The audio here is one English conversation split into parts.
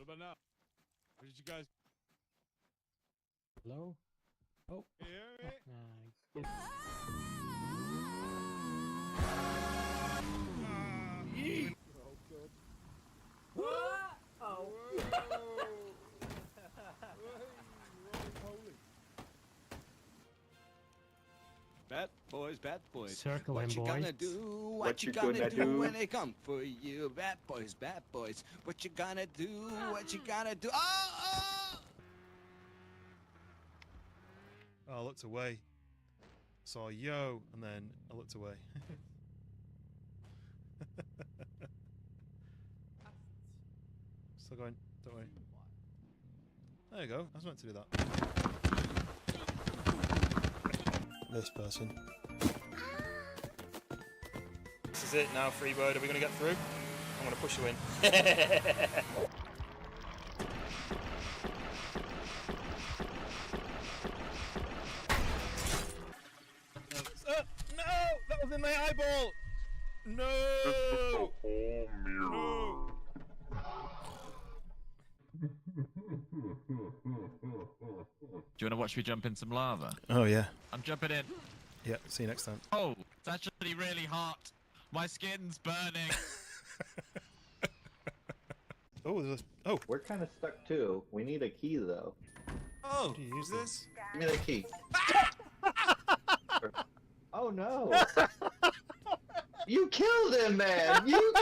What about now? Where did you guys? Hello? Oh. Can you hear me? Yes. Oh, good. Oh. Bad boys. Circle What him, you boys. gonna do? What you gonna do when they come for you? Bad boys. What you gonna do? What you gonna do? Oh! Oh, I looked away. Saw yo, and then I looked away. Still going. Don't worry. There you go. I was meant to do that. This person. This is it now, Freebird. Are we going to get through? I'm going to push you in. No! That was in my eyeball! No! No! Do you want to watch me jump in some lava? Oh, yeah. I'm jumping in. Yeah, see you next time. Oh, it's actually really hot. My skin's burning. Oh, there's a... Oh! We're kind of stuck too. We need a key though. Oh, Do you use this? Give me the key. Oh no! You killed him, man! You.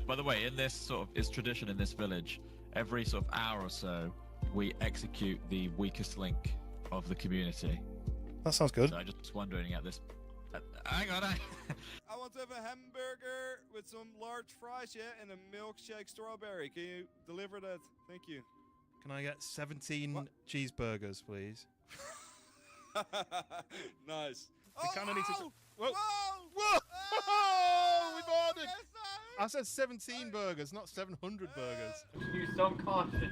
By the way, in this sort of is tradition in this village. Every sort of hour or so, we execute the weakest link of the community. That sounds good. So I just wondering at this. Hang on. I want to have a hamburger with some large fries, yeah, and a milkshake strawberry. Can you deliver that? Thank you. Can I get 17 What? cheeseburgers, please? Nice. We kinda need to- Whoa! Whoa! Oh! We've ordered! Yes, I said 17 burgers, not 700 burgers. Use some caution.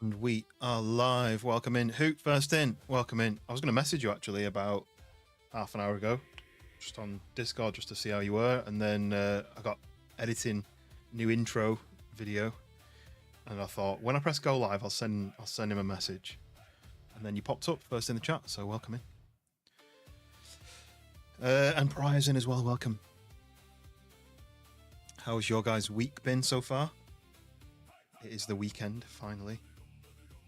And we are live. Welcome in. Hoot, first in. Welcome in. I was going to message you actually about half an hour ago, just on Discord, just to see how you were. And then I got editing new intro video, and I thought when I press go live, I'll send him a message. And then you popped up first in the chat, so welcome in. And Pariah's in as well. Welcome. How's your guys' week been so far? It is the weekend finally.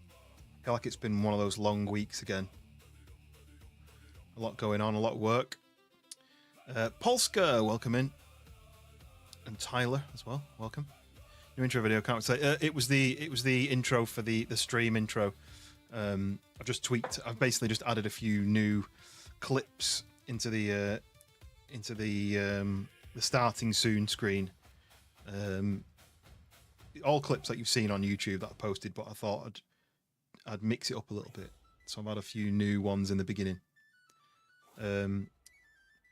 I feel like it's been one of those long weeks again. A lot going on, a lot of work. Polska, welcome in. And Tyler as well, welcome. New intro video, can't say. It was the intro for the stream intro. I've just tweaked. I've basically just added a few new clips into the starting soon screen. All clips that you've seen on YouTube that I posted, but I thought I'd mix it up a little bit. So I've had a few new ones in the beginning.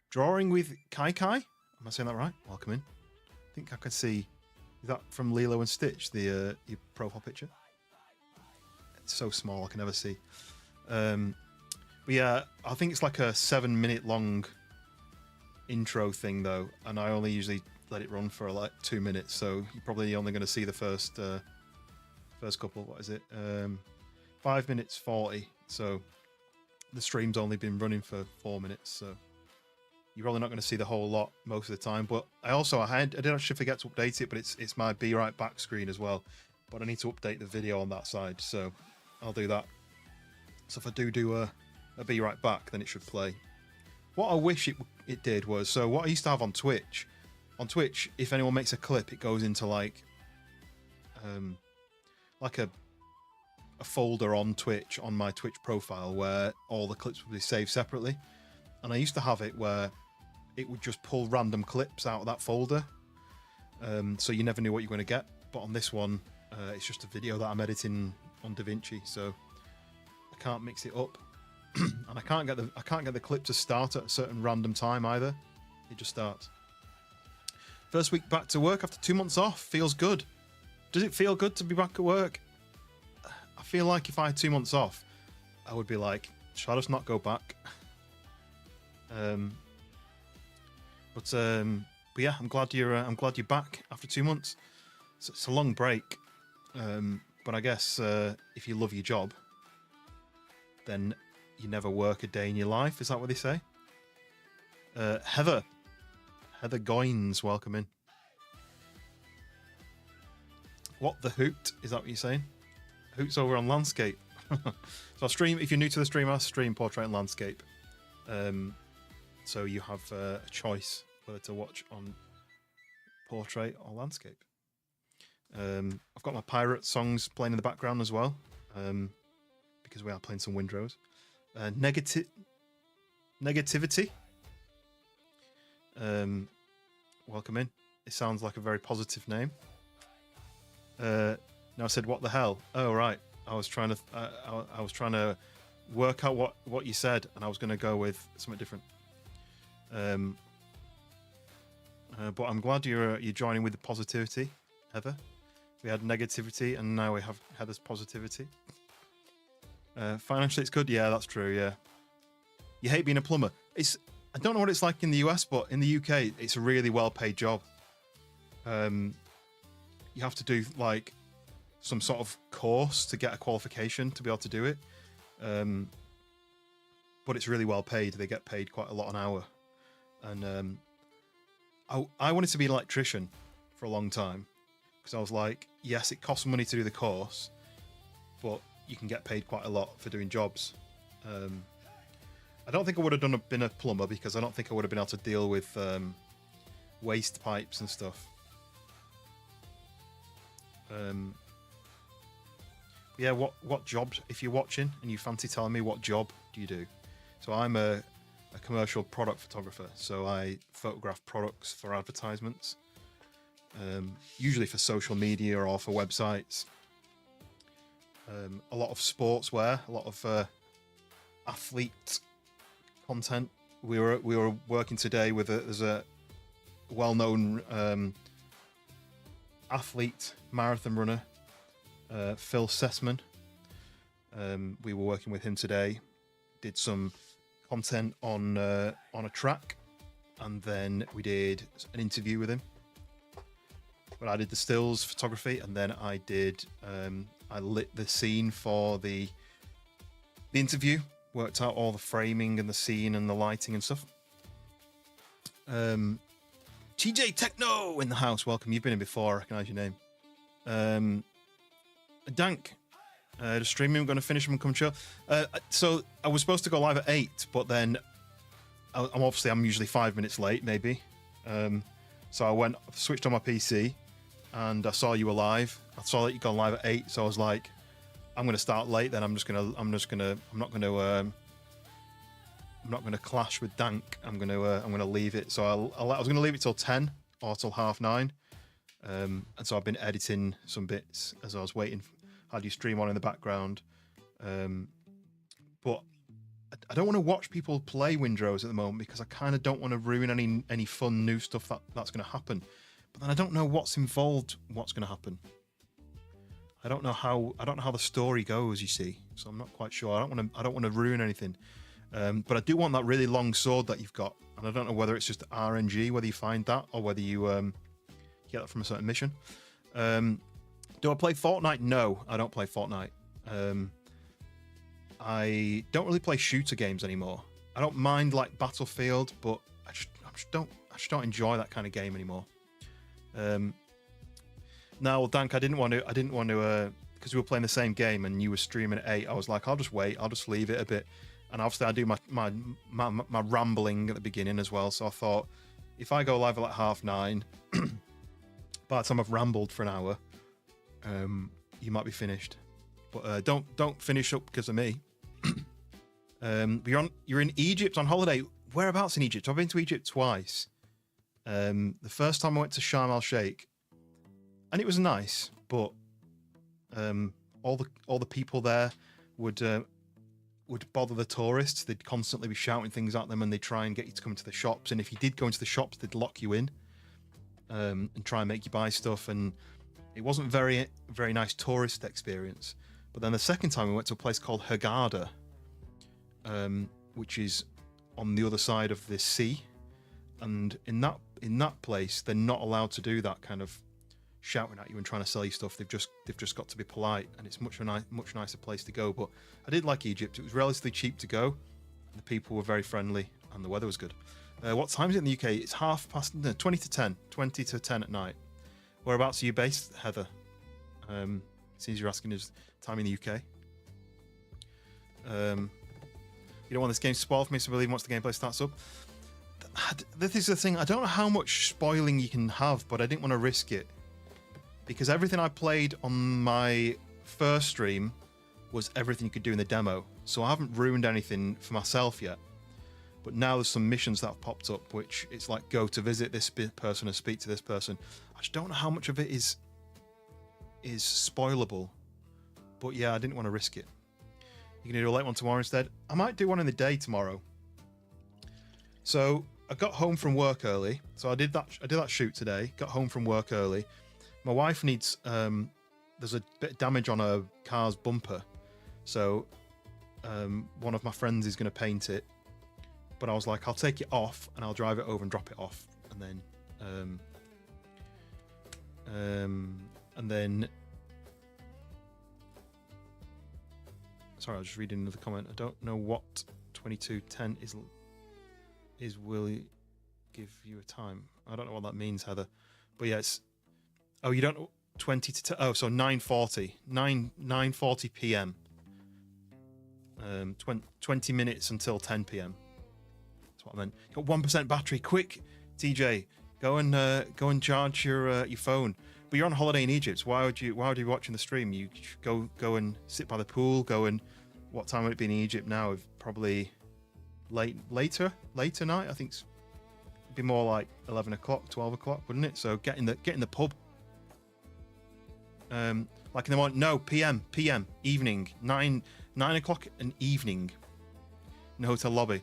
Drawing with Kai Kai. Am I saying that right? Welcome in. I think I can see. Is that from Lilo and Stitch, the your profile picture? It's so small I can never see. But yeah, I think it's like a 7-minute long intro thing though, and I only usually let it run for like 2 minutes, so you're probably only going to see the first couple. What is it? 5 minutes 40. So the stream's only been running for 4 minutes, so you're probably not going to see the whole lot most of the time. But I did actually forget to update it, but it's my Be Right Back screen as well. But I need to update the video on that side, so I'll do that. So if I do a Be Right Back, then it should play. What I wish it did was, so what I used to have on Twitch. On Twitch, if anyone makes a clip, it goes into like a folder on Twitch, on my Twitch profile, where all the clips would be saved separately. And I used to have it where it would just pull random clips out of that folder, so you never knew what you were going to get. But on this one, it's just a video that I'm editing on DaVinci, so I can't mix it up, and I can't get the clip to start at a certain random time either. It just starts. First week back to work after 2 months off. Feels good. Does it feel good to be back at work? I feel like if I had 2 months off, I would be like, shall I just not go back? But yeah, I'm glad you're back after 2 months. It's a long break, but I guess if you love your job, then you never work a day in your life. Is that what they say? Heather Goines, welcome in. What the hoot? Is that what you're saying? Hoot's over on landscape. So I stream. If you're new to the stream, I stream portrait and landscape. So you have a choice whether to watch on portrait or landscape. I've got my pirate songs playing in the background as well, because we are playing some Windrose. Negativity. Welcome in. It sounds like a very positive name. Now I said, what the hell? Oh right, I was trying to work out what you said, and I was going to go with something different. But I'm glad you're joining with the positivity, Heather. We had negativity, and now we have Heather's positivity. Financially, it's good. Yeah, that's true. Yeah. You hate being a plumber. I don't know what it's like in the US, but in the UK, it's a really well-paid job. You have to do like some sort of course to get a qualification to be able to do it. But it's really well paid. They get paid quite a lot an hour. And I wanted to be an electrician for a long time, because I was like, yes, it costs money to do the course, but you can get paid quite a lot for doing jobs. I don't think I would have been a plumber, because I don't think I would have been able to deal with waste pipes and stuff. Yeah, what jobs, if you're watching and you fancy telling me what job do you do? So I'm a commercial product photographer, so I photograph products for advertisements, usually for social media or for websites. A lot of sportswear, a lot of athlete content. We were working today with there's a well-known athlete, marathon runner, Phil Sessman. We were working with him today. Did some content on a track, and then we did an interview with him. But I did the stills photography, and then I did I lit the scene for the interview. Worked out all the framing and the scene and the lighting and stuff. TJ Techno in the house. Welcome. You've been in before. I recognise your name. Dank. The streaming. I'm going to finish and come chill. So I was supposed to go live at 8, but then I'm usually 5 minutes late, maybe. So I switched on my PC, and I saw you were live. I saw that you gone live at 8, so I was like, I'm going to start late. Then I'm not going to clash with Dank. I'm going to leave it. So I was going to leave it till 10 or till 9:30. And so I've been editing some bits as I was waiting. Had you stream on in the background. But I don't want to watch people play Windrose at the moment, because I kind of don't want to ruin any fun new stuff that's going to happen. But then I don't know what's involved, what's going to happen. I don't know how the story goes, you see. So I'm not quite sure. I don't want to ruin anything. But I do want that really long sword that you've got, and I don't know whether it's just RNG, whether you find that, or whether you get that from a certain mission. Do I play Fortnite? No, I don't play Fortnite. I don't really play shooter games anymore. I don't mind like Battlefield, but I just don't enjoy that kind of game anymore. Now, Dank, I didn't want to because we were playing the same game and you were streaming at 8. I was like, I'll just wait. I'll just leave it a bit. And obviously, I do my rambling at the beginning as well. So I thought, if I go live at like 9:30, by the time I've rambled for an hour, you might be finished. But don't finish up because of me. You're in Egypt on holiday. Whereabouts in Egypt? I've been to Egypt twice. The first time I went to Sharm el Sheikh, and it was nice, but all the people there would bother the tourists. They'd constantly be shouting things at them, and they'd try and get you to come into the shops. And if you did go into the shops, they'd lock you in and try and make you buy stuff. And it wasn't very nice tourist experience. But then the second time we went to a place called Hurghada, which is on the other side of the sea, and in that place they're not allowed to do that kind of shouting at you and trying to sell you stuff. They've just got to be polite, and it's much nicer place to go. But I did like Egypt. It was relatively cheap to go. The people were very friendly, and the weather was good. What time is it in the UK? It's 20 to 10. 20 to 10 at night. Whereabouts are you based, Heather? Since you're asking us time in the UK. You don't want this game to spoil for me, so believe once the gameplay starts up. This is the thing. I don't know how much spoiling you can have, but I didn't want to risk it. Because everything I played on my first stream was everything you could do in the demo. So I haven't ruined anything for myself yet. But now there's some missions that have popped up, which it's like go to visit this person and speak to this person. I just don't know how much of it is spoilable. But yeah, I didn't want to risk it. You're gonna do a late one tomorrow instead? I might do one in the day tomorrow. So I got home from work early. So I did that shoot today. Got home from work early. My wife needs there's a bit of damage on her car's bumper. So one of my friends is gonna paint it. But I was like, I'll take it off and I'll drive it over and drop it off, and then sorry, I was just reading another comment. I don't know what 2210 is. Will he give you a time? I don't know what that means, Heather. But yeah, it's you don't know 20 to 10. Oh, so 9:40 p.m. 20 minutes until 10 p.m. That's what I meant. You got 1% battery. Quick, TJ, go and charge your phone. But you're on holiday in Egypt. Why would you be watching the stream? You go and sit by the pool. What time would it be in Egypt now? Probably later night. I think it'd be more like 11 o'clock, 12 o'clock, wouldn't it? So get in the pub. Like in the morning. No, PM, evening, 9 o'clock an evening in the hotel lobby.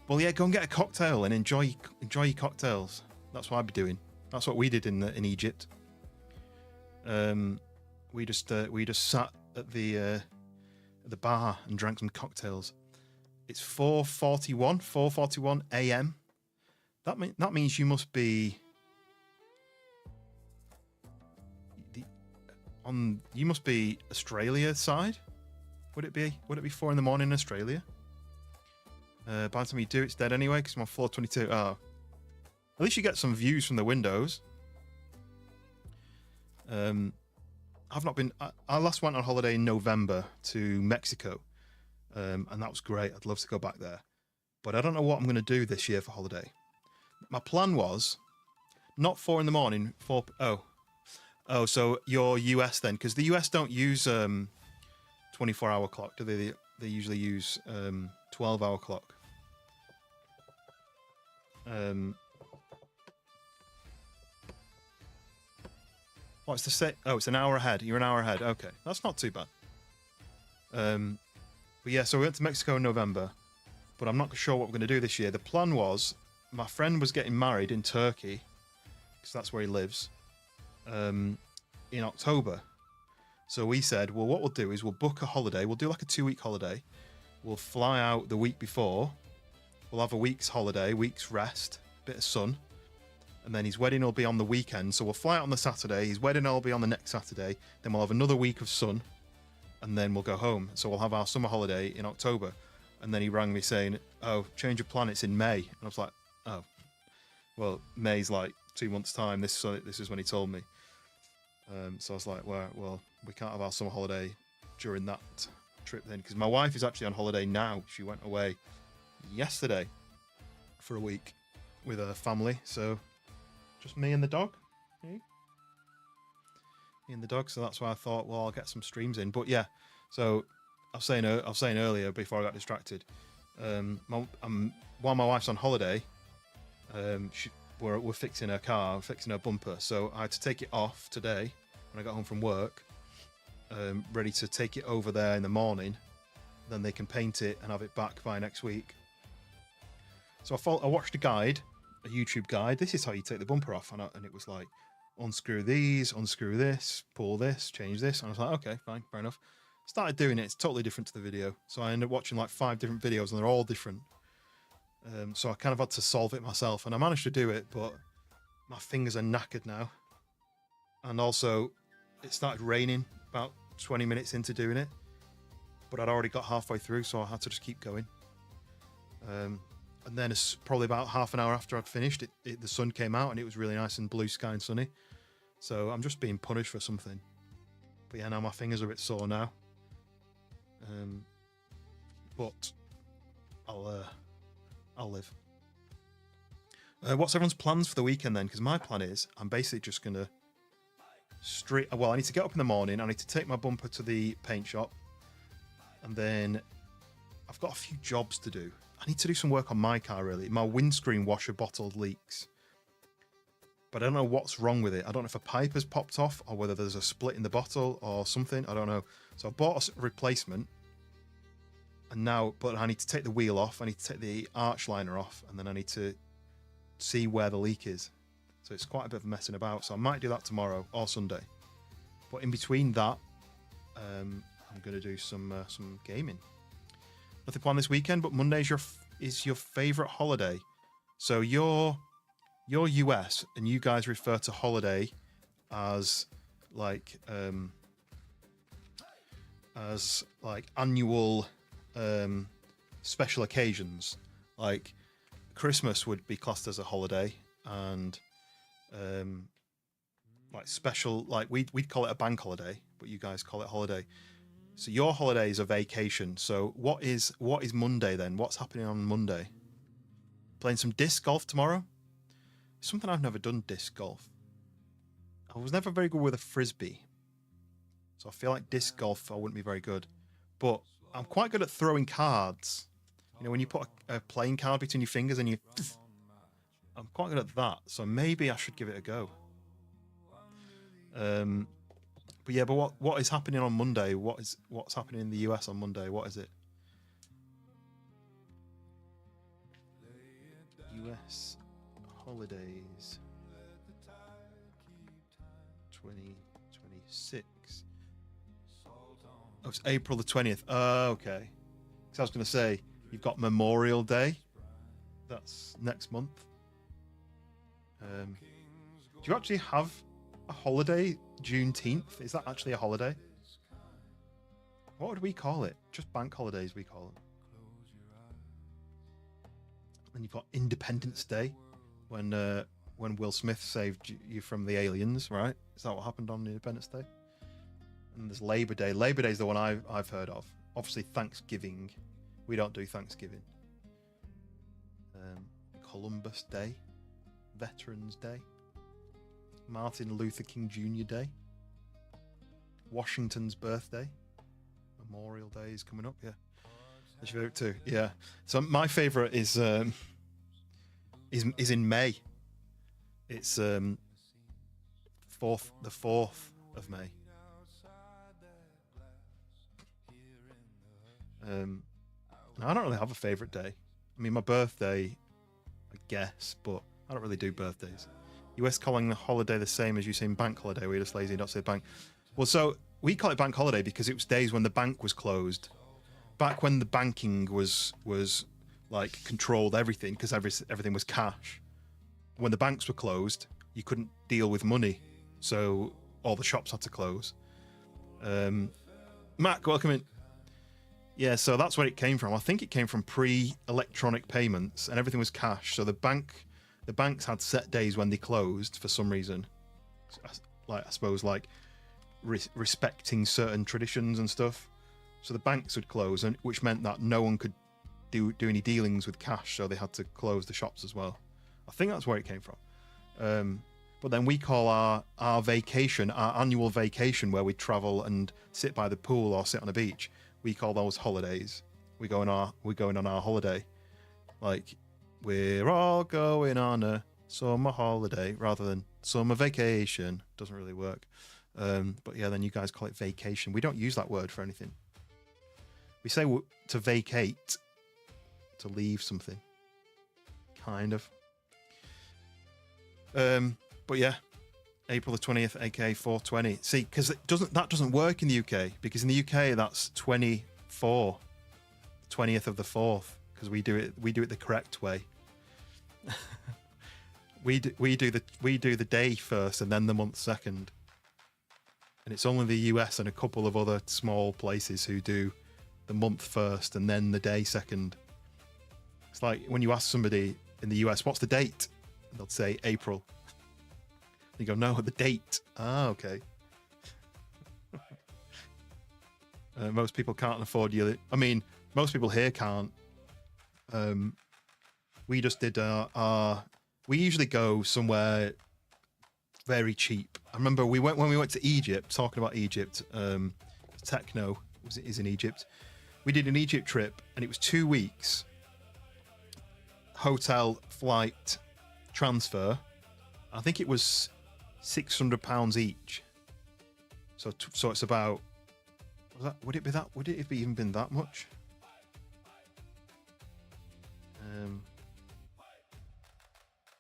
Well, yeah, go and get a cocktail and enjoy your cocktails. That's what I'd be doing. That's what we did in Egypt. We just sat at the bar and drank some cocktails. It's 4:41 a.m. That means you must be you must be Australia side. Would it be 4 in the morning in Australia? By the time you do, it's dead anyway because I'm on floor 22. Oh, at least you get some views from the windows. I've not been. I last went on holiday in November to Mexico, and that was great. I'd love to go back there, but I don't know what I'm going to do this year for holiday. My plan was not 4 in the morning. Oh, so you're US then, because the US don't use 24-hour clock, do they? They usually use 12-hour clock. What's the set? Oh, it's an hour ahead. You're an hour ahead. Okay, that's not too bad. But yeah, so we went to Mexico in November, but I'm not sure what we're going to do this year. The plan was, my friend was getting married in Turkey, because that's where he lives, in October. So we said, well, what we'll do is we'll book a holiday. We'll do like a 2-week holiday. We'll fly out the week before. We'll have a week's holiday, week's rest, bit of sun. And then his wedding will be on the weekend. So we'll fly out on the Saturday. His wedding will be on the next Saturday. Then we'll have another week of sun. And then we'll go home. So we'll have our summer holiday in October. And then he rang me saying, oh, change of plan, it's in May. And I was like, oh, well, May's like 2 months' time. This is when he told me. So I was like, well, we can't have our summer holiday during that trip then. Because my wife is actually on holiday now. She went away yesterday for a week with her family. So just me and the dog. Me and the dog. So that's why I thought, well, I'll get some streams in. But yeah, so I was saying earlier before I got distracted. While my wife's on holiday, we're fixing her car, fixing her bumper. So I had to take it off today when I got home from work, ready to take it over there in the morning. Then they can paint it and have it back by next week. So I watched a guide, a YouTube guide. This is how you take the bumper off, and it was like, unscrew these, unscrew this, pull this, change this. And I was like, okay, fine, fair enough. Started doing it. It's totally different to the video. So I ended up watching like 5 different videos, and they're all different. So I kind of had to solve it myself, and I managed to do it, but my fingers are knackered now. And also, it started raining about 20 minutes into doing it, but I'd already got halfway through, so I had to just keep going. And then it's probably about half an hour after I'd finished, the sun came out and it was really nice and blue sky and sunny. So I'm just being punished for something. But yeah, now my fingers are a bit sore now. But I'll live. What's everyone's plans for the weekend then? Because my plan is I'm basically just gonna I need to get up in the morning. I need to take my bumper to the paint shop, and then I've got a few jobs to do. I need to do some work on my car, really. My windscreen washer bottle leaks, but I don't know what's wrong with it. I don't know if a pipe has popped off or whether there's a split in the bottle or something. I don't know. So I bought a replacement, and now, but I need to take the wheel off. I need to take the arch liner off, and then I need to see where the leak is. So it's quite a bit of messing about. So I might do that tomorrow or Sunday. But in between that, I'm going to do some gaming. Nothing planned this weekend, but Monday is your favourite holiday. So you're US, and you guys refer to holiday as like annual special occasions. Like Christmas would be classed as a holiday, and like special, like we'd call it a bank holiday, but you guys call it holiday. So your holiday is a vacation. So what is Monday then? What's happening on Monday? Playing some disc golf tomorrow? Something I've never done, disc golf. I was never very good with a frisbee, so I feel like disc golf I wouldn't be very good. But I'm quite good at throwing cards. You know, when you put a playing card between your fingers and I'm quite good at that. So maybe I should give it a go. But yeah, but what is happening on Monday? What's happening in the US on Monday? What is it? US holidays 2026. Oh, it's April the 20th. Oh, okay. So I was going to say, you've got Memorial Day. That's next month. Do you actually have a holiday, Juneteenth? Is that actually a holiday? What would we call it? Just bank holidays, we call them. Then you've got Independence Day, when Will Smith saved you from the aliens, right? Is that what happened on Independence Day? And there's Labor Day. Labor Day is the one I've heard of. Obviously, Thanksgiving. We don't do Thanksgiving. Columbus Day, Veterans Day, Martin Luther King Jr. Day, Washington's birthday, Memorial Day is coming up. Yeah, that's your favorite too. Yeah. So my favorite is in May. It's the 4th of May. I don't really have a favorite day. I mean, my birthday, I guess, but I don't really do birthdays. US calling the holiday the same as you saying bank holiday. We're just lazy and don't say bank. Well, so we call it bank holiday because it was days when the bank was closed. Back when the banking was like controlled everything, because everything was cash. When the banks were closed, you couldn't deal with money, so all the shops had to close. Mac, welcome in. Yeah, so that's where it came from. I think it came from pre-electronic payments, and everything was cash. So the banks had set days when they closed for some reason. Like I suppose, like respecting certain traditions and stuff. So the banks would close, and which meant that no one could do any dealings with cash. So they had to close the shops as well. I think that's where it came from. But then we call our vacation, our annual vacation, where we travel and sit by the pool or sit on a beach. We call those holidays. We're going on our holiday. Like, we're all going on a summer holiday rather than summer vacation. Doesn't really work. But yeah, then you guys call it vacation. We don't use that word for anything. We say to vacate, to leave something. Kind of. But yeah, April the 20th, aka 420. See, because that doesn't work in the UK, because in the UK that's 24, 20th of the 4th. because we do it the correct way. we do the day first and then the month second. And it's only the US and a couple of other small places who do the month first and then the day second. It's like when you ask somebody in the US, what's the date? And they'll say April. You go, no, the date. Ah, okay. Most people can't afford you. I mean, most people here can't. We just did we usually go somewhere very cheap. I remember when we went to Egypt, talking about Egypt, Techno is in Egypt. We did an Egypt trip and it was 2 weeks. Hotel, flight, transfer. I think it was £600 each. So it's about, would it have even been that much?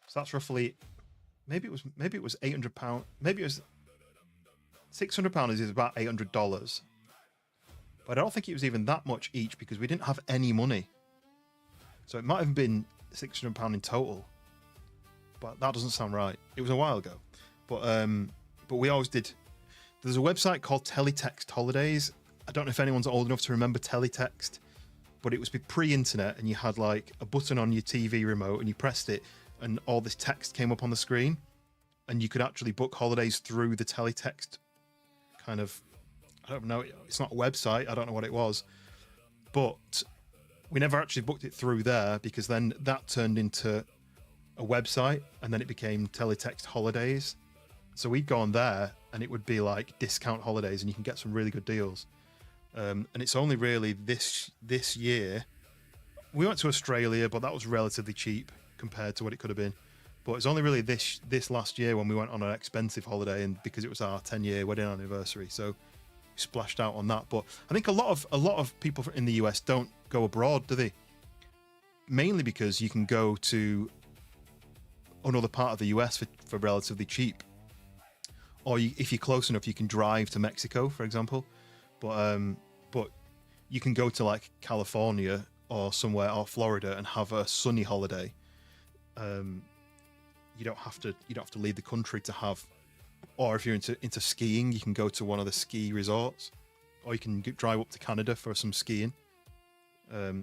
So that's roughly, maybe it was £800. Maybe it was £600 is about $800. But I don't think it was even that much each because we didn't have any money. So it might have been £600 in total. But that doesn't sound right. It was a while ago. But we always did. There's a website called Teletext Holidays. I don't know if anyone's old enough to remember Teletext, but it was pre-internet and you had like a button on your TV remote and you pressed it and all this text came up on the screen and you could actually book holidays through the Teletext kind of, I don't know, it's not a website, I don't know what it was, but we never actually booked it through there because then that turned into a website and then it became Teletext Holidays. So we'd go on there and it would be like discount holidays and you can get some really good deals. And it's only really this year. We went to Australia, but that was relatively cheap compared to what it could have been. But it's only really this last year when we went on an expensive holiday, and because it was our 10-year wedding anniversary, so we splashed out on that. But I think a lot of people in the US don't go abroad, do they? Mainly because you can go to another part of the US for relatively cheap, or if you're close enough, you can drive to Mexico, for example. But you can go to like California or somewhere, or Florida, and have a sunny holiday. You don't have to leave the country to have, or if you're into skiing, you can go to one of the ski resorts, or you can drive up to Canada for some skiing.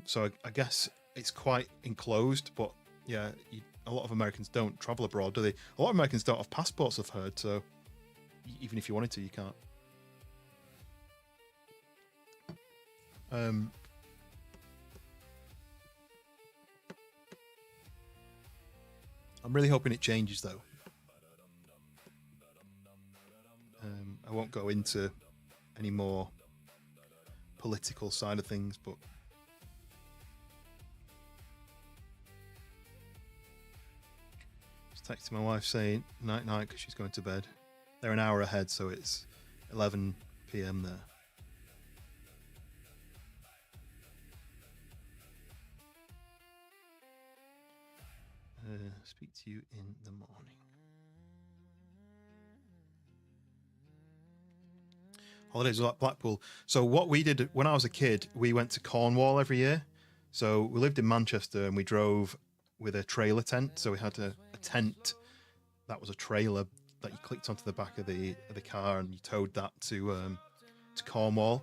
So I guess it's quite enclosed, but yeah, a lot of Americans don't travel abroad, do they? A lot of Americans don't have passports, I've heard, so even if you wanted to, you can't. I'm really hoping it changes, though. I won't go into any more political side of things, but just texting my wife saying night night because she's going to bed. They're an hour ahead, so it's 11 p.m. there. Speak to you in the morning. Holidays at Blackpool. So what we did when I was a kid, we went to Cornwall every year. So we lived in Manchester and we drove with a trailer tent. So we had a tent that was a trailer that you clicked onto the back of the car and you towed that to Cornwall.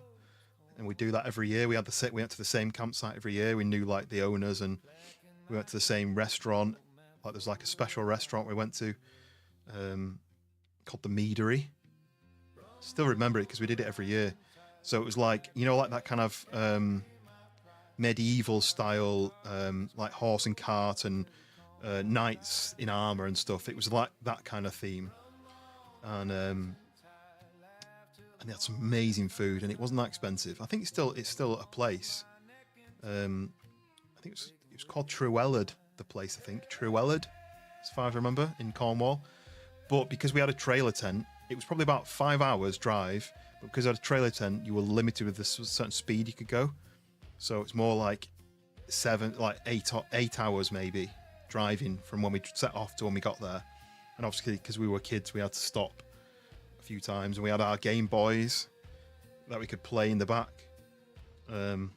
And we do that every year. We went to the same campsite every year. We knew like the owners and we went to the same restaurant. Like there's like a special restaurant we went to called the Meadery. Still remember it because we did it every year. So it was like, you know, like that kind of medieval style, like horse and cart and knights in armor and stuff. It was like that kind of theme, and they had some amazing food, and it wasn't that expensive. I think it's still a place. I think it was called Trewellard. The place, I think Trewellard, as far as I remember, in Cornwall. But because we had a trailer tent, it was probably about 5 hours drive. But because I had a trailer tent, you were limited with a certain speed you could go. So it's more like 8 hours maybe driving from when we set off to when we got there. And obviously, because we were kids, we had to stop a few times, and we had our Game Boys that we could play in the back.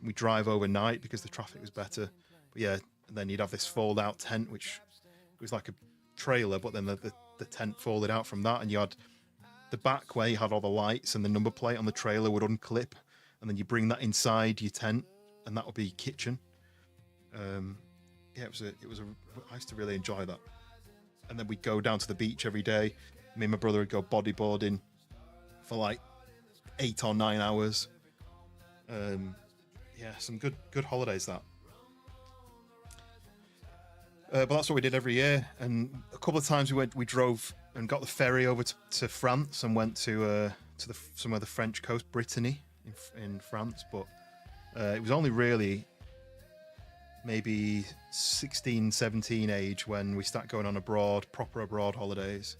We drive overnight because the traffic was better. But yeah, and then you'd have this fold out tent, which was like a trailer, but then the tent folded out from that, and you had the back where you had all the lights and the number plate on the trailer would unclip, and then you bring that inside your tent, and that would be kitchen. Yeah, it was a. I used to really enjoy that. And then we'd go down to the beach every day. Me and my brother would go bodyboarding for like 8 or 9 hours. Yeah, some good holidays that. But that's what we did every year. And a couple of times we drove and got the ferry over to France and went to somewhere the French coast, Brittany in France. But it was only really maybe 16, 17 age when we start going on proper abroad holidays.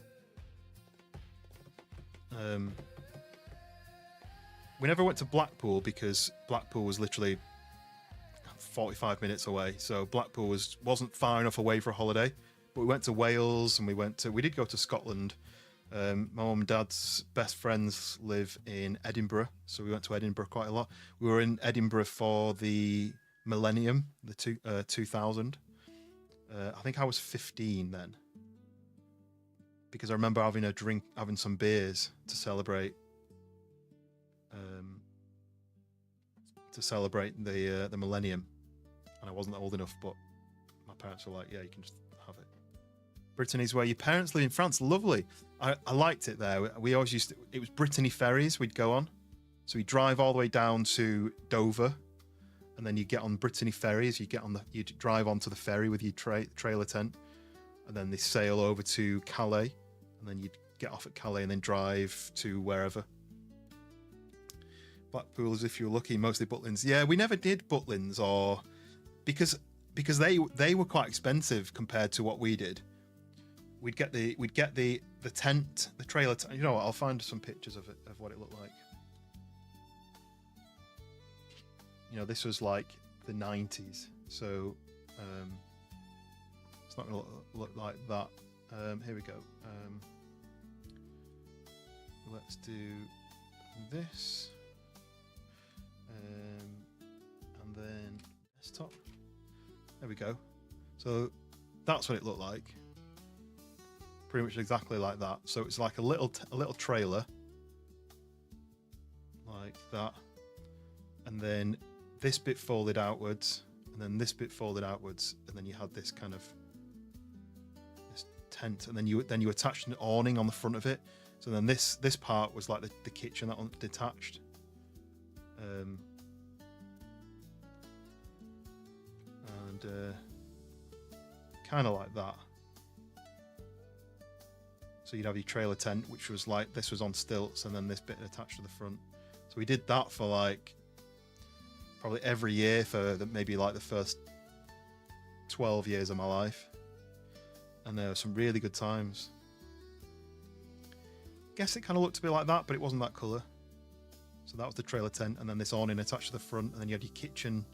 We never went to Blackpool because Blackpool was literally 45 minutes away, so Blackpool wasn't far enough away for a holiday. But we went to Wales and we did go to Scotland. My mum and dad's best friends live in Edinburgh, so we went to Edinburgh quite a lot. We were in Edinburgh for the millennium, the 2000. I think I was 15 then, because I remember having some beers to celebrate the millennium, and I wasn't old enough, but my parents were like, yeah, you can just have it. Brittany's where your parents live in France. Lovely. I liked it there. We always it was Brittany ferries we'd go on, so we'd drive all the way down to Dover, and then you get on Brittany ferries. You drive onto the ferry with your trailer tent, and then they sail over to Calais, and then you'd get off at Calais and then drive to wherever. Blackpool, as if you were lucky, mostly Butlins. Yeah, we never did Butlins, or because they were quite expensive compared to what we did. We'd get the tent, the trailer tent. You know what? I'll find some pictures of what it looked like. You know, this was like the 90s, so it's not going to look like that. Here we go. Let's do this. And then desktop. There we go. So that's what it looked like. Pretty much exactly like that. So it's like a little trailer, like that, and then this bit folded outwards, and then this bit folded outwards, and then you had this kind of this tent, and then you attached an awning on the front of it. So then this part was like the kitchen, that one detached. And kind of like that. So you'd have your trailer tent, which was like, this was on stilts, and then this bit attached to the front. So we did that for like probably every year for maybe like the first 12 years of my life, and there were some really good times. Guess it kind of looked a bit like that, but it wasn't that colour. So that was the trailer tent, and then this awning attached to the front, and then you had your kitchen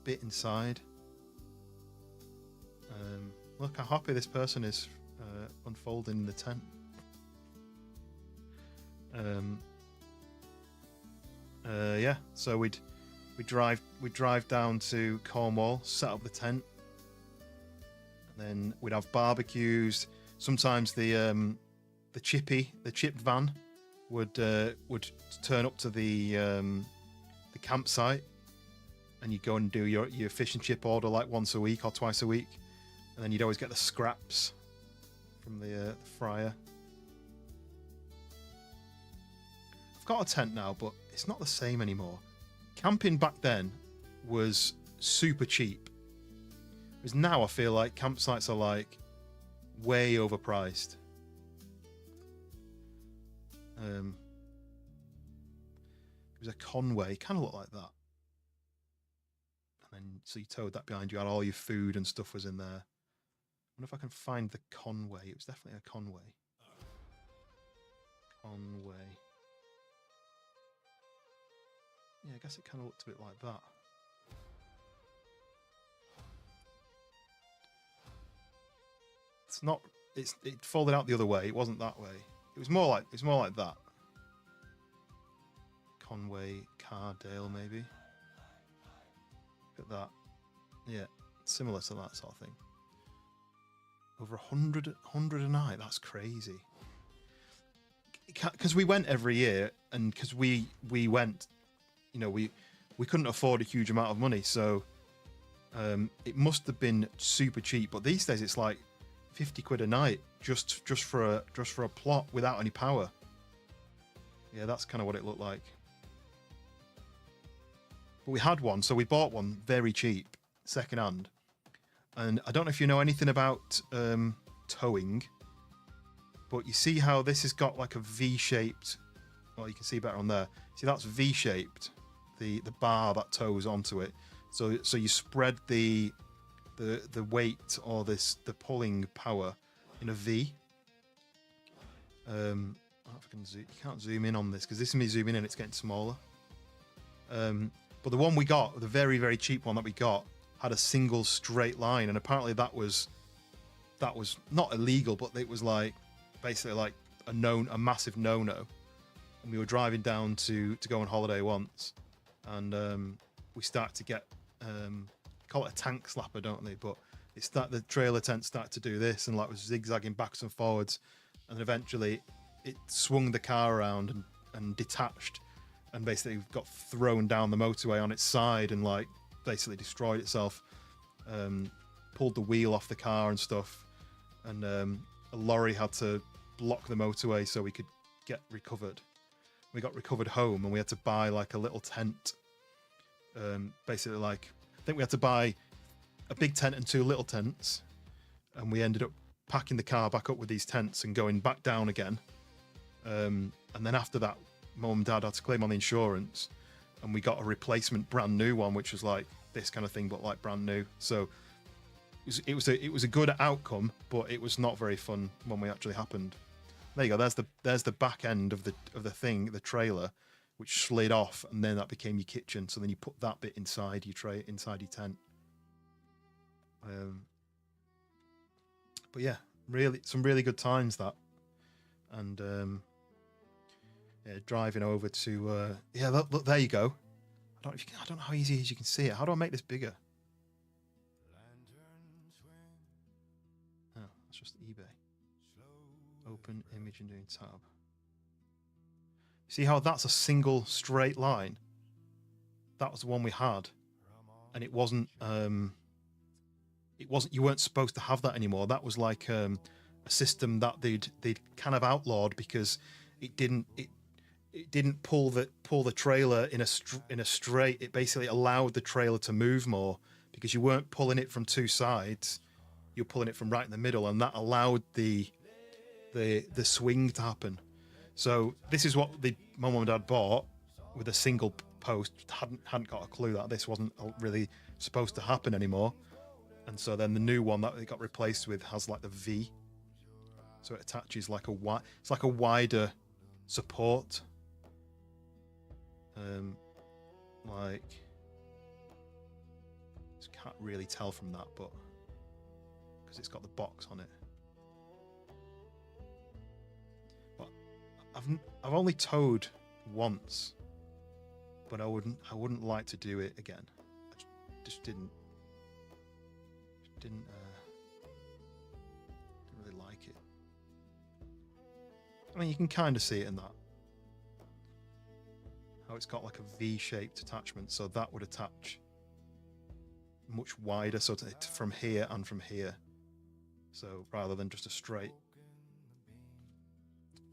bit inside. Look how happy this person is unfolding the tent. Yeah, so we'd drive down to Cornwall, set up the tent, and then we'd have barbecues. Sometimes the chip van would turn up to the campsite, and you'd go and do your fish and chip order like once a week or twice a week, and then you'd always get the scraps from the fryer. I've got a tent now, but it's not the same anymore. Camping back then was super cheap. Whereas now I feel like campsites are like way overpriced. It was a Conway, kind of looked like that. And then so you towed that behind you, had all your food and stuff was in there. I wonder if I can find the Conway. It was definitely a Conway. Conway. Yeah, I guess it kind of looked a bit like that. It's not. It folded out the other way. It wasn't that way. It was more like that. Conway, Cardale, maybe. Look at that. Yeah, similar to that sort of thing. Over 100 a night. That's crazy. Because we went every year, and because we went, you know, we couldn't afford a huge amount of money, so it must have been super cheap. But these days it's like 50 quid a night just for a plot without any power. Yeah, that's kind of what it looked like. But we had one, so we bought one very cheap, second hand. And I don't know if you know anything about towing, but you see how this has got like a V-shaped, well, you can see better on there. See, that's V-shaped, the bar that tows onto it. So you spread the weight or the pulling power in a V. I don't know if I can zoom. You can't zoom in on this because this is me zooming in. It's getting smaller. But the one we got, the very, very cheap one that we got, had a single straight line, and apparently that was not illegal, but it was like basically like a massive no-no. And we were driving down to go on holiday once, and we started to get call it a tank slapper, don't they? But the trailer tent started to do this and like was zigzagging backwards and forwards, and then eventually it swung the car around and detached, and basically got thrown down the motorway on its side and like basically destroyed itself. Pulled the wheel off the car and stuff, and a lorry had to block the motorway so we could get recovered. We got recovered home, and we had to buy like a little tent. Basically, like I think we had to buy a big tent and 2 little tents, and we ended up packing the car back up with these tents and going back down again. And then after that, Mum and Dad had to claim on the insurance, and we got a replacement brand new one, which was like this kind of thing, but like brand new. So it was a good outcome, but it was not very fun when we actually happened. There you go. There's the back end of the thing, the trailer, which slid off, and then that became your kitchen. So then you put that bit inside your inside your tent. But yeah, really some really good times that, and yeah, driving over to yeah, look, there you go. I don't know how easy it is you can see it. How do I make this bigger? Oh, that's just eBay. Open image and doing tab. See how that's a single straight line? That was the one we had, and it wasn't. You weren't supposed to have that anymore. That was like a system that they'd kind of outlawed because it didn't pull the trailer in a straight. It basically allowed the trailer to move more because you weren't pulling it from 2 sides. You're pulling it from right in the middle, and that allowed the swing to happen. So this is what my mum and dad bought with a single post. Hadn't got a clue that this wasn't really supposed to happen anymore. And so then the new one that it got replaced with has like the V, so it attaches like it's like a wider support. Like, just can't really tell from that, but because it's got the box on it. But I've only towed once, but I wouldn't like to do it again. I just didn't really like it. I mean, you can kind of see it in that. How it's got like a V-shaped attachment, so that would attach much wider, so from here and from here. So rather than just a straight.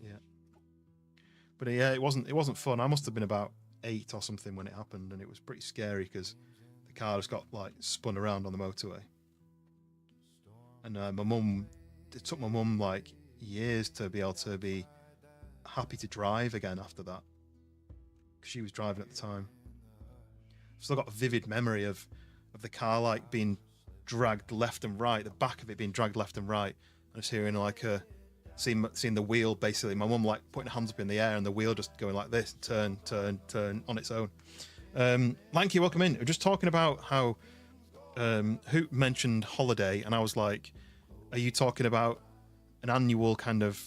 Yeah. But yeah, it wasn't fun. I must have been about 8 or something when it happened, and it was pretty scary because the car just got like spun around on the motorway. And it took my mum like years to be able to be happy to drive again after that, because she was driving at the time. I've still got a vivid memory of the car like being dragged left and right, the back of it being dragged left and right. I was hearing like seeing the wheel, basically my mum like putting her hands up in the air and the wheel just going like this, turn on its own. Lanky, welcome in. We're just talking about how Hoot mentioned holiday, and I was like, are you talking about an annual kind of,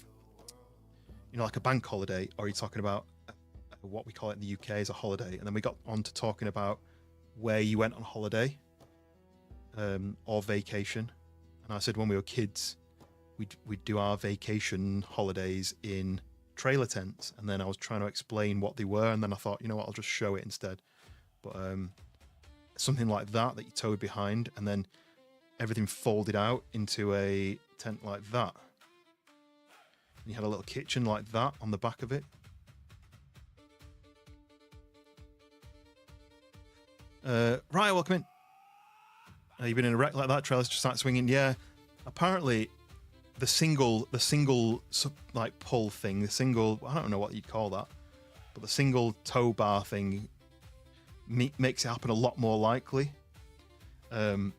like a bank holiday, or are you talking about what we call it in the UK as a holiday? And then we got on to talking about where you went on holiday, or vacation. And I said when we were kids, we'd do our vacation holidays in trailer tents. And then I was trying to explain what they were, and then I thought, you know what, I'll just show it instead. But something like that you towed behind, and then everything folded out into a tent like that. And you had a little kitchen like that on the back of it. Right, welcome in. You've been in a wreck like that, trailers just start swinging. Yeah, apparently the single like pull thing, the single, I don't know what you'd call that, but the single tow bar thing makes it happen a lot more likely. But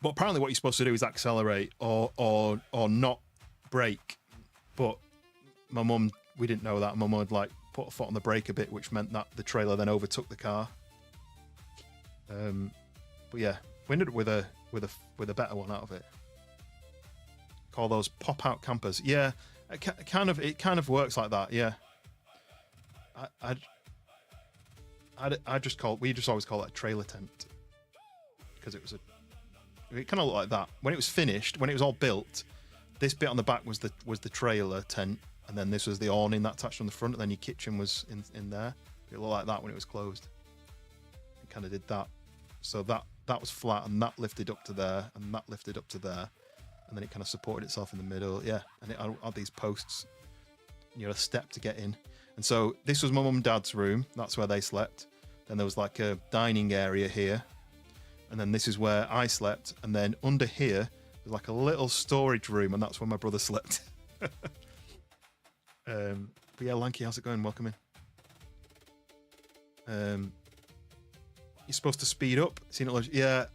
apparently what you're supposed to do is accelerate or not brake. But my mum, we didn't know that. My mum would like put a foot on the brake a bit, which meant that the trailer then overtook the car. But yeah, we ended up with a better one out of it. Call those pop-out campers. Yeah, it kind of works like that. Yeah. We just always call it a trailer tent because it kind of looked like that when it was finished. When it was all built, this bit on the back was the trailer tent, and then this was the awning that attached on the front, and then your kitchen was in there. It looked like that when it was closed. It kind of did that. So that was flat, and that lifted up to there, and that lifted up to there, and then it kind of supported itself in the middle. Yeah, and it had these posts, a step to get in. And so this was my mum and dad's room. That's where they slept. Then there was like a dining area here, and then this is where I slept. And then under here there's like a little storage room, and that's where my brother slept. But yeah, Lanky, how's it going? Welcome in. You're supposed to speed up. Yeah.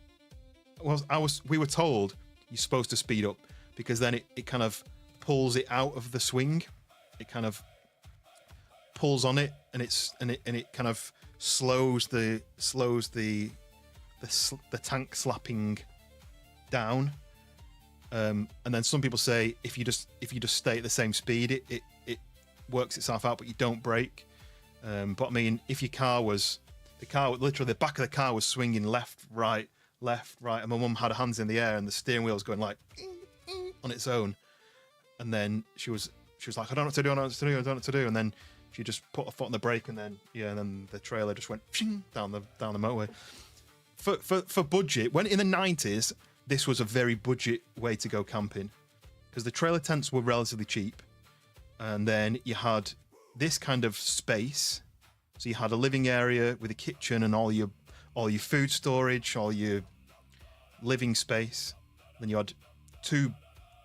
Well, we were told you're supposed to speed up because then it kind of pulls it out of the swing. It kind of pulls on it, and it kind of slows the tank slapping down. And then some people say if you just stay at the same speed, it works itself out, but you don't brake. But I mean, if your car literally the back of the car was swinging left, right, and my mum had her hands in the air and the steering wheel was going like on its own, and then she was like, I don't know what to do, I don't know what to do, and then she just put a foot on the brake, and then the trailer just went down the motorway. For budget, when in the 90s, this was a very budget way to go camping because the trailer tents were relatively cheap, and then you had this kind of space. So you had a living area with a kitchen and all your food storage, all your living space. Then you had 2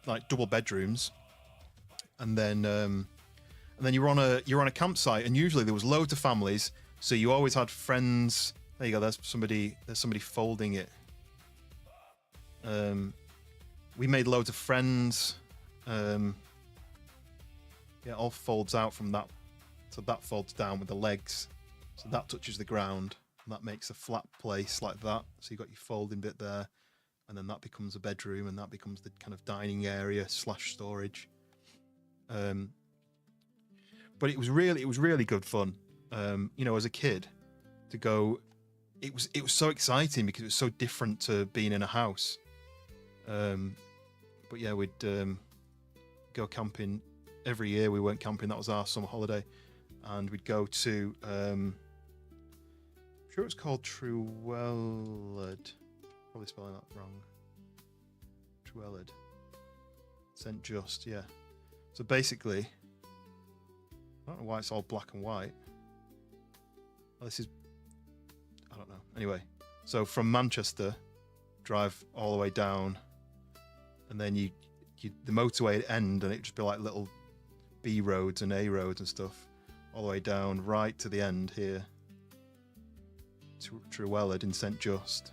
like double bedrooms, and then you were on a campsite, and usually there was loads of families, so you always had friends. There you go. There's somebody folding it. We made loads of friends. Yeah, it all folds out from that. So that folds down with the legs. So that touches the ground, and that makes a flat place like that. So you've got your folding bit there, and then that becomes a bedroom, and that becomes the kind of dining area / storage. But it was really good fun. As a kid, to go, it was so exciting because it was so different to being in a house. But yeah, we'd go camping every year. We went camping. That was our summer holiday. And we'd go to, I'm sure it's called Trewelled. Probably spelling that wrong. Trewelled. St. Just, yeah. So basically, I don't know why it's all black and white. Oh, I don't know. Anyway, so from Manchester, drive all the way down, and then the motorway would end, and it'd just be like little B roads and A roads and stuff. All the way down right to the end here, Trewelled in St. Just.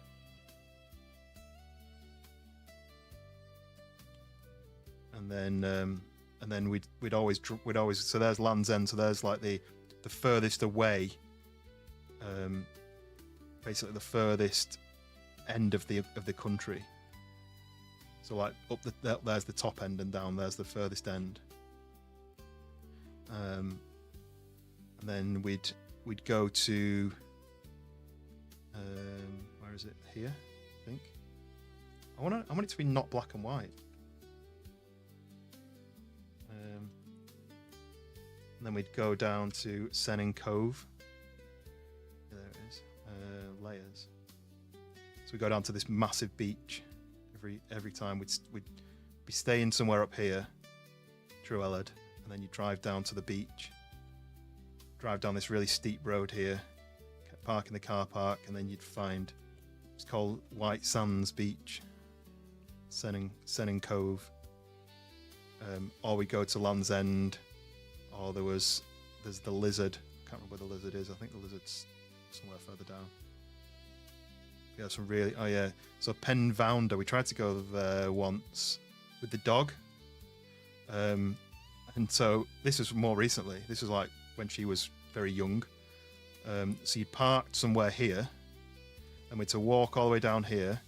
And then we'd always so there's Land's End, so there's like the furthest away, basically the furthest end of the country. So like there's the top end, and down there's the furthest end. And then we'd go to where is it? Here? I want it to be not black and white. And then we'd go down to Sennin Cove. There it is. Layers. So we go down to this massive beach every time. We'd be staying somewhere up here, True Eled, and then you drive down to the beach. Drive down this really steep road here, park in the car park, and then you'd find, it's called White Sands Beach, Sennin Cove. Or we go to Land's End, or there's the Lizard. I can't remember where the Lizard is. I think the Lizard's somewhere further down. Yeah, some really, oh yeah. So Penvounder, we tried to go there once with the dog. And so this was more recently. This was like when she was very young. So you parked somewhere here, and we had to walk all the way down here,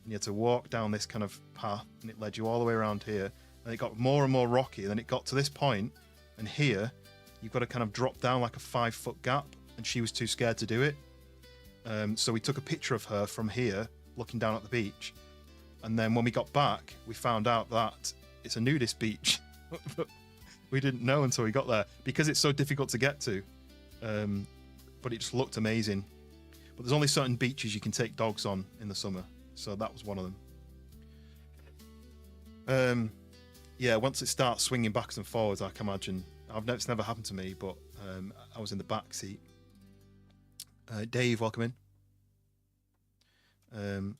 and you had to walk down this kind of path, and it led you all the way around here, and it got more and more rocky, and then it got to this point, and here you've got to kind of drop down like a 5-foot gap, and she was too scared to do it. So we took a picture of her from here, looking down at the beach, and then when we got back, we found out that it's a nudist beach. We didn't know until we got there, because it's so difficult to get to. But it just looked amazing. But there's only certain beaches you can take dogs on in the summer, so that was one of them. Yeah, once it starts swinging backwards and forwards, I can imagine. It's never happened to me, but I was in the back seat. Dave, welcome in.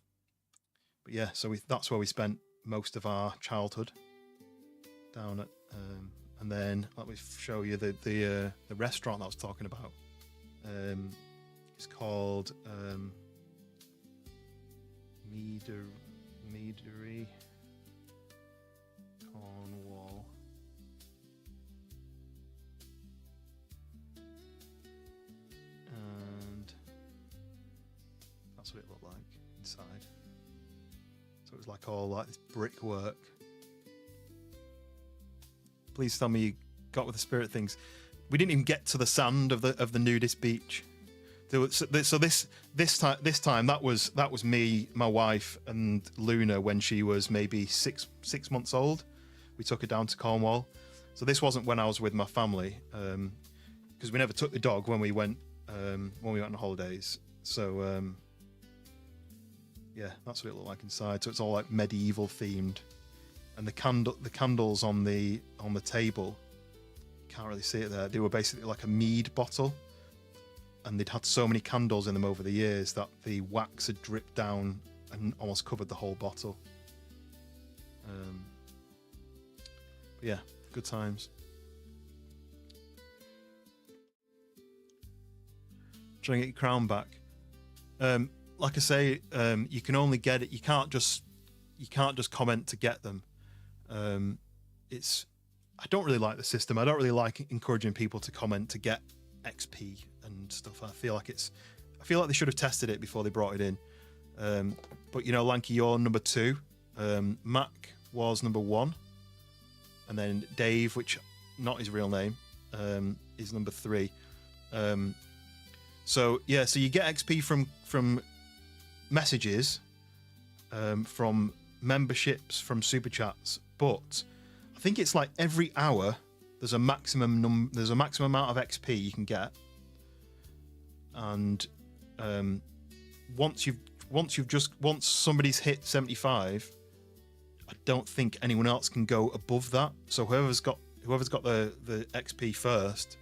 But yeah, so that's where we spent most of our childhood, down at, and then let me show you the restaurant that I was talking about. It's called Meadery Cornwall. And that's what it looked like inside. So it was like all like this brickwork. Please tell me you got with the spirit things. We didn't even get to the sand of the nudist beach. So this time that was me, my wife, and Luna when she was maybe six months old. We took her down to Cornwall. So this wasn't when I was with my family, because we never took the dog when we went on holidays. So yeah, that's what it looked like inside. So it's all like medieval themed, and the candles on the table. Can't really see it there. They were basically like a mead bottle, and they'd had so many candles in them over the years that the wax had dripped down and almost covered the whole bottle. But yeah, good times. Trying to get your crown back. Like I say, you can only get it. You can't just comment to get them. I don't really like the system. I don't really like encouraging people to comment to get XP and stuff. I feel like they should have tested it before they brought it in. But you know, Lanky, you're number 2. Mac was number 1, and then Dave, which not his real name, is number 3. So yeah, so you get XP from messages, from memberships, from super chats, but I think it's like every hour there's a maximum amount of XP you can get, and once somebody's hit 75, I don't think anyone else can go above that. So whoever's got the XP first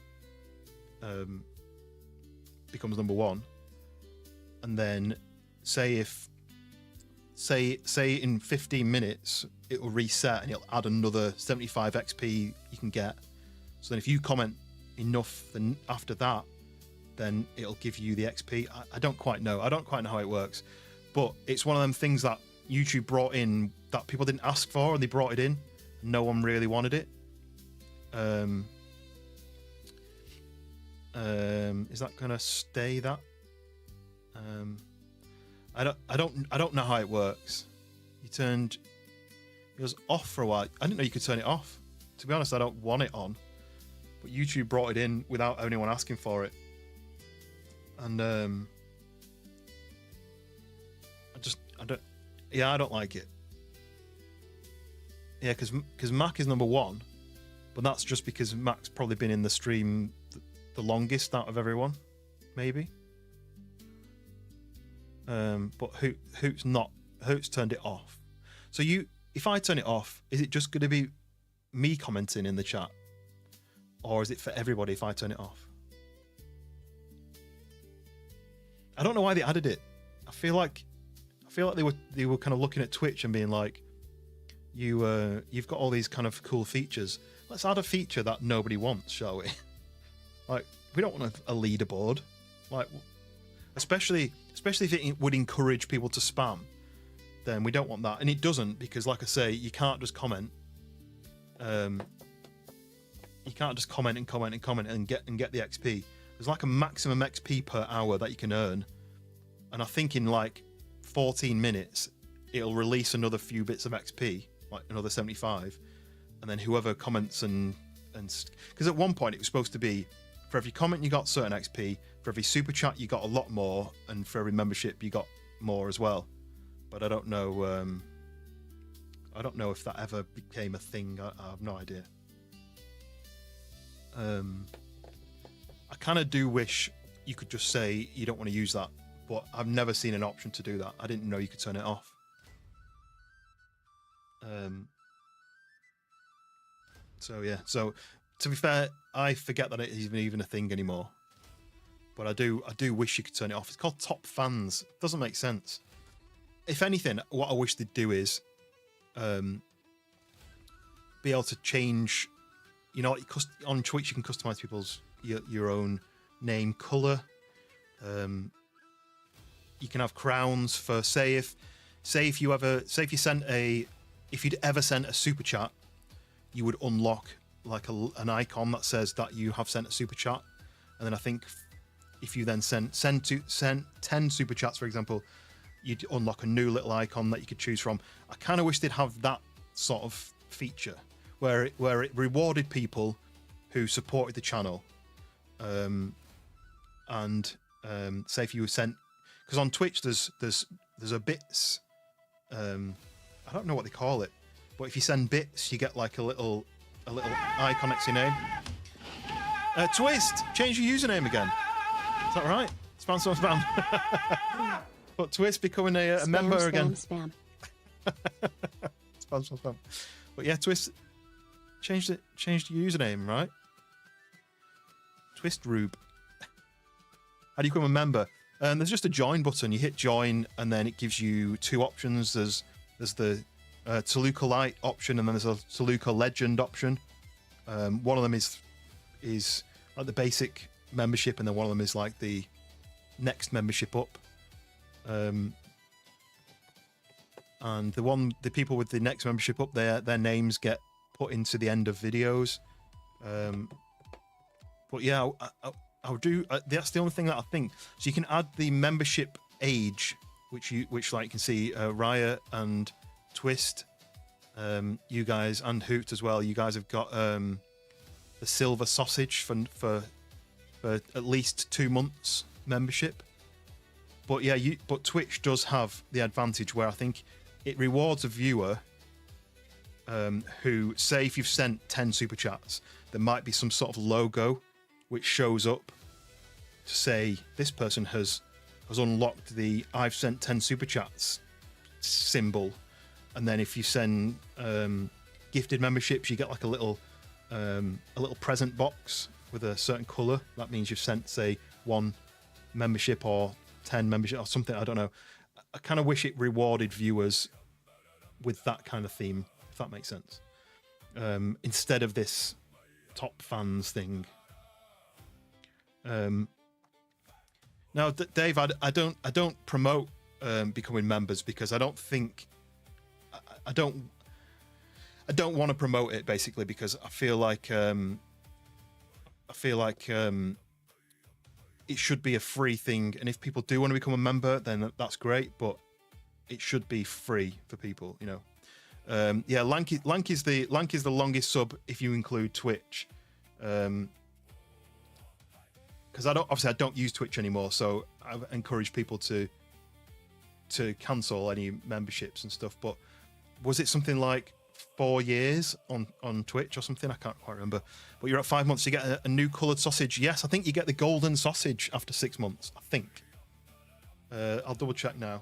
becomes number 1, and then say in 15 minutes it will reset and it'll add another 75 XP you can get. So then if you comment enough, then after that, then it'll give you the XP. I don't quite know how it works, but it's one of them things that YouTube brought in that people didn't ask for, and they brought it in. No one really wanted it. Is that gonna stay that? I don't know how it works. It was off for a while. I didn't know you could turn it off. To be honest, I don't want it on, but YouTube brought it in without anyone asking for it, and Yeah, I don't like it. Yeah, because Mac is number 1, but that's just because Mac's probably been in the stream the longest out of everyone, maybe. But Hoot's turned it off. So if I turn it off, is it just going to be me commenting in the chat, or is it for everybody if I turn it off? I don't know why they added it. I feel like they were kind of looking at Twitch and being like, you've got all these kind of cool features. Let's add a feature that nobody wants, shall we? Like, we don't want a leaderboard. Like, especially if it would encourage people to spam, then we don't want that. And it doesn't, because like I say, you can't just comment. You can't just comment and get the XP. There's like a maximum XP per hour that you can earn, and I think in like 14 minutes it'll release another few bits of XP, like another 75, and then whoever comments and because at one point it was supposed to be for every comment you got certain XP, for every super chat you got a lot more, and for every membership you got more as well. But I don't know if that ever became a thing. I have no idea. I kind of do wish you could just say you don't want to use that, but I've never seen an option to do that. I didn't know you could turn it off. So yeah, so to be fair, I forget that it isn't even a thing anymore, but I do wish you could turn it off. It's called Top Fans. Doesn't make sense. If anything, what I wish they'd do is be able to change, you know, like on Twitch you can customize people's your own name color. You can have crowns for if you'd ever sent a super chat, you would unlock like an icon that says that you have sent a super chat, and then I think if you then sent 10 super chats, for example, you'd unlock a new little icon that you could choose from. I kind of wish they'd have that sort of feature where it rewarded people who supported the channel. Say if you were sent, because on Twitch there's a bits, I don't know what they call it, but if you send bits you get like a little icon next to your name. Twist, change your username again. Is that right? Spam. But Twist becoming a member again. Spam. Spam. But yeah, Twist changed the username, right? Twist Rube. How do you become a member? There's just a join button. You hit join, and then it gives you two options. There's the Toluca Lite option, and then there's a Toluca Legend option. One of them is like the basic membership, and then one of them is like the next membership up. And the people with the next membership up, their names get put into the end of videos. But yeah, I would do. That's the only thing that I think. So you can add the membership age, which like you can see, Raya and Twist, you guys, and Hoot as well. You guys have got the silver sausage for at least 2 months membership. But yeah, but Twitch does have the advantage where I think it rewards a viewer who, say, if you've sent 10 super chats, there might be some sort of logo which shows up to say this person has unlocked the I've sent 10 super chats symbol. And then if you send gifted memberships, you get like a little present box with a certain color. That means you've sent, say, 1 membership or 10 membership or something. I don't know. I kind of wish it rewarded viewers with that kind of theme, if that makes sense, instead of this top fans thing. Now, Dave, I don't promote becoming members, because I don't want to promote it, basically, because I feel like it should be a free thing, and if people do want to become a member, then that's great, but it should be free for people, you know. Yeah, Lank is the longest sub if you include Twitch, because I don't use Twitch anymore, so I encourage people to to cancel any memberships and stuff. But was it something like 4 years on Twitch or something? I can't quite remember. But you're at 5 months, you get a new coloured sausage. Yes, I think you get the golden sausage after 6 months. I think. I'll double check now.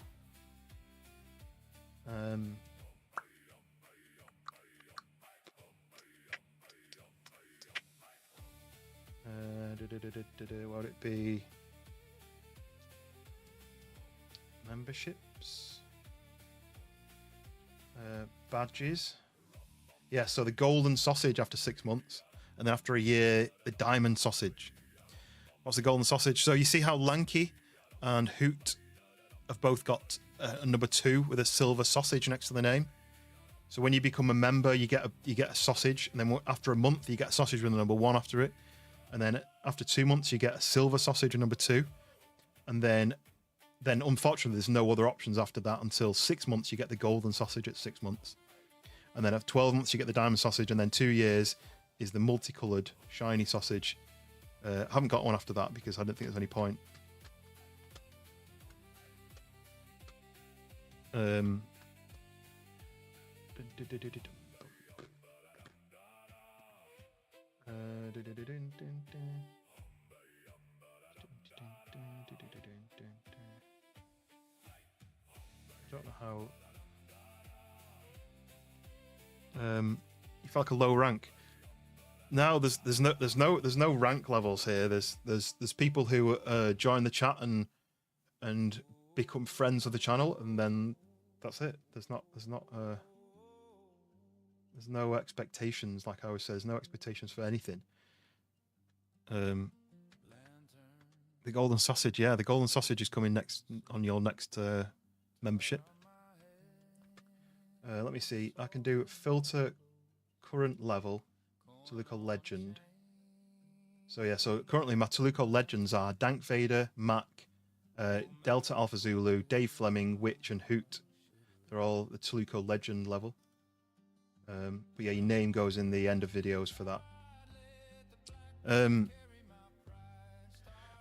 What would it be? Memberships, badges. Yeah, so the golden sausage after 6 months, and then after a year, the diamond sausage. What's the golden sausage? So you see how Lanky and Hoot have both got a number 2 with a silver sausage next to the name. So when you become a member, you get a sausage, and then after a month, you get a sausage with a number 1 after it, and then after 2 months, you get a silver sausage with number 2, and then unfortunately there's no other options after that until 6 months. You get the golden sausage at 6 months, and then at 12 months you get the diamond sausage, and then 2 years is the multicolored shiny sausage. I haven't got one after that because I don't think there's any point. I don't know how. You felt like a low rank. No, there's no rank levels here. There's people who join the chat and become friends of the channel, and then that's it. There's no expectations. Like I always say, there's no expectations for anything. The golden sausage, yeah, the golden sausage is coming next on your next membership. Let me see. I can do filter current level Toluco Legend. So yeah, so currently my Toluco Legends are Dank Vader, Mac, Delta Alpha Zulu, Dave Fleming, Witch, and Hoot. They're all the Toluco Legend level. But yeah, your name goes in the end of videos for that.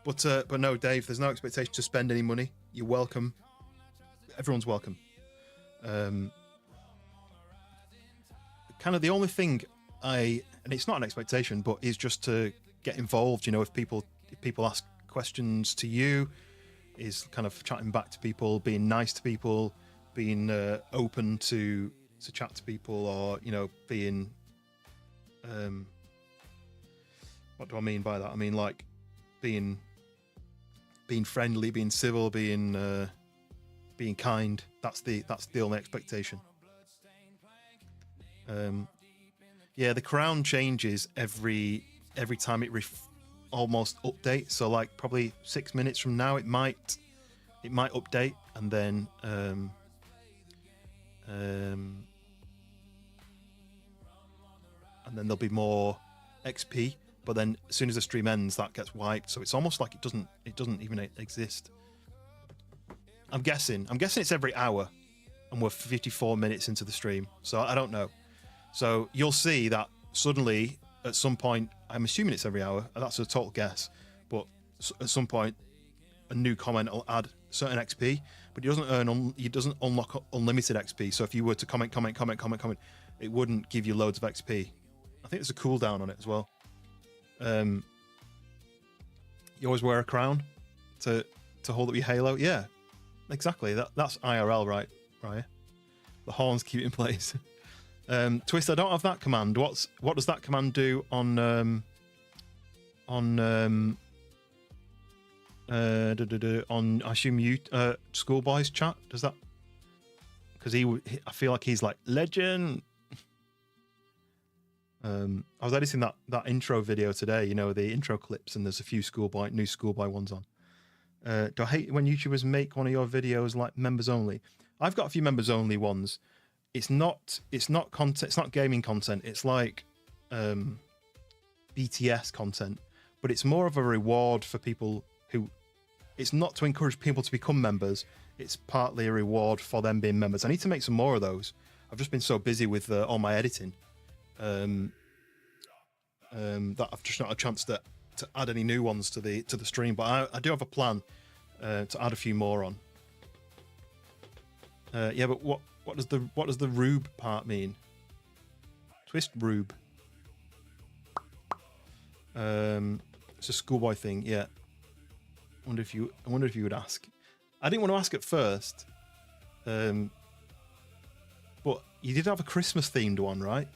But no, Dave, there's no expectation to spend any money. You're welcome. Everyone's welcome. Kind of the only thing and it's not an expectation, but is just to get involved. You know, if people ask questions to you, is kind of chatting back to people, being nice to people, being open to chat to people, or you know, being what do I mean by that? I mean like being friendly, being civil, being kind. That's the only expectation. Yeah, the crown changes every time it almost updates. So like probably 6 minutes from now, it might update, and then there'll be more XP. But then as soon as the stream ends, that gets wiped. So it's almost like it doesn't even exist. I'm guessing it's every hour, and we're 54 minutes into the stream. So I don't know. So you'll see that suddenly at some point, I'm assuming it's every hour, and that's a total guess, but at some point a new comment will add certain XP, but it doesn't unlock unlimited XP. So if you were to comment, it wouldn't give you loads of XP. I think there's a cooldown on it as well. You always wear a crown to hold up your halo. Yeah, exactly. That's IRL, right? The horns keep it in place. Twist, I don't have that command. What does that command do on I assume you Schoolboy's chat? Does that? Because I feel like he's like legend. I was editing that intro video today. You know, the intro clips, and there's a few new Schoolboy ones on. Do I hate when YouTubers make one of your videos like members only? I've got a few members only ones. It's not content. It's not gaming content. It's like BTS content, but it's more of a reward for people who. It's not to encourage people to become members. It's partly a reward for them being members. I need to make some more of those. I've just been so busy with all my editing that I've just not had a chance to add any new ones to the stream. But I do have a plan to add a few more on. Yeah, but what does the rube part mean? Twist rube. It's a schoolboy thing. Yeah. I wonder if you would ask. I didn't want to ask at first. But you did have a Christmas themed one, right?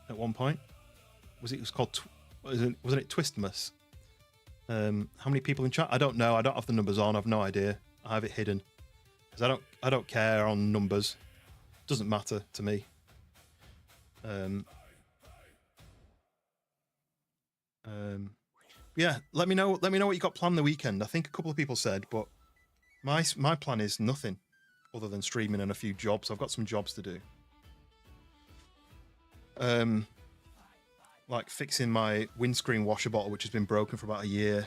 At one point, it was called? Wasn't it Twistmas? How many people in chat? I don't know. I don't have the numbers on. I've no idea. I have it hidden because I don't care on numbers. Doesn't matter to me. Yeah, let me know what you got planned the weekend. I think a couple of people said, but my plan is nothing other than streaming and a few jobs. I've got some jobs to do. Like fixing my windscreen washer bottle, which has been broken for about a year.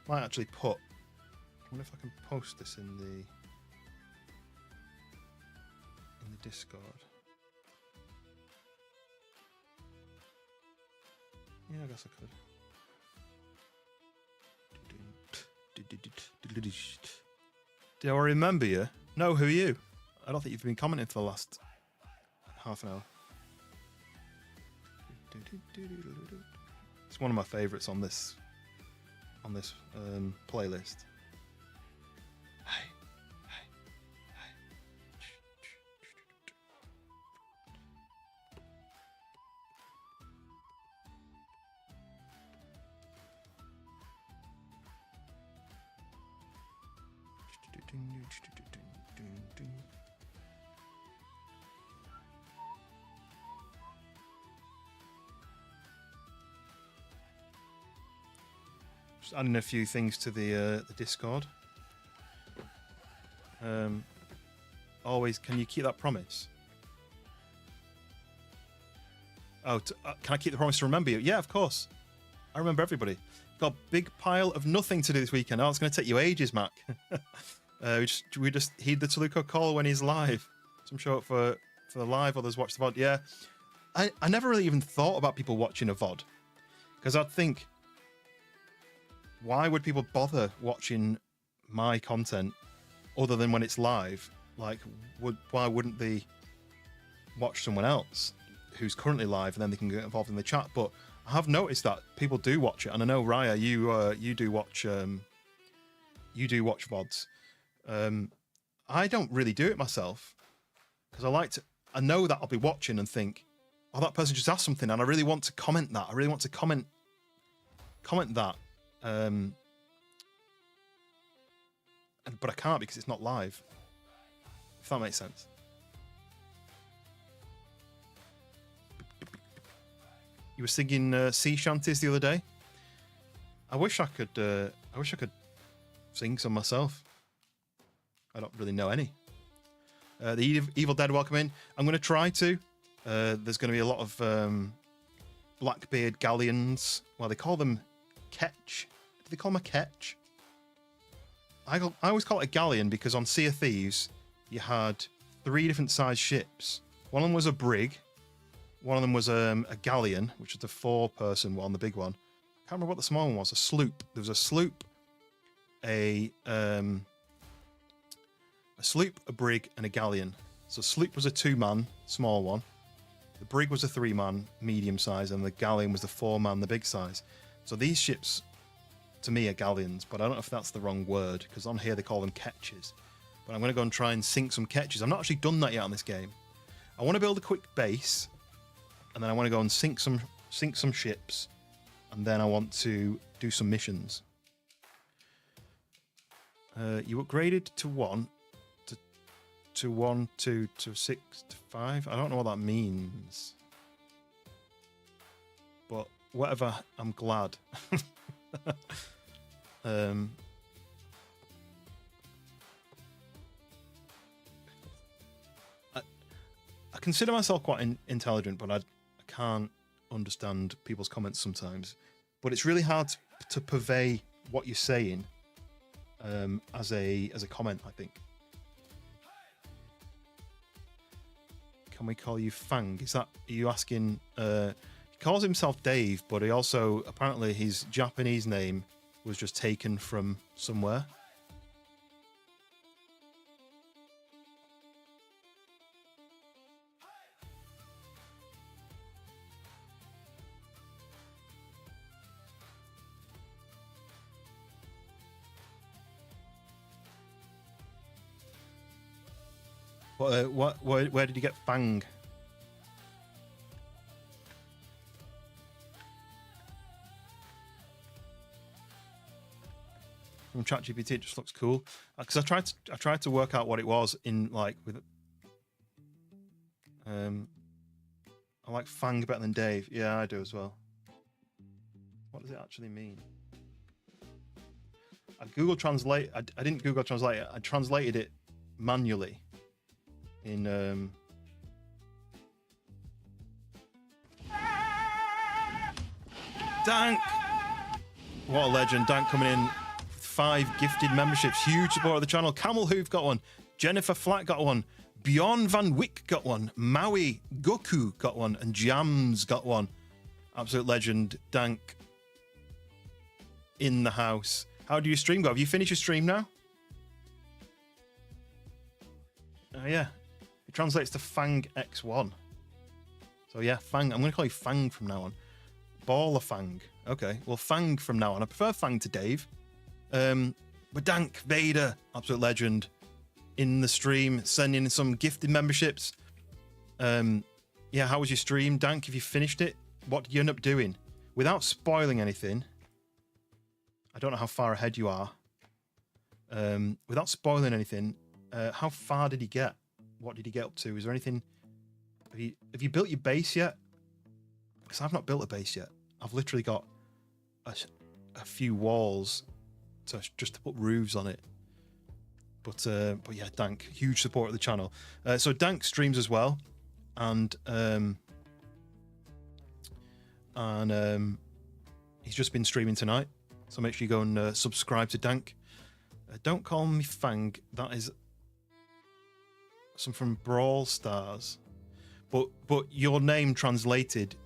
Might actually I wonder if I can post this in the Discord. Yeah, I guess I could. Do I remember you? No, who are you? I don't think you've been commenting for the last half an hour. It's one of my favourites on this playlist. Hey. Just adding a few things to the Discord. Always, can you keep that promise? Oh, can I keep the promise to remember you? Yeah, of course. I remember everybody. Got a big pile of nothing to do this weekend. Oh, it's going to take you ages, Mac. we just heed the Toluco call when he's live. Some show up for the live, others watch the VOD. Yeah, I never really even thought about people watching a VOD, because I'd think, why would people bother watching my content other than when it's live? Like, why wouldn't they watch someone else who's currently live, and then they can get involved in the chat? But I have noticed that people do watch it, and I know Raya, you do watch VODs. I don't really do it myself because I know that I'll be watching and think, oh, that person just asked something, and I really want to comment that. I really want to comment that. But I can't because it's not live. If that makes sense. You were singing sea shanties the other day. I wish I could sing some myself. I don't really know any. The Evil Dead, welcome in. I'm going to try to. There's going to be a lot of Blackbeard galleons. Well, they call them ketch. Do they call them a ketch? I always call it a galleon because on Sea of Thieves you had 3 different sized ships. One of them was a brig. One of them was a galleon, which was the 4-person one, the big one. I can't remember what the small one was. A sloop. There was a sloop, a sloop, a brig, and a galleon. So sloop was a 2-man, small one. The brig was a 3-man, medium size, and the galleon was the 4-man, the big size. So these ships, to me, are galleons, but I don't know if that's the wrong word, because on here they call them ketches. But I'm going to go and try and sink some ketches. I've not actually done that yet on this game. I want to build a quick base, and then I want to go and sink some ships, and then I want to do some missions. You upgraded to 1, to 1, 2, to 6, to 5. I don't know what that means. But whatever, I'm glad. I consider myself quite intelligent, but I can't understand people's comments sometimes. But it's really hard to purvey what you're saying as a comment, I think. Can we call you Fang? Are you asking? He calls himself Dave, but he also, apparently his Japanese name was just taken from somewhere. Where did you get Fang? From ChatGPT, it just looks cool. Because I tried to work out what it was in like with. I like Fang better than Dave. Yeah, I do as well. What does it actually mean? I Google Translate. I didn't Google Translate it. I translated it manually. In Dank. What a legend! Dank coming in. 5 gifted memberships. Huge support of the channel. Camel Hoof got one. Jennifer Flat got one. Bjorn Van Wyck got one. Maui Goku got one. And Jams got one. Absolute legend. Dank in the house. How do you stream go? Have you finished your stream now? Yeah. It translates to Fang X1. So yeah, Fang. I'm going to call you Fang from now on. Baller Fang. Okay. Well, Fang from now on. I prefer Fang to Dave. But Dank Vader, absolute legend, in the stream, sending in some gifted memberships. Yeah, how was your stream, Dank? If you finished it, what did you end up doing? Without spoiling anything, I don't know how far ahead you are. Without spoiling anything, how far did he get? What did he get up to? Is there anything? Have you built your base yet? Because I've not built a base yet. I've literally got a few walls just to put roofs on it. But yeah, Dank, huge support of the channel. So Dank streams as well, and he's just been streaming tonight. So make sure you go and subscribe to Dank. Don't call me Fang. That is some from Brawl Stars. But your name translated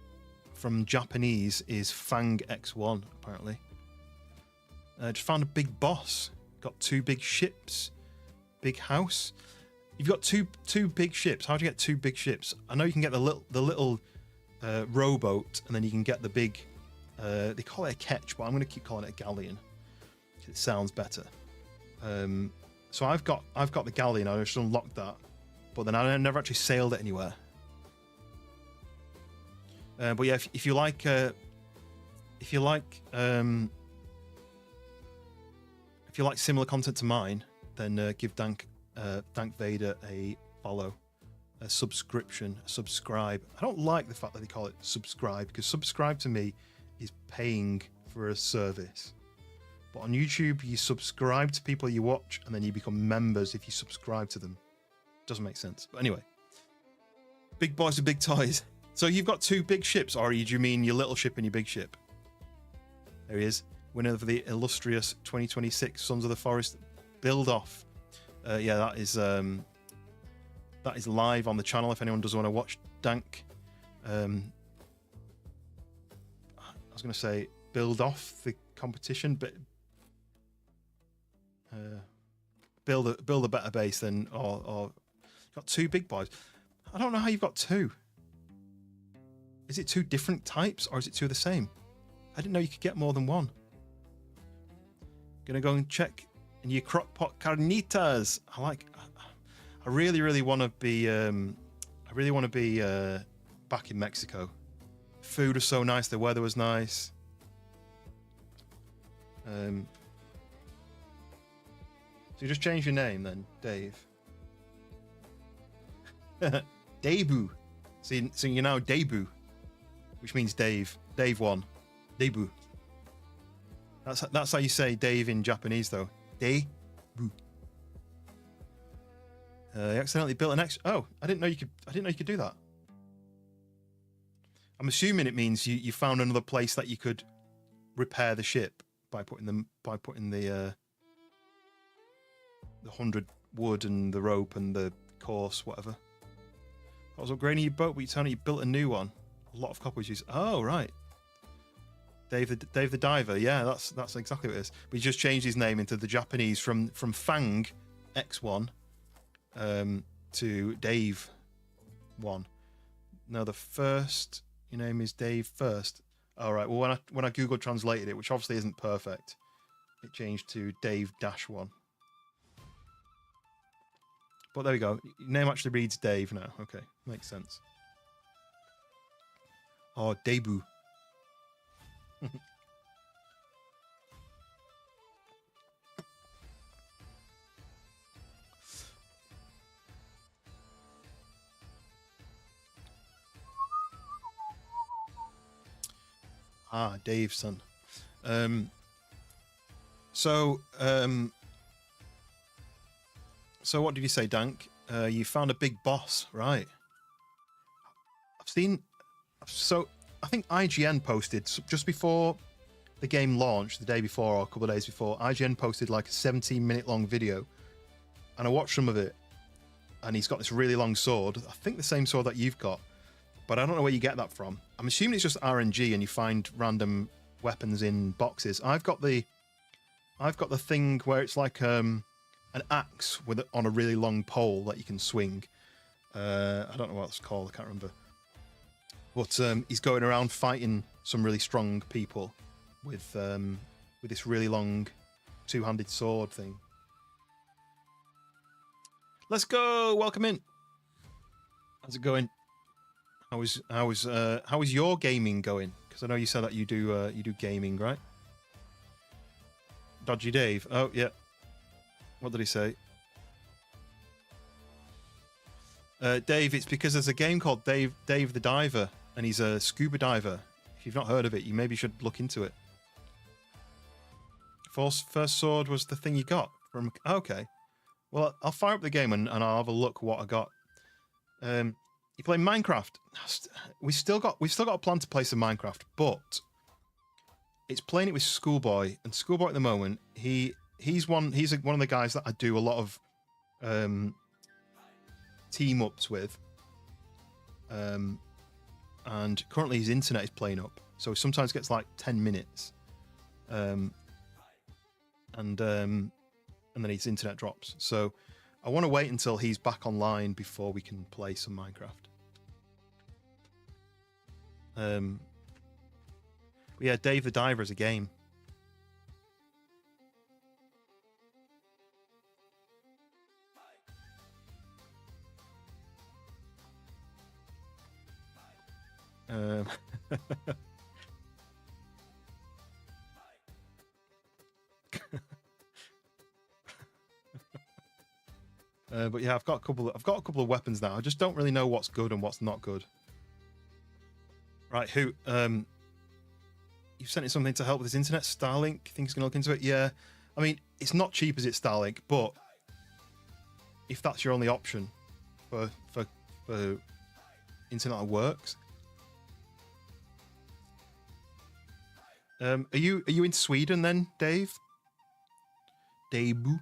from Japanese is Fang X1 apparently. Just found a big boss. Got 2 big ships. Big house. You've got two big ships. How do you get 2 big ships? I know you can get the little rowboat, and then you can get the big. They call it a ketch, but I'm going to keep calling it a galleon. It sounds better. So I've got the galleon. I just unlocked that, but then I never actually sailed it anywhere. But yeah, if you like similar content to mine, then give Dank Vader a follow, a subscription, a subscribe. I don't like the fact that they call it subscribe, because subscribe to me is paying for a service. But on YouTube, you subscribe to people you watch, and then you become members if you subscribe to them. Doesn't make sense. But anyway, big boys with big toys. So you've got 2 big ships, or do you mean your little ship and your big ship? There he is. Winner of the illustrious 2026 Sons of the Forest build off. Yeah, that is live on the channel if anyone does want to watch Dank. I was going to say build off the competition, but build a better base than or got 2 big boys. I don't know how you've got 2. Is it 2 different types, or is it 2 of the same? I didn't know you could get more than 1. Gonna go and check in your crock pot carnitas. I really want to be back in Mexico. Food was so nice, the weather was nice. So you just changed your name then, Dave. Debu. So you're now Debu, which means Dave. Dave 1. Debu. That's how you say Dave in Japanese, though. Debu. You accidentally built an extra. Oh, I didn't know you could do that. I'm assuming it means you found another place that you could repair the ship by putting the 100 wood and the rope and the course, whatever. I was upgrading your boat, but you told me you built a new one. A lot of copies used. Oh, right. Dave the Diver. Yeah, that's exactly what it is. But he just changed his name into the Japanese from Fang X1 to Dave 1. Now the first, your name is Dave first. All right. Well, when I Google translated it, which obviously isn't perfect, it changed to Dave -1. But there we go. Your name actually reads Dave now. Okay, makes sense. Oh, debut. Ah, Dave's son. So what did you say, Dank? You found a big boss, right? So I think IGN posted just before the game launched, the day before or a couple of days before, IGN posted like a 17-minute long video, and I watched some of it, and he's got this really long sword. I think the same sword that you've got, but I don't know where you get that from. I'm assuming it's just RNG and you find random weapons in boxes. I've got the thing where it's like an axe on a really long pole that you can swing. I don't know what it's called. I can't remember. But he's going around fighting some really strong people with this really long two-handed sword thing. Let's go. Welcome in. How's it going? How is your gaming going? Because I know you said that you do gaming, right? Dodgy Dave. Oh yeah. What did he say? Dave, it's because there's a game called Dave the Diver, and he's a scuba diver. If you've not heard of it, you maybe should look into it. First sword was the thing you got from. Okay, well I'll fire up the game and I'll have a look what I got. You play Minecraft? We still got a plan to play some Minecraft, but it's playing it with Schoolboy, and Schoolboy at the moment he's one of the guys that I do a lot of team ups with, and currently his internet is playing up, so he sometimes gets like 10 minutes, and then his internet drops. So I want to wait until he's back online before we can play some Minecraft. But yeah, Dave the Diver is a game. But yeah, I've got a couple of weapons now. I just don't really know what's good and what's not good. Right, who? You've sent him something to help with his internet. Starlink. Think he's gonna look into it. Yeah, I mean, it's not cheap as it's Starlink, but if that's your only option for internet that works. Are you in Sweden then, Dave? Debu.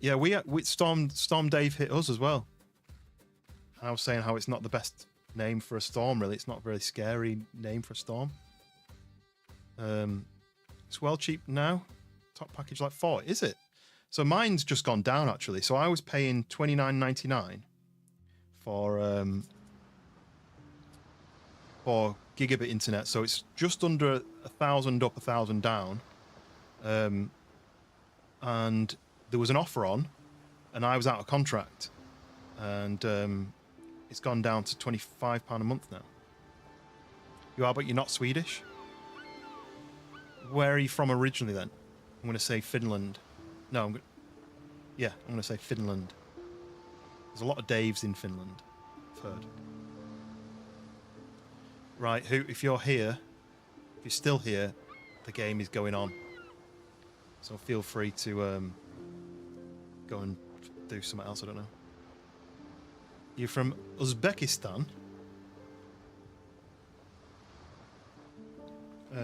Yeah, we Storm Dave hit us as well. I was saying how it's not the best name for a storm, really. It's not a very scary name for a storm. It's well cheap now. Top package like 40, is it? So mine's just gone down actually. So I was paying $29.99 for gigabit internet. So it's just under 1,000 up, 1,000 down. And there was an offer on, and I was out of contract, and it's gone down to £25 a month now. You are, but you're not Swedish? Where are you from originally then? I'm going to say Finland. No, I'm going to say Finland. There's a lot of Daves in Finland, I've heard. Right, if you're here, if you're still here, the game is going on. So feel free to go and do something else, I don't know. You're from Uzbekistan?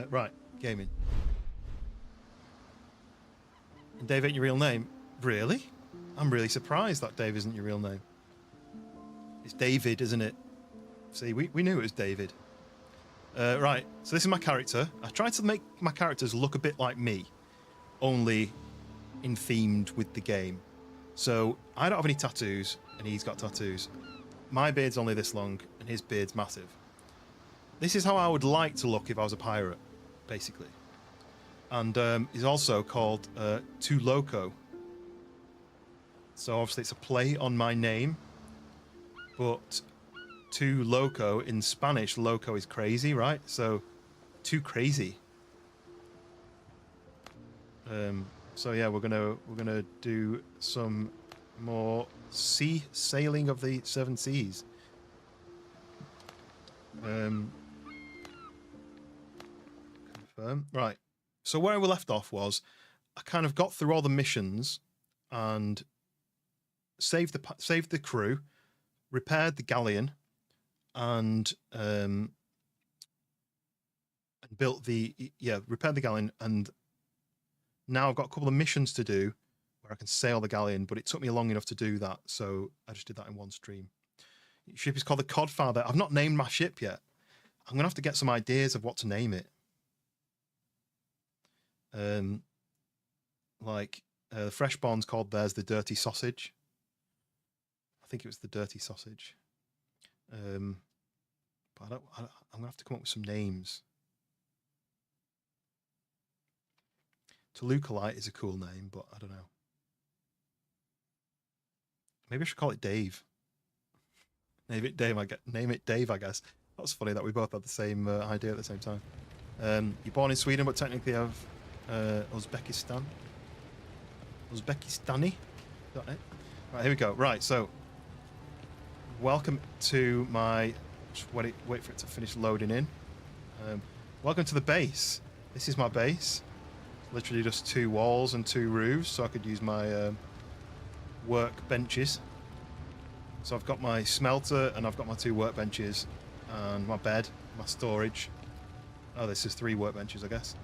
Right, gaming. And Dave ain't your real name? Really? I'm really surprised that Dave isn't your real name. It's David, isn't it? See, we knew it was David. Right, so this is my character. I tried to make my characters look a bit like me, only in themed with the game. So I don't have any tattoos, and he's got tattoos. My beard's only this long, and his beard's massive. This is how I would like to look if I was a pirate, basically. And he's also called Too Loco. So obviously it's a play on my name. But too loco in Spanish, loco is crazy, right? So too crazy. So yeah, we're gonna do some more sea sailing of the seven seas. Confirm. Right. So where we left off was I kind of got through all the missions and saved the crew, repaired the galleon, and built repaired the galleon, and now I've got a couple of missions to do where I can sail the galleon, but it took me long enough to do that, so I just did that in one stream. The ship is called the Codfather. I've not named my ship yet. I'm gonna have to get some ideas of what to name it. The Freshborn's called theirs the Dirty Sausage. I think it was the Dirty Sausage. But I'm gonna have to come up with some names. Tolucolite is a cool name, but I don't know. Maybe I should call it Dave. Name it Dave, I guess. That's funny that we both had the same idea at the same time. You're born in Sweden, but technically have Uzbekistan. Uzbekistani? Is that it? Right, here we go. Right, so welcome to my... Just wait for it to finish loading in. Welcome to the base. This is my base. Literally just 2 walls and 2 roofs, so I could use my work benches. So I've got my smelter and I've got my 2 workbenches and my bed, my storage. Oh, this is 3 workbenches, I guess.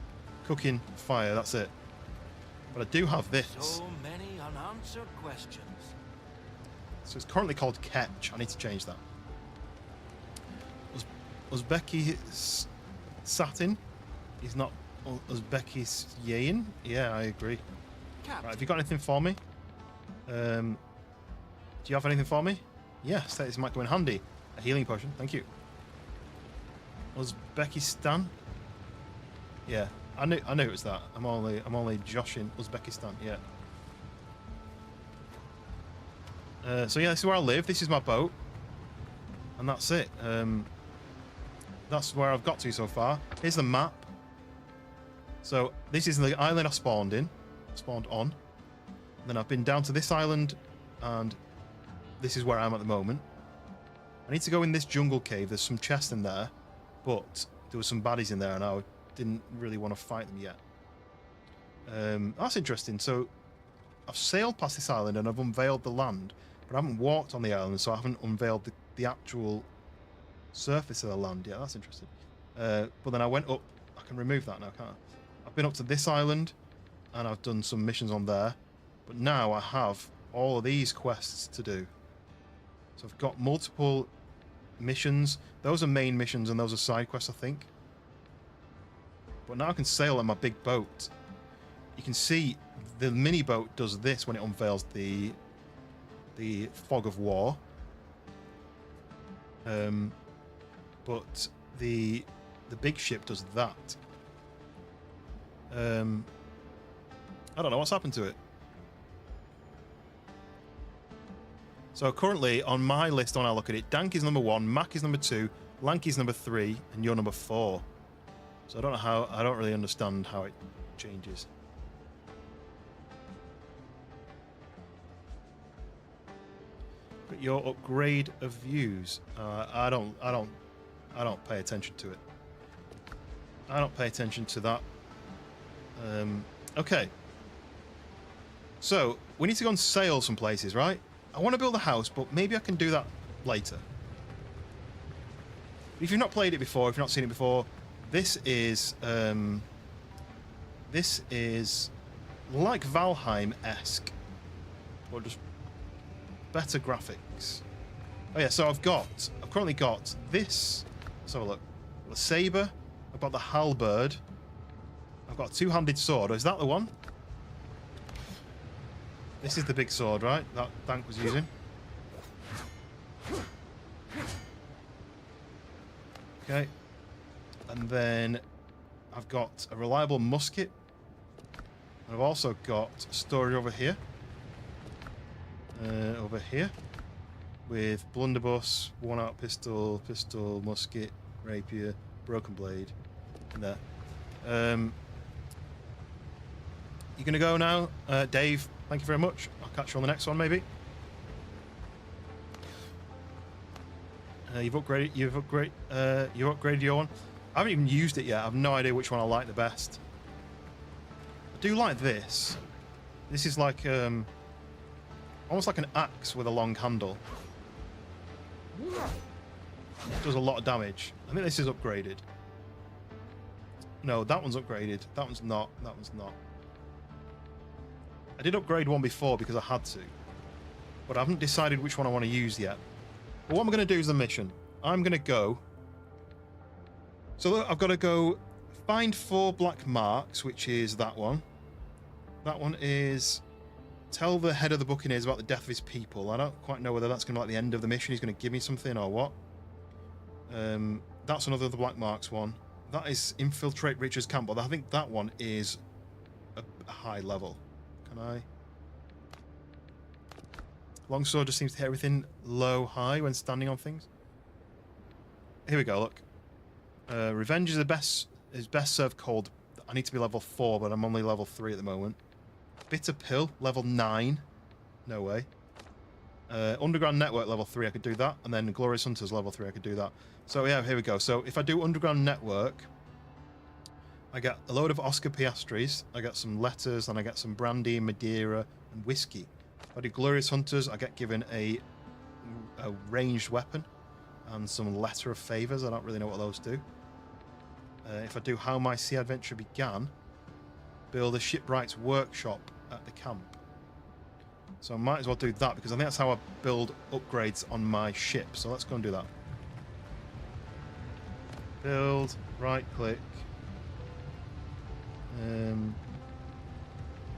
Cooking, fire, that's it. But I do have this. So many unanswered questions. So it's currently called Ketch. I need to change that. Uzbeki Satin is not Uzbeki Yain. Yeah, I agree. Right, have you got anything for me? Do you have anything for me? Yes, this might go in handy. A healing potion, thank you. Uzbekistan. Yeah, I knew it was that. I'm only joshing Uzbekistan. Yeah. So yeah, this is where I live. This is my boat, and that's it. That's where I've got to so far. Here's the map. So this is the island I spawned on. Then I've been down to this island, and this is where I am at the moment. I need to go in this jungle cave. There's some chests in there, but there were some baddies in there, and I didn't really want to fight them yet. That's interesting. So I've sailed past this island, and I've unveiled the land, but I haven't walked on the island, so I haven't unveiled the actual surface of the land yet. That's interesting. But then I went up. I can remove that now, can't I? I've been up to this island, and I've done some missions on there. But now I have all of these quests to do. So I've got multiple missions. Those are main missions, and those are side quests, I think. But now I can sail on my big boat. You can see the mini boat does this when it unveils the fog of war. But the big ship does that. I don't know what's happened to it. So currently on my list, when I look at it, Dank is number 1, Mac is number 2, Lanky's number 3, and you're number 4. So I don't know how. I don't really understand how it changes. But your upgrade of views, I don't pay attention to it. I don't pay attention to that. Okay. So we need to go and sail some places, right? I want to build a house, but maybe I can do that later. If you've not played it before, if you've not seen it before, this is like Valheim-esque, or just better graphics. Oh yeah, so I've currently got this. Let's have a look. I've got the saber. I've got the halberd. I've got a 2-handed sword. Is that the one? This is the big sword, right? That Dank was using. Okay. And then I've got a reliable musket. And I've also got storage over here. over here with blunderbuss, worn-out pistol, musket, rapier, broken blade, and there. You're gonna go now, Dave. Thank you very much. I'll catch you on the next one, maybe. You've upgraded your one. I haven't even used it yet. I have no idea which one I like the best. I do like this. This is like almost like an axe with a long handle. Does a lot of damage. I think this is upgraded. No, that one's upgraded. That one's not. That one's not. I did upgrade one before because I had to, but I haven't decided which one I want to use yet. But what I'm going to do is the mission. I'm going to go. So look, I've got to go find 4 black marks, which is that one. That one is tell the head of the Buccaneers about the death of his people. I don't quite know whether that's going to be like the end of the mission. He's going to give me something or what. That's another of the black marks one. That is infiltrate Richard's camp, but I think that one is a high level. Can I? Longsword just seems to hit everything low, high when standing on things. Here we go, look. Revenge is best served cold. I need to be level 4, but I'm only level 3 at the moment. Bitter Pill, level 9. No way. Underground Network, level 3, I could do that. And then Glorious Hunters, level 3, I could do that. So yeah, here we go. So if I do Underground Network, I get a load of Oscar Piastris, I get some letters, and I get some brandy, Madeira, and whiskey. If I do Glorious Hunters, I get given a ranged weapon and some letter of favors. I don't really know what those do. If I do How My Sea Adventure Began, build a shipwright's workshop at the camp. So I might as well do that because I think that's how I build upgrades on my ship. So let's go and do that. Build, right click.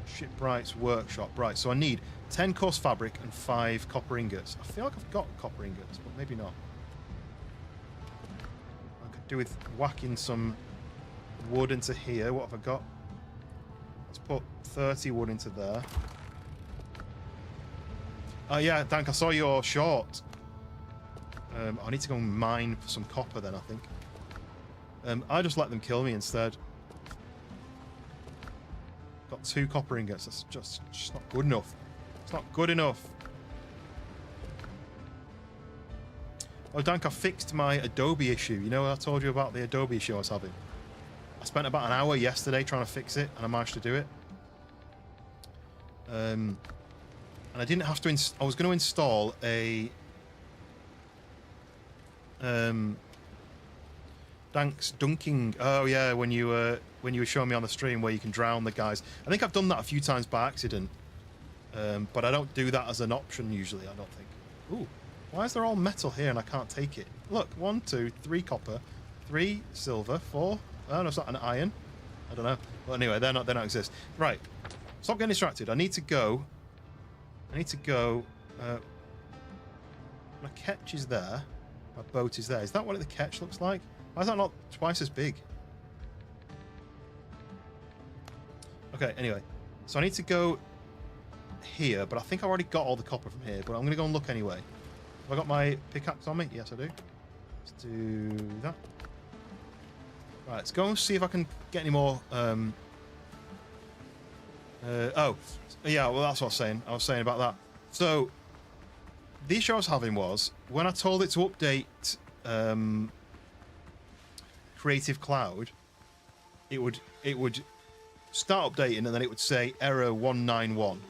Shipwright's workshop. Right, so I need 10 coarse fabric and 5 copper ingots. I feel like I've got copper ingots, but maybe not. I could do with whacking some wood into here. What have I got? Let's put 30 wood into there. Oh yeah, Dank, I saw your short. I need to go and mine for some copper then, I think. I just let them kill me instead. Got 2 copper ingots. That's just not good enough. It's not good enough. Oh, Dank, I fixed my Adobe issue. You know, I told you about the Adobe issue I was having. I spent about an hour yesterday trying to fix it, and I managed to do it. And I didn't have to. I was going to install a. Dank's dunking. Oh yeah, when you were showing me on the stream where you can drown the guys. I think I've done that a few times by accident, but I don't do that as an option usually. I don't think. Ooh, why is there all metal here and I can't take it? Look, 1, 2, 3 copper, 3 silver, 4. Oh no, it's not an iron. I don't know. Well, anyway, they don't exist. Right. Stop getting distracted. I need to go. My ketch is there. My boat is there. Is that what the ketch looks like? Why is that not twice as big? Okay, anyway. So I need to go here, but I think I already got all the copper from here, but I'm going to go and look anyway. Have I got my pickaxe on me? Yes, I do. Let's do that. Right, let's go and see if I can get any more... oh, yeah, well, that's what I was saying. I was saying about that. So, the issue I was having was, when I told it to update Creative Cloud, it would start updating and then it would say error 191.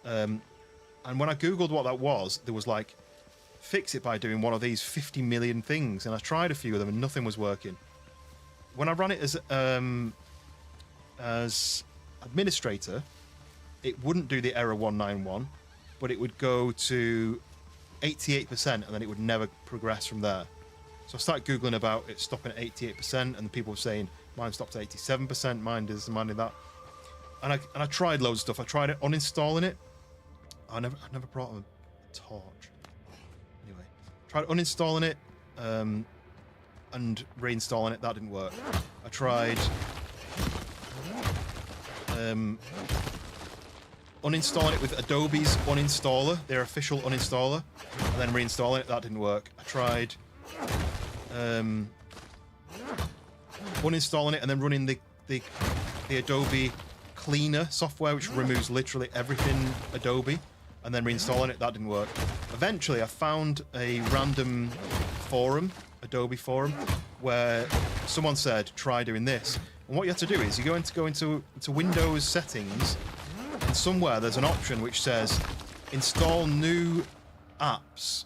And when I googled what that was, there was like, fix it by doing one of these 50 million things, and I tried a few of them and nothing was working. When I ran it as administrator, it wouldn't do the error 191, but it would go to 88% and then it would never progress from there. So I started googling about it stopping at 88%, and the people were saying mine stopped at 87%, mine this, mine did that. And I tried loads of stuff. I tried uninstalling it. I never brought a torch. Anyway, tried uninstalling it and reinstalling it. That didn't work. I tried uninstalling it with Adobe's uninstaller, their official uninstaller, and then reinstalling it. That didn't work. I tried uninstalling it and then running the Adobe cleaner software, which removes literally everything Adobe, and then reinstalling it. That didn't work. Eventually, I found a random forum, Adobe forum, where someone said, try doing this. And what you have to do is you go into Windows settings, and somewhere there's an option which says install new apps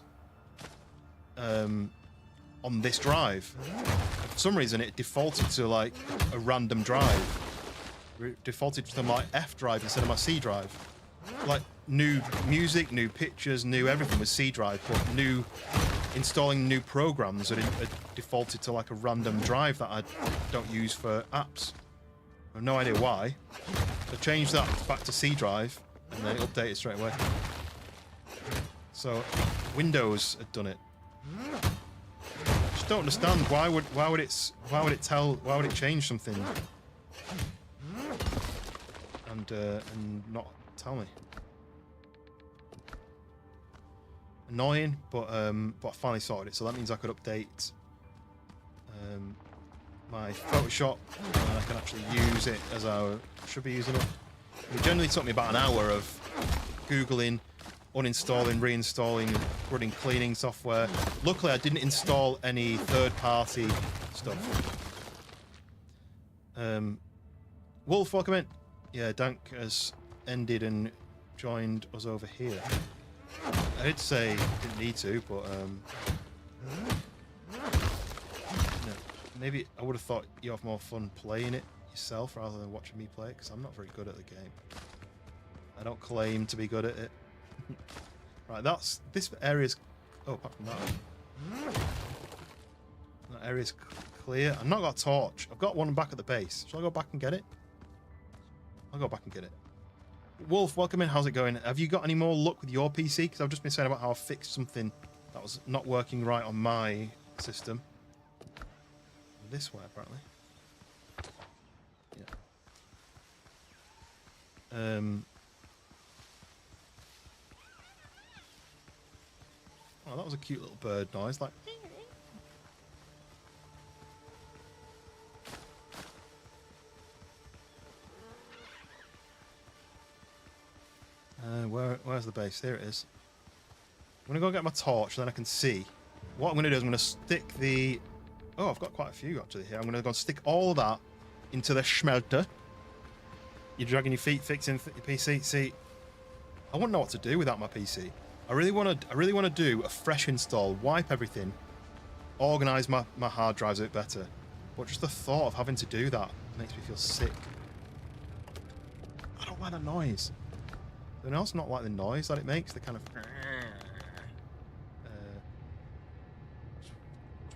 on this drive. For some reason, it defaulted to like a random drive. It defaulted to my F drive instead of my C drive. Like new music, new pictures, new everything was C drive, but installing new programs had defaulted to like a random drive that I don't use for apps. I have no idea why. So I changed that back to C drive and then it updated straight away. So Windows had done it. I just don't understand why would it change something and not tell me. Annoying, but I finally sorted it, so that means I could update my Photoshop and I can actually use it as I should be using it. It generally took me about an hour of Googling, uninstalling, reinstalling, running cleaning software. Luckily, I didn't install any third-party stuff. Wolf, welcome in. Yeah, Dank has ended and joined us over here. I did say didn't need to, but no, maybe I would have thought you have more fun playing it yourself rather than watching me play it, because I'm not very good at the game. I don't claim to be good at it. Right, this area's. Oh, apart from that area's clear. I've not got a torch. I've got one back at the base. Shall I go back and get it? I'll go back and get it. Wolf, welcome in. How's it going? Have you got any more luck with your PC? Because I've just been saying about how I fixed something that was not working right on my system. This way, apparently. Yeah. Oh, that was a cute little bird noise. Like. Where's the base? There it is. I'm gonna go get my torch, then I can see. What I'm gonna do is I'm gonna stick the. Oh, I've got quite a few actually here. I'm gonna go stick all of that into the smelter. You're dragging your feet, fixing your PC. See, I wouldn't know what to do without my PC. I really want to do a fresh install, wipe everything, organize my hard drives a bit better. But just the thought of having to do that makes me feel sick. I don't like that noise. Anyone else not like the noise that it makes? The kind of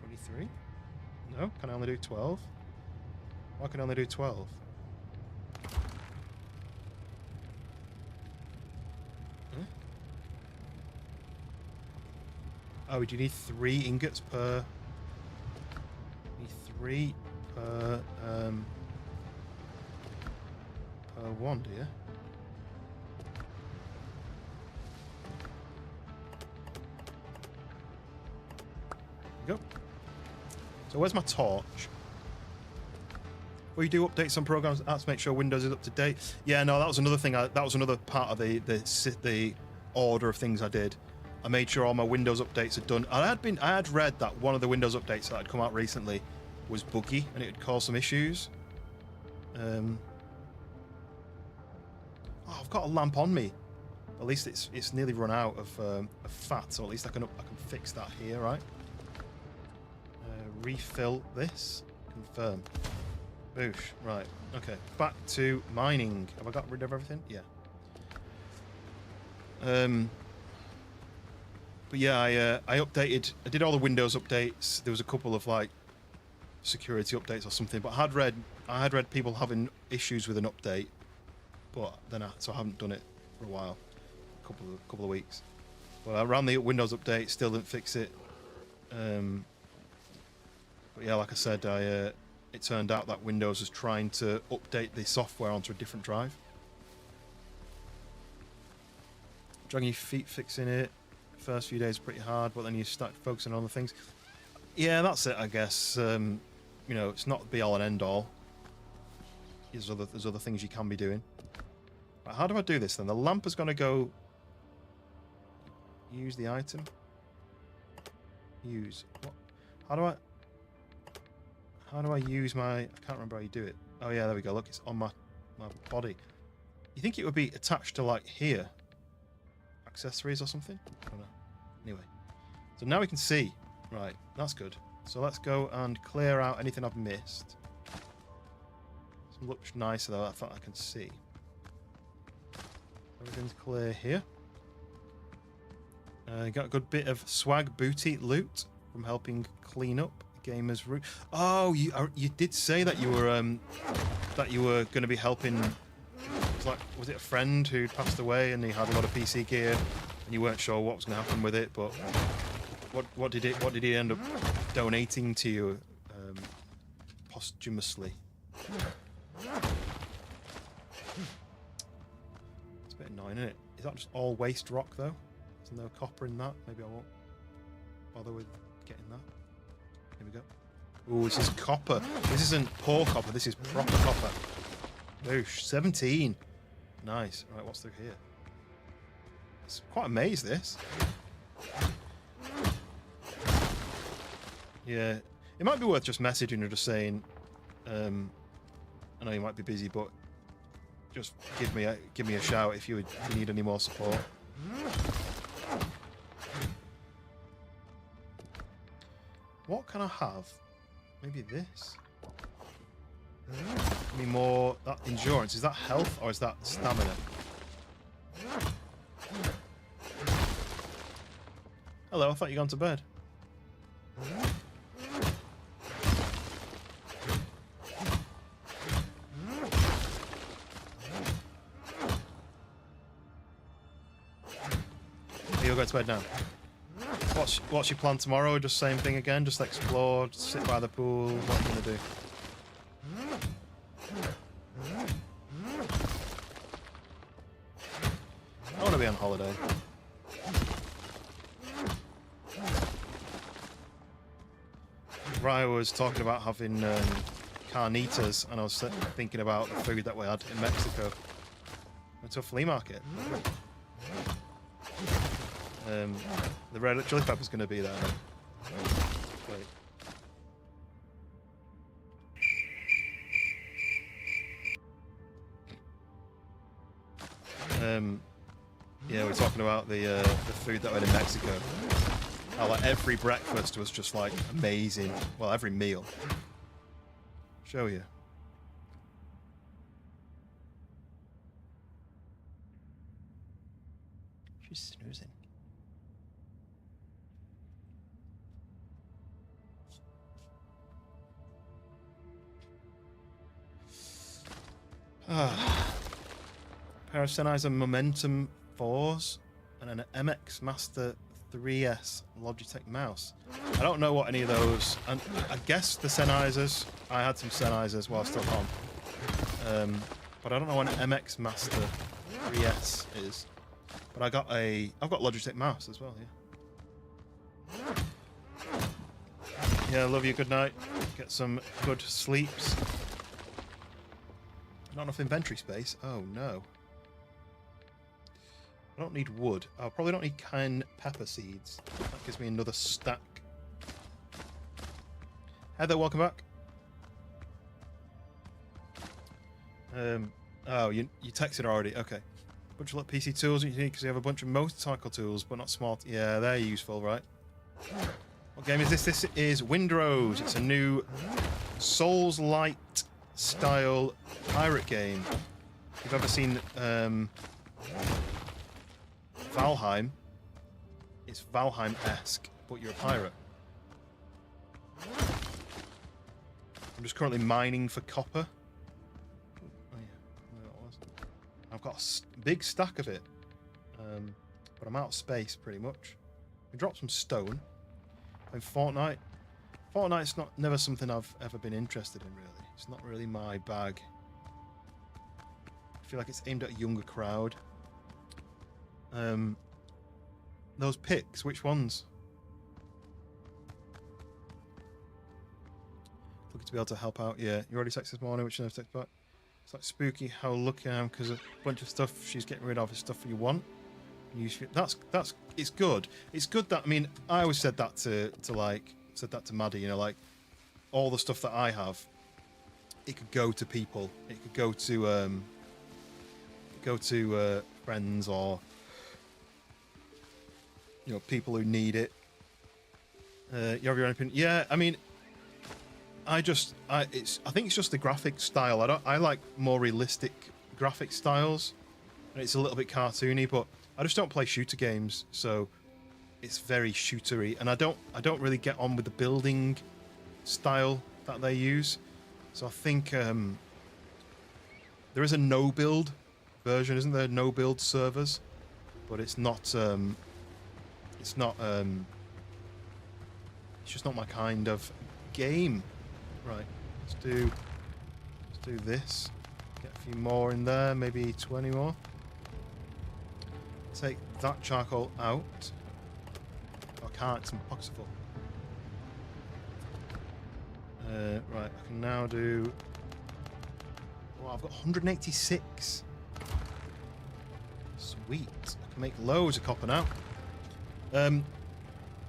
23? No? Can I only do 12? Why can I only do 12? Huh? Oh, do you need 3 ingots per... You need 3 per one, do you? Go. So where's my torch? We do updates on programs. That's to make sure Windows is up to date. Yeah, no, that was another thing. That was another part of the order of things I did. I made sure all my Windows updates are done. I had read that one of the Windows updates that had come out recently was buggy and it would cause some issues. Oh, I've got a lamp on me. At least it's nearly run out of fat, so at least I can fix that here, right? Refill this. Confirm. Boosh. Right. Okay. Back to mining. Have I got rid of everything? Yeah. But yeah, I updated. I did all the Windows updates. There was a couple of like security updates or something. But I had read people having issues with an update. But then so I haven't done it for a while. A couple of weeks. But I ran the Windows update. Still didn't fix it. But yeah, like I said, it turned out that Windows was trying to update the software onto a different drive. dragging your feet, fixing it. First few days pretty hard, but then you start focusing on other things. Yeah, that's it, I guess. You know, it's not the be all and end all. There's other things you can be doing. Right, how do I do this then? The lamp is going to go. Use the item. Use what? How do I use my? I can't remember how you do it. Oh yeah, there we go. Look, it's on my body. You think it would be attached to like here? Accessories or something? I don't know. Anyway, so now we can see. Right, that's good. So let's go and clear out anything I've missed. This looks nicer though. I thought I can see. Everything's clear here. Got a good bit of swag booty loot from helping clean up Gamer's room. Oh, you did say that you were going to be helping. Was it a friend who passed away and he had a lot of PC gear and you weren't sure what was going to happen with it, but what did he end up donating to you posthumously? It's a bit annoying, isn't it? Is that just all waste rock though? Isn't there copper in that? Maybe I won't bother with getting that. Here we go. Oh, this is copper. This isn't poor copper. This is proper copper. Boosh. 17. Nice. Right, what's through here? It's quite a maze, this. Yeah. It might be worth just messaging or just saying, I know you might be busy, but just give me a shout if you need any more support. What can I have? Maybe this. Give me more. That endurance. Is that health or is that stamina? Hello, I thought you'd gone to bed. You'll go to bed now. What's your plan tomorrow? Just same thing again? Just explore, just sit by the pool? What are you going to do? I want to be on holiday. Raya was talking about having carnitas, and I was thinking about the food that we had in Mexico. Went to a flea market. The red hot chili pepper's going to be there. Wait. Yeah, we're talking about the food that we had in Mexico. How like every breakfast was just like amazing. Well, every meal. Show you. She's snoozing. Pair of Sennheiser Momentum 4s and an MX Master 3S Logitech mouse. I don't know what any of those, and I guess the Sennheisers. I had some Sennheisers while still on, but I don't know what an MX Master 3S is. But I've got Logitech mouse as well. Yeah, love you. Good night. Get some good sleeps. Not enough inventory space. Oh no. I don't need wood. I probably don't need cayenne pepper seeds. That gives me another stack. Heather, welcome back. Oh, you texted already. Okay. Bunch of PC tools you need because you have a bunch of motorcycle tools, but not small. Yeah, they're useful, right? What game is this? This is Windrose. It's a new soulslite style pirate game. If you've ever seen Valheim, it's Valheim-esque, but you're a pirate. I'm just currently mining for copper. Oh, yeah. No, that wasn't. I've got a big stack of it, but I'm out of space pretty much. I dropped some stone. And Fortnite's never something I've ever been interested in, really. It's not really my bag. I feel like it's aimed at a younger crowd. Those picks, which ones? Looking to be able to help out. Yeah, you already texted this morning, which never text back. It's like spooky how lucky I am because a bunch of stuff she's getting rid of is stuff you want. That's it's good. It's good that, I mean, I always said that to Maddie, you know, like all the stuff that I have, it could go to people. It could go to friends or, you know, people who need it. You have your own opinion? Yeah, I mean, I think it's just the graphic style. I like more realistic graphic styles, and it's a little bit cartoony, but I just don't play shooter games, so it's very shootery, and I don't really get on with the building style that they use. So I think there is a no build version, isn't there? No build servers, but it's just not my kind of game. Right, let's do this. Get a few more in there, maybe 20 more. Take that charcoal out. I can't, it's impossible. Right, I can now do... Oh, I've got 186. Sweet. I can make loads of copper now.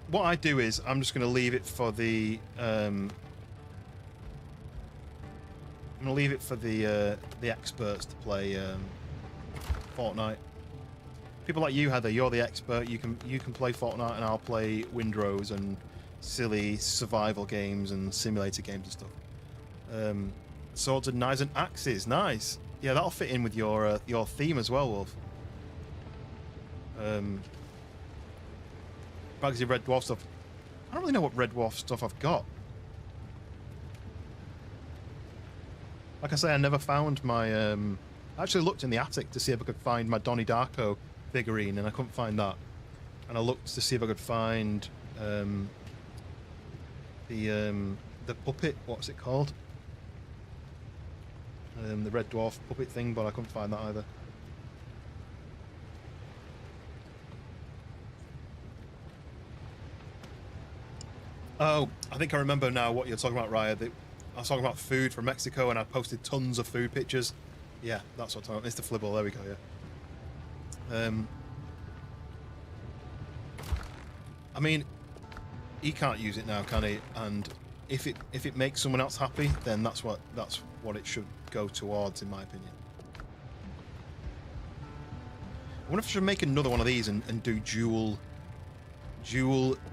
What I do is, I'm just going to leave it for the... I'm going to leave it for the experts to play Fortnite. People like you, Heather, you're the expert. You can play Fortnite, and I'll play Windrose and silly survival games and simulator games and stuff. Swords and knives and axes, nice. Yeah, that'll fit in with your theme as well, Wolf. Bagsy Red Dwarf stuff. I don't really know what Red Dwarf stuff I've got. Like I say, I never found my... I actually looked in the attic to see if I could find my Donnie Darko figurine, and I couldn't find that. And I looked to see if I could find the puppet. What's it called? The Red Dwarf puppet thing, but I couldn't find that either. Oh, I think I remember now what you're talking about, Raya. I was talking about food from Mexico, and I posted tons of food pictures. Yeah, that's what I'm talking about. Mr. Flibble, there we go, yeah. I mean, he can't use it now, can he? And if it makes someone else happy, then that's what it should go towards, in my opinion. I wonder if I should make another one of these and do dual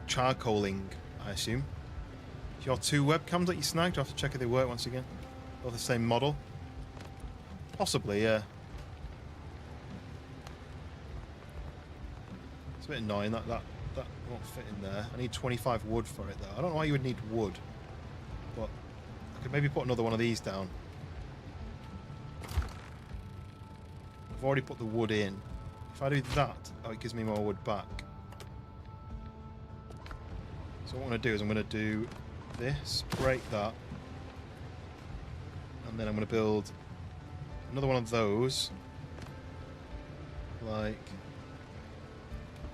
charcoaling, I assume. Your two webcams that you snagged, I have to check if they work once again. Or the same model. Possibly, yeah. It's a bit annoying that won't fit in there. I need 25 wood for it though. I don't know why you would need wood, but I could maybe put another one of these down. I've already put the wood in. If I do that, oh, it gives me more wood back. So what I'm going to do is I'm going to do this, break that, and then I'm going to build another one of those, like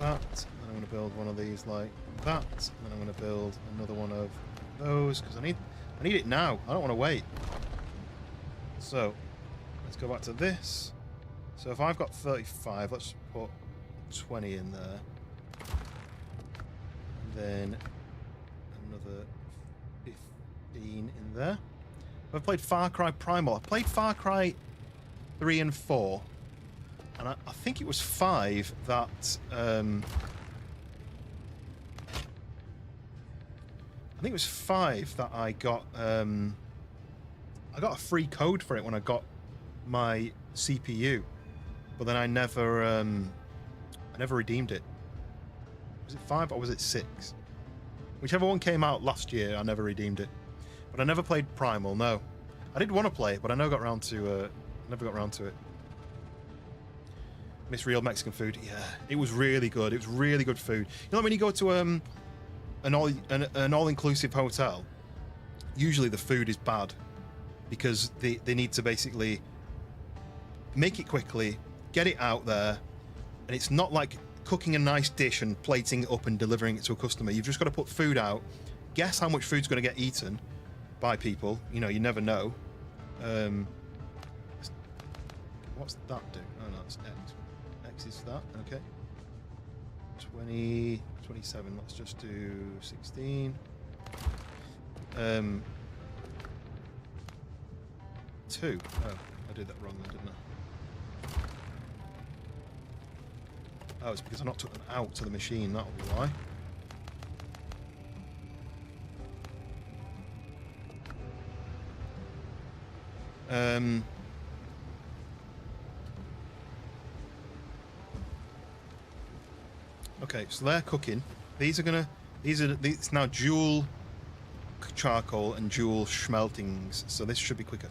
that, and I'm going to build one of these like that, and then I'm going to build another one of those, because I need it now. I don't want to wait. So let's go back to this. So if I've got 35, let's put 20 in there, and then another 15 in there. I've played Far Cry Primal. I played Far Cry 3 and 4, and I think it was 5 that I think it was 5 that I got a free code for it when I got my CPU, but then I never redeemed it. Was it 5 or was it 6? Whichever one came out last year, I never redeemed it. But I never played Primal, no. I did want to play it, but I never got around to it. Miss real Mexican food. Yeah, it was really good. It was really good food. You know, when you go to an all-inclusive hotel, usually the food is bad because they need to basically make it quickly, get it out there, and it's not like cooking a nice dish and plating it up and delivering it to a customer. You've just got to put food out, guess how much food's going to get eaten by people. You know, you never know. What's that do? Oh no, it's X. X is that. Okay. 20, 27. Let's just do 16. 2. Oh, I did that wrong then, didn't I? Oh, it's because I not took them out to the machine. That'll be why. Okay, so they're cooking. It's now dual charcoal and dual schmeltings, so this should be quicker.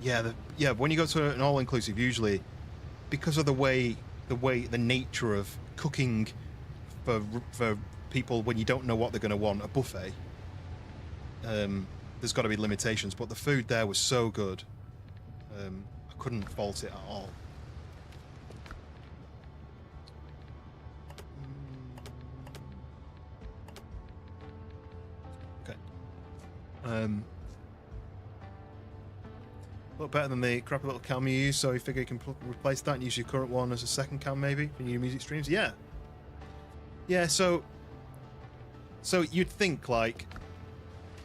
Yeah, when you go to an all-inclusive, usually because of the nature of cooking for people when you don't know what they're going to want, a buffet, there's got to be limitations, but the food there was so good, I couldn't fault it at all. Okay. A lot better than the crappy little cam you use, so you figure you can replace that and use your current one as a second cam maybe for your music streams. Yeah. So you'd think like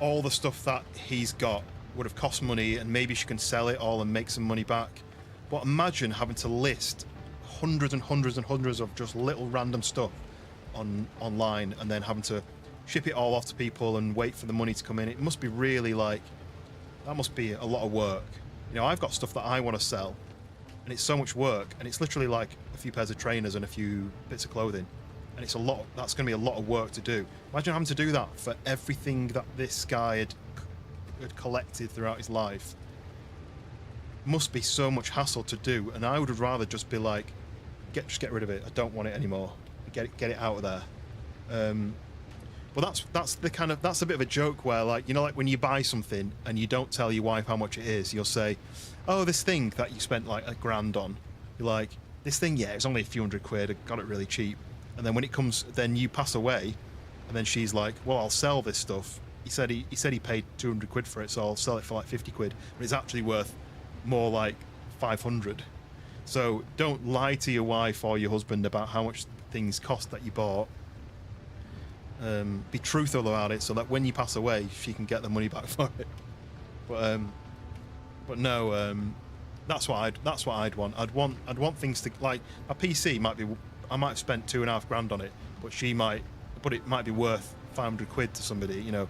all the stuff that he's got would have cost money and maybe she can sell it all and make some money back. But imagine having to list hundreds and hundreds and hundreds of just little random stuff online and then having to ship it all off to people and wait for the money to come in. It must be really that must be a lot of work. You know, I've got stuff that I want to sell and it's so much work and it's literally like a few pairs of trainers and a few bits of clothing. And it's that's going to be a lot of work to do. Imagine having to do that for everything that this guy had collected throughout his life. Must be so much hassle to do, and I would rather just be like, just get rid of it. I don't want it anymore. Get it out of there. But that's a bit of a joke where, like, you know, like when you buy something and you don't tell your wife how much it is, you'll say, oh, this thing that you spent like $1,000 on. You're like, this thing, yeah, it's only a few £100. I got it really cheap. And then when it comes, then you pass away, and then she's like, well, I'll sell this stuff. He said he paid £200 for it, so I'll sell it for like £50, but it's actually worth more like 500. So don't lie to your wife or your husband about how much things cost that you bought. Be truthful about it so that when you pass away, she can get the money back for it. But no, that's what I'd want. I'd want things to, like, a PC might be. I might have spent £2,500 on it, but it might be worth £500 to somebody, you know.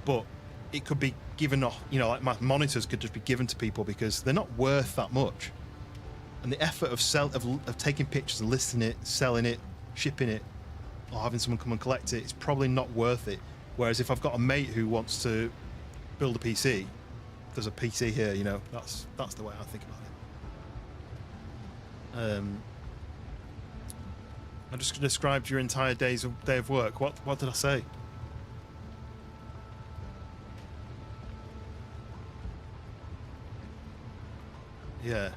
But it could be given off, you know, like my monitors could just be given to people because they're not worth that much. And the effort of taking pictures and listing it, selling it, shipping it, or having someone come and collect it, it's probably not worth it. Whereas if I've got a mate who wants to build a PC, there's a PC here, you know, that's the way I think about it. I just described your entire day of work. What did I say? Yeah,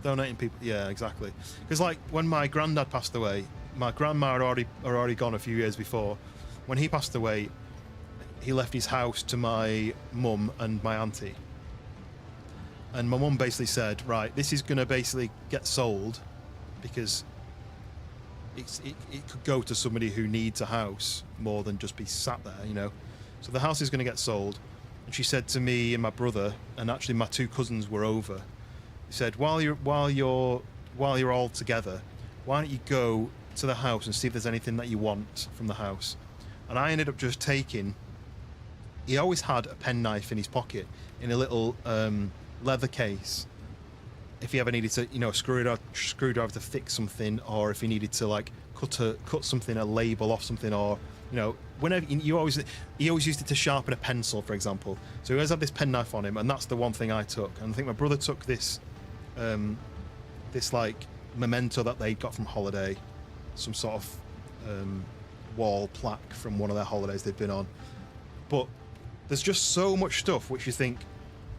donating people. Yeah, exactly. Because like when my granddad passed away, my grandma had already gone a few years before. When he passed away, he left his house to my mum and my auntie. And my mum basically said, right, this is going to basically get sold because it could go to somebody who needs a house more than just be sat there, you know. So the house is going to get sold. And she said to me and my brother, and actually my 2 cousins were over. She said, while you're all together, why don't you go to the house and see if there's anything that you want from the house? And I ended up just taking. He always had a penknife in his pocket in a little leather case. If he ever needed to, you know, screwdriver to fix something, or if he needed to like cut something, a label off something, or, you know, whenever he always used it to sharpen a pencil, for example. So he always had this penknife on him, and that's the one thing I took. And I think my brother took this like memento that they got from holiday, some sort of wall plaque from one of their holidays they've been on. But there's just so much stuff which you think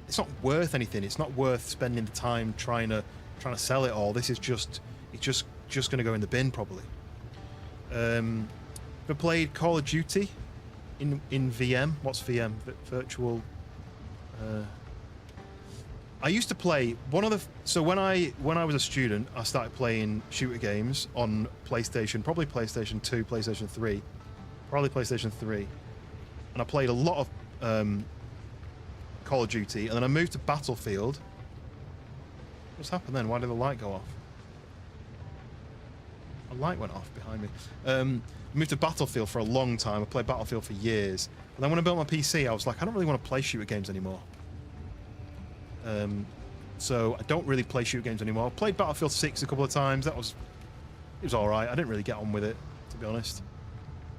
it's not worth anything. It's not worth spending the time trying to sell it all. This is just, it just just going to go in the bin probably. I played Call of Duty in VM. What's VM? Virtual. I used to play so when I was a student, I started playing shooter games on PlayStation, probably PlayStation 2, PlayStation 3, probably PlayStation 3, and I played a lot of Call of Duty, and then I moved to Battlefield. What's happened then? Why did the light go off? A light went off behind me. I moved to Battlefield for a long time. I played Battlefield for years. And then when I built my PC, I was like, I don't really want to play shooter games anymore. So I don't really play shooter games anymore. I played Battlefield 6 a couple of times. It was all right. I didn't really get on with it, to be honest.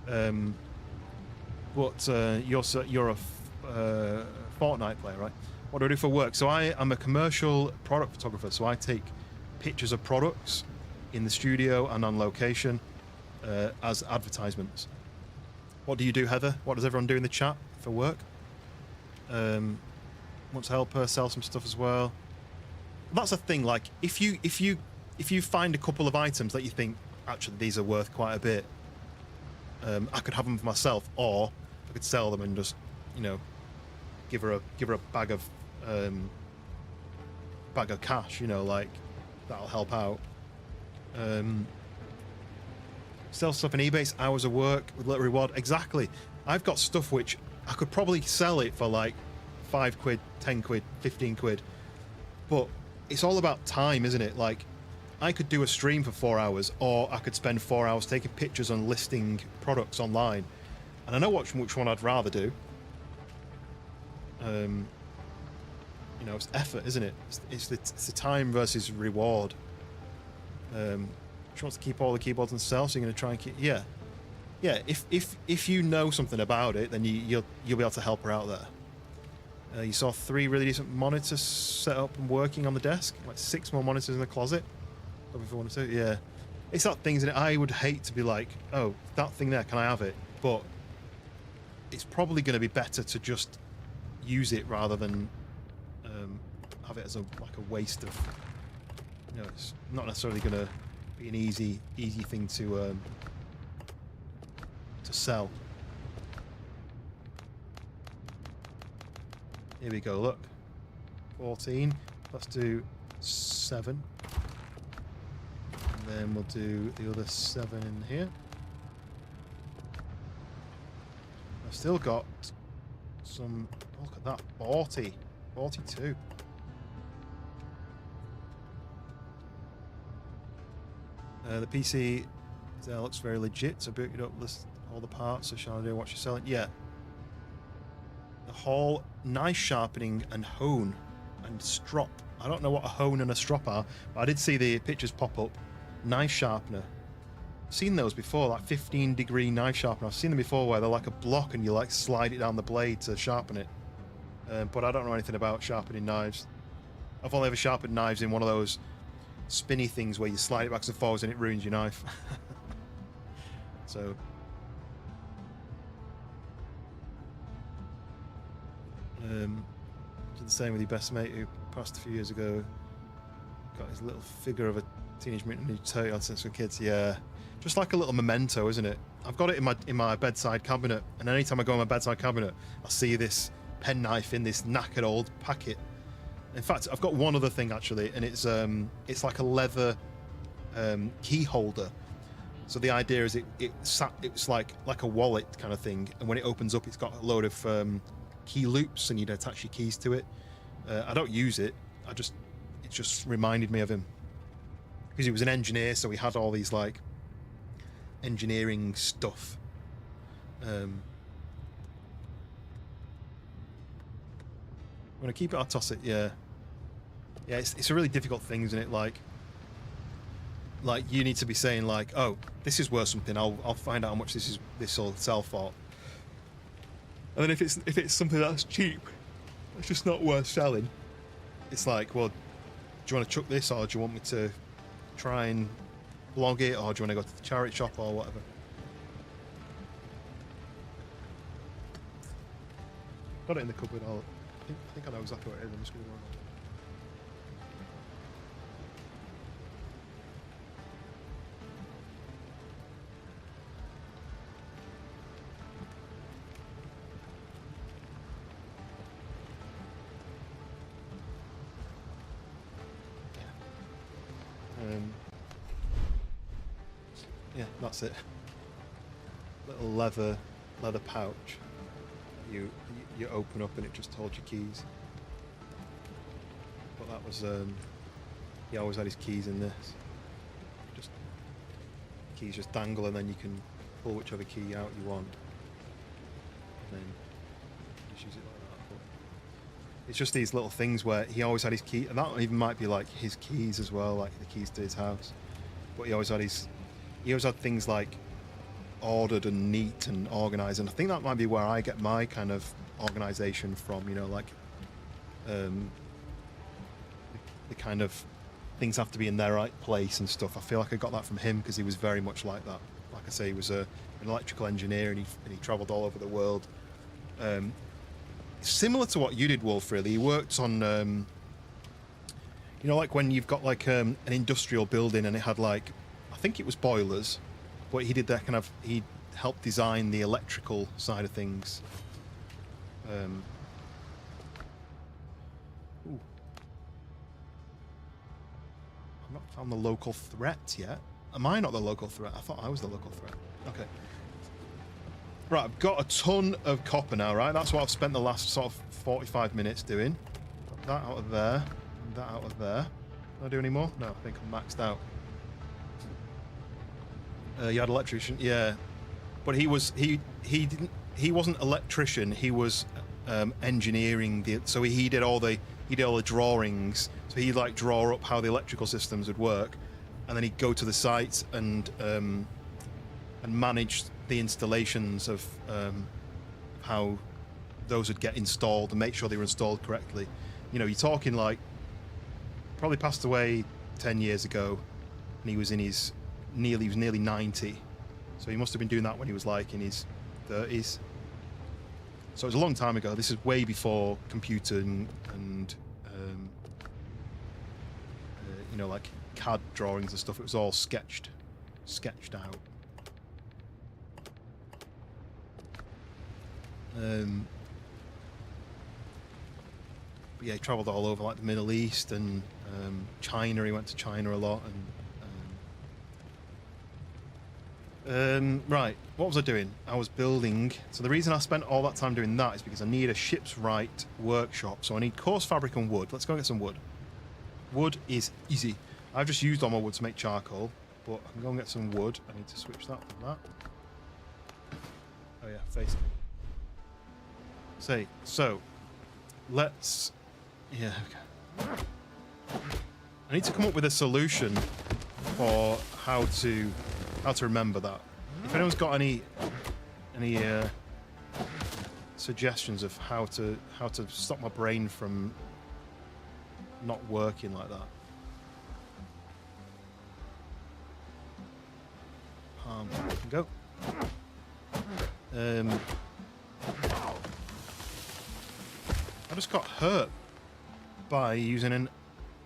But you're a Fortnite player, right? What do I do for work? So I'm a commercial product photographer. So I take pictures of products in the studio and on location as advertisements. What do you do, Heather? What does everyone do in the chat for work? Want to help her sell some stuff as well. That's a thing. Like if you find a couple of items that you think actually these are worth quite a bit, I could have them for myself, or I could sell them and just, you know, give her a bag of cash. You know, like that'll help out. Sell stuff on eBay, hours of work with little reward. Exactly. I've got stuff which I could probably sell it for like 5 quid, 10 quid, 15 quid. But it's all about time, isn't it? Like, I could do a stream for 4 hours, or I could spend 4 hours taking pictures and listing products online. And I know which one I'd rather do. You know, it's effort, isn't it? It's the time versus reward. She wants to keep all the keyboards and sell, so you're going to try and keep... Yeah. If you know something about it, then you'll be able to help her out there. You saw 3 really decent monitors set up and working on the desk. Like 6 more monitors in the closet. Probably for 1 or 2. Yeah. It's that thing, isn't it? I would hate to be like, oh, that thing there, can I have it? But it's probably going to be better to just use it rather than have it as a waste of... You know, it's not necessarily going to be an easy thing to sell. Here we go, look. 14. Let's do 7. And then we'll do the other 7 in here. I've still got some... Look at that. 40. 42. The PC looks very legit, so boot it up, list all the parts, so shall I do what she's selling? Yeah. The whole knife sharpening and hone and strop. I don't know what a hone and a strop are, but I did see the pictures pop up. Knife sharpener. I've seen those before, like 15-degree knife sharpener. I've seen them before where they're like a block and you like slide it down the blade to sharpen it. But I don't know anything about sharpening knives. I've only ever sharpened knives in one of those spinny things where you slide it backwards and forwards and it ruins your knife. So did the same with your best mate who passed a few years ago. Got his little figure of a Teenage Mutant Ninja Turtle since we were kids. Yeah, just like a little memento, isn't it? I've got it in my bedside cabinet, and anytime I go in my bedside cabinet, I see this penknife in this knackered old packet. In fact, I've got one other thing actually, and it's like a leather key holder. So the idea is it's like a wallet kind of thing, and when it opens up, it's got a load of key loops, and you'd attach your keys to it. I don't use it. It just reminded me of him because he was an engineer, so he had all these like engineering stuff. I'm gonna keep it or toss it. Yeah. It's a really difficult thing, isn't it? Like you need to be saying like, oh, this is worth something. I'll find out how much this will sell for. And then if it's something that's cheap, it's just not worth selling. It's like, well, do you want to chuck this, or do you want me to try and blog it, or do you want to go to the charity shop or whatever? Got it in the cupboard. I think I know exactly what it is. I'm just going to go on. That's it. Little leather pouch. You open up and it just holds your keys. But that was he always had his keys in this. Just keys just dangle and then you can pull whichever key out you want. And then just use it like that. But it's just these little things where he always had his key, and that even might be like his keys as well, like the keys to his house. But he always had things like ordered and neat and organized, and I think that might be where I get my kind of organization from, you know, like the kind of things have to be in their right place and stuff. I feel like I got that from him because he was very much like that. Like I say, he was an electrical engineer and he traveled all over the world. Similar to what you did, Wolf, really. He worked on, you know, like when you've got like an industrial building and it had like, I think it was boilers, but he did that kind of, he helped design the electrical side of things. Ooh. I've not found the local threat yet. Am I not the local threat? I thought I was the local threat. Okay. Right, I've got a ton of copper now, right? That's what I've spent the last sort of 45 minutes doing. Got that out of there, and that out of there. Can I do any more? No, I think I'm maxed out. You had electrician, yeah. But he wasn't electrician, he was engineering so he did all the drawings. So he'd like draw up how the electrical systems would work, and then he'd go to the site and manage the installations of how those would get installed and make sure they were installed correctly. You know, you're talking like probably passed away 10 years ago, and he was nearly 90, so he must have been doing that when he was like in his 30s. So it was a long time ago. This is way before computing and you know, like CAD drawings and stuff. It was all sketched out. But yeah, he travelled all over like the Middle East and China. He went to China a lot. And right, what was I doing? I was building. So the reason I spent all that time doing that is because I need a ship's right workshop. So I need coarse fabric and wood. Let's go and get some wood. Wood is easy. I've just used all my wood to make charcoal, but I can go and get some wood. I need to switch that from that. Oh yeah, face. So let's, yeah, okay. I need to come up with a solution for how to remember that. If anyone's got any suggestions of how to stop my brain from not working like that. Go. I just got hurt by using an...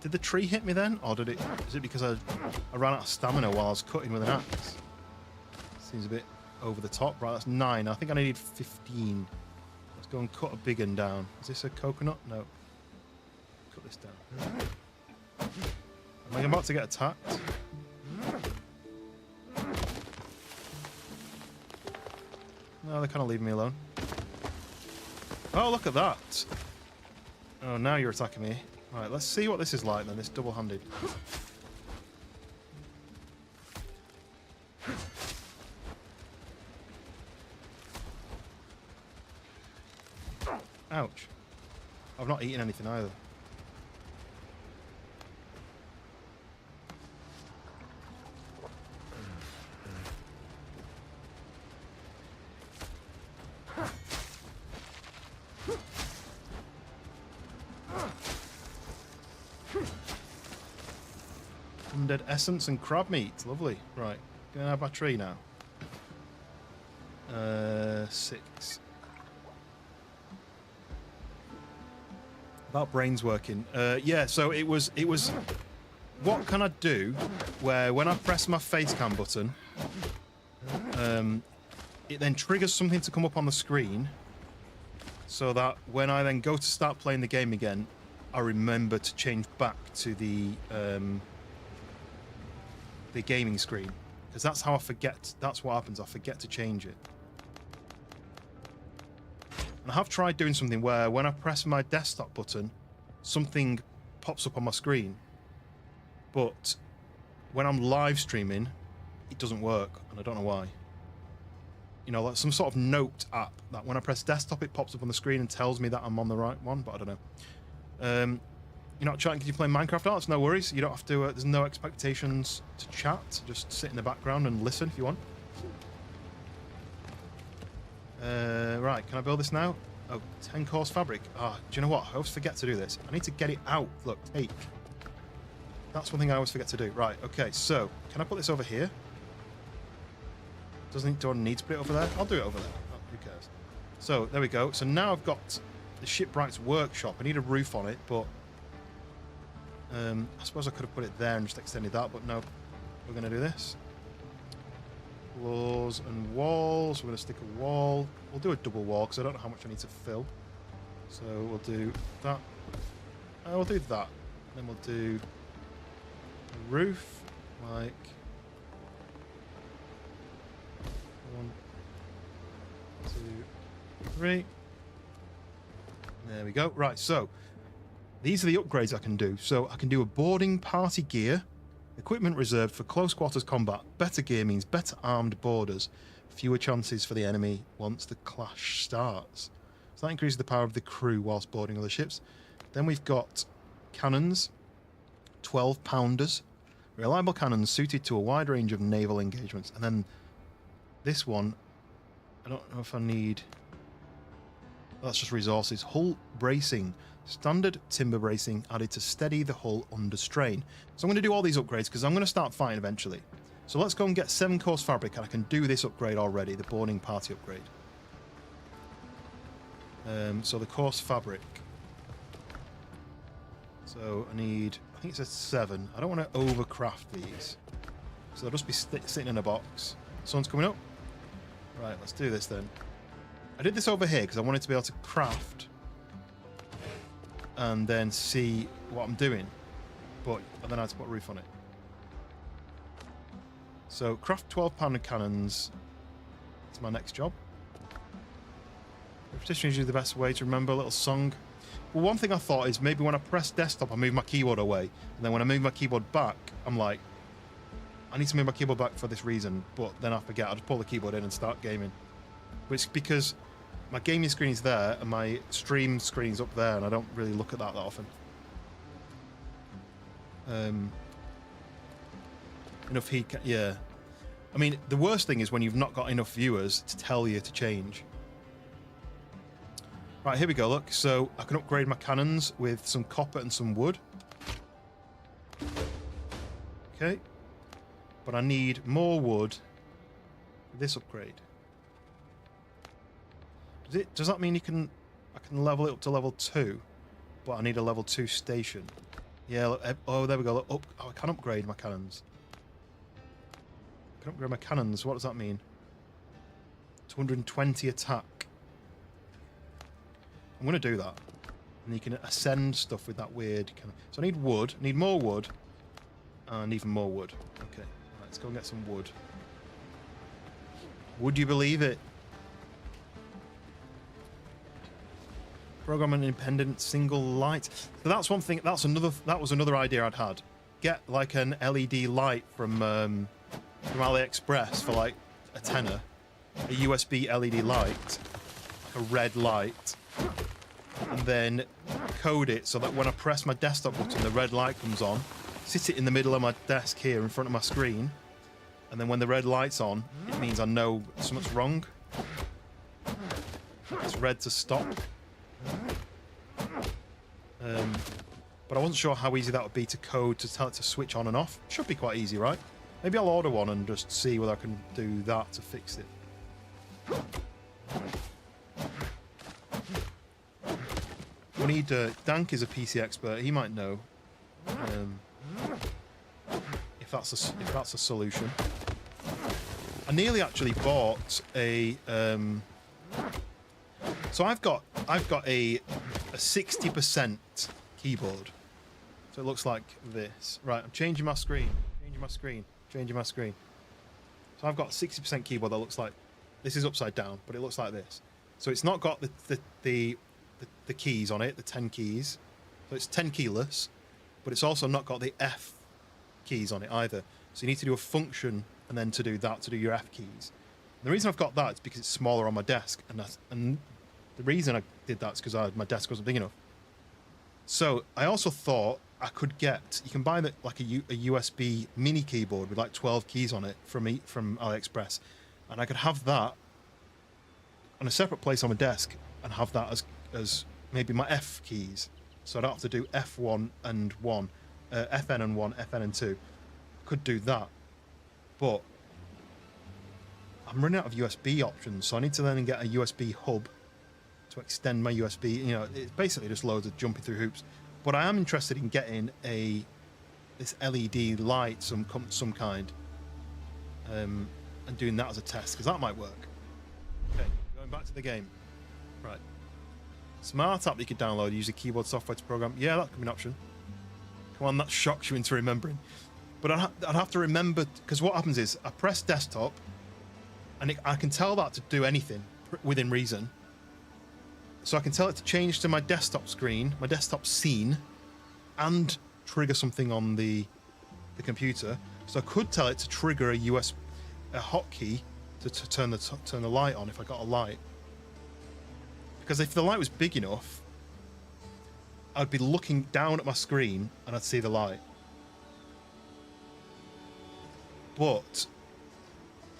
Did the tree hit me then? Or is it because I ran out of stamina while I was cutting with an axe? Seems a bit over the top. Right, that's 9. I think I need 15. Let's go and cut a big one down. Is this a coconut? No. Cut this down. Am I about to get attacked? No, they're kind of leaving me alone. Oh, look at that. Oh, now you're attacking me. Right, let's see what this is like then, this double-handed. Ouch. I've not eaten anything either. Undead essence and crab meat. Lovely. Right. Gonna have my tree now. 6. That brain's working. Yeah, so it was what can I do where when I press my face cam button it then triggers something to come up on the screen so that when I then go to start playing the game again, I remember to change back to the gaming screen. Because that's how I forget. That's what happens. I forget to change it. And I have tried doing something where when I press my desktop button, something pops up on my screen. But when I'm live streaming, it doesn't work, and I don't know why. You know, like some sort of note app that when I press desktop, it pops up on the screen and tells me that I'm on the right one, but I don't know. You're not chatting because you're playing Minecraft Arts? No worries. You don't have to, there's no expectations to chat. Just sit in the background and listen if you want. Right, can I build this now? Oh, 10 course fabric. Ah, do you know what? I always forget to do this. I need to get it out. Look, take. That's one thing I always forget to do. Right, okay, so can I put this over here? Do I need to put it over there? I'll do it over there. Oh, who cares? So, there we go. So now I've got the Shipwright's workshop. I need a roof on it, but I suppose I could have put it there and just extended that, but no. We're going to do this. Floors and walls. We're going to stick a wall. We'll do a double wall because I don't know how much I need to fill. So we'll do that. We'll do that. Then we'll do a roof, like 1, 2, 3. There we go. Right, so these are the upgrades I can do. So I can do a boarding party gear, equipment reserved for close quarters combat. Better gear means better armed boarders, fewer chances for the enemy once the clash starts. So that increases the power of the crew whilst boarding other ships. Then we've got cannons, 12 pounders, reliable cannons suited to a wide range of naval engagements. And then this one, I don't know if I need... That's just resources. Hull bracing. Standard timber bracing added to steady the hull under strain. So I'm going to do all these upgrades because I'm going to start fighting eventually. So let's go and get 7 course fabric, and I can do this upgrade already, the boarding party upgrade. So the course fabric. So I need, I think it says 7. I don't want to overcraft these. So they'll just be sitting in a box. Sun's coming up. Right, let's do this then. I did this over here because I wanted to be able to craft and then see what I'm doing, and then I had to put a roof on it. So craft 12 pounder cannons. That's my next job. Repetition is usually the best way to remember a little song. Well, one thing I thought is maybe when I press desktop I move my keyboard away, and then when I move my keyboard back I'm like, I need to move my keyboard back for this reason, but then I forget. I just pull the keyboard in and start gaming. But it's because my gaming screen is there and my stream screen is up there, and I don't really look at that often. Enough heat, yeah. I mean, the worst thing is when you've not got enough viewers to tell you to change. Right, here we go, look. So I can upgrade my cannons with some copper and some wood. Okay. But I need more wood for this upgrade. Does that mean I can level it up to level 2, but I need a level 2 station? Yeah. Look, oh, there we go. Look, oh, I can upgrade my cannons. I can upgrade my cannons. What does that mean? 220 attack. I'm going to do that, and you can ascend stuff with that weird kind of. So I need wood. I need more wood, and even more wood. Okay. Right, let's go and get some wood. Would you believe it? Program an independent single light. So that's one thing. That was another idea I'd had. Get like an LED light from AliExpress for like a tenner. A USB LED light, like a red light, and then code it so that when I press my desktop button, the red light comes on. Sit it in the middle of my desk here in front of my screen, and then when the red light's on, it means I know something's wrong. It's red to stop. But I wasn't sure how easy that would be to code to tell it to switch on and off. Should be quite easy, right? Maybe I'll order one and just see whether I can do that to fix it. We need Dank is a PC expert. He might know if that's a solution. I nearly actually bought a. So I've got a 60% keyboard. So it looks like this. Right, I'm changing my screen. Changing my screen. So I've got a 60% keyboard that looks like this is upside down, but it looks like this. So it's not got the keys on it, the 10 keys. So it's 10 keyless, but it's also not got the F keys on it either. So you need to do a function and then to do that to do your F keys. And the reason I've got that is because it's smaller on my desk, and the reason I did that is because my desk wasn't big enough. So I also thought I could get, you can buy like a USB mini keyboard with like 12 keys on it from AliExpress, and I could have that on a separate place on my desk and have that as maybe my F keys. So I don't have to do F1 and 1, FN and 1, FN and 2. I could do that, but I'm running out of USB options, so I need to then get a USB hub to extend my USB. You know, it's basically just loads of jumping through hoops. But I am interested in getting this LED light, some kind, and doing that as a test, because that might work. Okay, going back to the game. Right. Smart app you could download, use a keyboard software to program. Yeah, that could be an option. Come on, that shocks you into remembering. But I'd have to remember, because what happens is I press desktop, and I can tell that to do anything within reason. So I can tell it to change to my desktop screen, my desktop scene, and trigger something on the computer. So I could tell it to trigger a hotkey to turn the light on if I got a light. Because if the light was big enough, I'd be looking down at my screen and I'd see the light. But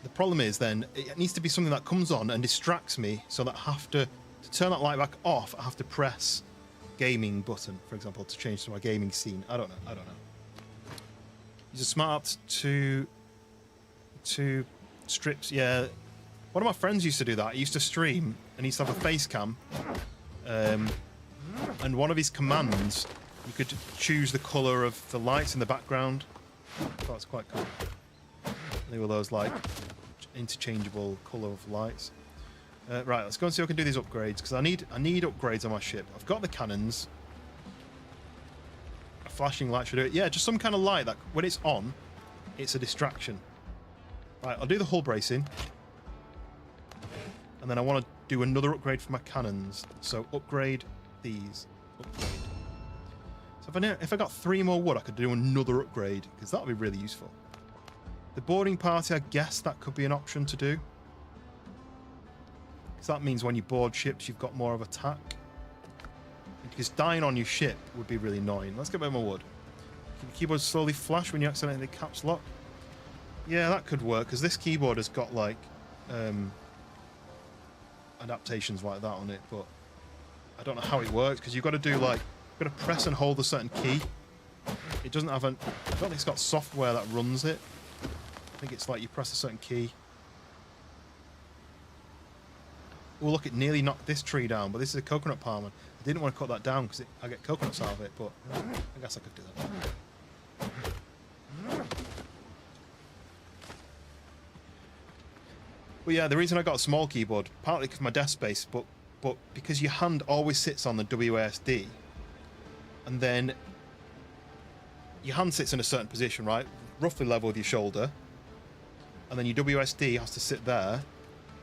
the problem is then it needs to be something that comes on and distracts me, so that I have to turn that light back off, I have to press gaming button, for example, to change to my gaming scene. I don't know. Use a smart app to strips. Yeah, one of my friends used to do that. He used to stream and he used to have a face cam, and one of his commands, you could choose the color of the lights in the background. So that's quite cool. They were those like interchangeable color of lights. Right, let's go and see if I can do these upgrades, because I need upgrades on my ship. I've got the cannons. A flashing light should do it. Yeah, just some kind of light that when it's on, it's a distraction. Right, I'll do the hull bracing. And then I want to do another upgrade for my cannons. So upgrade these. Upgrade. So if I got 3 more wood, I could do another upgrade, because that would be really useful. The boarding party, I guess that could be an option to do. Because that means when you board ships, you've got more of attack. Because dying on your ship would be really annoying. Let's get a bit more wood. Can the keyboard slowly flash when you accidentally caps lock? Yeah, that could work, because this keyboard has got like adaptations like that on it, but I don't know how it works, because you've got to do like, you've got to press and hold a certain key. It doesn't have I don't think it's got software that runs it. I think it's like you press a certain key. Oh, look, it nearly knocked this tree down, but this is a coconut palm. I didn't want to cut that down because I get coconuts out of it, but I guess I could do that. But yeah, the reason I got a small keyboard, partly because of my desk space, but because your hand always sits on the WASD, and then your hand sits in a certain position, right? Roughly level with your shoulder, and then your WSD has to sit there,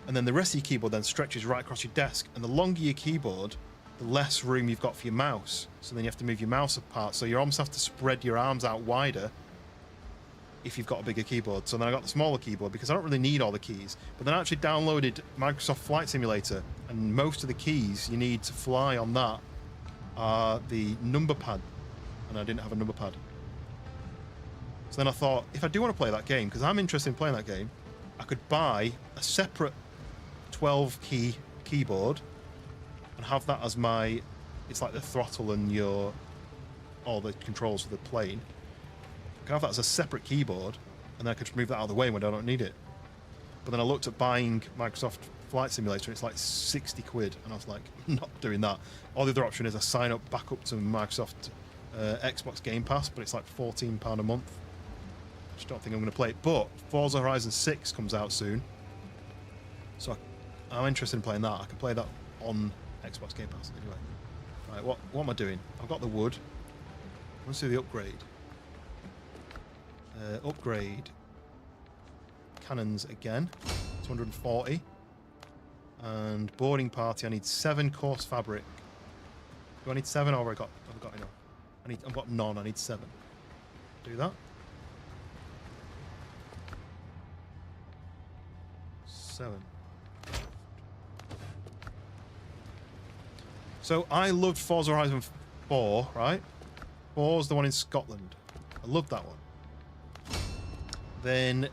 and then the rest of your keyboard then stretches right across your desk, and the longer your keyboard, the less room you've got for your mouse. So then you have to move your mouse apart, so you almost have to spread your arms out wider if you've got a bigger keyboard. So then I got the smaller keyboard because I don't really need all the keys. But then I actually downloaded Microsoft Flight Simulator, and most of the keys you need to fly on that are the number pad, and I didn't have a number pad. So then I thought, if I do want to play that game, because I'm interested in playing that game, I could buy a separate 12-key keyboard and have that as my, it's like the throttle and all the controls for the plane. I can have that as a separate keyboard, and then I could just move that out of the way when I don't need it. But then I looked at buying Microsoft Flight Simulator, and it's like 60 quid, and I was like, I'm not doing that. Or the other option is I sign up back up to Microsoft Xbox Game Pass, but it's like £14 a month. I just don't think I'm going to play it. But Forza Horizon 6 comes out soon, so I'm interested in playing that. I can play that on Xbox Game Pass anyway. Right, what am I doing? I've got the wood. Let's do the upgrade. Upgrade cannons again. 240. And boarding party, I need 7 coarse fabric. Do I need 7 or have I got enough? I've got none, I need 7. Do that. 7. So I loved Forza Horizon 4, right? 4's the one in Scotland. I loved that one. Then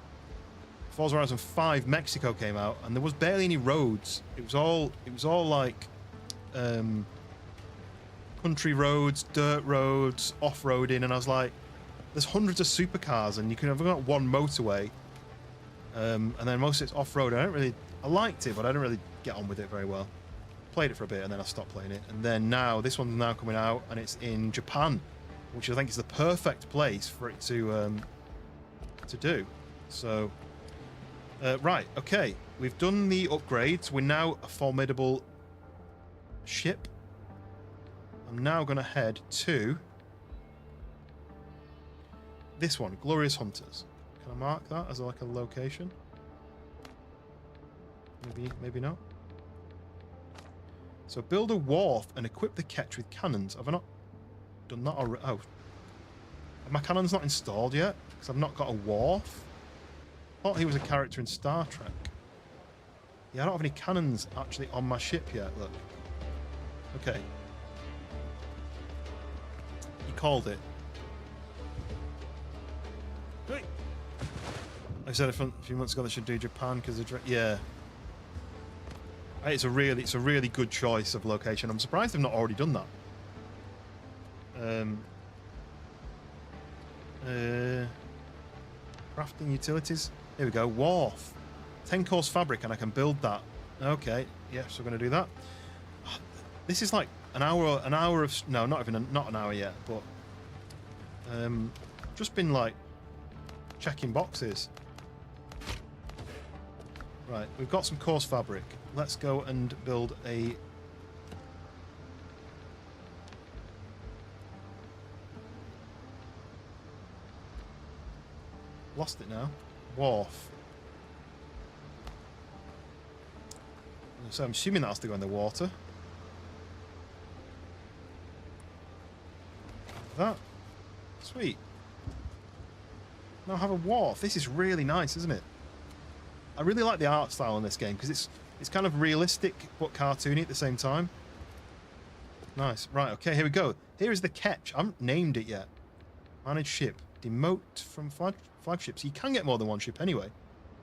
Forza Horizon 5 Mexico came out, and there was barely any roads. It was all like country roads, dirt roads, off-roading, and I was like, there's hundreds of supercars, and you can have got one motorway, and then most of it's off-road. I liked it, but I didn't really get on with it very well. Played it for a bit, and then I stopped playing it. And then now, this one's now coming out, and it's in Japan, which I think is the perfect place for it to do. So, right, okay, we've done the upgrades. We're now a formidable ship. I'm now going to head to this one, Glorious Hunters. Can I mark that as like a location? Maybe not. So build a wharf and equip the ketch with cannons. Have I not done that already? Oh. Are my cannons not installed yet? Because I've not got a wharf. I thought he was a character in Star Trek. Yeah, I don't have any cannons actually on my ship yet, look. Okay. You called it. I said a few months ago they should do Japan because yeah. It's a really good choice of location. I'm surprised they've not already done that. Crafting utilities. Here we go. Wharf. 10 course fabric, and I can build that. Okay. Yes, we're going to do that. This is like an hour of no, not an hour yet, but just been like checking boxes. Right, we've got some coarse fabric. Let's go and build a... Lost it now. Wharf. So I'm assuming that has to go in the water. That. Sweet. Now I have a wharf. This is really nice, isn't it? I really like the art style in this game because it's kind of realistic but cartoony at the same time. Nice. Right, okay, here we go. Here is the ketch. I haven't named it yet. Manage ship. Demote from flagships. You can get more than one ship anyway.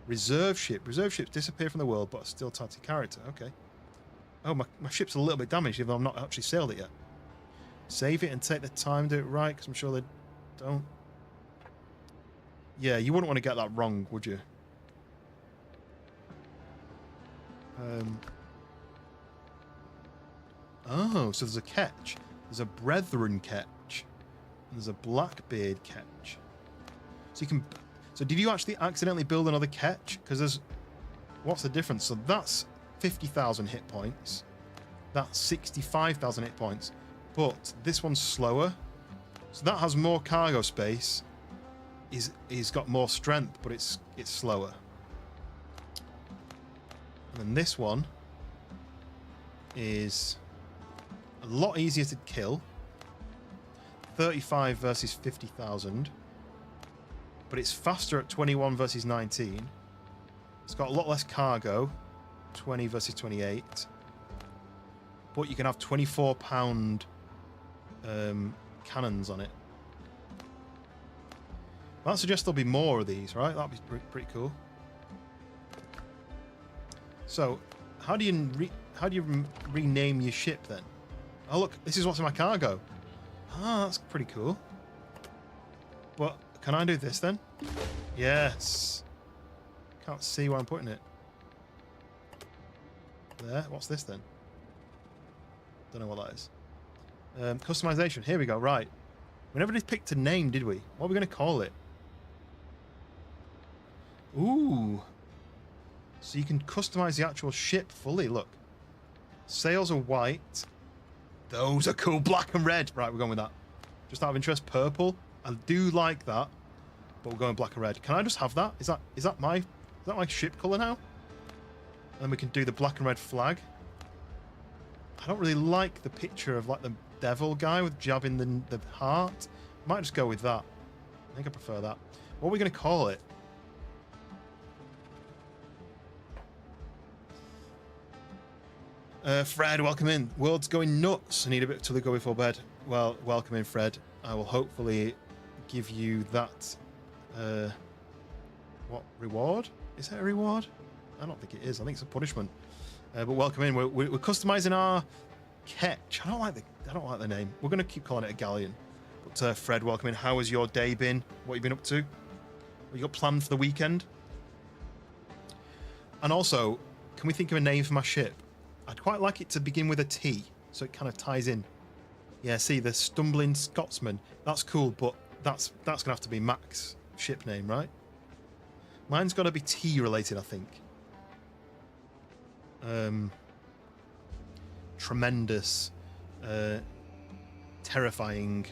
Reserve ship. Reserve ships disappear from the world but are still tied to character. Okay. Oh, my ship's a little bit damaged even though I've not actually sailed it yet. Save it and take the time to do it right because I'm sure they don't. Yeah, you wouldn't want to get that wrong, would you? Oh, so there's a ketch. There's a Brethren ketch. And there's a Blackbeard ketch. So you can... So did you actually accidentally build another ketch? Because there's... What's the difference? So that's 50,000 hit points. That's 65,000 hit points. But this one's slower. So that has more cargo space. He's got more strength, but it's slower. And then this one is a lot easier to kill. 35 versus 50,000. But it's faster at 21 versus 19. It's got a lot less cargo. 20 versus 28. But you can have 24-pound cannons on it. That suggests there'll be more of these, right? That'd be pretty cool. So, how do you rename your ship then? Oh look, this is what's in my cargo. Ah, that's pretty cool. But can I do this then? Yes. Can't see where I'm putting it. There. What's this then? Don't know what that is. Customization. Here we go. Right. We never did pick a name, did we? What are we going to call it? Ooh. So you can customize the actual ship fully. Look. Sails are white. Those are cool. Black and red. Right, we're going with that. Just out of interest, purple. I do like that. But we're going black and red. Can I just have that? Is that my Is that my ship colour now? And then we can do the black and red flag. I don't really like the picture of like the devil guy with jabbing the heart. Might just go with that. I think I prefer that. What are we going to call it? Fred, welcome in. World's going nuts. I need a bit till they go before bed. Well, welcome in, Fred. I will hopefully give you that. What reward? Is that a reward? I don't think it is. I think it's a punishment. But welcome in. We're customizing our ketch. I don't like the name. We're going to keep calling it a galleon. But Fred, welcome in. How has your day been? What have you been up to? What you got planned for the weekend? And also, can we think of a name for my ship? I'd quite like it to begin with a T, so it kind of ties in. Yeah, see, the Stumbling Scotsman. That's cool, but that's going to have to be Mac's ship name, right? Mine's got to be T related, I think. Tremendous. Terrifying.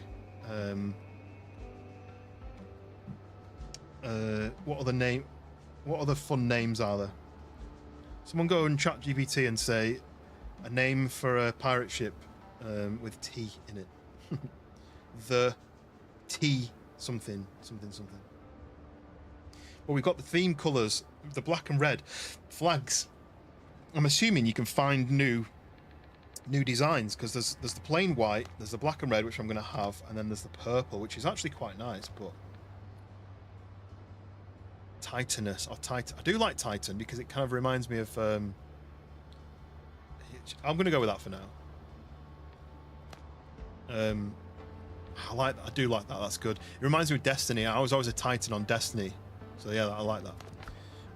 What other fun names are there? Someone go and chat GPT and say a name for a pirate ship with T in it. The T something. Well, we've got the theme colours, the black and red flags. I'm assuming you can find new designs because there's the plain white, there's the black and red, which I'm going to have, and then there's the purple, which is actually quite nice. But Titanus or Titan, I do like Titan because it kind of reminds me of. I'm going to go with that for now. I do like that. That's good. It reminds me of Destiny. I was always a Titan on Destiny, so yeah, I like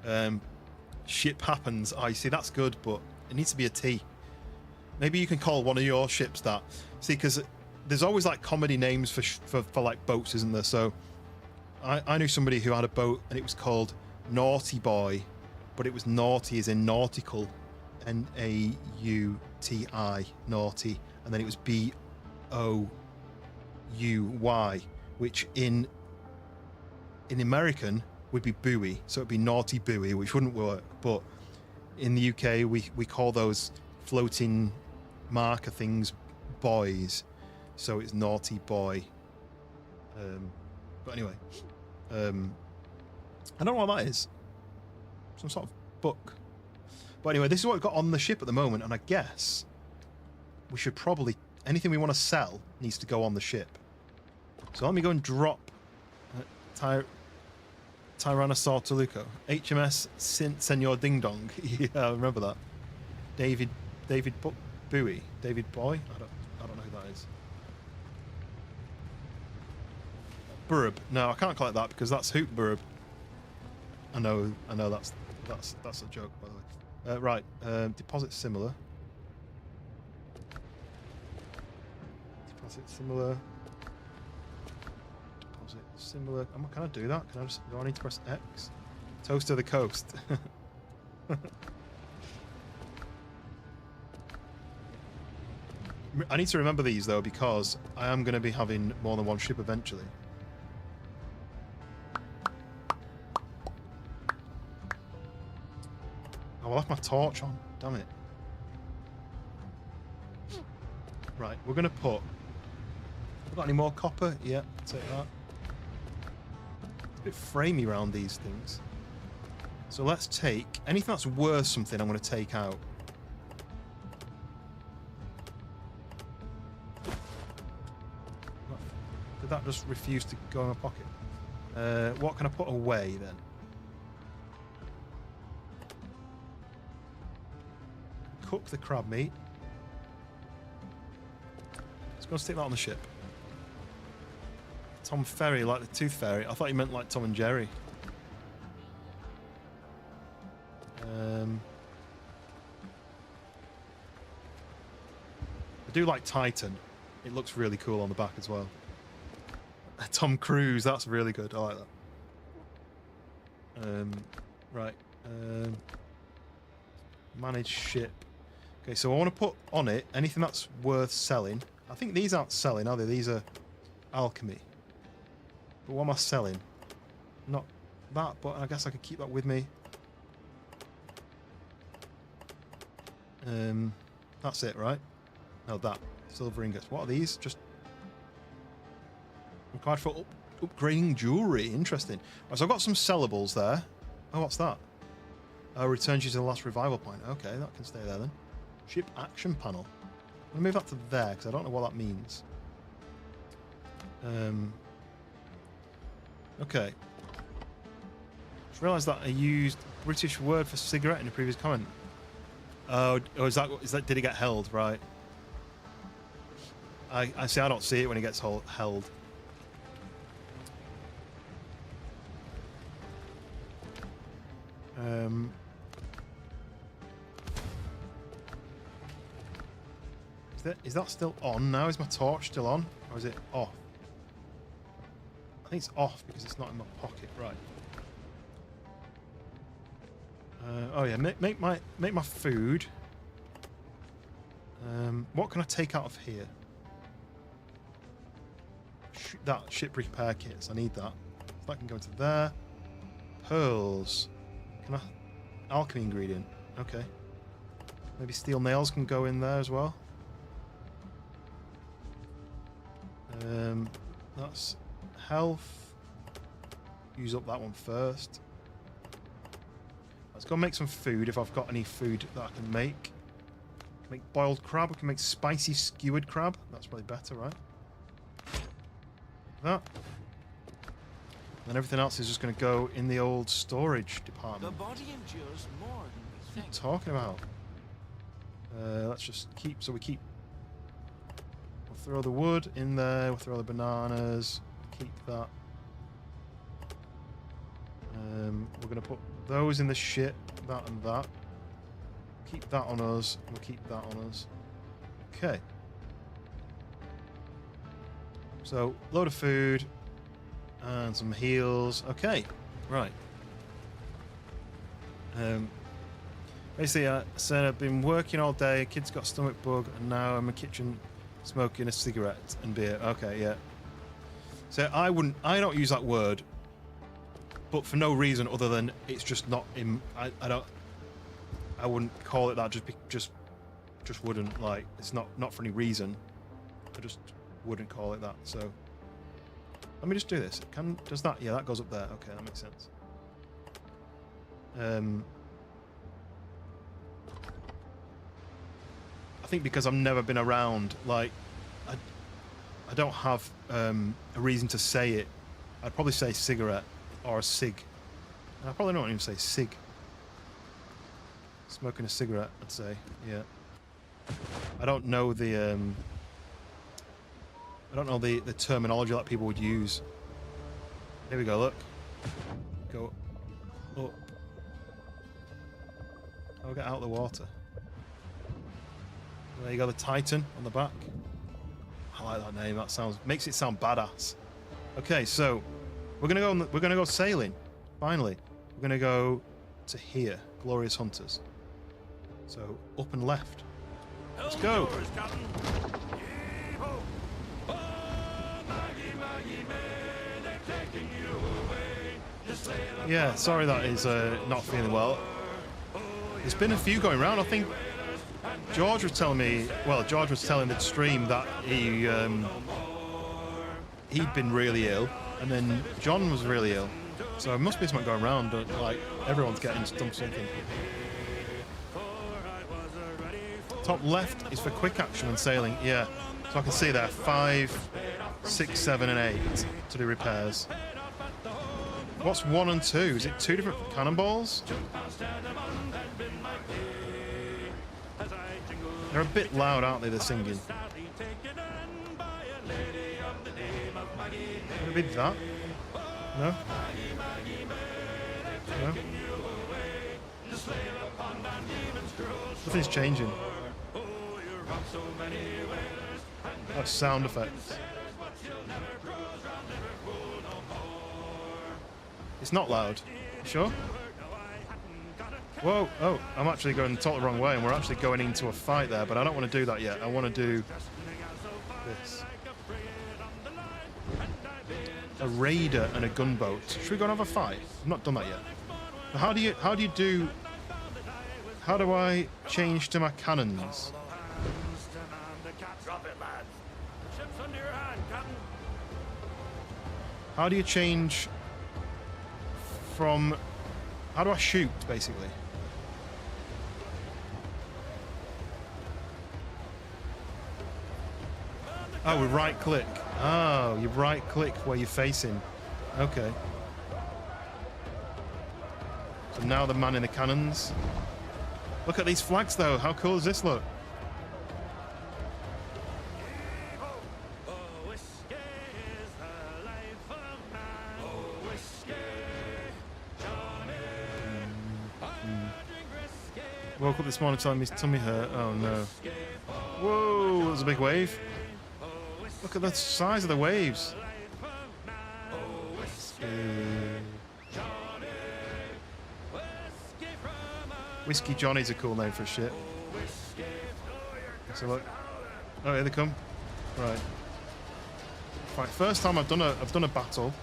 that. Ship happens. Oh, you see, that's good, but it needs to be a T. Maybe you can call one of your ships that. See, because there's always like comedy names for like boats, isn't there? So I knew somebody who had a boat and it was called Naughty Boy, but it was naughty as in nautical, Nauti, naughty, and then it was Bouy, which in American would be buoy, so it'd be naughty buoy, which wouldn't work. But in the UK, we call those floating marker things boys, so it's naughty boy. But anyway, I don't know what that is. Some sort of book. But anyway, this is what we've got on the ship at the moment, and I guess we should probably, anything we want to sell needs to go on the ship. So let me go and drop Tyrannosaur Toluco. HMS Senor Ding Dong. Yeah, I remember that. David Bowie. David Boy? I don't know who that is. Burb. No, I can't call it that because that's Hoop Burb. I know that's a joke, by the way. Right, deposit similar. Deposit similar. Deposit similar. Can I do that? Do I need to press X? Toast to the coast. I need to remember these though because I am going to be having more than one ship eventually. Oh, I left my torch on. Damn it. Right, we're going to put... Have we got any more copper? Yeah, take that. It's a bit framey around these things. So let's take... Anything that's worth something I'm going to take out. Did that just refuse to go in my pocket? What can I put away then? Cook the crab meat. Let's go and stick that on the ship. Tom Ferry, like the Tooth Fairy. I thought you meant like Tom and Jerry. I do like Titan. It looks really cool on the back as well. Tom Cruise, that's really good. I like that. Right. Manage ship. Okay, so I want to put on it anything that's worth selling. I think these aren't selling, are they? These are alchemy. But what am I selling? Not that, but I guess I could keep that with me. That's it, right? No, that. Silver ingots. What are these? Just required for upgrading jewelry. Interesting. Right, so I've got some sellables there. Oh, what's that? Returns you to the last revival point. Okay, that can stay there then. Ship action panel. I'm going to move that to there because I don't know what that means. Okay. Just realised that I used British word for cigarette in the previous comment. Oh, is that did it get held? Right. I see. I don't see it when it gets held. Is that still on now? Is my torch still on, or is it off? I think it's off because it's not in my pocket. Right. Oh yeah, make my food. What can I take out of here? That ship repair kits. I need that. So that can go into there. Pearls. Can I? Alchemy ingredient. Okay. Maybe steel nails can go in there as well. That's health. Use up that one first. Let's go make some food if I've got any food that I can make. Make boiled crab. We can make spicy skewered crab. That's probably better, right? That. And everything else is just going to go in the old storage department. The body endures more than we What are think. you talking about? Let's just keep. So we keep. We'll throw the wood in there. We'll throw the bananas. Keep that. We're going to put those in the ship. That and that. Keep that on us. We'll keep that on us. Okay. So, load of food. And some heals. Okay. Right. Basically, I said I've been working all day. Kid's got a stomach bug. And now I'm in the kitchen smoking a cigarette and beer. Okay, yeah. So, I don't use that word. But for no reason other than it's just not in... I wouldn't call it that. Just wouldn't. Like, it's not for any reason. I just wouldn't call it that. So let me just do this. Does that? Yeah, that goes up there. Okay, that makes sense. I think because I've never been around, like, I don't have a reason to say it. I'd probably say cigarette or a cig. And I probably don't even say cig. Smoking a cigarette, I'd say. Yeah. I don't know the terminology that people would use. Here we go, look. Go up. I'll get out of the water. There you go, the Titan on the back. I like that name. That makes it sound badass. Okay, so we're gonna go sailing. Finally, we're gonna go to here, Glorious Hunters. So up and left. Let's go. Yeah, sorry that is not feeling well. There's been a few going around. I think George was telling me. Well, George was telling the stream that he'd been really ill, and then John was really ill. So it must be something going around. Like everyone's getting something. Top left is for quick action and sailing. Yeah, so I can see there 5, 6, 7, and 8 to do repairs. What's 1 and 2? Is it 2 different cannonballs? They're a bit loud, aren't they? They're singing. Would it be that? No? No? Nothing's changing. That's sound effects. It's not loud. You sure? Whoa, oh, I'm actually going totally the wrong way and we're actually going into a fight there, but I don't want to do that yet. I want to do this. A raider and a gunboat. Should we go and have a fight? I've not done that yet. How do you How do I change to my cannons? Drop it, lads. Ship's under your hand, Captain. How do you change from... How do I shoot, basically? Oh, we right click. Oh, you right click where you're facing. Okay. So now the man in the cannons. Look at these flags though. How cool does this look? Woke up this morning telling me his tummy hurt. Oh no. Whoa, there's a big wave. Look at the size of the waves. Whiskey Johnny's a cool name for a ship. So look. Oh, here they come. Right. Right. First time I've done a battle.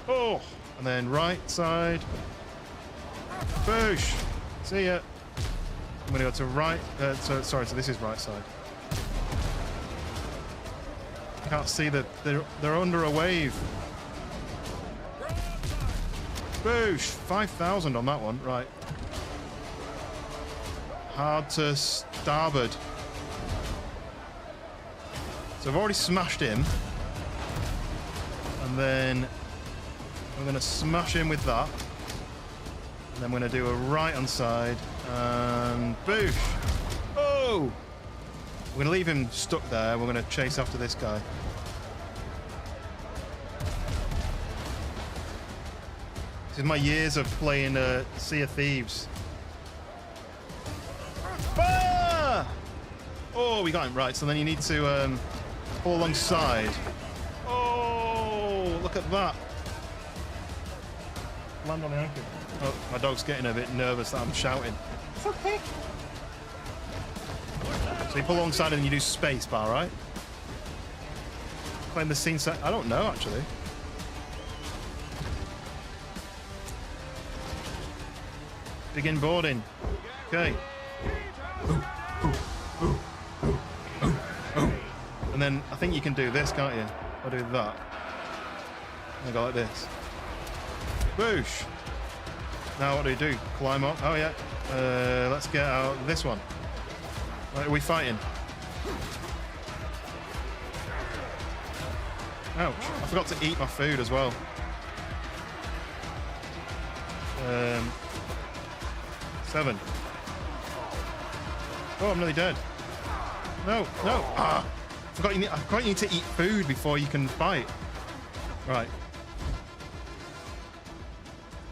Oh, and then right side. Boosh. See ya. I'm gonna go to right. So this is right side. Can't see that they're under a wave. Boosh! 5,000 on that one. Right. Hard to starboard. So I've already smashed him. And then I'm going to smash him with that. And then I'm going to do a right hand side. And boosh! Oh! We're going to leave him stuck there. We're going to chase after this guy. This is my years of playing Sea of Thieves. Ah! Oh, we got him. Right, so then you need to pull alongside. Oh, look at that. Land on the anchor. Oh, my dog's getting a bit nervous that I'm shouting. It's okay. So you pull alongside and you do space bar, right? Playing the scene set. I don't know, actually. Begin boarding. Okay. And then I think you can do this, can't you? I'll do that. I go like this. Boosh. Now what do you do? Climb up. Oh yeah. Let's get out this one. Right, are we fighting? Ouch. I forgot to eat my food as well. 7. Oh, I'm nearly dead. No, no. Ah! I forgot you need to eat food before you can fight. Right.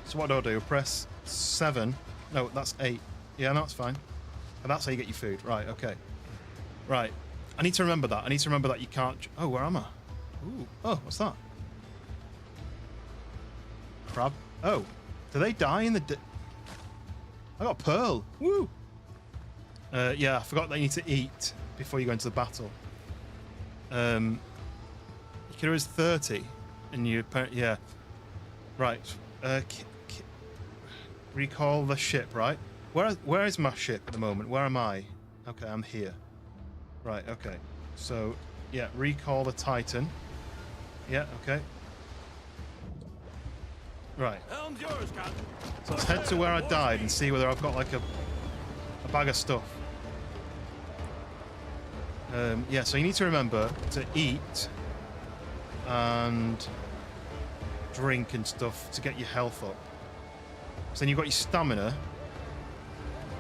So what do I do? Press 7. No, that's 8. Yeah, no, that's fine. And that's how you get your food. Right, okay. Right. I need to remember that. I need to remember that you can't... Oh, where am I? Ooh. Oh, what's that? Crab. Oh. Do they die in the... I got a pearl. Woo! Yeah, I forgot that you need to eat before you go into the battle. Your killer is 30. And you... Yeah. Right. Recall the ship, right? Where is my ship at the moment? Where am I? Okay, I'm here. Right, okay. So, yeah, recall the Titan. Yeah, okay. Right. Helm's yours, Captain. So let's head to where I died and see whether I've got like a bag of stuff. Yeah, so you need to remember to eat and drink and stuff to get your health up. So then you've got your stamina.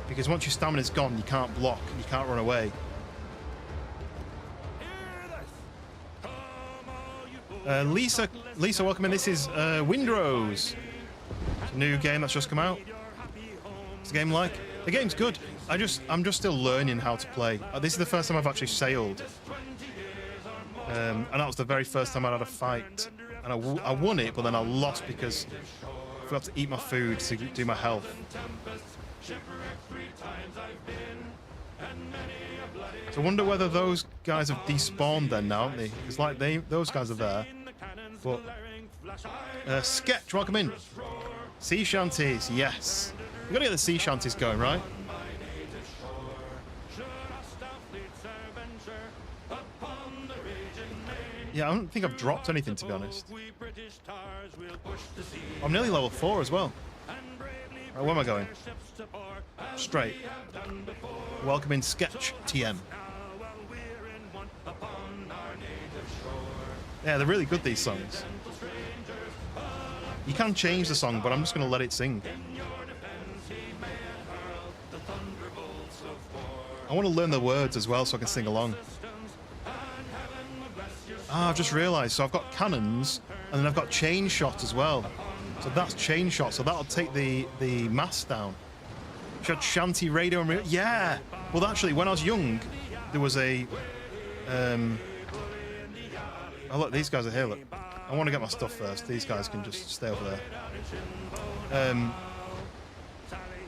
Because once your stamina's gone, you can't block, you can't run away. Lisa, welcome in. This is Windrose. It's a new game that's just come out. What's the game like? The game's good. I'm just still learning how to play. This is the first time I've actually sailed. And that was the very first time I had a fight. And I won it, but then I lost because I forgot to eat my food to do my health. So I wonder whether those guys have despawned then now, aren't they? Because like those guys are there. But Sketch, welcome in. Sea shanties, yes. We've got to get the sea shanties going, right? Yeah, I don't think I've dropped anything, to be honest. I'm nearly level 4 as well. Right, where am I going? Straight. Welcome in Sketch TM. Yeah, they're really good, these songs. You can change the song, but I'm just going to let it sing. I want to learn the words as well so I can sing along. Ah, I've just realised. So I've got cannons, and then I've got chain shot as well. So that's chain shot. So that'll take the mast down. She had shanty radio and yeah. Well, actually, when I was young, there was a. Oh look, these guys are here. Look, I want to get my stuff first. These guys can just stay over there.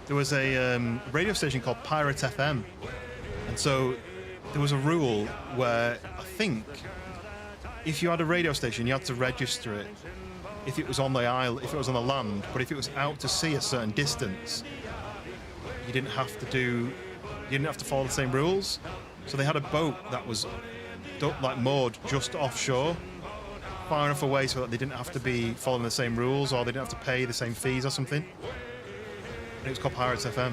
There was a radio station called Pirate FM, and so there was a rule where I think if you had a radio station, you had to register it if it was on the island, if it was on the land, but if it was out to sea a certain distance, you didn't have to follow the same rules. So they had a boat that was like moored just offshore, far enough away so that they didn't have to be following the same rules, or they didn't have to pay the same fees or something. And it was called Pirates FM.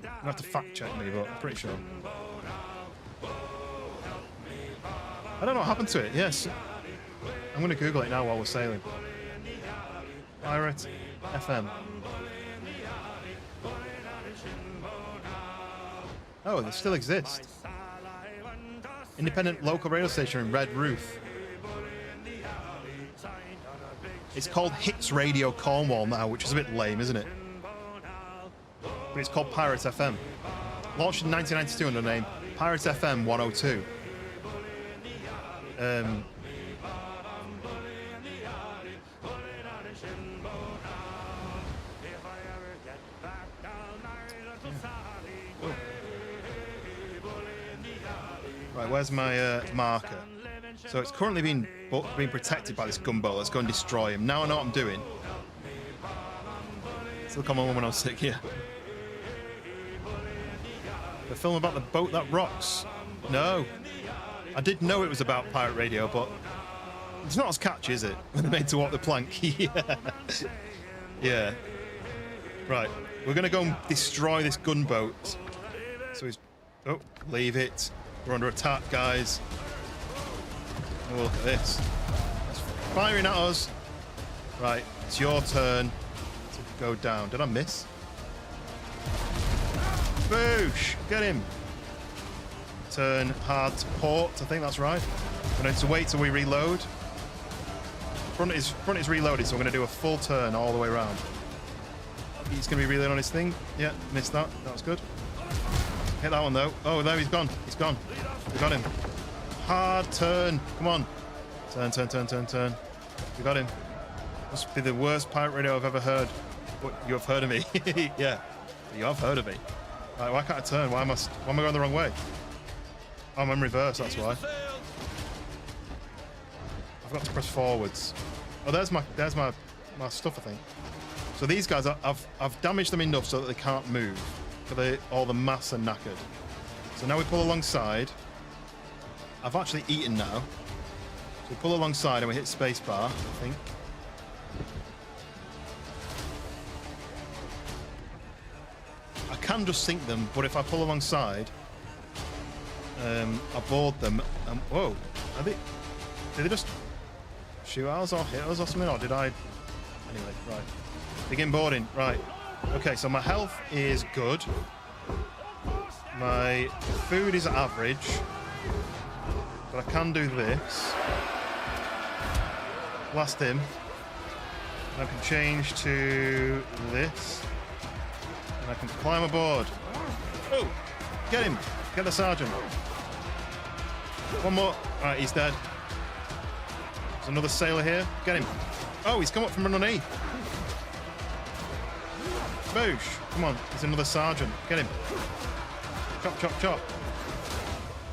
You have to fact check me, but I'm pretty sure. I don't know what happened to it. Yes, I'm going to Google it now while we're sailing. Pirate FM. Oh, they still exist. Independent local radio station in Red Roof. It's called Hits Radio Cornwall now, which is a bit lame, isn't it? But it's called Pirate FM. Launched in 1992 under the name Pirate FM 102. Right, where's my marker? So it's currently being protected by this gunboat. Let's go and destroy him. Now I know what I'm doing. Still come on when I was sick here. The film about the boat that rocks. No. I did know it was about pirate radio, but it's not as catchy, is it? When they're made to walk the plank. Yeah. Yeah. Right. We're going to go and destroy this gunboat. So he's... Oh, leave it. We're under attack, guys. Oh, look at this. It's firing at us. Right. It's your turn to go down. Did I miss? Boosh! Get him. Turn hard to port. I think that's right. We're going to wait till we reload. Front is reloaded, so we're going to do a full turn all the way around. He's going to be reloading on his thing. Yeah, missed that. That was good. Hit that one though. Oh, there he's gone. He's gone. We got him. Hard turn. Come on. Turn, turn, turn, turn, turn. We got him. Must be the worst pirate radio I've ever heard. What, you have heard of me? Yeah, you have heard of me. Right, why can't I turn? Why am I going the wrong way? Oh, I'm in reverse, that's why. I've got to press forwards. Oh, there's my stuff, I think. So these guys, I've damaged them enough so that they can't move. But all the mass are knackered. So now we pull alongside. I've actually eaten now. So we pull alongside and we hit spacebar, I think. I can just sink them, but if I pull alongside, I board them. Whoa, did they just shoot at us or hit us or something, or did I? Anyway, right. Begin boarding. Right. Okay, so my health is good. My food is average, but I can do this. Blast him. I can change to this. And I can climb aboard. Oh! Get him! Get the sergeant. One more. Alright, he's dead. There's another sailor here. Get him. Oh, he's come up from underneath. Boosh! Come on, there's another sergeant. Get him. Chop, chop, chop.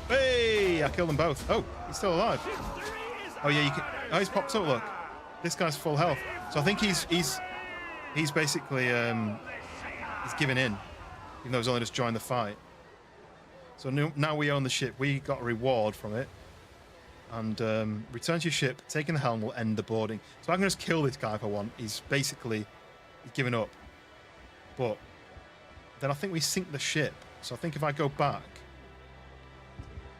Hey! I killed them both. Oh, he's still alive. Oh, yeah, you can... Oh, he's popped up, look. This guy's full health. So I think he's basically he's giving in, even though he's only just joined the fight. So now we own the ship. We got a reward from it. And return to your ship, taking the helm will end the boarding. So I can just kill this guy if I want. He's given up. But then I think we sink the ship. So I think if I go back,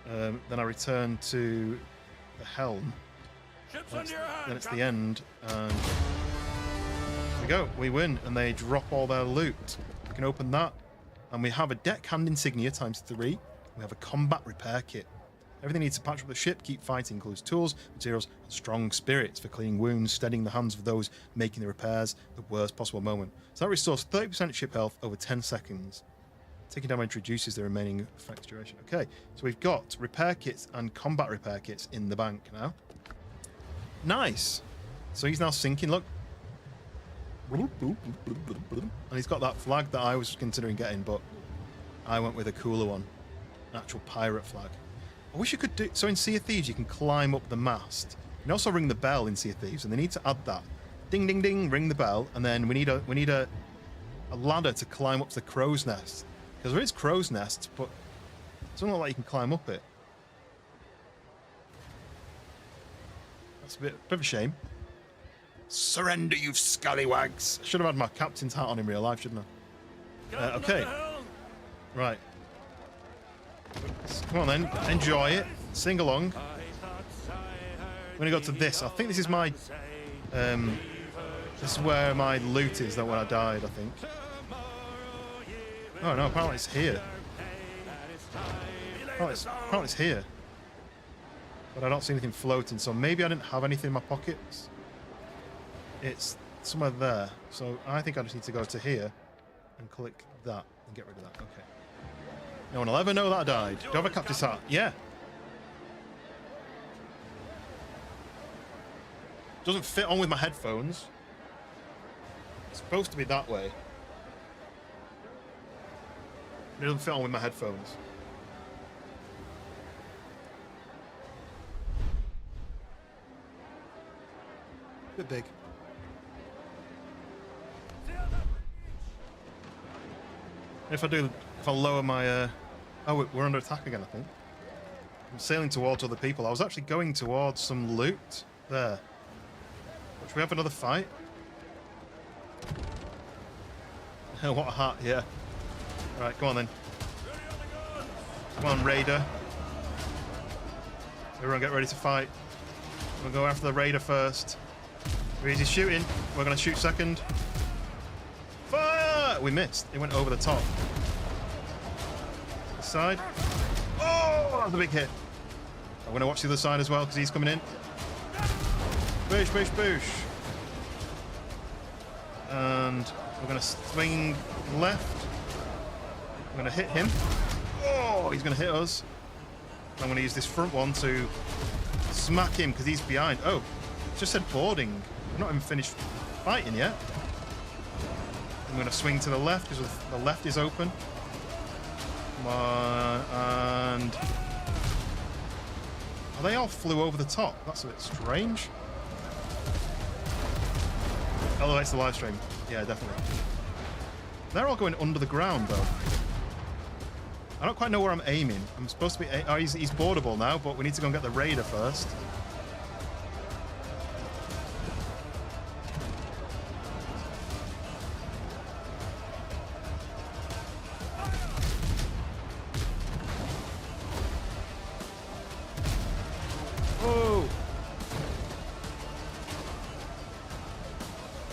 then I return to the helm. Then it's the end, and there we go. We win, and they drop all their loot. We can open that, and we have a deckhand insignia ×3. We have a combat repair kit. Everything needs to patch up the ship, keep fighting, includes tools, materials, and strong spirits for cleaning wounds, steadying the hands of those making the repairs at the worst possible moment. So that restores 30% ship health over 10 seconds. Taking damage reduces the remaining effects duration. Okay, so we've got repair kits and combat repair kits in the bank now. Nice. So he's now sinking, look. And he's got that flag that I was considering getting, but I went with a cooler one. An actual pirate flag. I wish you could do... So in Sea of Thieves, you can climb up the mast. You can also ring the bell in Sea of Thieves, and they need to add that. Ding, ding, ding, ring the bell, and then we need a ladder to climb up to the crow's nest. Because there is crow's nests, but it doesn't look like you can climb up it. That's a bit of a shame. Surrender, you scallywags! I should have had my captain's hat on in real life, shouldn't I? Okay. Right. Come on then, enjoy it. Sing along. I'm gonna go to this. I think this is my... this is where my loot is, that when I died, I think. Oh no, apparently it's here. Apparently it's here. But I don't see anything floating, so maybe I didn't have anything in my pockets. It's somewhere there. So I think I just need to go to here and click that and get rid of that. Okay. No one will ever know that I died. Do I have a captain's hat? Yeah. Doesn't fit on with my headphones. It's supposed to be that way. It doesn't fit on with my headphones. Bit big. If I lower my... Oh, we're under attack again, I think. I'm sailing towards other people. I was actually going towards some loot there. Should we have another fight? What a hat, yeah. Alright, go on then. Come on, Raider. Everyone get ready to fight. We'll go after the Raider first. Where is he shooting? We're going to shoot second. Fire! We missed. It went over the top. This side. Oh, that was a big hit. I'm going to watch the other side as well because he's coming in. Boosh, boosh, boosh. And we're going to swing left. I'm going to hit him. Oh, he's going to hit us. I'm going to use this front one to smack him because he's behind. Oh, it just said boarding. I've not even finished fighting yet. I'm going to swing to the left because the left is open. Come on, and... Oh, they all flew over the top. That's a bit strange. Elevates the live stream. Yeah, definitely. They're all going under the ground, though. I don't quite know where I'm aiming. I'm supposed to be... Oh, he's boardable now, but we need to go and get the Raider first.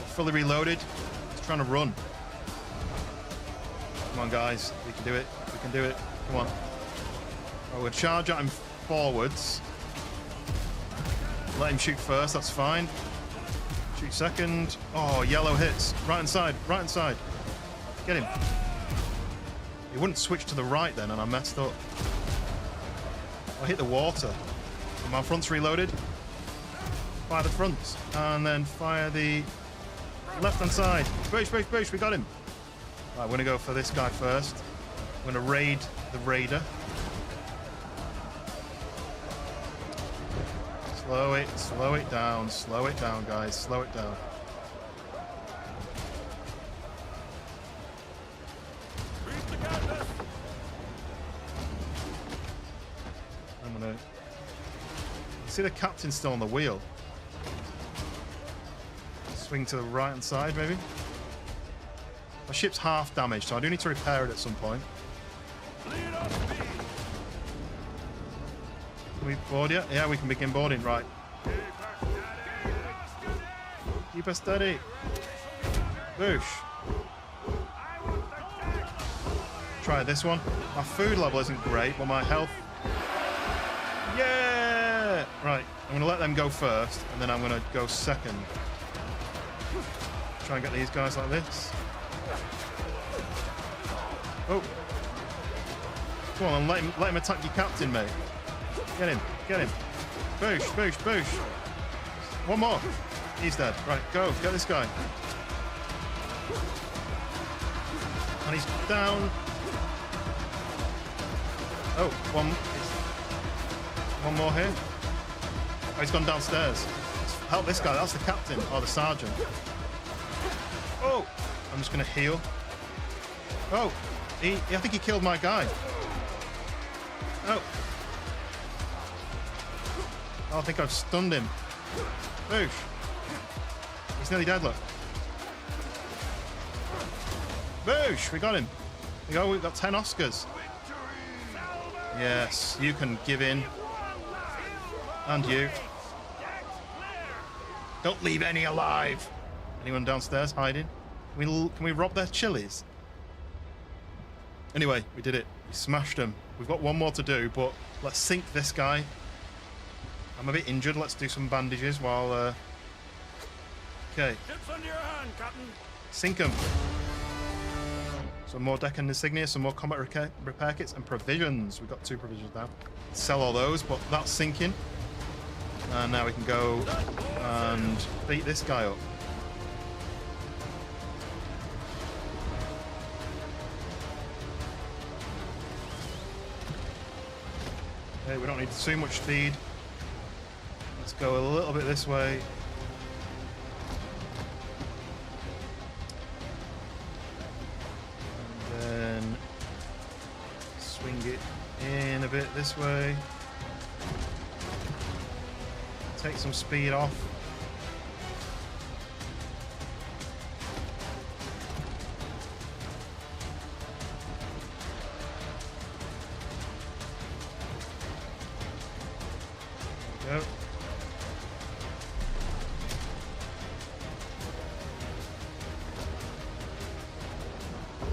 Fully reloaded. He's trying to run. Come on, guys. We can do it. We can do it. Come on. Oh, we'll charge at him forwards. Let him shoot first. That's fine. Shoot second. Oh, yellow hits. Right hand side. Right hand side. Get him. He wouldn't switch to the right then, and I messed up. I hit the water. And my front's reloaded. Fire the fronts. And then fire the... left-hand side. Boosh, boosh, boosh. We got him. Right, we're going to go for this guy first. We're going to raid the Raider. Slow it down. Slow it down, guys. Slow it down. Reach the canvas. I'm gonna... See the captain still on the wheel. Swing to the right-hand side, maybe? My ship's half damaged, so I do need to repair it at some point. Lead on speed. Can we board yet? Yeah, we can begin boarding. Right. Keep us steady. Boosh. Try this one. My food level isn't great, but my health... Yeah! Right, I'm going to let them go first, and then I'm going to go second. Try and get these guys like this. Oh. Come on, let him attack your captain, mate. Get him, get him. Boosh, boosh, boosh. One more. He's dead. Right, go, get this guy. And he's down. Oh, one more here. Oh, he's gone downstairs. Let's help this guy. That's the captain or the sergeant. Oh, I'm just going to heal. Oh, I think he killed my guy. Oh. I think I've stunned him. Boosh. He's nearly dead, look. Boosh, we got him. We've got 10 Oscars. Yes, you can give in. And you. Don't leave any alive. Anyone downstairs hiding? Can we rob their chilies? Anyway, we did it. We smashed them. We've got one more to do, but let's sink this guy. I'm a bit injured. Let's do some bandages while... Okay. Ship's under your hand, Captain. Sink him. Some more deck and insignia, some more combat repair kits, and provisions. We've got 2 provisions now. Sell all those, but that's sinking. And now we can go and beat this guy up. Okay, we don't need too much speed. Let's go a little bit this way. And then swing it in a bit this way. Take some speed off. There we go.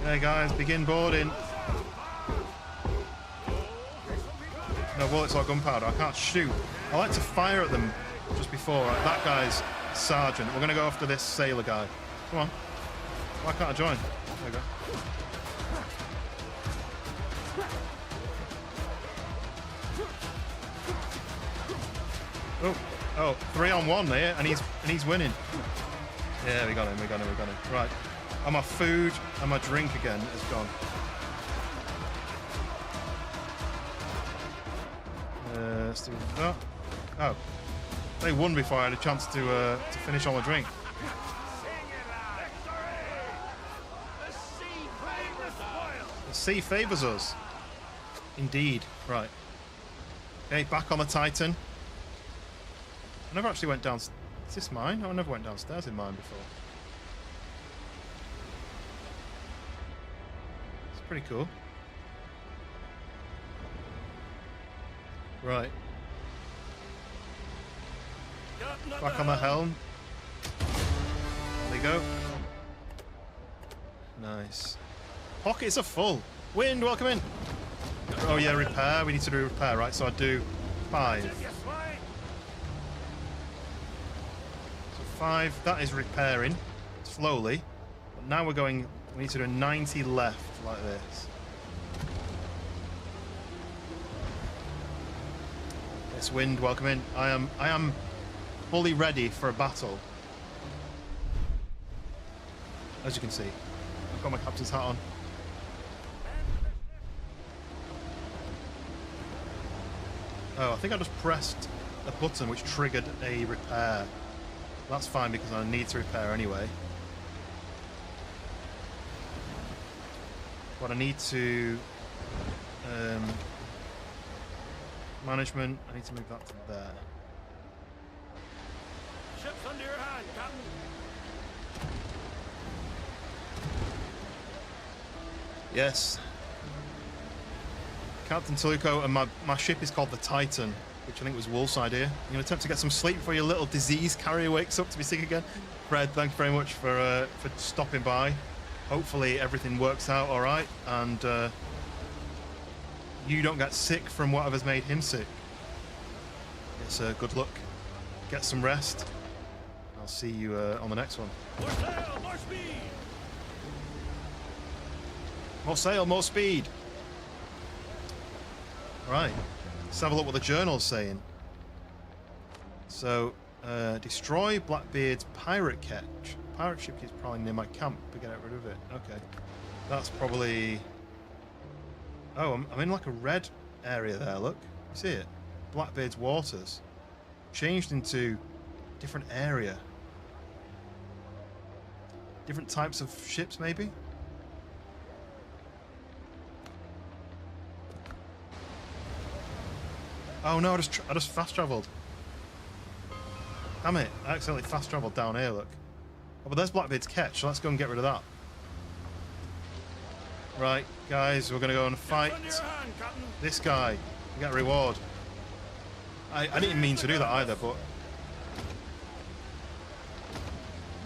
Okay guys, begin boarding. No bullets or gunpowder, I can't shoot. I like to fire at them just before. Right, that guy's sergeant. We're going to go after this sailor guy. Come on. Why can't I join? There we go. Oh, 3-on-1 there, and he's winning. Yeah, we got him. Right. And my food and my drink again is gone. Let's do that. Oh, they won before I had a chance to finish all my drink. The sea favours us. Indeed. Right. Okay, back on the Titan. I never actually went down. Is this mine? Oh, I never went downstairs in mine before. It's pretty cool. Right. Back on the helm. There we go. Nice. Pockets are full. Wind, welcome in. Oh yeah, repair. We need to do repair, right? So I do 5. So 5. That is repairing slowly. But now we're going. We need to do 90 left, like this. Yes, wind, welcome in. I am fully ready for a battle. As you can see, I've got my captain's hat on. Oh, I think I just pressed a button which triggered a repair. That's fine because I need to repair anyway. But I need to management. I need to move that to there. Ship's under your hand, Captain. Yes. Captain Toluco, and my ship is called the Titan, which I think was Wolf's idea. You gonna attempt to get some sleep before your little disease carrier wakes up to be sick again? Fred, thank you very much for stopping by. Hopefully everything works out all right, and you don't get sick from whatever's made him sick. Yes, good luck. Get some rest. I'll see you on the next one. More sail, more speed. More sail, more speed. Right, let's have a look what the journal's saying. So, destroy Blackbeard's pirate catch. Pirate ship is probably near my camp. We get rid of it. Okay, that's probably. Oh, I'm in like a red area there. Look, you see it? Blackbeard's waters changed into different area. Different types of ships, maybe. Oh no, I just fast travelled. Damn it, I accidentally fast travelled down here, look. Oh, but there's Blackbeard's catch, so let's go and get rid of that. Right, guys, we're going to go and fight this guy and get a reward. I didn't mean to do that either, but...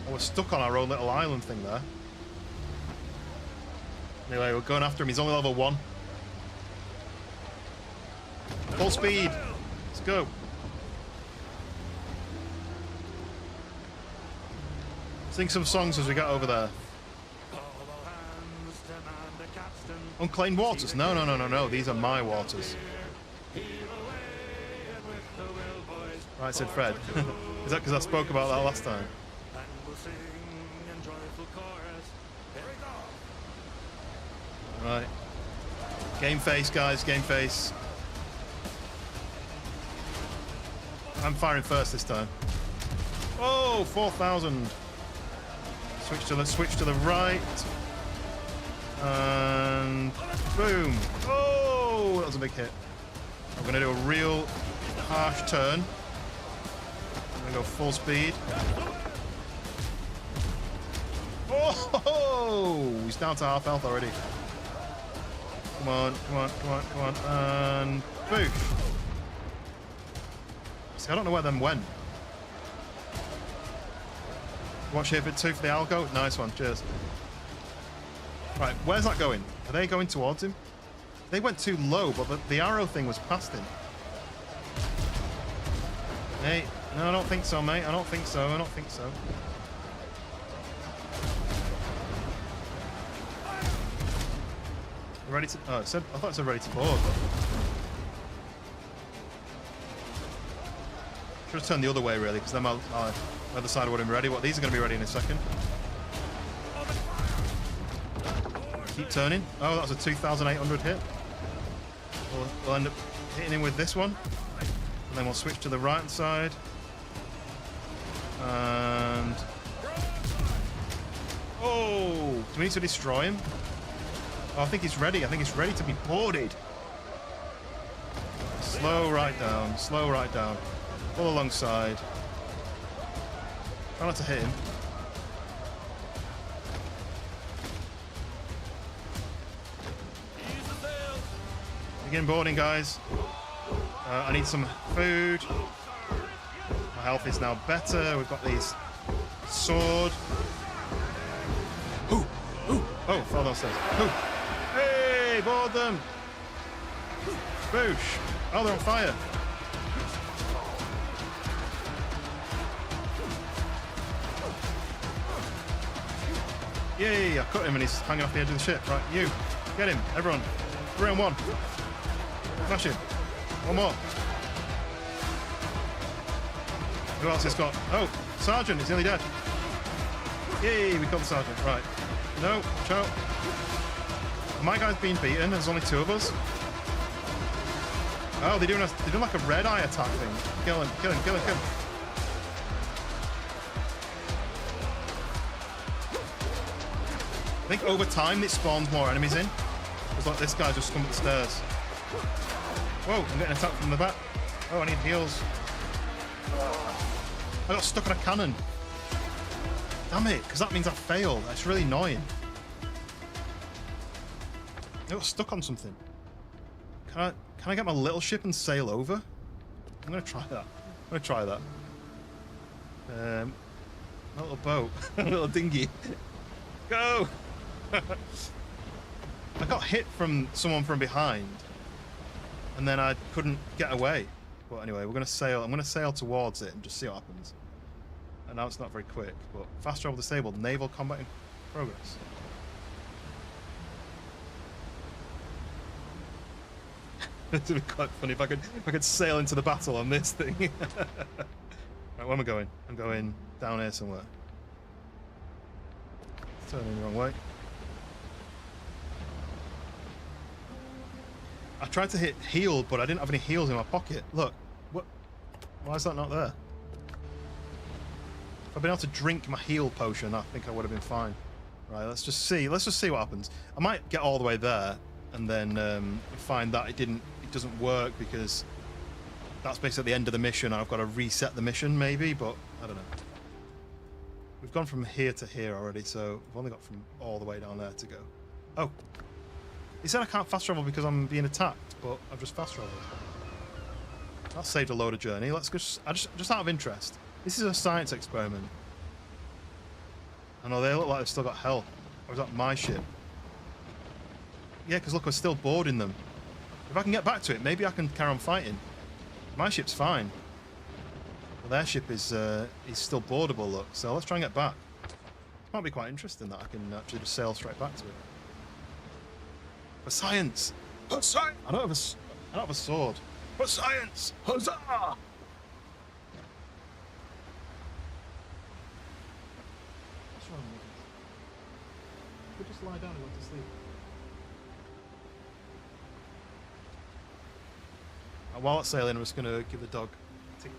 I was stuck on our own little island thing there. Anyway, we're going after him, he's only level 1. Full speed. Let's go. Sing some songs as we get over there. Unclaimed waters? No. These are my waters. Right, said Fred. Is that because I spoke about that last time? Right. Game face, guys. Game face. I'm firing first this time. Oh, 4,000. Switch to the right. And boom. Oh, that was a big hit. I'm going to do a real harsh turn. I'm going to go full speed. Oh, he's down to half health already. Come on. And boosh. I don't know where them went. Watch here for 2 for the algo. Nice one. Cheers. Right, where's that going? Are they going towards him? They went too low, but the arrow thing was past him. Hey, no, I don't think so, mate. I don't think so. Ready to... Oh, I thought it said ready to board. Should have turned the other way, really, because then my other side would have been ready. What, these are going to be ready in a second. Keep turning. Oh, that was a 2,800 hit. We'll end up hitting him with this one. And then we'll switch to the right side. And... Oh! Do we need to destroy him? Oh, I think he's ready. I think he's ready to be boarded. Slow right down. Slow right down. All alongside. Try not to hit him. Begin boarding, guys. I need some food. My health is now better. We've got these sword. Ooh, ooh. Oh, fell downstairs. Ooh. Hey, board them. Boosh. Oh, they're on fire. Yay, I cut him and he's hanging off the edge of the ship. Right, you. Get him. Everyone. 3 on 1. Smash him. One more. Who else has got? Oh, Sergeant. He's nearly dead. Yay, we killed the Sergeant. Right. No, watch out. My guy's been beaten. There's only 2 of us. Oh, they're doing like a red eye attack thing. Kill him, kill him, kill him, kill him. I think over time it spawns more enemies in. It's like this guy just come up the stairs. Whoa, I'm getting attacked from the back. Oh, I need heals. I got stuck on a cannon. Damn it, because that means I failed. That's really annoying. I got stuck on something. Can I get my little ship and sail over? I'm gonna try that. I'm gonna try that. My little boat, a little dinghy. Go! I got hit from someone from behind, and then I couldn't get away. But anyway, we're gonna sail. I'm gonna sail towards it and just see what happens. And now it's not very quick, but fast travel disabled. Naval combat in progress. It'd be quite funny if I could sail into the battle on this thing. Right, where am I going? I'm going down here somewhere. Turning the wrong way. I tried to hit heal, but I didn't have any heals in my pocket. Look, what? Why is that not there? If I'd been able to drink my heal potion, I think I would have been fine. Right, let's just see. Let's just see what happens. I might get all the way there and then find that it doesn't work because that's basically the end of the mission. I've got to reset the mission, maybe, but I don't know. We've gone from here to here already, so we've only got from all the way down there to go. Oh. He said I can't fast travel because I'm being attacked, but I've just fast traveled. That saved a load of journey. Let's go. Just out of interest. This is a science experiment. I know they look like they've still got health. Or is that my ship? Yeah, because look, we're still boarding them. If I can get back to it, maybe I can carry on fighting. My ship's fine. Well, their ship is still boardable, look. So let's try and get back. It might be quite interesting that I can actually just sail straight back to it. For science! For science! I don't have a sword. For science! Huzzah! What's wrong with this? We just lie down and go to sleep. While it's sailing, I'm just going to give the dog a tickle.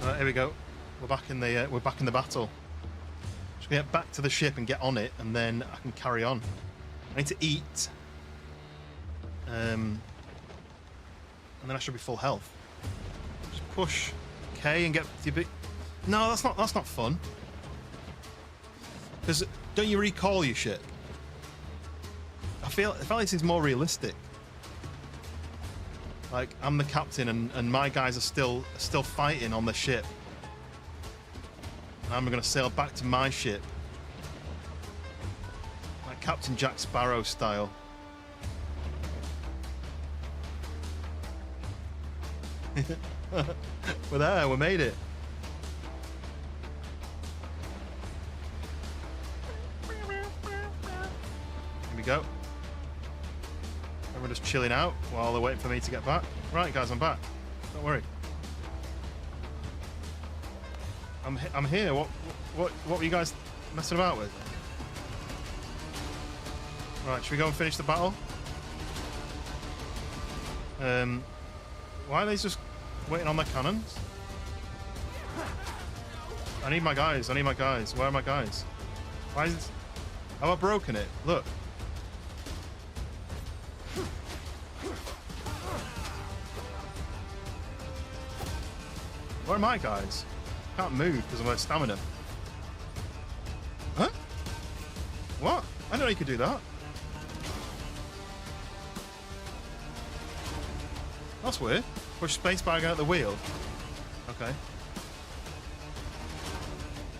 Right, here we go. We're back in the battle. Just get back to the ship and get on it, and then I can carry on. I need to eat, and then I should be full health. Just push K and get your big. No, that's not fun. Because don't you recall your shit? I feel like this is more realistic. Like I'm the captain, and my guys are still fighting on the ship. And I'm gonna sail back to my ship. Captain Jack Sparrow style. We're there, we made it. Here we go. Everyone just chilling out while they're waiting for me to get back. Right, guys, I'm back. Don't worry. I'm here. What were you guys messing about with? Right, should we go and finish the battle? Why are they just waiting on their cannons? I need my guys. Where are my guys? Why is it... Have I broken it? Look. Where are my guys? Can't move because of my stamina. Huh? What? I didn't know you could do that. That's weird. Push spacebar again at the wheel. Okay.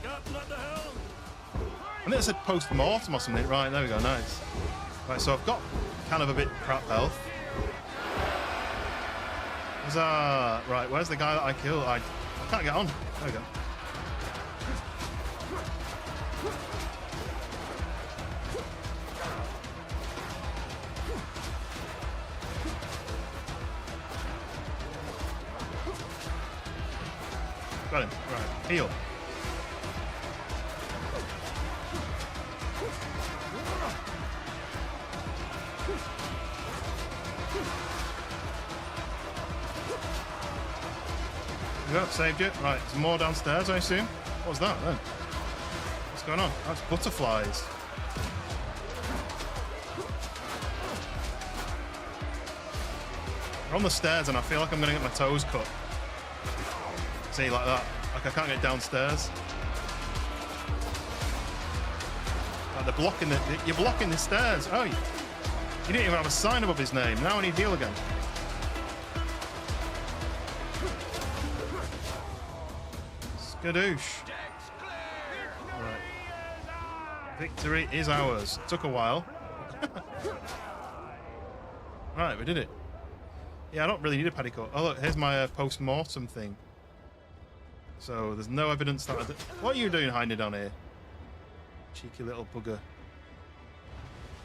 Captain at the helm. I think it said post-mortem or something. Right, there we go. Nice. Right, so I've got kind of a bit crap health. Right, where's the guy that I killed? I can't get on. There we go. Heal. There we go, saved you. Right, there's more downstairs, I assume. What was that then? What's going on? That's butterflies. We're on the stairs and I feel like I'm going to get my toes cut. See, like that. Like I can't get downstairs. Like they're blocking the... You're blocking the stairs. Oh, you didn't even have a sign above his name. Now I need heal again. Skadoosh. Right. Victory is ours. Took a while. Right, we did it. Yeah, I don't really need a petticoat. Oh, look, here's my post-mortem thing. So there's no evidence that I did. What are you doing hiding down here? Cheeky little bugger.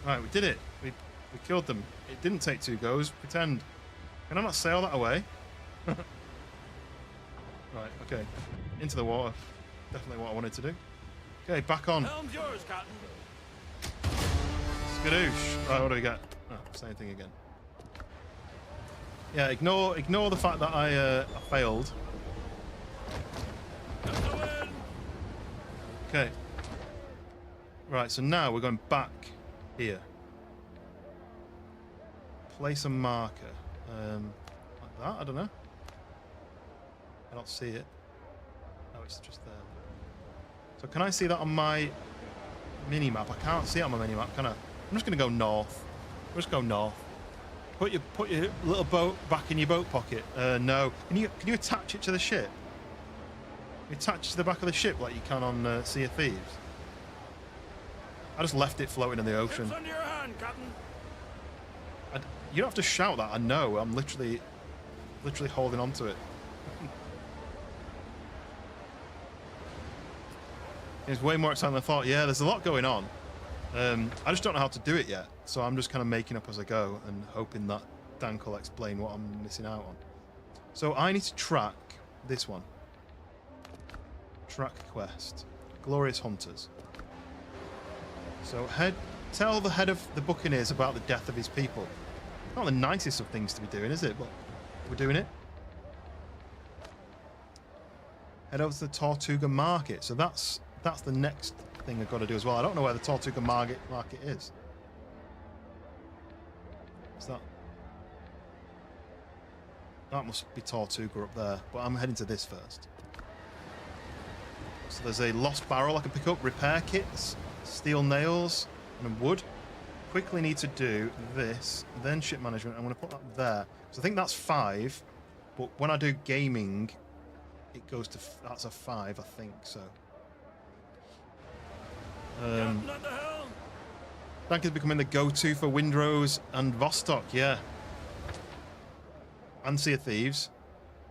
Right, we did it. We killed them. It didn't take 2 goes. Pretend. Can I not sail that away? Right, okay. Into the water. Definitely what I wanted to do. Okay, back on. Helm's yours, Captain. Skadoosh. Right, what do we get? Oh, same thing again. Yeah, ignore the fact that I failed. Okay. Right, so now we're going back here. Place a marker. Like that? I don't know. I don't see it. Oh, it's just there. So can I see that on my mini-map? I can't see it on my mini-map, can I? I'm just going to go north. We'll just go north. Put your little boat back in your boat pocket. No. Can you attach it to the ship? You attach it to the back of the ship like you can on Sea of Thieves. I just left it floating in the ocean. Under your hand, Captain. You don't have to shout that. I know. I'm literally holding on to it. It's way more exciting than I thought. Yeah, there's a lot going on. I just don't know how to do it yet, so I'm just kind of making up as I go and hoping that Dank will explain what I'm missing out on. So I need to track this one. Track quest. Glorious Hunters. So tell the head of the Buccaneers about the death of his people. Not the nicest of things to be doing, is it? But we're doing it. Head over to the Tortuga Market. So that's the next thing I've got to do as well. I don't know where the Tortuga Market is. Is that? That must be Tortuga up there. But I'm heading to this first. So there's a lost barrel I can pick up, repair kits, steel nails, and wood. Quickly need to do this, then ship management. I'm going to put that there. So I think that's 5, but when I do gaming, it goes to that's a 5, I think. So. Dank is becoming the go-to for Windrose and Vostok, yeah. And Sea of Thieves.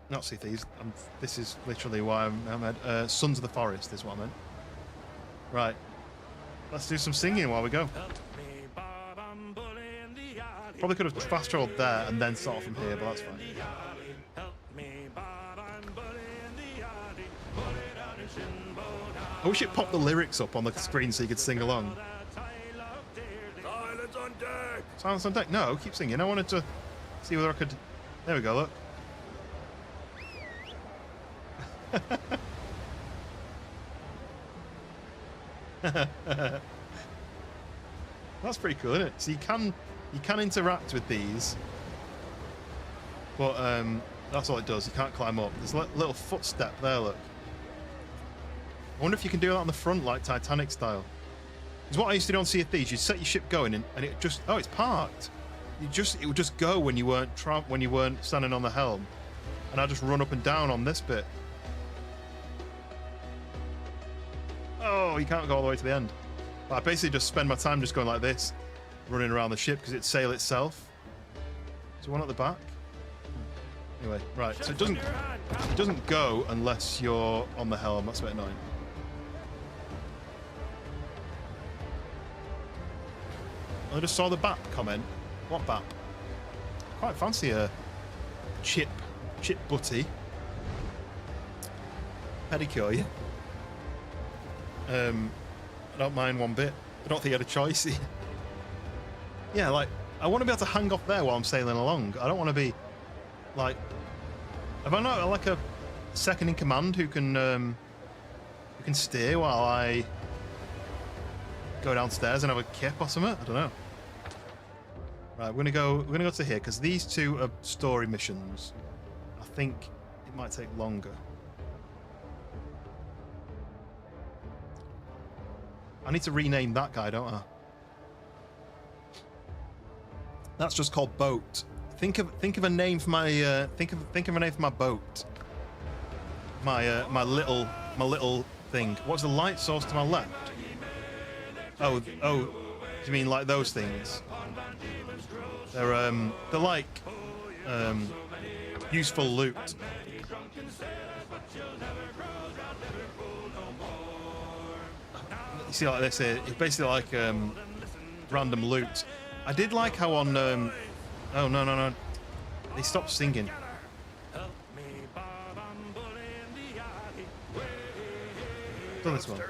Not Sea of Thieves. This is literally why I'm at Sons of the Forest is what I meant. Right. Let's do some singing while we go. Probably could have fast traveled there and then start from here, but that's fine. I wish it popped the lyrics up on the screen so you could sing along. Silence on deck. Silence on deck? No, keep singing. I wanted to see whether I could... There we go, look. That's pretty cool, isn't it? So you can interact with these, but that's all it does. You can't climb up. There's a little footstep there, look. I wonder if you can do that on the front, like Titanic style. Because what I used to do on Sea of Thieves, you'd set your ship going, and it just it's parked. It would just go when you weren't standing on the helm, and I just run up and down on this bit. Oh, you can't go all the way to the end. But I basically just spend my time just going like this, running around the ship because it'd sail itself. Is there one at the back? Anyway, right. So it doesn't go unless you're on the helm. That's a bit annoying. I just saw the BAP comment. What BAP? Quite fancy a chip butty. pedicure you. I don't mind one bit. I don't think you had a choice. Yeah, like, I want to be able to hang off there while I'm sailing along. I don't want to be, like... Have I not, like, a second in command who can steer while I go downstairs and have a kip or something? I don't know. Right, we're gonna go to here, because these two are story missions. I think it might take longer. I need to rename that guy, don't I? That's just called boat. Think of a name for my think of a name for my boat. My little thing. What's the light source to my left? Oh, do you mean like those things? They're like useful loot. You see, like this here, it's basically like random loot. I did like how on oh no, they stopped singing. Done this one.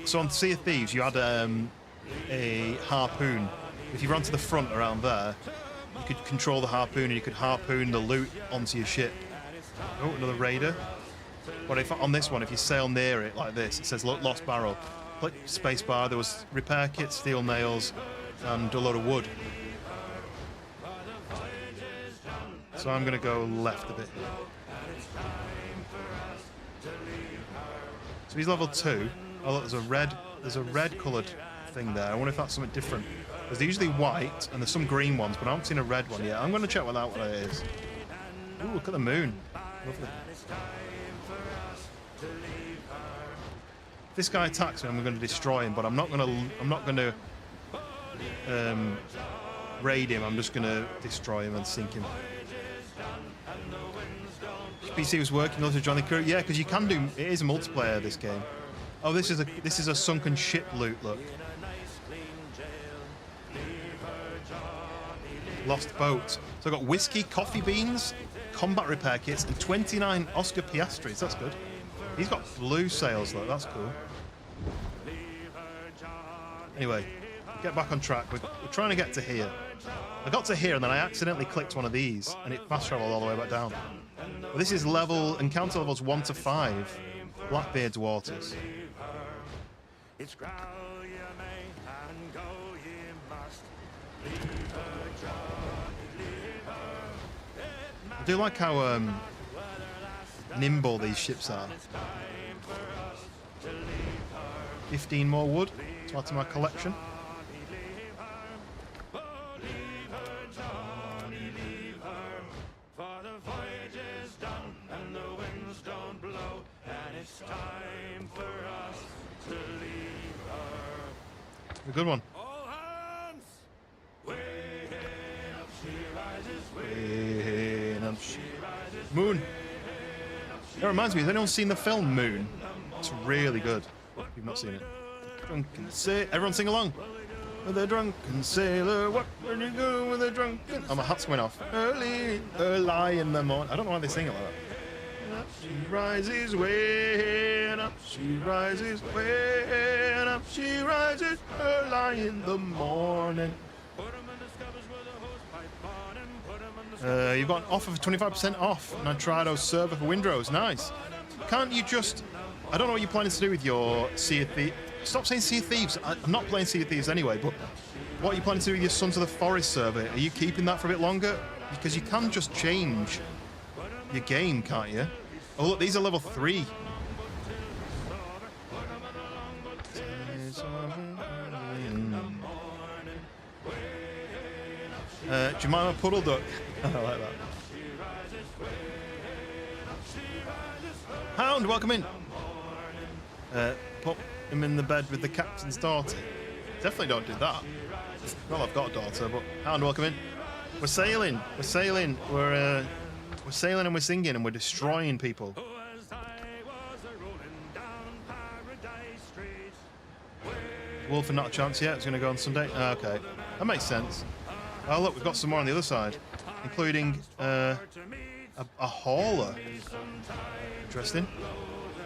So on Sea of Thieves, you had a harpoon. If you ran to the front around there, you could control the harpoon and you could harpoon the loot onto your ship. Oh, another raider. But if on this one, if you sail near it like this, it says lost barrel. Click spacebar. There was repair kit, steel nails, and a load of wood. So I'm going to go left a bit. So he's level 2. Oh look, there's a red coloured thing there. I wonder if that's something different. Because they're usually white, and there's some green ones, but I haven't seen a red one yet. I'm going to check what that is. Ooh, look at the moon. Lovely. If this guy attacks me, I'm going to destroy him, but I'm not going to raid him. I'm just going to destroy him and sink him. PC was working also to join the crew. Yeah, because you can do. It is a multiplayer, this game. Oh, this is a sunken ship loot. Look. Lost boat. So I've got whiskey, coffee beans, combat repair kits, and 29 Oscar piastres. That's good. He's got blue sails, though. That's cool. Anyway, get back on track. We're trying to get to here. I got to here, and then I accidentally clicked one of these, and it fast traveled all the way back down. But this is encounter levels 1 to 5. Blackbeard's Waters. I do like how nimble these ships are. 15 more wood to add to my collection. A good one. Moon. That reminds me, has anyone seen the film Moon? It's really good. If you've not seen it. Drunken sailor. Everyone sing along. With a drunken sailor, what when you go with a drunken... Oh, my hat's going off. Early in the morning. I don't know why they sing it like that. Up she rises, way up she rises, way up she rises, early in the morning. You've got an offer for 25% off. Nitrado server for Windrose. Nice. Can't you just... I don't know what you're planning to do with your Sea of Thieves. Stop saying Sea of Thieves. I'm not playing Sea of Thieves anyway, but what are you planning to do with your Sons of the Forest server? Are you keeping that for a bit longer? Because you can just change your game, can't you? Oh, look, these are level 3. Jemima Puddle Duck. I like that. Hound, welcome in. Put him in the bed with the captain's daughter. Definitely don't do that. Well, I've got a daughter, but Hound, welcome in. We're sailing. We're sailing. We're sailing and we're singing and we're destroying people. Wolf, not a chance yet. It's going to go on Sunday. Okay, that makes sense. Oh look, we've got some more on the other side, including A hauler. Interesting.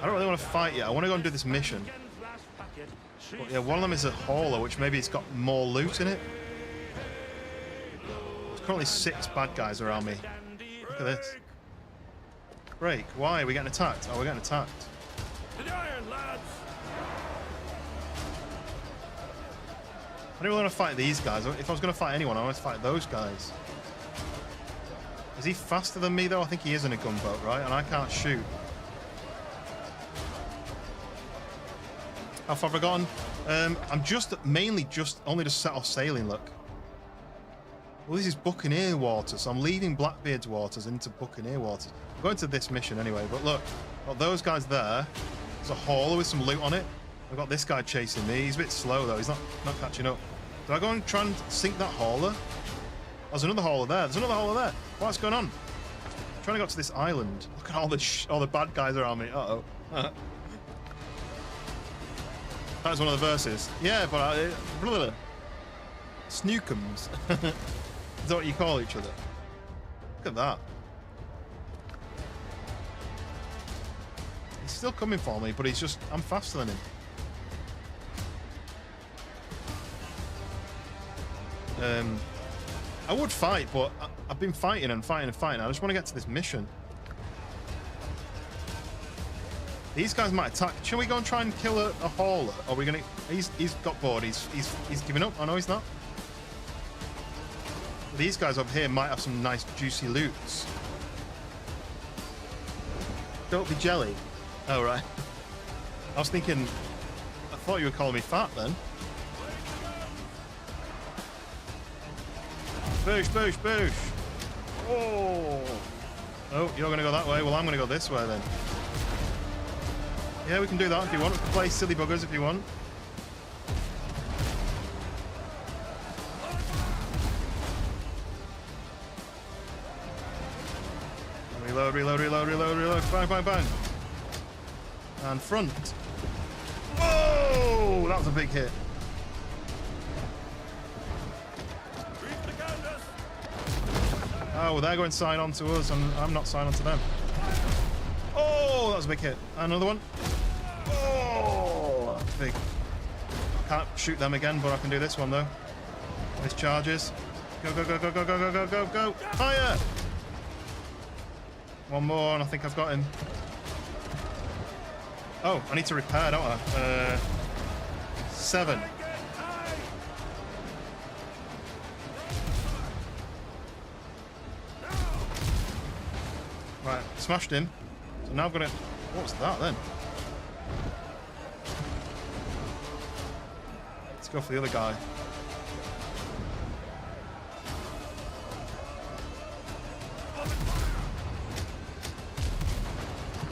I don't really want to fight yet. I want to go and do this mission. But yeah, one of them is a hauler, which maybe it's got more loot in it. There's currently 6 bad guys around me. Look at this. Break. Why? Are we getting attacked? Oh, we're getting attacked. To the iron, lads! I don't really want to fight these guys. If I was going to fight anyone, I want to fight those guys. Is he faster than me, though? I think he is in a gunboat, right? And I can't shoot. How far have I gone? I'm mainly only just set off sailing, look. Well, this is Buccaneer waters, so I'm leaving Blackbeard's waters into Buccaneer waters. I'm going to this mission anyway, but look. Got those guys there. There's a hauler with some loot on it. I've got this guy chasing me. He's a bit slow, though. He's not catching up. Do I go and try and sink that hauler? Oh, there's another hauler there. There's another hauler there. What's going on? I'm trying to go to this island. Look at all the bad guys around me. Uh-oh. That was one of the verses. Yeah, but Snookums. Is that what you call each other? Look at that. He's still coming for me, but I'm faster than him. I would fight, but I've been fighting and fighting and fighting. I just want to get to this mission. These guys might attack. Shall we go and try and kill a hauler? Or are we gonna? He's got bored. He's giving up. Oh no, he's not. These guys over here might have some nice juicy loots. Don't be jelly. Oh right. I was thinking. I thought you were calling me fat then. Boosh, boosh, boosh. Oh. Oh, you're gonna go that way. Well, I'm gonna go this way then. Yeah, we can do that if you want. We can play silly buggers if you want. Reload, reload, reload, reload, reload. Bang, bang, bang. And front. Whoa! That was a big hit. Oh, well, they're going to sign on to us, and I'm not signing on to them. Oh, that was a big hit. Another one. Oh, that's big. Can't shoot them again, but I can do this one, though. This charges. Go, go, go, go, go, go, go, go, go, go. Fire! One more, and I think I've got him. Oh, I need to repair, don't I? 7. Right, smashed him. So now I'm gonna. What was that then? Let's go for the other guy.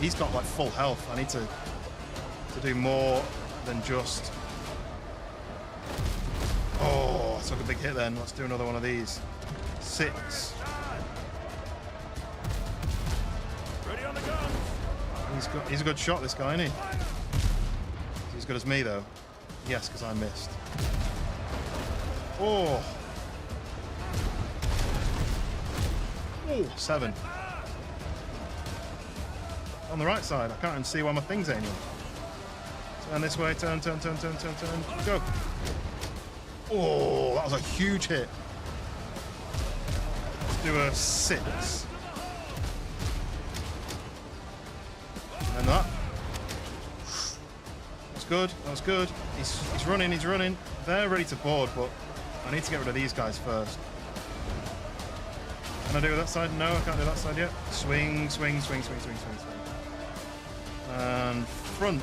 He's got like full health. I need to do more than just. Oh, I took a big hit then. Let's do another one of these. 6. He's a good shot, this guy, isn't he? He's as good as me, though. Yes, because I missed. Oh. Oh, 7. On the right side. I can't even see where my thing's aiming. Turn this way. Turn, turn, turn, turn, turn, turn. Go. Oh, that was a huge hit. Let's do a 6. And that. That's good. That was good. He's running. He's running. They're ready to board, but I need to get rid of these guys first. Can I do that side? No, I can't do that side yet. Swing, swing, swing, swing, swing, swing, swing. And front.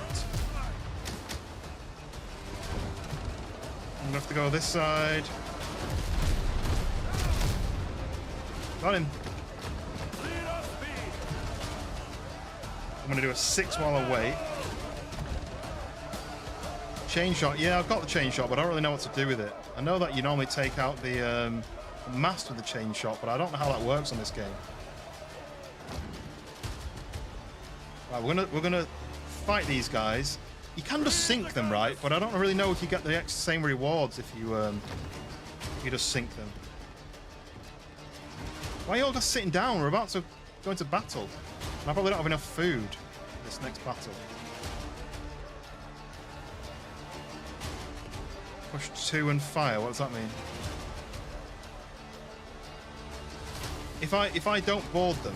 I'm gonna have to go this side. Got him. I'm gonna do a 6 while I wait. Chain shot. Yeah, I've got the chain shot, but I don't really know what to do with it. I know that you normally take out the mast with the chain shot, but I don't know how that works on this game. Right, we're gonna fight these guys. You can just sink them, right? But I don't really know if you get the same rewards if you just sink them. Why are you all just sitting down? We're about to go into battle. And I probably don't have enough food for this next battle. Push 2 and fire. What does that mean? If I don't board them,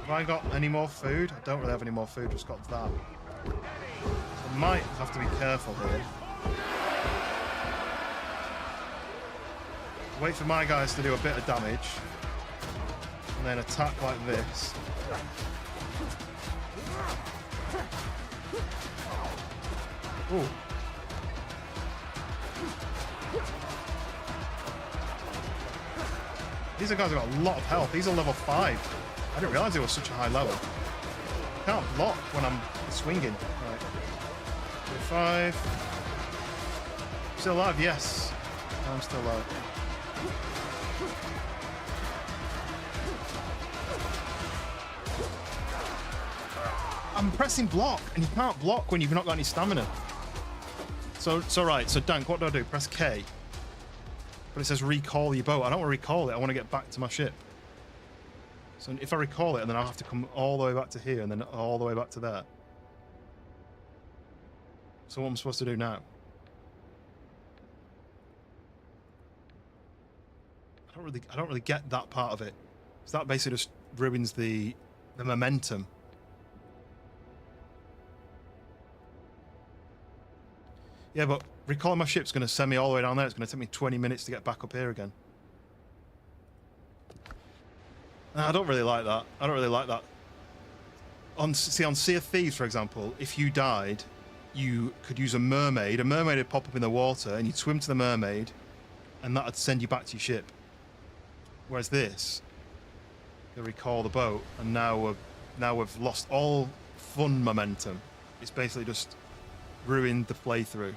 have I got any more food? I don't really have any more food. Just got that. So I might have to be careful here. Wait for my guys to do a bit of damage, and then attack like this. Ooh. These guys have got a lot of health. These are level 5. I didn't realise they were such a high level. I can't block when I'm swinging. Right. 5. Still alive? Yes. I'm still alive. I'm pressing block, and you can't block when you've not got any stamina. So right, so Dank, what do? Press K. But it says recall your boat. I don't want to recall it, I want to get back to my ship. So if I recall it, then I'll have to come all the way back to here, and then all the way back to there. So what am I supposed to do now? I don't really get that part of it. So that basically just ruins the momentum. Yeah, but recalling my ship's going to send me all the way down there. It's going to take me 20 minutes to get back up here again. I don't really like that. I don't really like that. On Sea of Thieves, for example, if you died, you could use a mermaid. A mermaid would pop up in the water, and you'd swim to the mermaid, and that would send you back to your ship. Whereas this, you recall the boat, and now we've lost all fun momentum. It's basically just ruined the playthrough.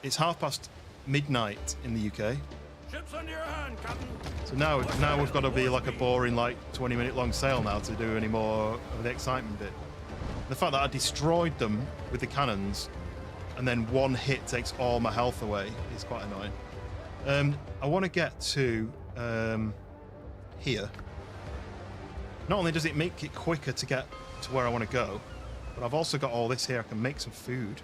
It's midnight in the UK. Ships under your hand, Captain. So now we've got to be like a boring 20-minute long sail now to do any more of the excitement bit. The fact that I destroyed them with the cannons, and then one hit takes all my health away is quite annoying. I want to get to here. Not only does it make it quicker to get to where I want to go, but I've also got all this here. I can make some food.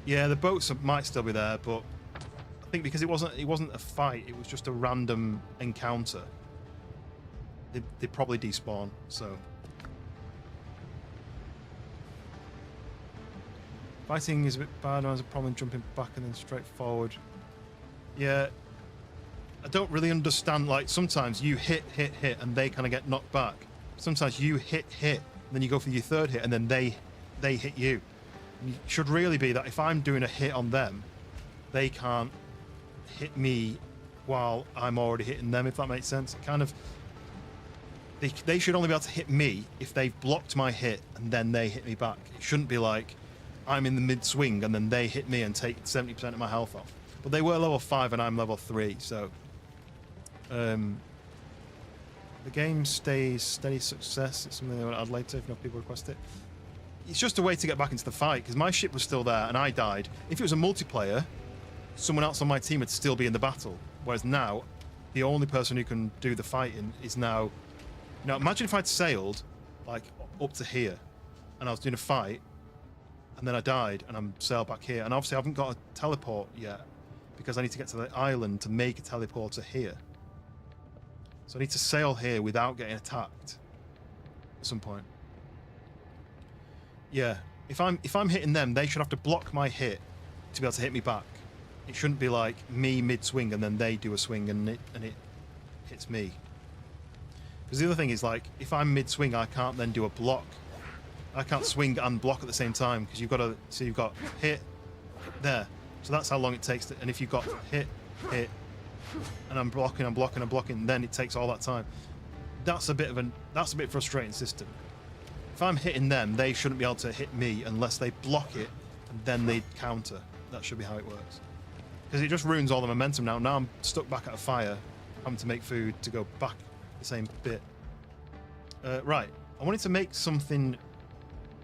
Yeah, the boats might still be there, but I think because it wasn't a fight, it was just a random encounter. They probably despawn, so. Fighting is a bit bad. I has a problem jumping back and then straight forward. Yeah, I don't really understand. Like sometimes you hit, and they kind of get knocked back. Sometimes you hit, and then you go for your third hit, and then they hit you. And it should really be that if I'm doing a hit on them, they can't hit me while I'm already hitting them. If that makes sense, it kind of. They should only be able to hit me if they've blocked my hit and then they hit me back. It shouldn't be like I'm in the mid-swing and then they hit me and take 70% of my health off. But they were level 5 and I'm level 3, so... the game stays steady success. It's something they want to add later if enough people request it. It's just a way to get back into the fight, because my ship was still there and I died. If it was a multiplayer, someone else on my team would still be in the battle. Whereas now, the only person who can do the fighting is now... Now, imagine if I'd sailed, like, up to here, and I was doing a fight, and then I died, and I'm sailed back here. And obviously I haven't got a teleport yet, because I need to get to the island to make a teleporter here. So I need to sail here without getting attacked at some point. Yeah, if I'm hitting them, they should have to block my hit to be able to hit me back. It shouldn't be like me mid-swing, and then they do a swing, and it hits me. Because the other thing is, like, if I'm mid-swing, I can't then do a block. I can't swing and block at the same time, because you've got to... So you've got hit, there. So that's how long it takes to... And if you've got hit, and I'm blocking, then it takes all that time. That's a bit frustrating system. If I'm hitting them, they shouldn't be able to hit me unless they block it, and then they counter. That should be how it works. Because it just ruins all the momentum now. Now I'm stuck back at a fire, having to make food to go back the same bit. Right, I wanted to make something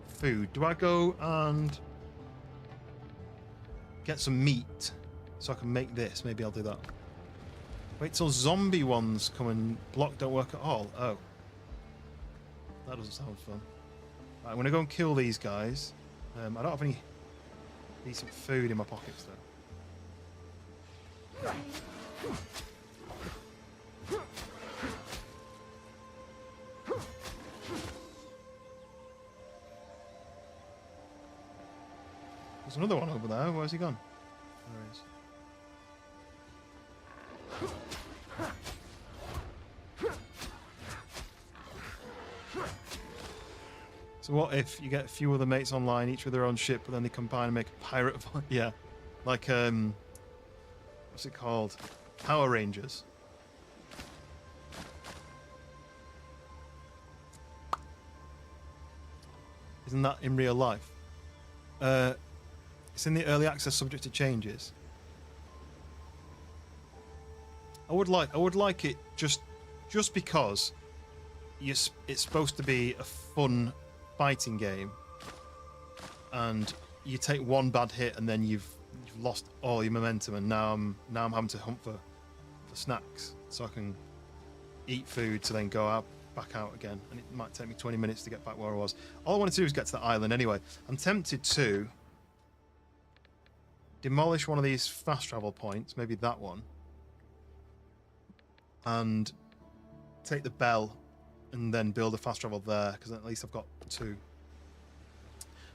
food. Do I go and get some meat? so I can make this. Maybe I'll do that. Wait till zombie ones come and block don't work at all. Oh. That doesn't sound fun. Right, I'm going to go and kill these guys. I don't have any decent food in my pockets, though. There's another one over there. Where's he gone? There he is. So what if you get a few other mates online, each with their own ship, but then they combine and make a pirate? Yeah, like what's it called? Power Rangers. Isn't that in real life? It's in the early access, subject to changes. I would like it just because it's supposed to be a fun fighting game, and you take one bad hit and then you've lost all your momentum, and now I'm having to hunt for snacks so I can eat food to then go back out again, and it might take me 20 minutes to get back where I was. All I wanted to do was get to the island anyway. I'm tempted to demolish one of these fast travel points, maybe that one, and take the bell and then build a fast travel there, because at least I've got 2.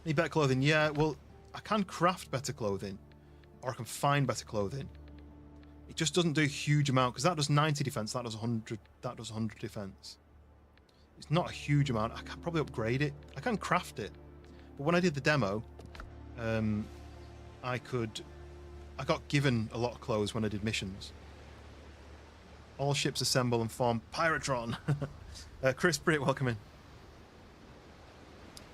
Need better clothing? Yeah, well, I can craft better clothing, or I can find better clothing. It just doesn't do a huge amount, because that does 90 defense, that does 100 defense. It's not a huge amount. I can probably upgrade it. I can craft it. But when I did the demo, I got given a lot of clothes when I did missions. All ships assemble and form Piratron. Chris Britt, welcome in.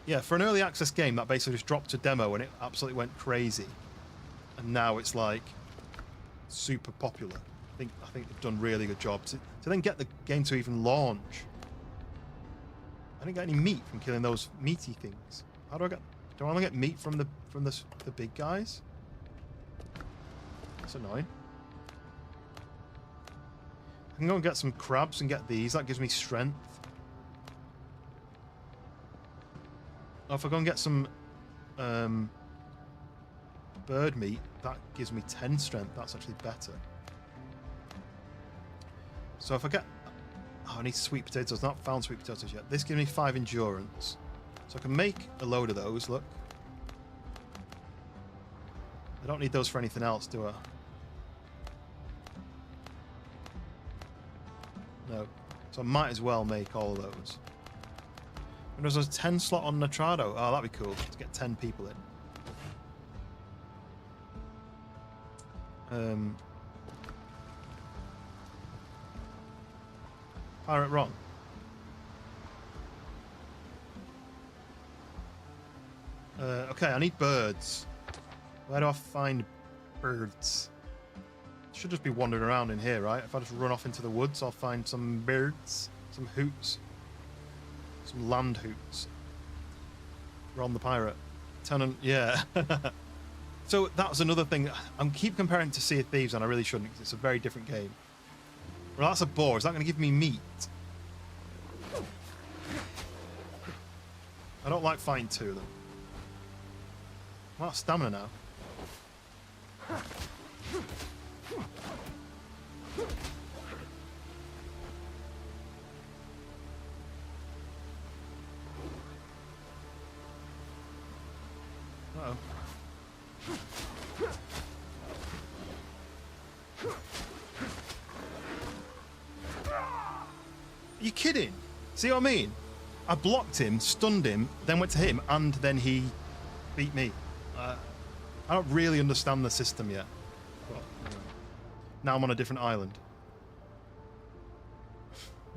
Yeah, for an early access game, that basically just dropped a demo and it absolutely went crazy. And now it's like super popular. I think they've done a really good job to then get the game to even launch. I didn't get any meat from killing those meaty things. How do I only get meat from the big guys? That's annoying. I can go and get some crabs and get these. That gives me strength. Oh, if I go and get some bird meat, that gives me 10 strength. That's actually better. So if I get... Oh, I need sweet potatoes. Not found sweet potatoes yet. This gives me 5 endurance. So I can make a load of those, look. I don't need those for anything else, do I? No. So I might as well make all of those. And there's a 10 slot on Nitrado. Oh, that'd be cool to get 10 people in. Pirate Ron. Okay, I need birds. Where do I find birds? Should just be wandering around in here, right? If I just run off into the woods, I'll find some birds, some hoots, some land hoots. Ron the pirate. Tenant, yeah. So that was another thing. I keep comparing to Sea of Thieves, and I really shouldn't, because it's a very different game. Well, that's a boar. Is that going to give me meat? I don't like fighting 2 of them. I'm out of stamina now. Uh-oh. Are you kidding? See what I mean? I blocked him, stunned him, then went to hit him, and then he beat me. I don't really understand the system yet. But, now I'm on a different island.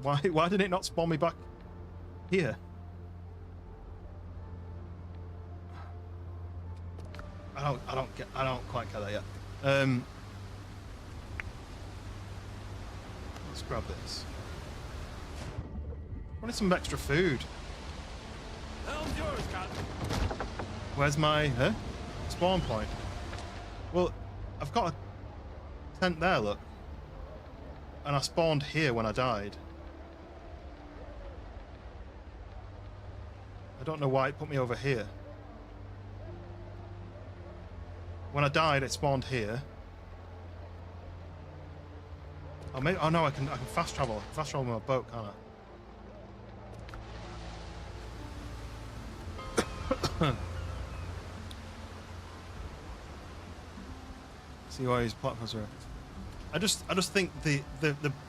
Why did it not spawn me back here? I don't quite get that yet. Let's grab this. I wanted some extra food. Helm's yours, Captain. Where's my spawn point? Well, I've got tent there, look. And I spawned here when I died. I don't know why it put me over here. When I died, it spawned here. Oh, maybe, oh no, I can fast travel. I can fast travel with my boat, can't I? See why his platforms are. I just think the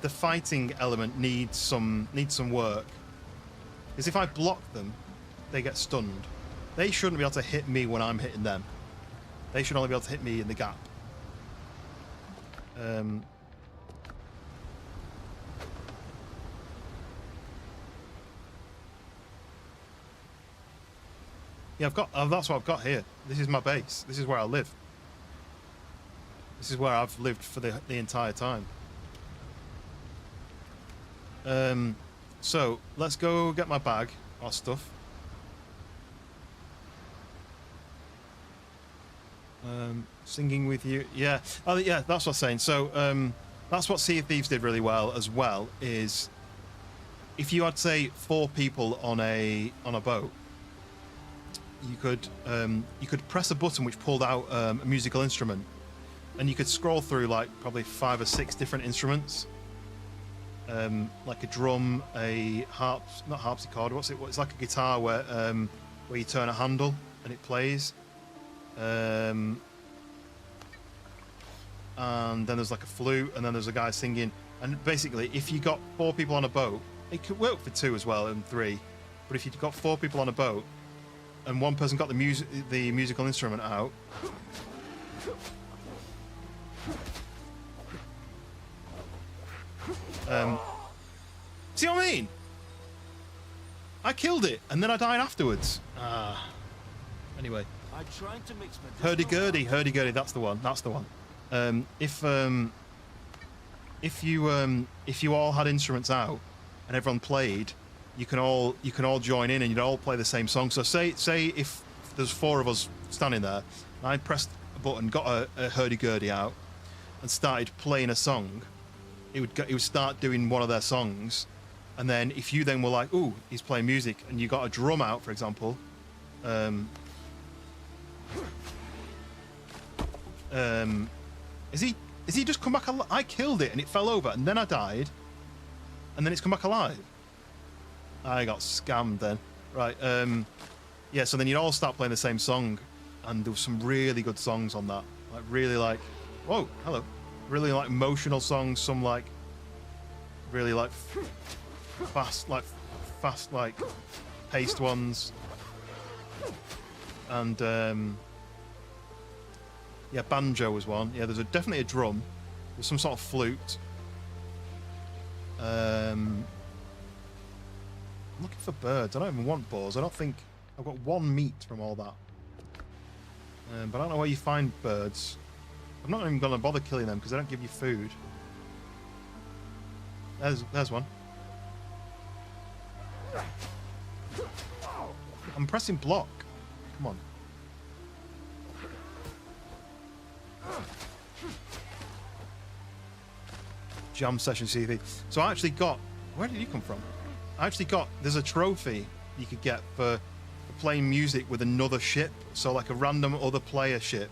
fighting element needs some work. Because if I block them, they get stunned. They shouldn't be able to hit me when I'm hitting them. They should only be able to hit me in the gap. Yeah, I've got. That's what I've got here. This is my base. This is where I live. This is where I've lived for the entire time. So let's go get my bag, our stuff. Singing with you, yeah. Oh, yeah. That's what I'm saying. So that's what Sea of Thieves did really well as well. Is if you had say 4 people on a boat, you could press a button which pulled out a musical instrument, and you could scroll through like probably 5 or 6 different instruments, like a drum, a not harpsichord. What's it? It's like a guitar where you turn a handle and it plays. And then there's like a flute, and then there's a guy singing. And basically, if you got 4 people on a boat, it could work for 2 as well and 3. But if you got 4 people on a boat, and one person got the musical instrument out, see what I mean? I killed it, and then I died afterwards. Anyway. I tried to mix Hurdy-gurdy, that's the one. That's the one. If you all had instruments out and everyone played, you can all join in and you'd all play the same song. So say if there's 4 of us standing there, and I pressed a button, got a hurdy-gurdy out, and started playing a song, it would start doing one of their songs, and then if you then were like, ooh, he's playing music, and you got a drum out, for example, is he just come back alive? I killed it and it fell over, and then I died, and then it's come back alive. I got scammed then. Right, yeah, so then you'd all start playing the same song, and there was some really good songs on that. Like, really like, whoa, hello. Really like emotional songs, some like, really like fast like paced ones. And, yeah, banjo was one. Yeah, there's definitely a drum. There's some sort of flute. I'm looking for birds. I don't even want boars. I don't think... I've got 1 meat from all that. But I don't know where you find birds. I'm not even going to bother killing them because they don't give you food. There's one. I'm pressing block. Come on. Jam session CV. So I actually got... Where did you come from? I actually got... There's a trophy you could get for playing music with another ship. So like a random other player ship.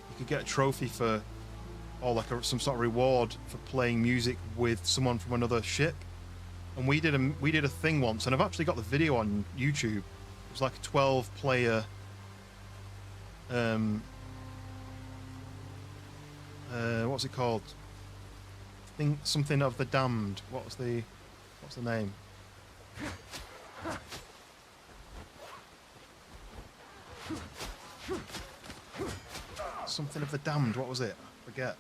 You could get a trophy for... Or like some sort of reward for playing music with someone from another ship. And we did a thing once, and I've actually got the video on YouTube. It was like a 12-player... what's it called? Something of the Damned. What's the name? Something of the Damned. What was it? I forget.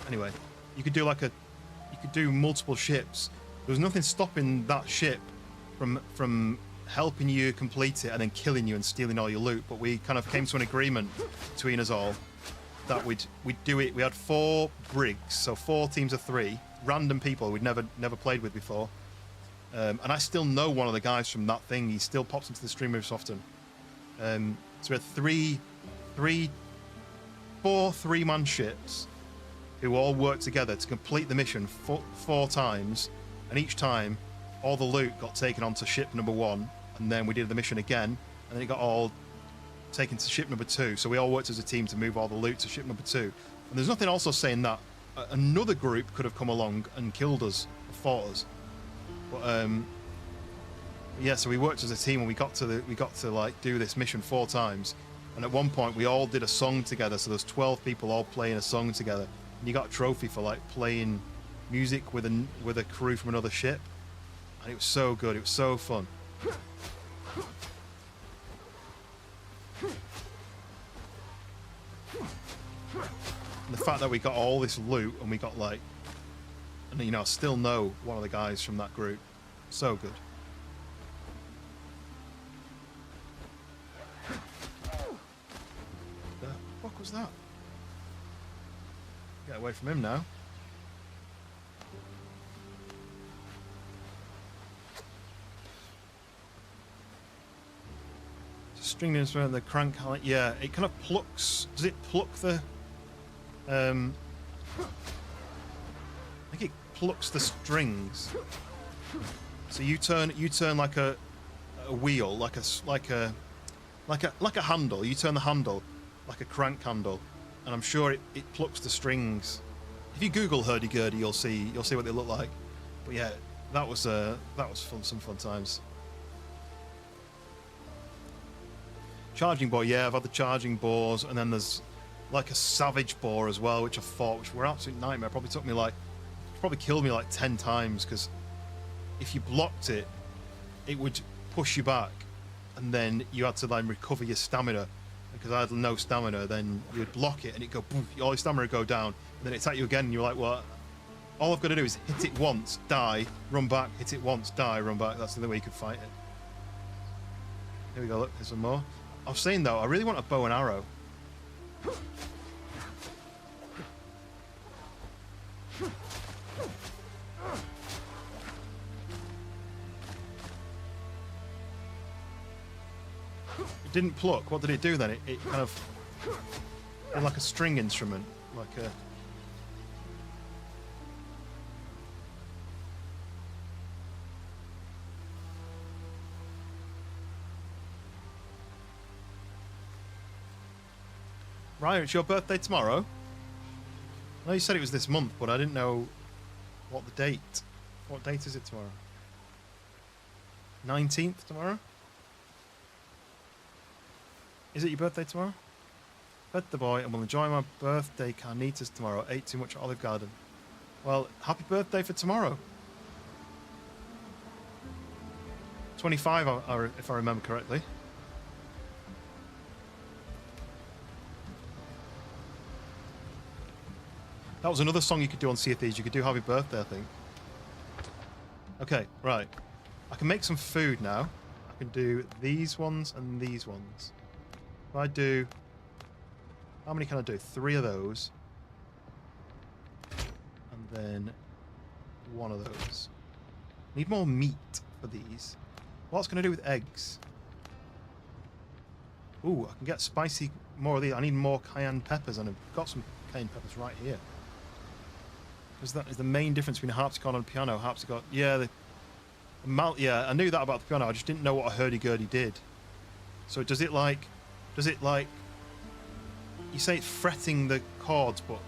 Anyway, you could do multiple ships. There was nothing stopping that ship from helping you complete it and then killing you and stealing all your loot, but we kind of came to an agreement between us all that we'd do it. We had 4 brigs, so 4 teams of 3, random people we'd never played with before, and I still know one of the guys from that thing. He still pops into the stream most often. So we had four three-man ships who all worked together to complete the mission four times, and each time all the loot got taken onto ship number 1, and then we did the mission again, and then it got all taken to ship number 2. So we all worked as a team to move all the loot to ship number 2. And there's nothing also saying that another group could have come along and killed us, or fought us. But yeah, so we worked as a team, and we got to like do this mission 4 times. And at one point we all did a song together. So there's 12 people all playing a song together, and you got a trophy for like playing music with a crew from another ship. And it was so good. It was so fun. And the fact that we got all this loot, and we got like, and you know, I still know one of the guys from that group. So good. The fuck was that? Get away from him now. String instrument, the crank, yeah, it kind of plucks. Does it pluck the? I think it plucks the strings. So you turn like a wheel, like a handle. You turn the handle like a crank handle, and I'm sure it plucks the strings. If you Google hurdy-gurdy, you'll see what they look like. But yeah, that was fun. Some fun times. Charging boar, yeah, I've had the charging boars, and then there's like a savage boar as well, which I fought, which were an absolute nightmare. Probably killed me like 10 times, because if you blocked it, it would push you back, and then you had to then recover your stamina. Because I had no stamina, then you'd block it, and it'd go, boom, all your stamina would go down, and then it'd attack you again, and you're like, well, all I've got to do is hit it once, die, run back, hit it once, die, run back. That's the only way you could fight it. Here we go, look, there's some more. I was saying though, I really want a bow and arrow. It didn't pluck. What did it do then? It kind of did like a string instrument, like a. Ryan, it's your birthday tomorrow? I know you said it was this month, but I didn't know what the date. What date is it tomorrow? 19th tomorrow? Is it your birthday tomorrow? Fed the boy and will enjoy my birthday carnitas tomorrow. Ate too much at Olive Garden. Well, happy birthday for tomorrow. 25, if I remember correctly. That was another song you could do on Sea of Thieves. You could do Happy Birthday, I think. Okay, right. I can make some food now. I can do these ones and these ones. If I do... How many can I do? 3 of those. And then 1 of those. Need more meat for these. What's going to do with eggs? Ooh, I can get spicy more of these. I need more cayenne peppers, and I've got some cayenne peppers right here. Because that is the main difference between a harpsichord and a piano. Harpsichord, yeah, yeah, I knew that about the piano. I just didn't know what a hurdy-gurdy did. So does it like, you say it's fretting the chords, but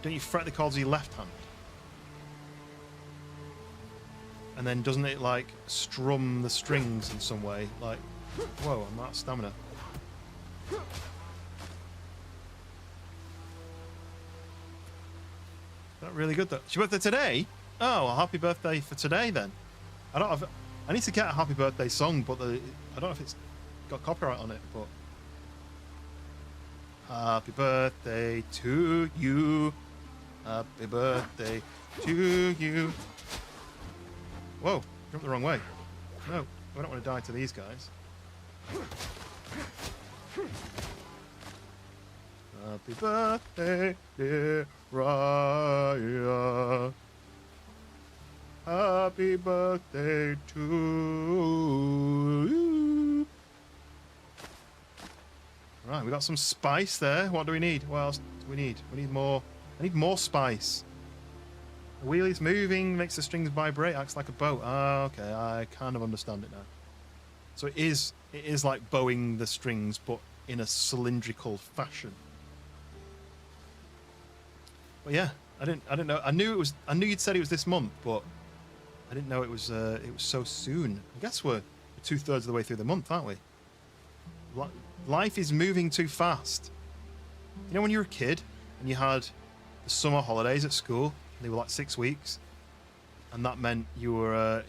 don't you fret the chords with your left hand? And then doesn't it like strum the strings in some way? Like, whoa, I'm out of stamina. Not really good though. It's your birthday today? Oh, well, happy birthday for today then. I need to get a happy birthday song, but I don't know if it's got copyright on it, but happy birthday to you. Happy birthday to you. Whoa, jumped the wrong way. No, I don't want to die to these guys. Happy birthday, dear Raya. Happy birthday to you. Right, we got some spice there. What do we need? What else do we need? We need more. I need more spice. The wheel is moving, makes the strings vibrate, acts like a boat. Ah, okay, I kind of understand it now. So it is like bowing the strings, but in a cylindrical fashion. But yeah, I didn't know. I knew you'd said it was this month, but I didn't know it was so soon. I guess we're 2/3 of the way through the month, aren't we? Life is moving too fast. You know when you were a kid and you had the summer holidays at school, they were like 6 weeks, and that meant you were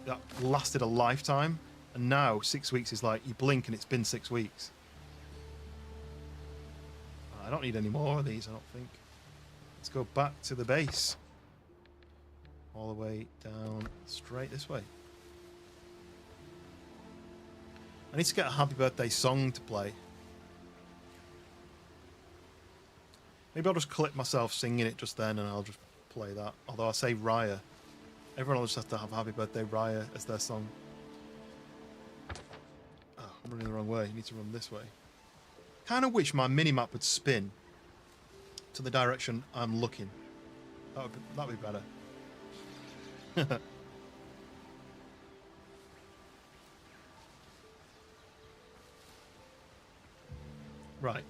that lasted a lifetime, and now 6 weeks is like you blink and it's been 6 weeks. I don't need any more of these, I don't think. Let's go back to the base. All the way down straight this way. I need to get a happy birthday song to play. Maybe I'll just clip myself singing it just then and I'll just play that. Although I say Raya. Everyone will just have to have happy birthday Raya as their song. Oh, I'm running the wrong way. You need to run this way. Kind of wish my minimap would spin to the direction I'm looking. That'd be better. Right.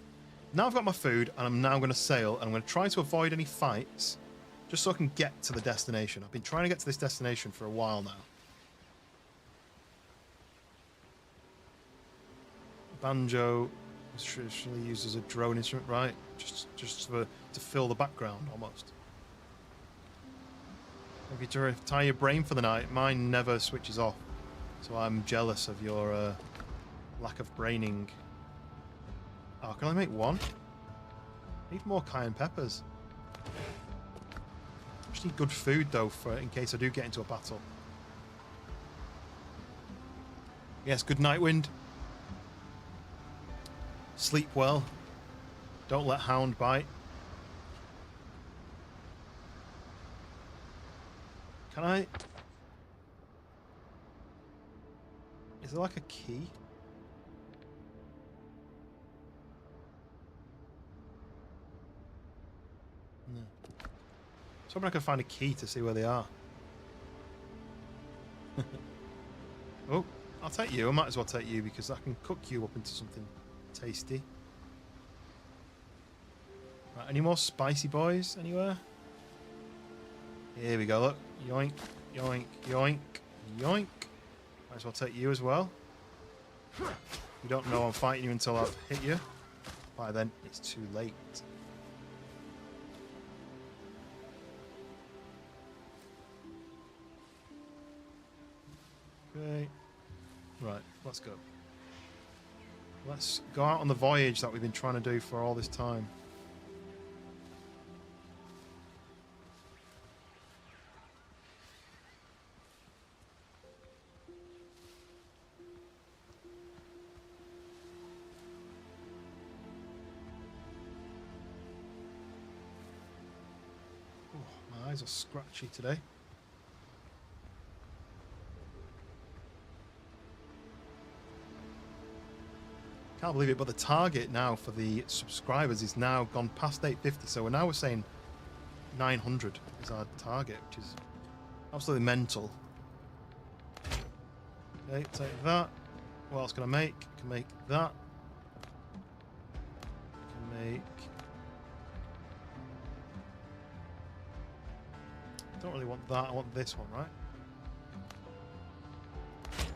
Now I've got my food, and I'm now going to sail, and I'm going to try to avoid any fights, just so I can get to the destination. I've been trying to get to this destination for a while now. Banjo was traditionally used as a drone instrument, right? Just to fill the background, almost. Maybe to retire your brain for the night. Mine never switches off, so I'm jealous of your lack of braining. Oh, can I make one? I need more cayenne peppers. I just need good food though, for in case I do get into a battle. Yes, good night, Wind. Sleep well. Don't let Hound bite. Can I? Is there like a key? No. So hoping I can find a key to see where they are. Oh, I'll take you. I might as well take you because I can cook you up into something tasty. Right, any more spicy boys anywhere? Here we go, look. Yoink, yoink, yoink, yoink. Might as well take you as well. You don't know I'm fighting you until I've hit you. By then, it's too late. Okay. Right, let's go. Let's go out on the voyage that we've been trying to do for all this time. Oh, my eyes are scratchy today. Can't believe it, but the target now for the subscribers is now gone past 850, so we're saying 900 is our target, which is absolutely mental. Okay, take that. What else can I make? I can make that. I can make... I don't really want that, I want this one, right?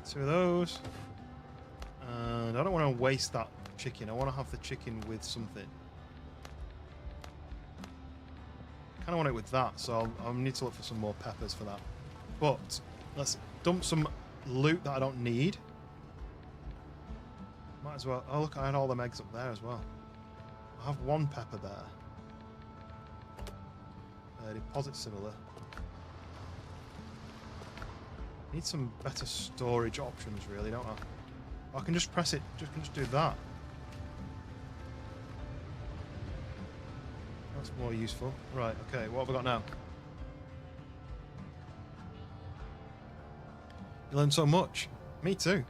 2 of those. And I don't want to waste that chicken. I want to have the chicken with something. I kind of want it with that, so I'll need to look for some more peppers for that. But let's dump some loot that I don't need. Might as well. Oh, look, I had all them eggs up there as well. I have 1 pepper there. Deposit similar. Need some better storage options, really, don't I? I can just press it, just do that. That's more useful. Right, okay, what have we got now? You learn so much. Me too.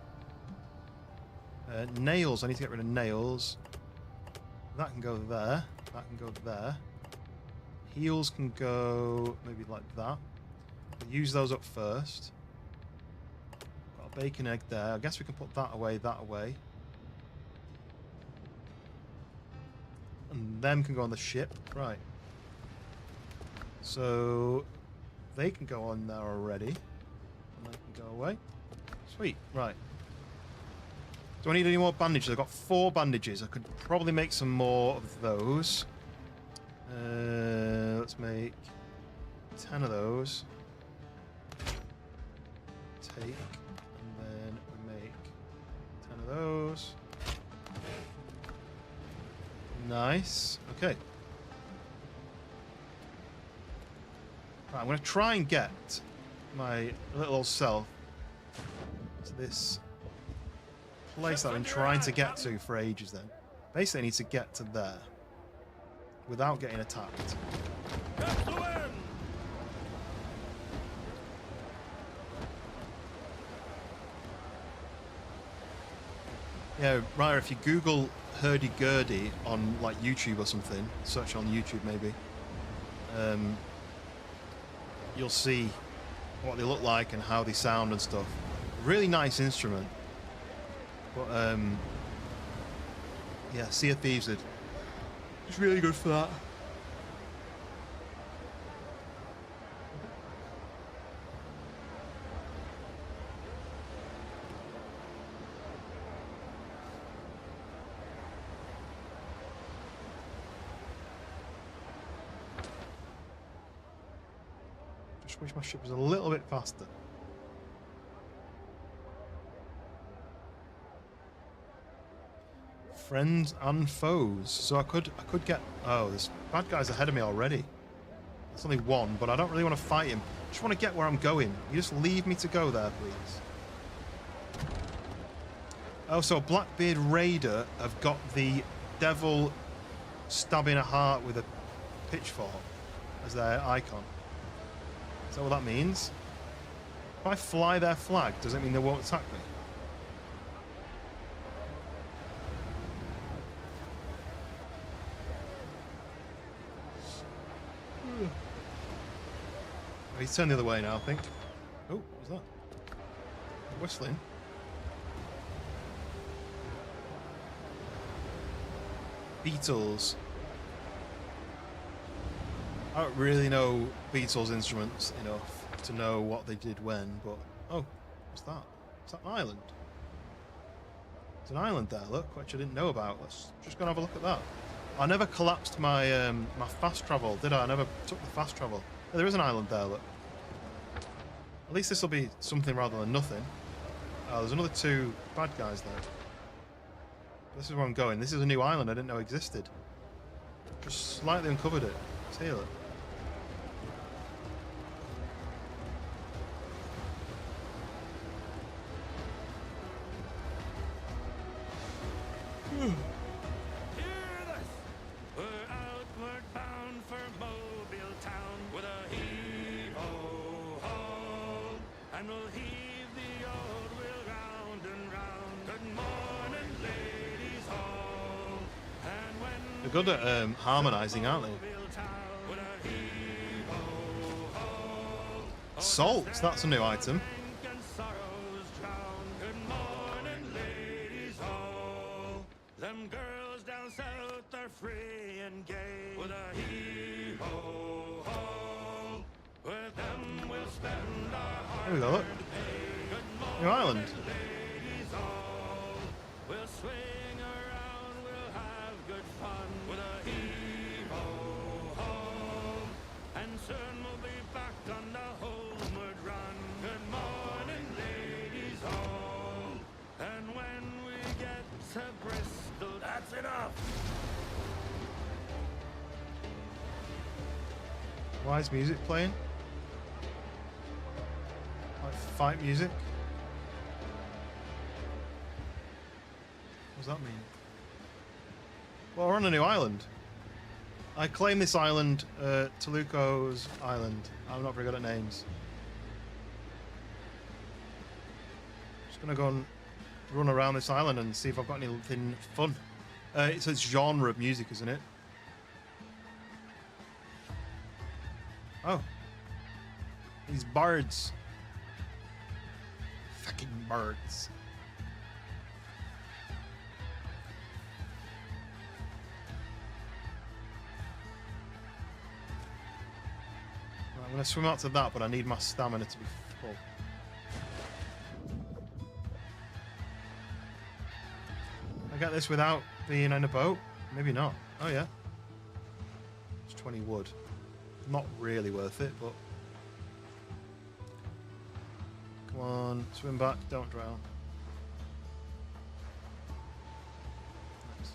Nails, I need to get rid of nails. That can go there. That can go there. Heals can go maybe like that. We'll use those up first. Got a bacon egg there. I guess we can put that away, that away. And them can go on the ship. Right. So they can go on there already. And they can go away. Sweet. Right. Do I need any more bandages? I've got 4 bandages. I could probably make some more of those. Let's make 10 of those. Take. And then we make 10 of those. Nice. Okay. Right, I'm going to try and get my little old self to this place that I've been trying to get to for ages then. Basically, I need to get to there without getting attacked. Yeah, right, if you Google hurdy-gurdy on like YouTube or something, search on YouTube maybe, you'll see what they look like and how they sound and stuff. Really nice instrument. But yeah, Sea of Thieves it's really good for that. Just wish my ship was a little bit faster. Friends and foes. So I could get... Oh, this bad guy's ahead of me already. There's only one, but I don't really want to fight him. I just want to get where I'm going. You just leave me to go there, please. Oh, so Blackbeard Raider have got the devil stabbing a heart with a pitchfork as their icon. Is that what that means? If I fly their flag, does it mean they won't attack me? He's turned the other way now, I think. Oh, what was that? Whistling. Beatles. I don't really know Beatles instruments enough to know what they did when, but... Oh, what's that? Is that an island? There's an island there, look, which I didn't know about. Let's just go and have a look at that. I never collapsed my my fast travel, did I? I never took the fast travel. Oh, there is an island there, look. At least this will be something rather than nothing. Oh, there's another 2 bad guys there. This is where I'm going. This is a new island I didn't know existed. Just slightly uncovered it. Let's heal it. They're good at harmonising, aren't they? Salt, that's a new item. There we go, look. New island. Why is music playing? Like fight music? What does that mean? Well, we're on a new island. I claim this island, Toluco's Island. I'm not very good at names. Just gonna go and run around this island and see if I've got anything fun. It's a genre of music, isn't it? Oh. These birds. Fucking birds. Right, I'm going to swim out to that, but I need my stamina to be full. I get this without being in a boat? Maybe not. Oh, yeah. It's 20 wood. Not really worth it, but... Come on, swim back, don't drown. Nice.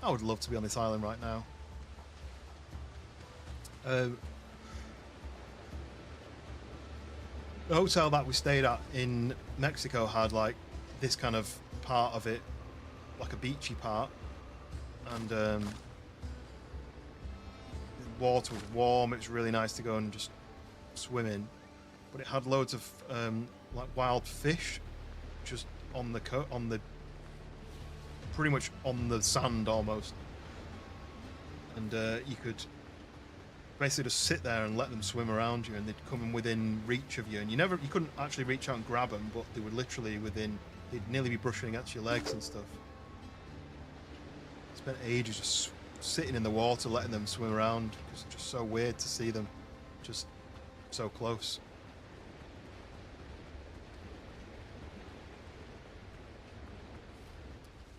I would love to be on this island right now. The hotel that we stayed at in Mexico had like this kind of part of it, like a beachy part, and the water was warm. It was really nice to go and just swim in, but it had loads of like wild fish just on the pretty much on the sand almost, and you could basically just sit there and let them swim around you, and they'd come within reach of you, and you couldn't actually reach out and grab them, but they would literally they'd nearly be brushing against your legs and stuff. Spent ages just sitting in the water letting them swim around, because it's just so weird to see them just so close.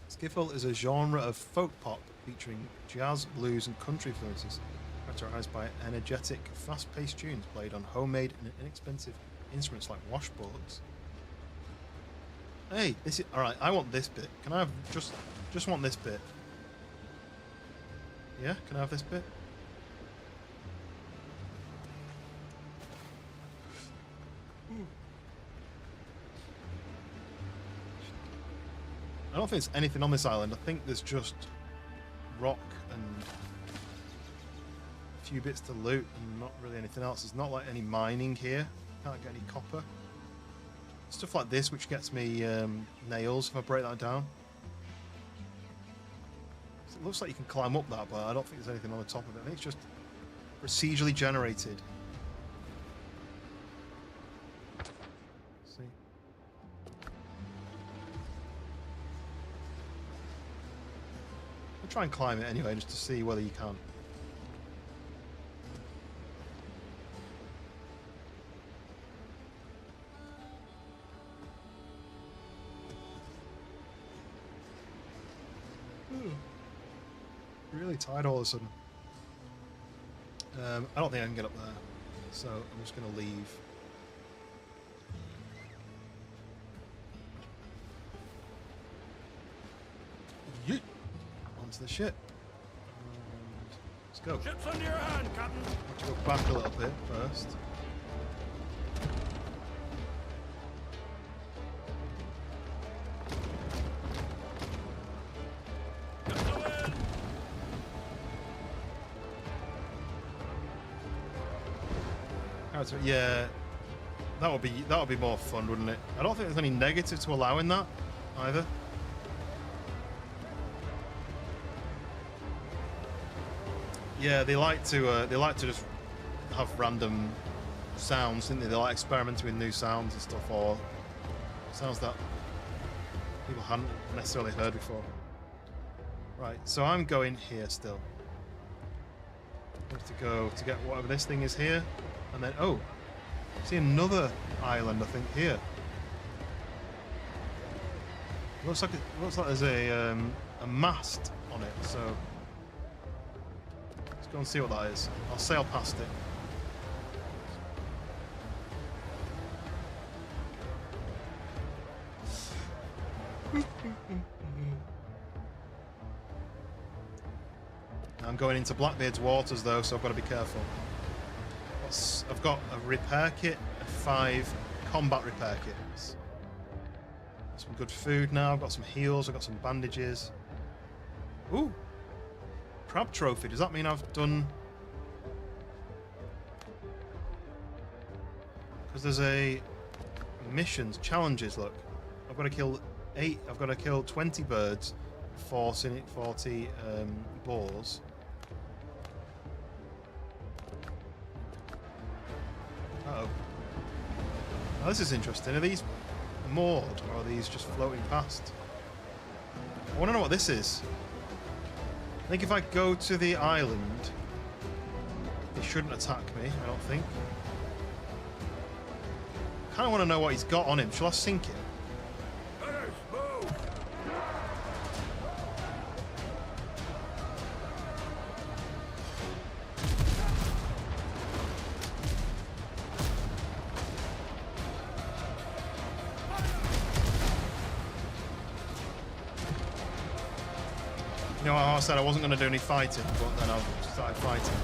Skiffle is a genre of folk pop featuring jazz, blues and country influences, characterized by energetic, fast-paced tunes played on homemade and inexpensive instruments like washboards. Hey, this is alright. I want this bit. Can I have just want this bit? Yeah, can I have this bit? I don't think there's anything on this island. I think there's just rock and a few bits to loot and not really anything else. There's not like any mining here. Can't get any copper. Stuff like this which gets me nails if I break that down. So it looks like you can climb up that, but I don't think there's anything on the top of it. I think it's just procedurally generated. See? I'll try and climb it anyway just to see whether you can. Really tired all of a sudden. I don't think I can get up there, so I'm just going to leave. Yeet. Onto the ship. And let's go. Ship's under your hand, Captain. I have to go back a little bit first. Yeah, that would be more fun, wouldn't it? I don't think there's any negative to allowing that either. Yeah, they like to just have random sounds, didn't they? They like experimenting with new sounds and stuff, or sounds that people hadn't necessarily heard before. Right, so I'm going here still. I have to go to get whatever this thing is here. And then, oh, see another island, I think, here. Looks like there's a mast on it, so let's go and see what that is. I'll sail past it. I'm going into Blackbeard's waters, though, so I've got to be careful. I've got a repair kit and 5 combat repair kits. Some good food now. I've got some heals. I've got some bandages. Ooh, crab trophy. Does that mean I've done? Because there's a missions, challenges. Look, I've got to kill 8. I've got to kill 20 birds 40 boars. Uh-oh. Now this is interesting. Are these moored or are these just floating past? I want to know what this is. I think if I go to the island, they shouldn't attack me, I don't think. I kind of want to know what he's got on him. Shall I sink him? You know how I said I wasn't going to do any fighting, but then I started fighting.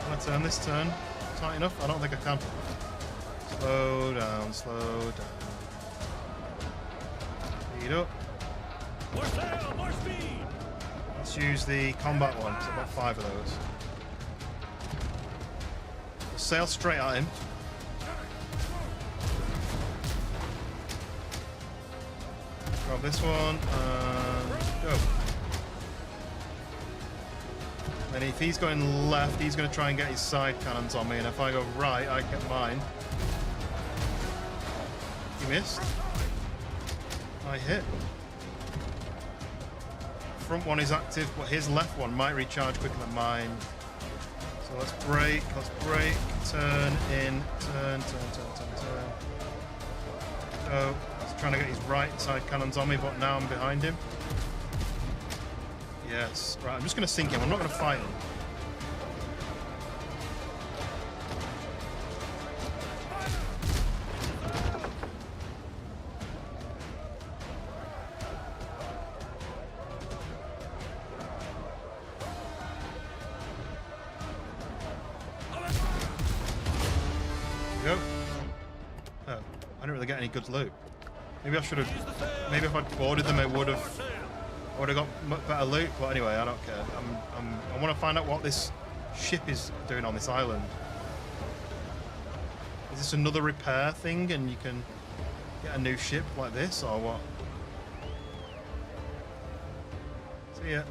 Can I turn this turn tight enough? I don't think I can. Slow down, slow down. Speed up. More sail, more speed. Let's use the combat one, because I've got 5 of those. Sail straight at him. Grab this one and go. And if he's going left, he's going to try and get his side cannons on me, and if I go right, I get mine. He missed. I hit. Front one is active, but his left one might recharge quicker than mine. So let's break, turn in, turn. So, he's trying to get his right side cannons on me, but now I'm behind him. Yes, right, I'm just going to sink him, I'm not going to fight him. Go. Oh, I didn't really get any good loot. Maybe I should have. Maybe if I'd boarded them, I would have got much better loot. But anyway, I don't care. I want to find out what this ship is doing on this island. Is this another repair thing, and you can get a new ship like this, or what? See ya.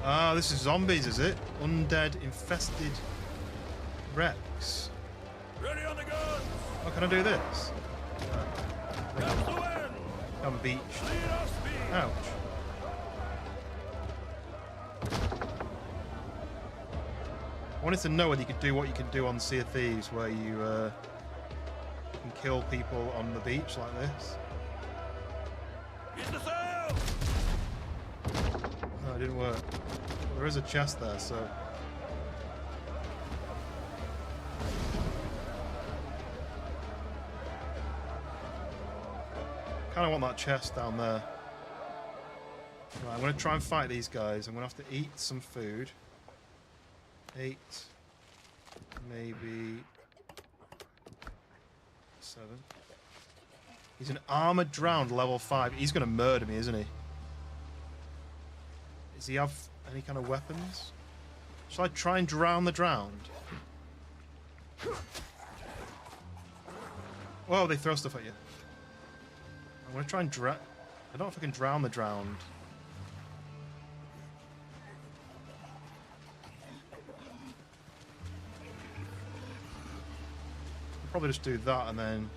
Ah, this is zombies, is it? Undead infested wrecks. Ready on the gun. Oh, can I do this? I'm beached. Ouch. I wanted to know whether you could do what you can do on Sea of Thieves, where you can kill people on the beach like this. No, it didn't work. There is a chest there, so... Kind of want that chest down there. Right, I'm going to try and fight these guys. I'm going to have to eat some food. 8. Maybe... 7. He's an armored drowned level 5. He's going to murder me, isn't he? Does he have any kind of weapons? Shall I try and drown the drowned? Whoa, they throw stuff at you. I'm going to try and drown... I don't know if I can drown the drowned. I'll probably just do that and then...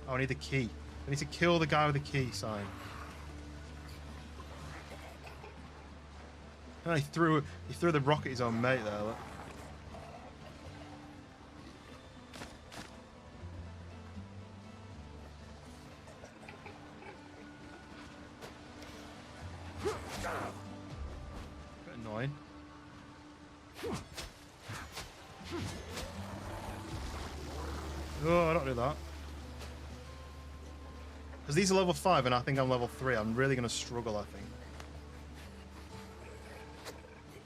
Oh, I need the key. I need to kill the guy with the key sign. Oh, he threw the rocket at his own mate there, look. Bit annoying. Oh, I don't do that. Because these are level 5 and I think I'm level 3. I'm really going to struggle, I think.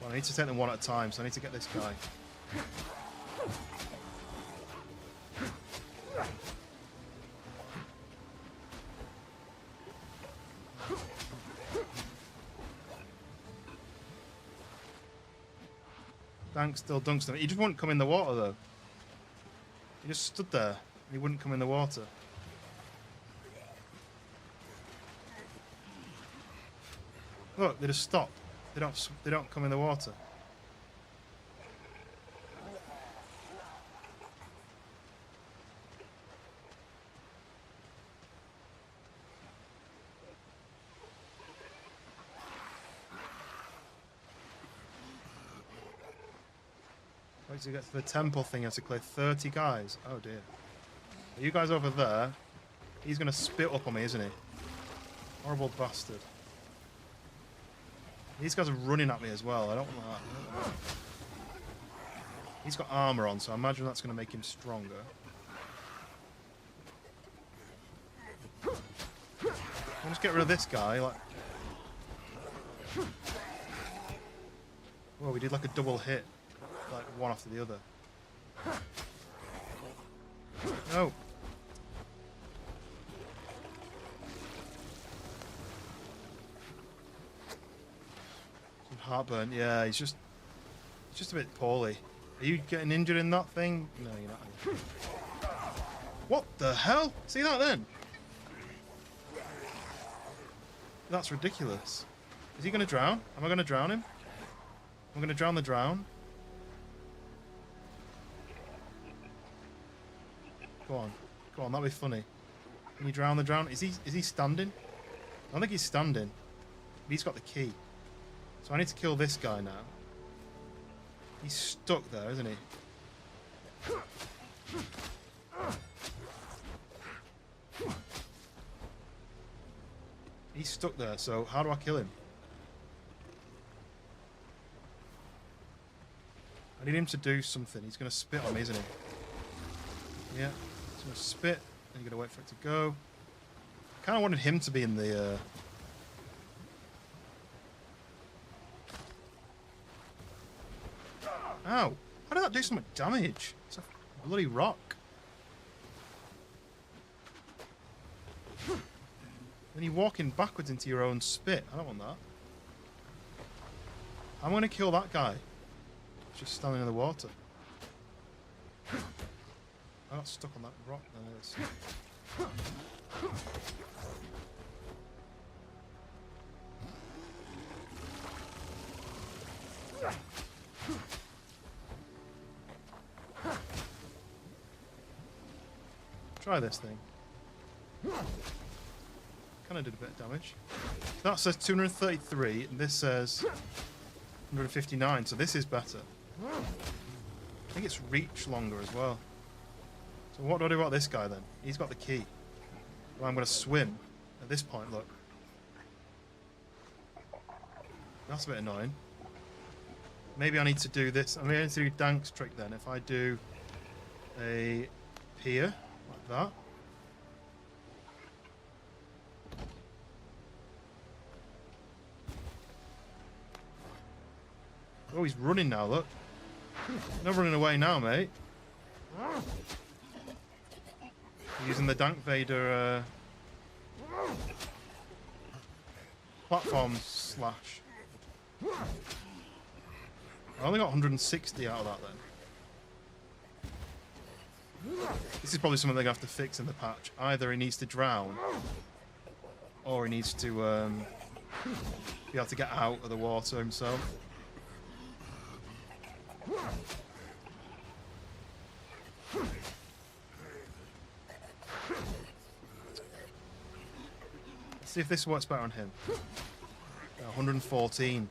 Well, I need to take them one at a time, so I need to get this guy. Dank still dunks them. He just wouldn't come in the water, though. He just stood there. He wouldn't come in the water. Look, they just stop. They don't come in the water. Wait till you get to the temple thing, you have to clear 30 guys. Oh dear. Are you guys over there? He's gonna spit up on me, isn't he? Horrible bastard. These guys are running at me as well. I don't want that. He's got armor on, so I imagine that's going to make him stronger. I'll just get rid of this guy. Like, whoa, we did like a double hit, like one after the other. No. Heartburn, yeah, he's just a bit poorly. Are you getting injured in that thing? No, you're not. What the hell? See that then? That's ridiculous. Is he going to drown? Am I going to drown him? I'm going to drown the drown. Go on, that'll be funny. Can you drown the drown? Is he standing? I don't think he's standing. But he's got the key. So I need to kill this guy now. He's stuck there, isn't he? He's stuck there, so how do I kill him? I need him to do something. He's going to spit on me, isn't he? Yeah, he's going to spit, and you're going to wait for it to go. I kind of wanted him to be in the... Ow! How did that do so much damage? It's a bloody rock. Then you're walking backwards into your own spit. I don't want that. I'm going to kill that guy. He's just standing in the water. I got stuck on that rock then. Try this thing. Kind of did a bit of damage. That says 233, and this says 159, so this is better. I think it's reach longer as well. So what do I do about this guy then? He's got the key. Well, I'm going to swim at this point, look. That's a bit annoying. Maybe I need to do this. I need to do Dank's trick then. If I do a pier like that. Oh, he's running now, look. No running away now, mate. Using the Dank Vader platform slash. I only got 160 out of that then. This is probably something they're going to have to fix in the patch. Either he needs to drown, or he needs to be able to get out of the water himself. Let's see if this works better on him. 114.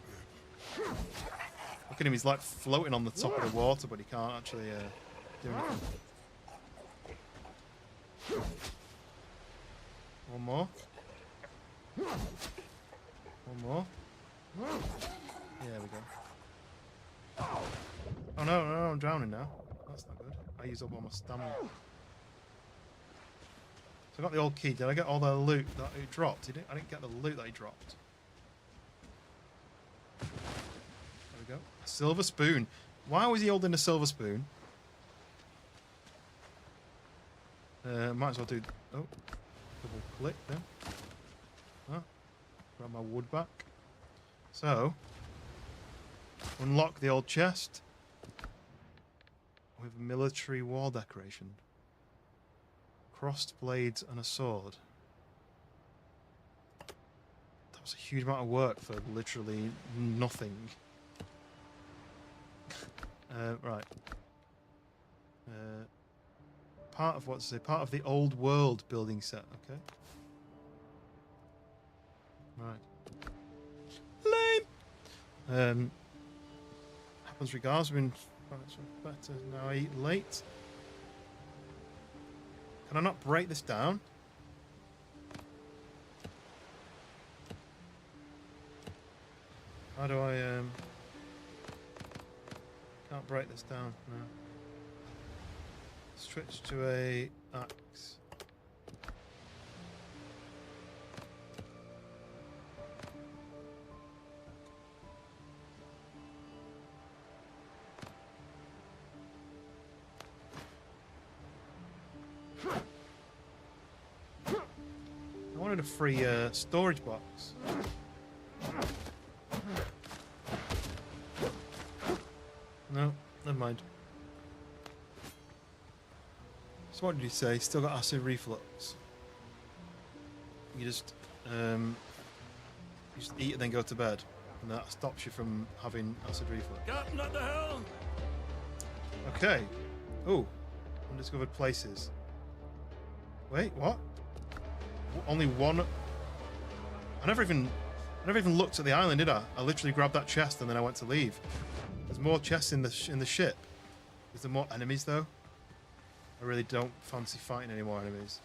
Look at him, he's like floating on the top of the water, but he can't actually do anything. One more. One more. There we go. Oh no, I'm drowning now. That's not good. I used up all my stamina. So I got the old key. Did I get all the loot that he dropped? I didn't get the loot that he dropped. There we go. A silver spoon. Why was he holding a silver spoon? Might as well do... Oh. Double click then. Huh? grab my wood back. So, unlock the old chest with military war decoration. Crossed blades and a sword. That was a huge amount of work for literally nothing. Right. Part of what's it? Part of the old world building set. Okay. Right. Lame. Happens regardless. We've been better now. I eat late. Can I not break this down? How do I can't break this down, no. Switch to a axe. I wanted a free storage box. No, never mind. So what did you say? Still got acid reflux. You just eat and then go to bed, and that stops you from having acid reflux. Captain, what the hell? Okay. Oh, undiscovered places. Wait, what? Only one. I never even looked at the island, did I? I literally grabbed that chest and then I went to leave. There's more chests in the ship. Is there more enemies though? I really don't fancy fighting any more enemies.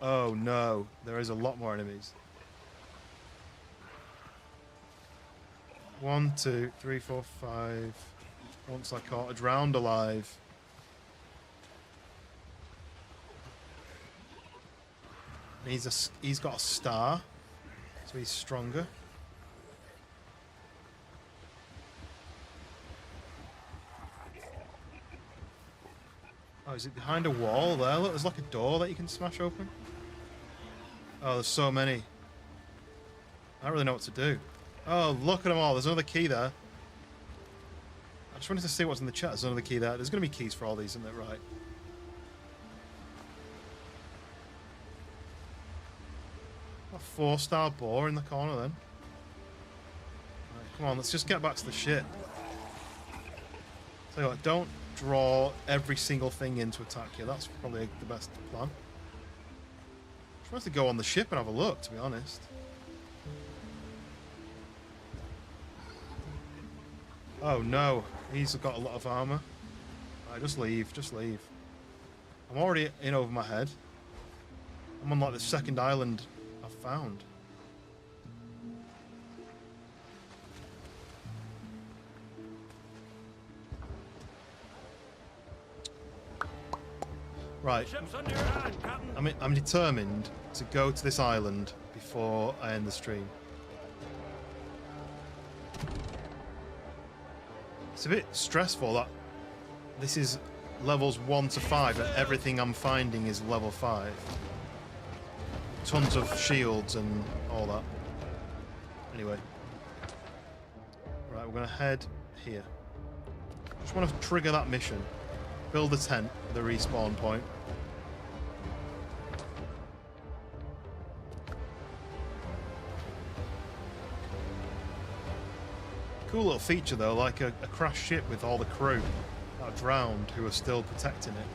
Oh no, there is a lot more enemies. 1, 2, 3, 4, 5. Once I caught a drowned alive. And he's got a star, so he's stronger. Oh, is it behind a wall there? Look, there's like a door that you can smash open. Oh, there's so many. I don't really know what to do. Oh, look at them all. There's another key there. I just wanted to see what's in the chat. There's another key there. There's going to be keys for all these, isn't it? Right. A 4-star boar in the corner then. Right, come on, let's just get back to the ship. Tell you what, don't draw every single thing in to attack you. That's probably the best plan. Just wanted to go on the ship and have a look, to be honest. Oh no, he's got a lot of armor. Right, just leave, just leave. I'm already in over my head. I'm on like the second island I've found. Right. Ship's under your hand, Captain. I'm determined to go to this island before I end the stream. It's a bit stressful that this is levels 1 to 5 and everything I'm finding is level 5. Tons of shields and all that. Anyway. Right, we're going to head here. Just want to trigger that mission. Build a tent at the respawn point. Cool little feature though, like a crashed ship with all the crew that are drowned who are still protecting it.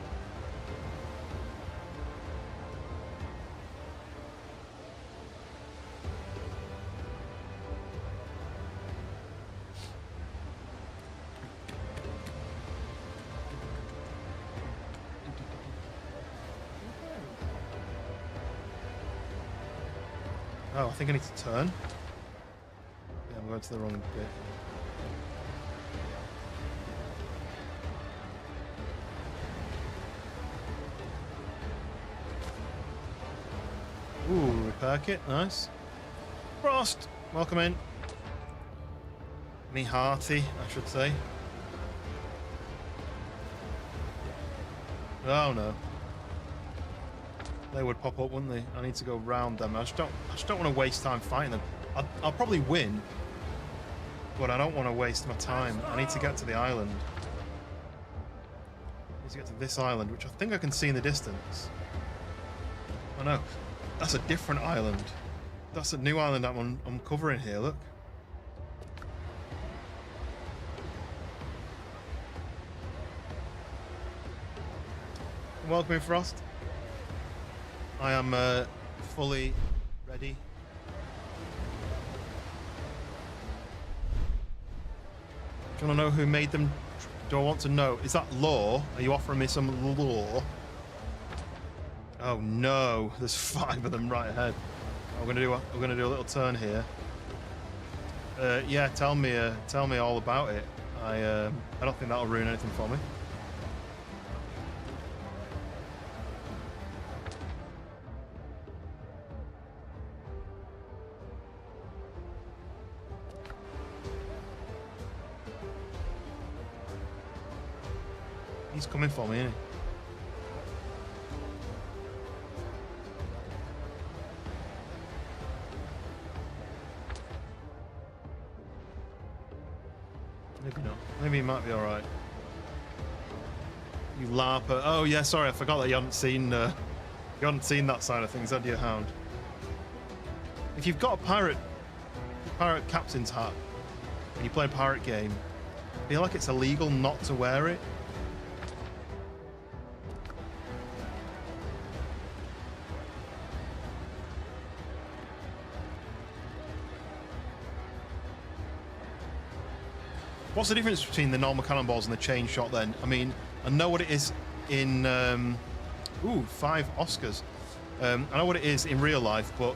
Oh, I think I need to turn. Yeah, I'm going to the wrong bit. Ooh, repair kit, nice. Frost, welcome in. Me hearty, I should say. Oh no. They would pop up, wouldn't they? I need to go round them. I just don't want to waste time fighting them. I'll probably win, but I don't want to waste my time. I need to get to the island. I need to get to this island, which I think I can see in the distance. Oh no, that's a different island. That's a new island I'm covering here, look. Welcome in, Frost. I am fully ready. Do you want to know who made them? Do I want to know? Is that lore? Are you offering me some lore? Oh no, there's 5 of them right ahead. We're gonna do a little turn here. Yeah, tell me all about it. I don't think that'll ruin anything for me. He's coming for me, isn't he? Maybe not. Maybe he might be alright. You larper. Oh yeah, sorry, I forgot that you hadn't seen that side of things, had you, Hound? If you've got a pirate captain's hat and you play a pirate game, I feel like it's illegal not to wear it. What's the difference between the normal cannonballs and the chain shot then? I mean, I know what it is in... 5 Oscars. I know what it is in real life, but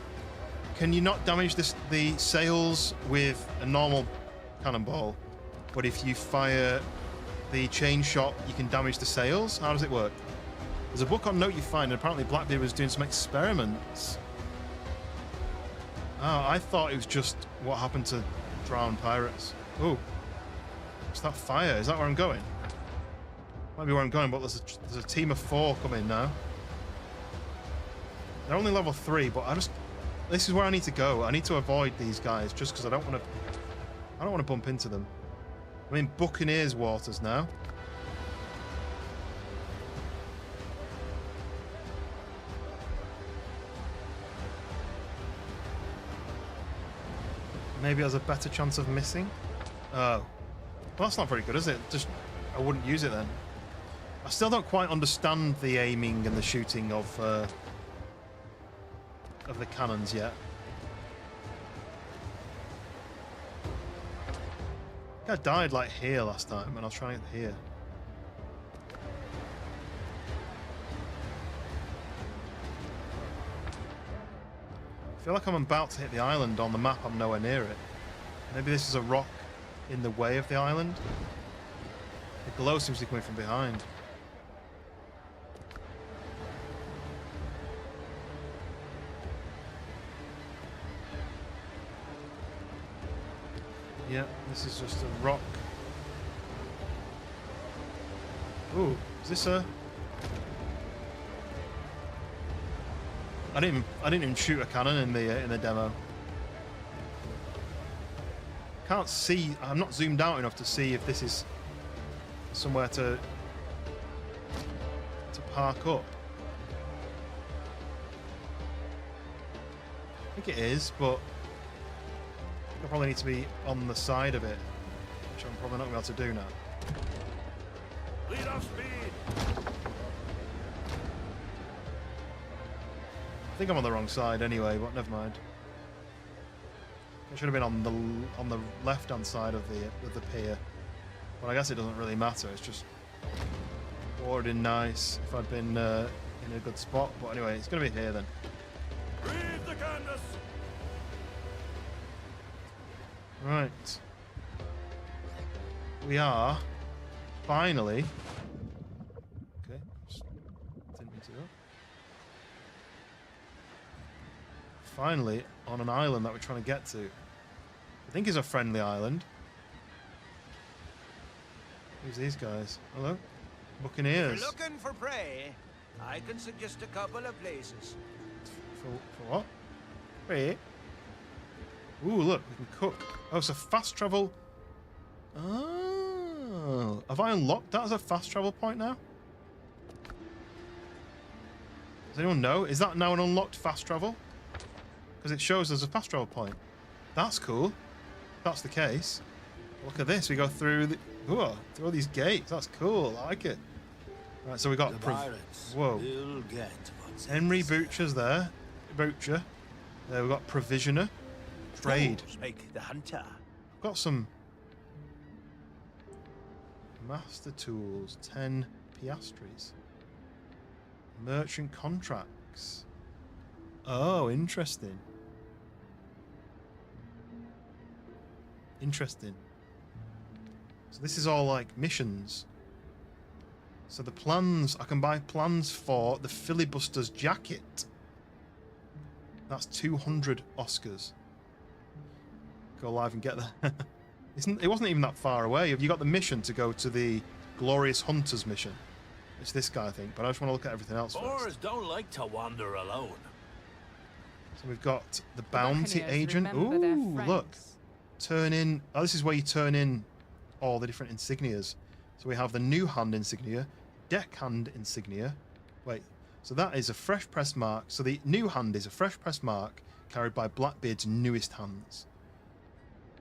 can you not damage the sails with a normal cannonball? But if you fire the chain shot, you can damage the sails? How does it work? There's a book on Note You Find, and apparently Blackbeard was doing some experiments. Oh, I thought it was just what happened to drowned pirates. Ooh. What's that fire? Is that where I'm going? Might be where I'm going, but there's a team of 4 coming now. They're only level 3, but this is where I need to go. I need to avoid these guys just because I don't want to bump into them. I'm in Buccaneers waters now. Maybe there's a better chance of missing. Oh. Well, that's not very good, is it? I wouldn't use it then. I still don't quite understand the aiming and the shooting of the cannons yet. I think I died like here last time, and I was trying it here. I feel like I'm about to hit the island on the map. I'm nowhere near it. Maybe this is a rock in the way of the island. The glow seems to be coming from behind. Yeah, this is just a rock. Ooh, is this a... I didn't even shoot a cannon in the demo. Can't see. I'm not zoomed out enough to see if this is somewhere to park up. I think it is, but I probably need to be on the side of it, which I'm probably not going to be able to do now. Lead off speed. I think I'm on the wrong side anyway, but never mind. I should have been on the left-hand side of the pier, but I guess it doesn't really matter. It's just bored in nice if I'd been in a good spot. But anyway, it's going to be here then. Read the canvas. Right. We are finally. Okay. Didn't mean to go. Finally on an island that we're trying to get to. I think it's a friendly island. Who's these guys? Hello? Buccaneers. If you're looking for prey, I can suggest a couple of places. For what? Prey? Ooh, look, we can cook. Oh, it's a fast travel. Oh, have I unlocked that as a fast travel point now? Does anyone know? Is that now an unlocked fast travel? Because it shows as a fast travel point. That's cool. If that's the case. Look at this. We go through the, through all these gates. That's cool. I like it. Right, so we got whoa. Henry Butcher's there. Butcher. There we got Provisioner. Trade. Make the hunter. Got some Master Tools. 10 piastres. Merchant contracts. Oh, interesting. Interesting. So this is all like missions. So the plans, I can buy plans for the filibuster's jacket. That's 200 Oscars. Go live and get that. It wasn't even that far away. Have you got the mission to go to the Glorious Hunters mission? It's this guy, I think, but I just want to look at everything else first. Boars don't like to wander alone. So we've got the bounty agent. Ooh, look. Turn in. Oh, this is where you turn in all the different insignias. So we have the new hand insignia, deckhand insignia. Wait, so that is a fresh pressed mark. So the new hand is a fresh pressed mark carried by Blackbeard's newest hands.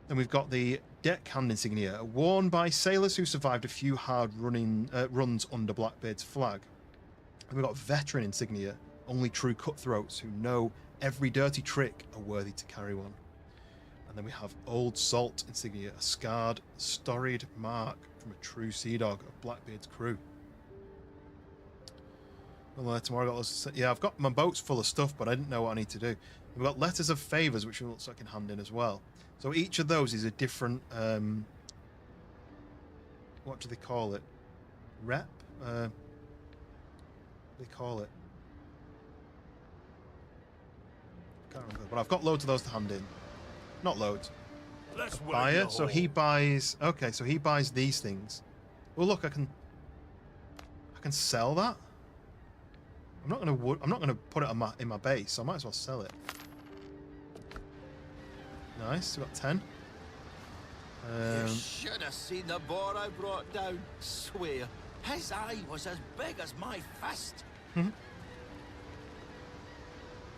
Then we've got the deckhand insignia, worn by sailors who survived a few hard runs under Blackbeard's flag. And we've got veteran insignia, only true cutthroats who know every dirty trick are worthy to carry one. And then we have Old Salt insignia, a scarred, storied mark from a true sea dog of Blackbeard's crew. Well, tomorrow I got those, yeah, I've got my boats full of stuff, but I didn't know what I need to do. We've got letters of favours, which looks like I can hand in as well. So each of those is a different, what do they call it? Rep? What do they call it? Can't remember. But I've got loads of those to hand in. Not loads. Buyer, so he buys. Okay, so he buys these things. Well, look, I can sell that. I'm not gonna put it in my base. So I might as well sell it. Nice. We got 10. You should have seen the boar I brought down. Swear, his eye was as big as my fist.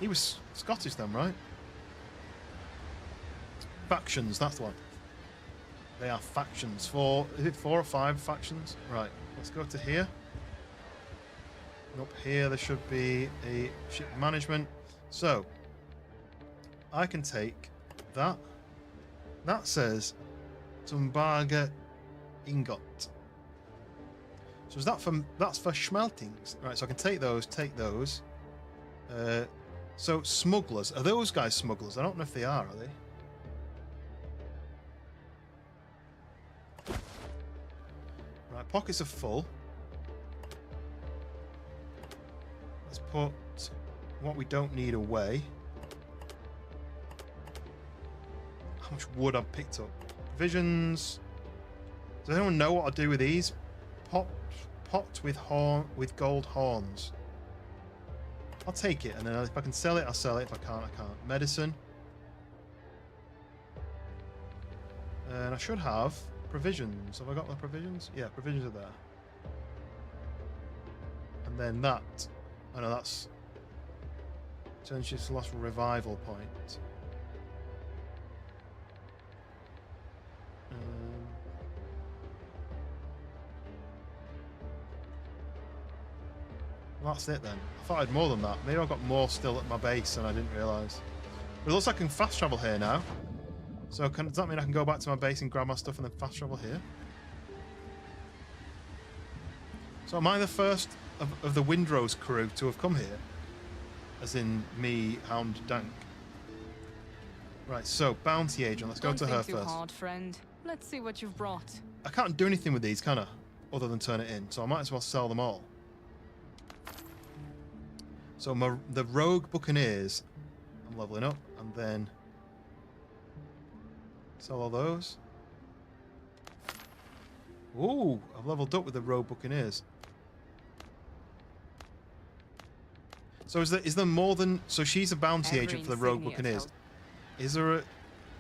He was Scottish then, right? Factions, that's the one. They are factions. Is it 4 or 5 factions? Right, let's go to here. And up here there should be a ship management. So, I can take that. That says Tumbaga ingot. So is that that's for schmeltings? Right, so I can take those. So smugglers, are those guys smugglers? I don't know if they are they? Right, pockets are full. Let's put what we don't need away. How much wood I've picked up? Provisions. Does anyone know what I'll do with these? Pot with gold horns. I'll take it, and then if I can sell it, I'll sell it. If I can't, I can't. Medicine. And I should have provisions. Have I got the provisions? Yeah, provisions are there. And then that. I know that's turns you to lost revival point. Well, that's it then. I thought I had more than that. Maybe I've got more still at my base and I didn't realise. But it looks like I can fast travel here now. So does that mean I can go back to my base and grab my stuff and then fast travel here? So am I the first of the Windrose crew to have come here? As in me, Hound, Dank. Right, so bounty agent. Let's go to her first. Don't think too hard, friend. Let's see what you've brought. I can't do anything with these, can I? Other than turn it in. So I might as well sell them all. So the rogue buccaneers, I'm leveling up, and then sell all those. Ooh, I've leveled up with the rogue buccaneers. So is there more than? So she's a bounty agent for the rogue buccaneers. Is there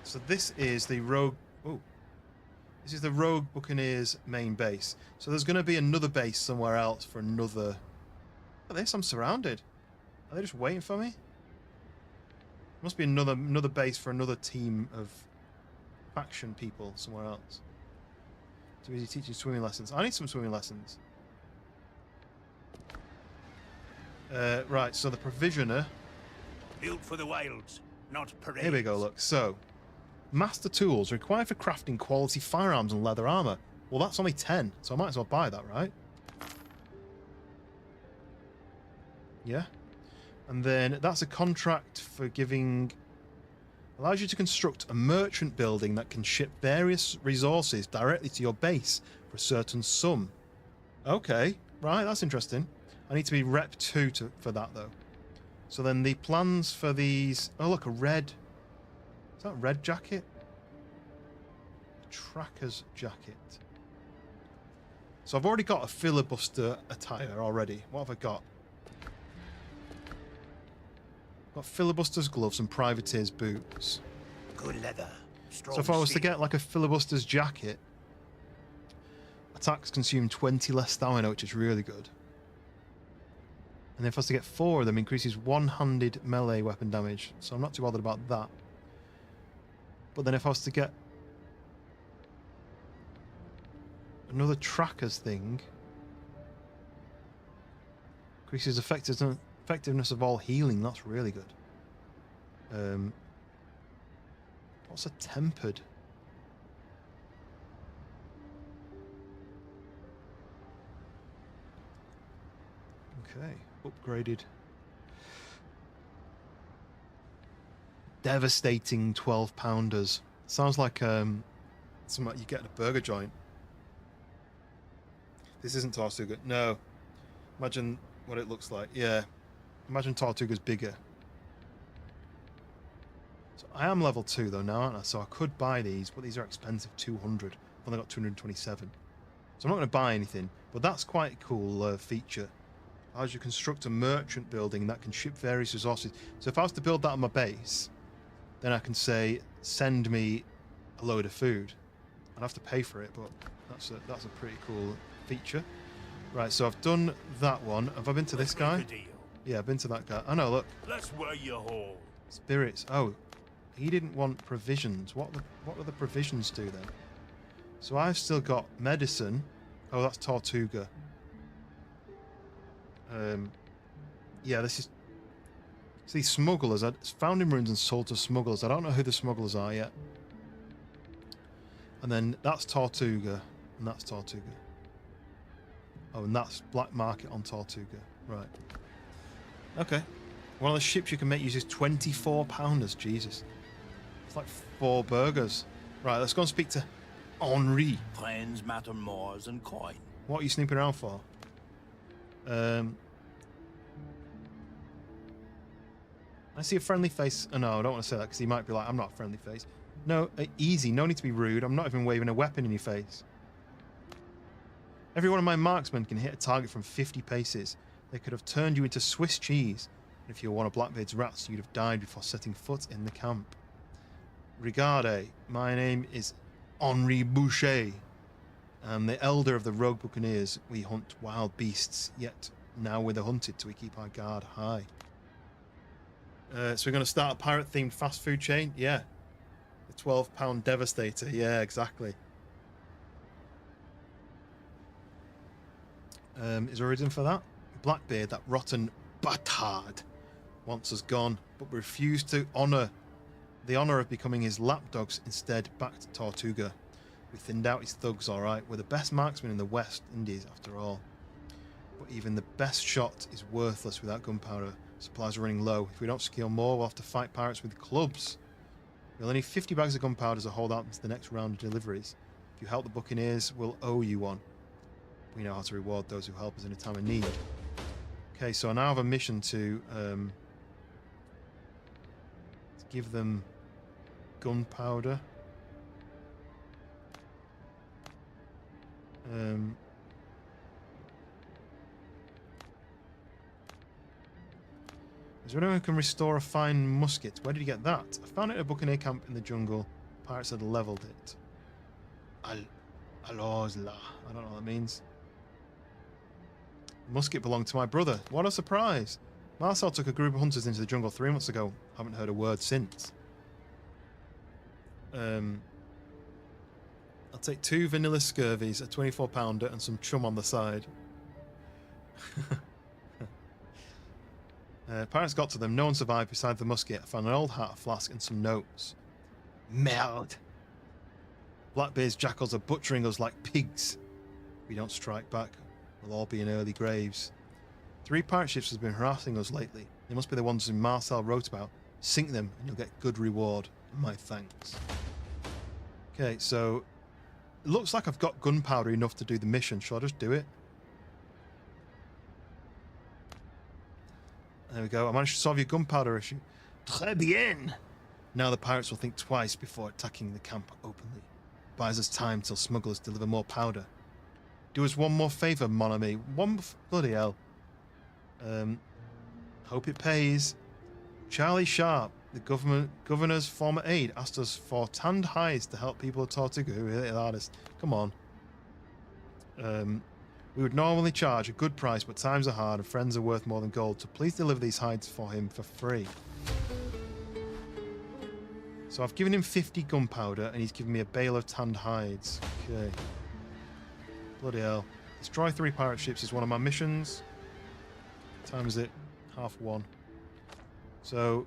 So this is the rogue. Oh, this is the Rogue Buccaneers main base. So there's going to be another base somewhere else for another. Look at this, I'm surrounded. Are they just waiting for me? Must be another base for another team of faction people somewhere else. Too busy teaching swimming lessons. I need some swimming lessons. Right, so the provisioner. Built for the wilds, not parades. Here we go, look. So, master tools required for crafting quality firearms and leather armor. Well, that's only 10, so I might as well buy that, right? Yeah. And then that's a contract for giving... Allows you to construct a merchant building that can ship various resources directly to your base for a certain sum. Okay, right, that's interesting. I need to be Rep 2 for that, though. So then the plans for these... Oh, look, a red... Is that a red jacket? A tracker's jacket. So I've already got a filibuster attire already. What have I got? Got filibuster's gloves and privateer's boots. Good leather. Strong So if I was to steel. get like a filibuster's jacket, attacks consume 20 less stamina, which is really good. And if I was to get 4 of them, increases one-handed melee weapon damage. So I'm not too bothered about that. But then if I was to get another tracker's thing, increases effectiveness of all healing. That's really good. What's a tempered? Okay, upgraded. Devastating 12-pounders. Sounds like something you get at a burger joint. This isn't Tortuga. No. Imagine what it looks like. Yeah. Imagine Tortuga's bigger. So I am level 2 though now, aren't I? So I could buy these, but these are expensive. 200. I've only got 227. So I'm not going to buy anything, but that's quite a cool feature. Allows you to construct a merchant building that can ship various resources. So if I was to build that on my base, then I can say, send me a load of food. I'd have to pay for it, but that's a pretty cool feature. Right, so I've done that one. Have I been to this guy? Yeah, I've been to that guy. Oh no, look. Let's wear you home. Spirits. Oh, he didn't want provisions. What do the provisions do then? So I've still got medicine. Oh, that's Tortuga. Yeah, this is... So these smugglers, it's found in ruins and sold to smugglers. I don't know who the smugglers are yet. And then that's Tortuga, and that's Tortuga. Oh, and that's black market on Tortuga. Right. Okay. One of the ships you can make uses 24-pounders. Jesus. It's like 4 burgers. Right, let's go and speak to Henri. Friends matter more than coin. What are you snooping around for? I see a friendly face. Oh, no, I don't want to say that because he might be like, I'm not a friendly face. No, easy. No need to be rude. I'm not even waving a weapon in your face. Every one of my marksmen can hit a target from 50 paces. They could have turned you into Swiss cheese. And if you were one of Blackbeard's rats, you'd have died before setting foot in the camp. Regarde, my name is Henri Boucher. I'm the elder of the Rogue Buccaneers. We hunt wild beasts, yet now we're the hunted, so we keep our guard high. So we're going to start a pirate-themed fast food chain? Yeah. The 12-pound Devastator. Yeah, exactly. Is there a reason for that? Blackbeard, that rotten bastard, wants us gone, but we refuse to honour the honour of becoming his lapdogs, instead backed Tortuga. We thinned out his thugs, alright. We're the best marksmen in the West Indies, after all. But even the best shot is worthless without gunpowder. Supplies are running low. If we don't secure more, we'll have to fight pirates with clubs. We'll only need 50 bags of gunpowder to hold out until the next round of deliveries. If you help the Buccaneers, we'll owe you one. We know how to reward those who help us in a time of need. Okay, so I now have a mission to give them gunpowder. Is there anyone who can restore a fine musket? Where did you get that? I found it at a buccaneer camp in the jungle. Pirates had leveled it. Alozla. I don't know what that means. The musket belonged to my brother. What a surprise. Marcel took a group of hunters into the jungle 3 months ago. Haven't heard a word since. I'll take 2 vanilla scurvies, a 24-pounder, and some chum on the side. Pirates got to them. No one survived besides the musket. I found an old hat, a flask, and some notes. Merde. Blackbeard's jackals are butchering us like pigs. If we don't strike back, we'll all be in early graves. 3 pirate ships has been harassing us lately. They must be the ones who Marcel wrote about. Sink them, and you'll get good reward. My thanks. Okay, so it looks like I've got gunpowder enough to do the mission. Shall I just do it? There we go. I managed to solve your gunpowder issue. Très bien. Now the pirates will think twice before attacking the camp openly. Buys us time till smugglers deliver more powder. Do us one more favour, mon ami. Bloody hell. Hope it pays. Charlie Sharp, the governor's former aide, asked us for tanned hides to help people of Tortuga who hit the hardest. Come on. We would normally charge a good price, but times are hard and friends are worth more than gold, so please deliver these hides for him for free. So I've given him 50 gunpowder and he's given me a bale of tanned hides. Okay. Bloody hell. Destroy 3 pirate ships is one of my missions. What time is it? 1:30. So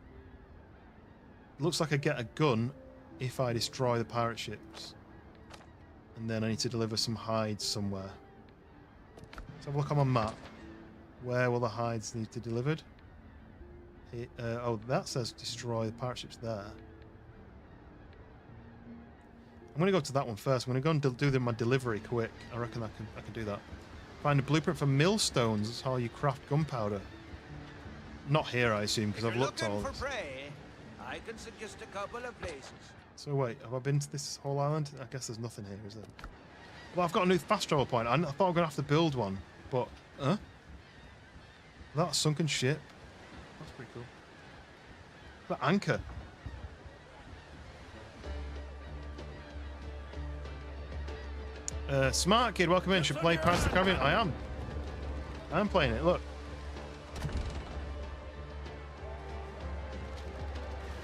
it looks like I get a gun if I destroy the pirate ships. And then I need to deliver some hides somewhere. Let's have a look on my map. Where will the hides need to be delivered? Oh, that says destroy the pirate ships there. I'm going to go to that one first. I'm going to go and do my delivery quick. I reckon I can do that. Find a blueprint for millstones. That's how you craft gunpowder. Not here, I assume, because I've looked all. I can suggest a couple of places. So wait, have I been to this whole island? I guess there's nothing here, is there? Well, I've got a new fast travel point. I thought I was going to have to build one, but that sunken ship. That's pretty cool. That anchor. Smart kid, welcome in. Should play Pirates of the Caribbean. I am playing it. Look.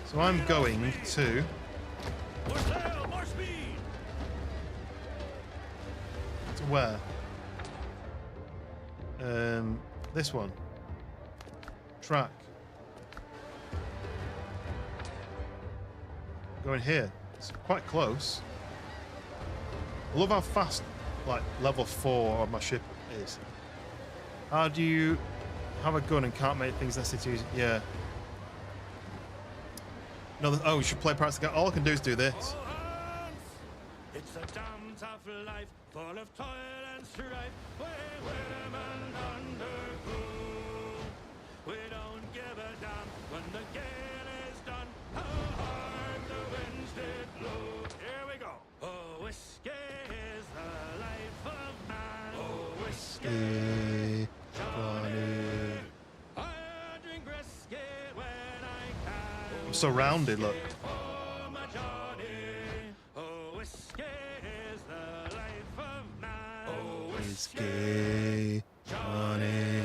So I'm going to. To where? This one. Track. Going here. It's quite close. I love how fast, like, level 4 of my ship is. How do you have a gun and can't make things necessary to use? Yeah. No, oh, you should play Pirates of the Caribbean. All I can do is do this. It's a damn tough life, full of toil and strife. Women undergo. We don't give a damn when the gale is done. How hard the winds did blow. Here we go. Oh, whiskey is the life of man. Oh, whiskey, Johnny. I drink whiskey when I can. I'm so rounded, look. Whiskey, Johnny.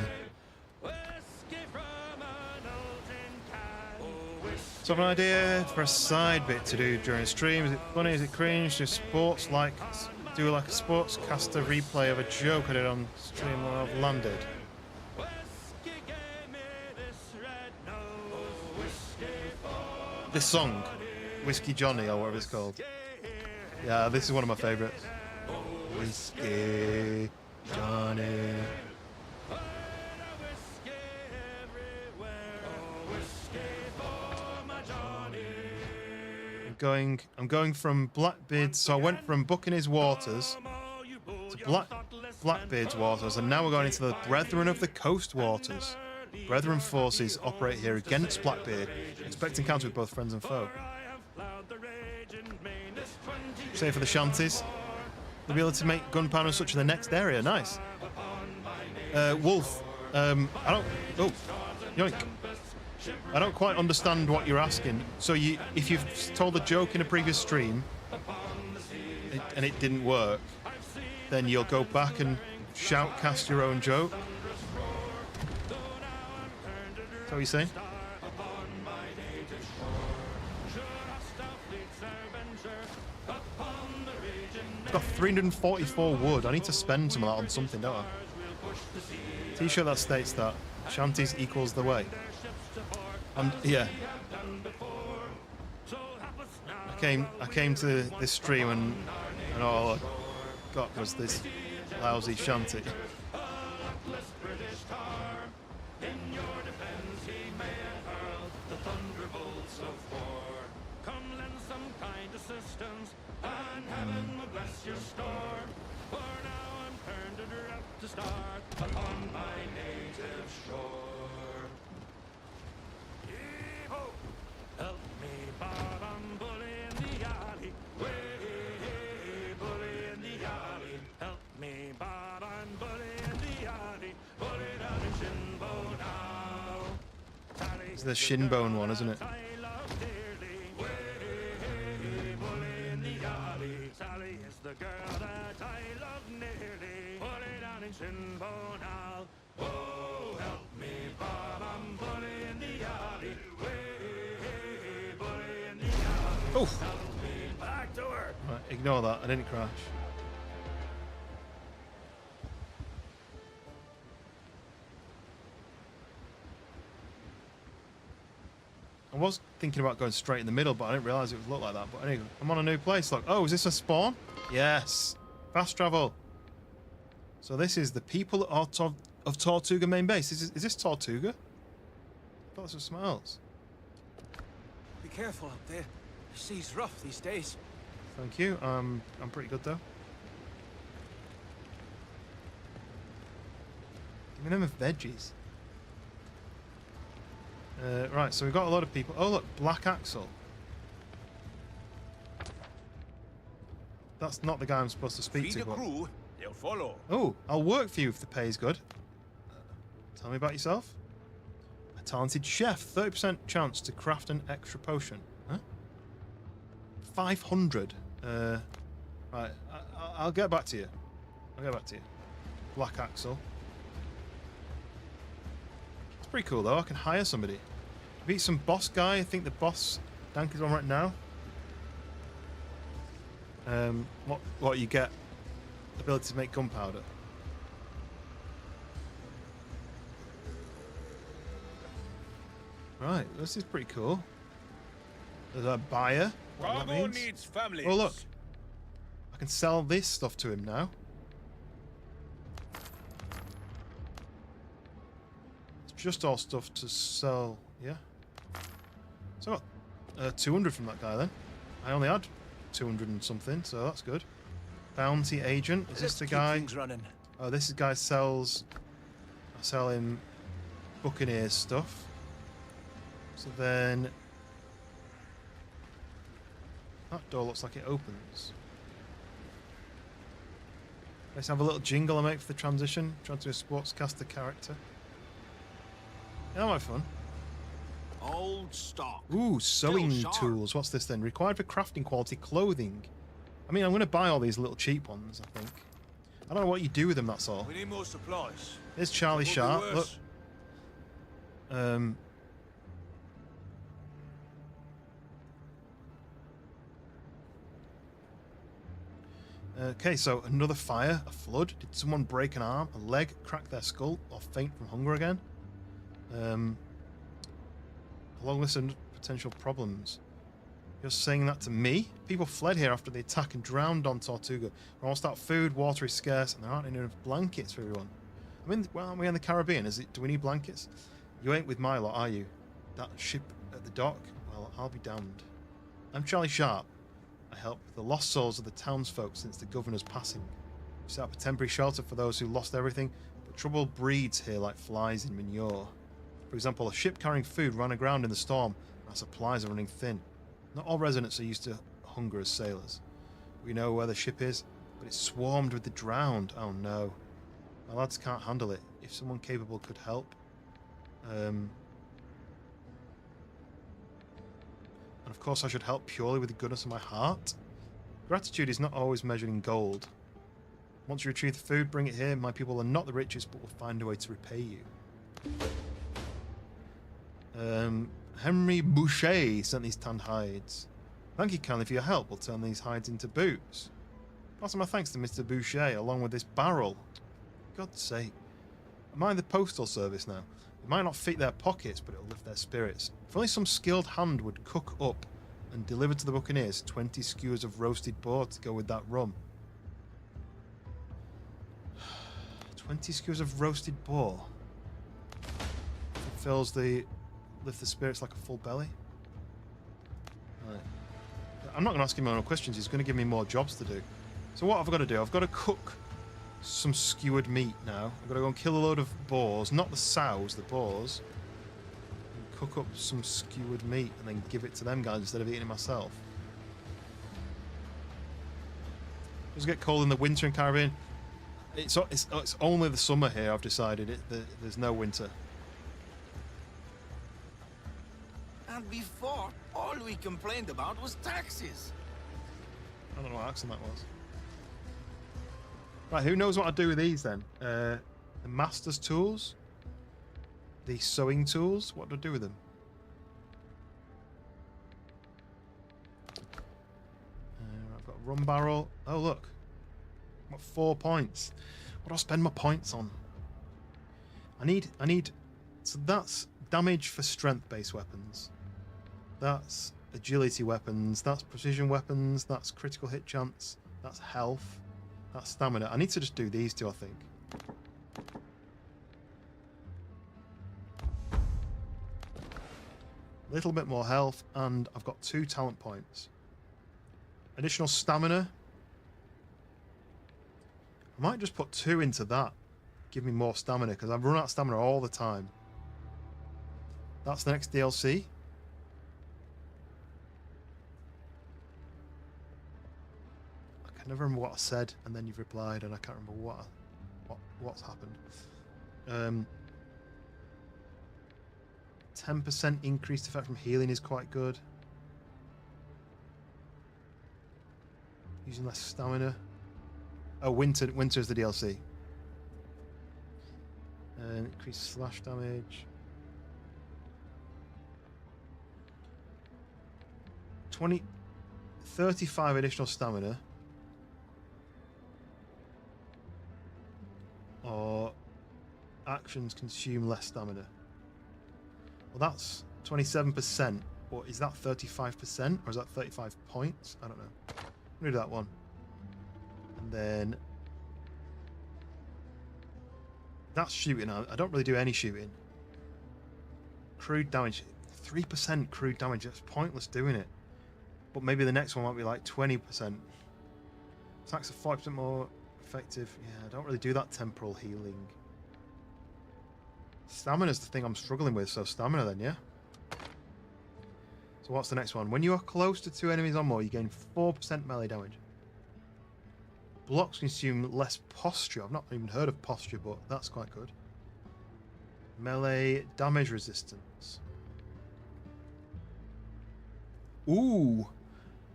So I have an idea for a side bit to do during a stream. Is it funny? Is it cringe? Do a sportscaster replay of a joke I did on stream when I've landed. This song, Whiskey Johnny or whatever it's called. Yeah, this is one of my favourites. Whiskey Johnny. I'm going from Blackbeard, so I went from Buccaneer's Waters to Blackbeard's Waters, and now we're going into the Brethren of the Coast Waters. Brethren forces operate here against Blackbeard. Expect encounter with both friends and foe. Save for the shanties. They'll be able to make gunpowder and such in the next area. Nice. Wolf. I don't. Oh, yoink. I don't quite understand what you're asking. So if you've told a joke in a previous stream and it didn't work, then you'll go back and shoutcast your own joke? Is that what you're saying? I've got 344 wood. I need to spend some of that on something, don't I? T-shirt that states that shanties equals the way. And yeah, I came to this stream and all I got was this lousy shanty. Help me, Bob, I'm bully in the alley. Way, bully in the alley. Help me, Bob, I'm bully in the alley. Bully down in Shinbone now. It's the Shinbone one, isn't it? I love dearly. Way, bully in the alley. Sally is the girl that I love nearly. Bully down in Shinbone now. Oh, help me, Bob, I'm bully in the alley. Oof. Back to work. Right, ignore that. I didn't crash. I was thinking about going straight in the middle, but I didn't realise it would look like that. But anyway, I'm on a new place. Look. Oh, is this a spawn? Yes. Fast travel. So this is the people of Tortuga main base. Is this Tortuga? I thought this was something else. Be careful up there. The sea's rough these days. Thank you. I'm pretty good though. Give me them veggies. Right, so we've got a lot of people. Oh look, Black Axel. That's not the guy I'm supposed to speak to. the crew, they'll follow. Oh, I'll work for you if the pay is good. Tell me about yourself. A talented chef, 30% chance to craft an extra potion. Huh? 500. Right, I'll get back to you. I'll get back to you. Black Axel. It's pretty cool though. I can hire somebody. Beat some boss guy. I think the boss Dank is on right now. What you get? Ability to make gunpowder. Right, this is pretty cool. There's a buyer. What that means. Needs families. Oh look, I can sell this stuff to him now. It's just all stuff to sell, yeah. So I got 200 from that guy then. I only had 200 and something, so that's good. Bounty agent. Is this the guy? Oh, this guy sells. I sell him Buccaneers stuff. So then that door looks like it opens. Let's have a little jingle I make for the transition. Trying to be a sportscaster character. Yeah, that might be fun. Old stock. Ooh, sewing Still sharp. tools. What's this then? Required for crafting quality clothing. I mean, I'm going to buy all these little cheap ones, I think. I don't know what you do with them, that's all. We need more supplies. There's Charlie Sharp. Look. Okay, so another fire, a flood. Did someone break an arm, a leg, crack their skull, or faint from hunger again? A long list of potential problems. You're saying that to me? People fled here after the attack and drowned on Tortuga. We're almost out of food, water is scarce, and there aren't enough blankets for everyone. I mean, well, aren't we in the Caribbean? Do we need blankets? You ain't with my lot, are you? That ship at the dock? Well, I'll be damned. I'm Charlie Sharp. I help the lost souls of the townsfolk since the governor's passing. We set up a temporary shelter for those who lost everything, but trouble breeds here like flies in manure. For example, a ship carrying food ran aground in the storm, and our supplies are running thin. Not all residents are used to hunger as sailors. We know where the ship is, but it's swarmed with the drowned. Oh no. My lads can't handle it. If someone capable could help. And of course I should help purely with the goodness of my heart. Gratitude is not always measured in gold. Once you retrieve the food, bring it here. My people are not the richest, but will find a way to repay you. Henry Boucher sent these tanned hides. Thank you kindly for your help. We'll turn these hides into boots. Pass my thanks to Mr. Boucher, along with this barrel. God's sake. Am I the postal service now? It might not fit their pockets, but it'll lift their spirits. If only some skilled hand would cook up and deliver to the buccaneers 20 skewers of roasted boar to go with that rum. 20 skewers of roasted boar. It fills the... lift the spirits like a full belly. Right. I'm not going to ask him more questions. He's going to give me more jobs to do. So what have I got to do? I've got to cook some skewered meat now. I've got to go and kill a load of boars. Not the sows, the boars. And cook up some skewered meat and then give it to them guys instead of eating it myself. Does it get cold in the winter in Caribbean? It's only the summer here, I've decided. There's no winter. And before, all we complained about was taxes. I don't know what accent that was. Right, who knows what I'd do with these then? The master's tools? The sewing tools? What do I do with them? I've got a rum barrel. Oh, look. I've got 4 points. What do I spend my points on? I need... So that's damage for strength-based weapons. That's agility weapons. That's precision weapons. That's critical hit chance. That's health. That's stamina. I need to just do these two, I think. A little bit more health, and I've got 2 talent points. Additional stamina. I might just put 2 into that. Give me more stamina, because I've run out of stamina all the time. That's the next DLC. I can never remember what I said, and then you've replied, and I can't remember what's happened. 10% increased effect from healing is quite good. Using less stamina. Oh, winter is the DLC. Increased slash damage. 35 additional stamina. Or actions consume less stamina. Well, that's 27%. Or is that 35%? Or is that 35 points? I don't know. I'm going to do that one. And then... that's shooting. I don't really do any shooting. Crude damage. 3% crude damage. That's pointless doing it. But maybe the next one might be like 20%. Attacks are 5% more effective. Yeah, I don't really do that temporal healing. Stamina's the thing I'm struggling with, so stamina then, yeah? So what's the next one? When you are close to 2 enemies or more, you gain 4% melee damage. Blocks consume less posture. I've not even heard of posture, but that's quite good. Melee damage resistance. Ooh!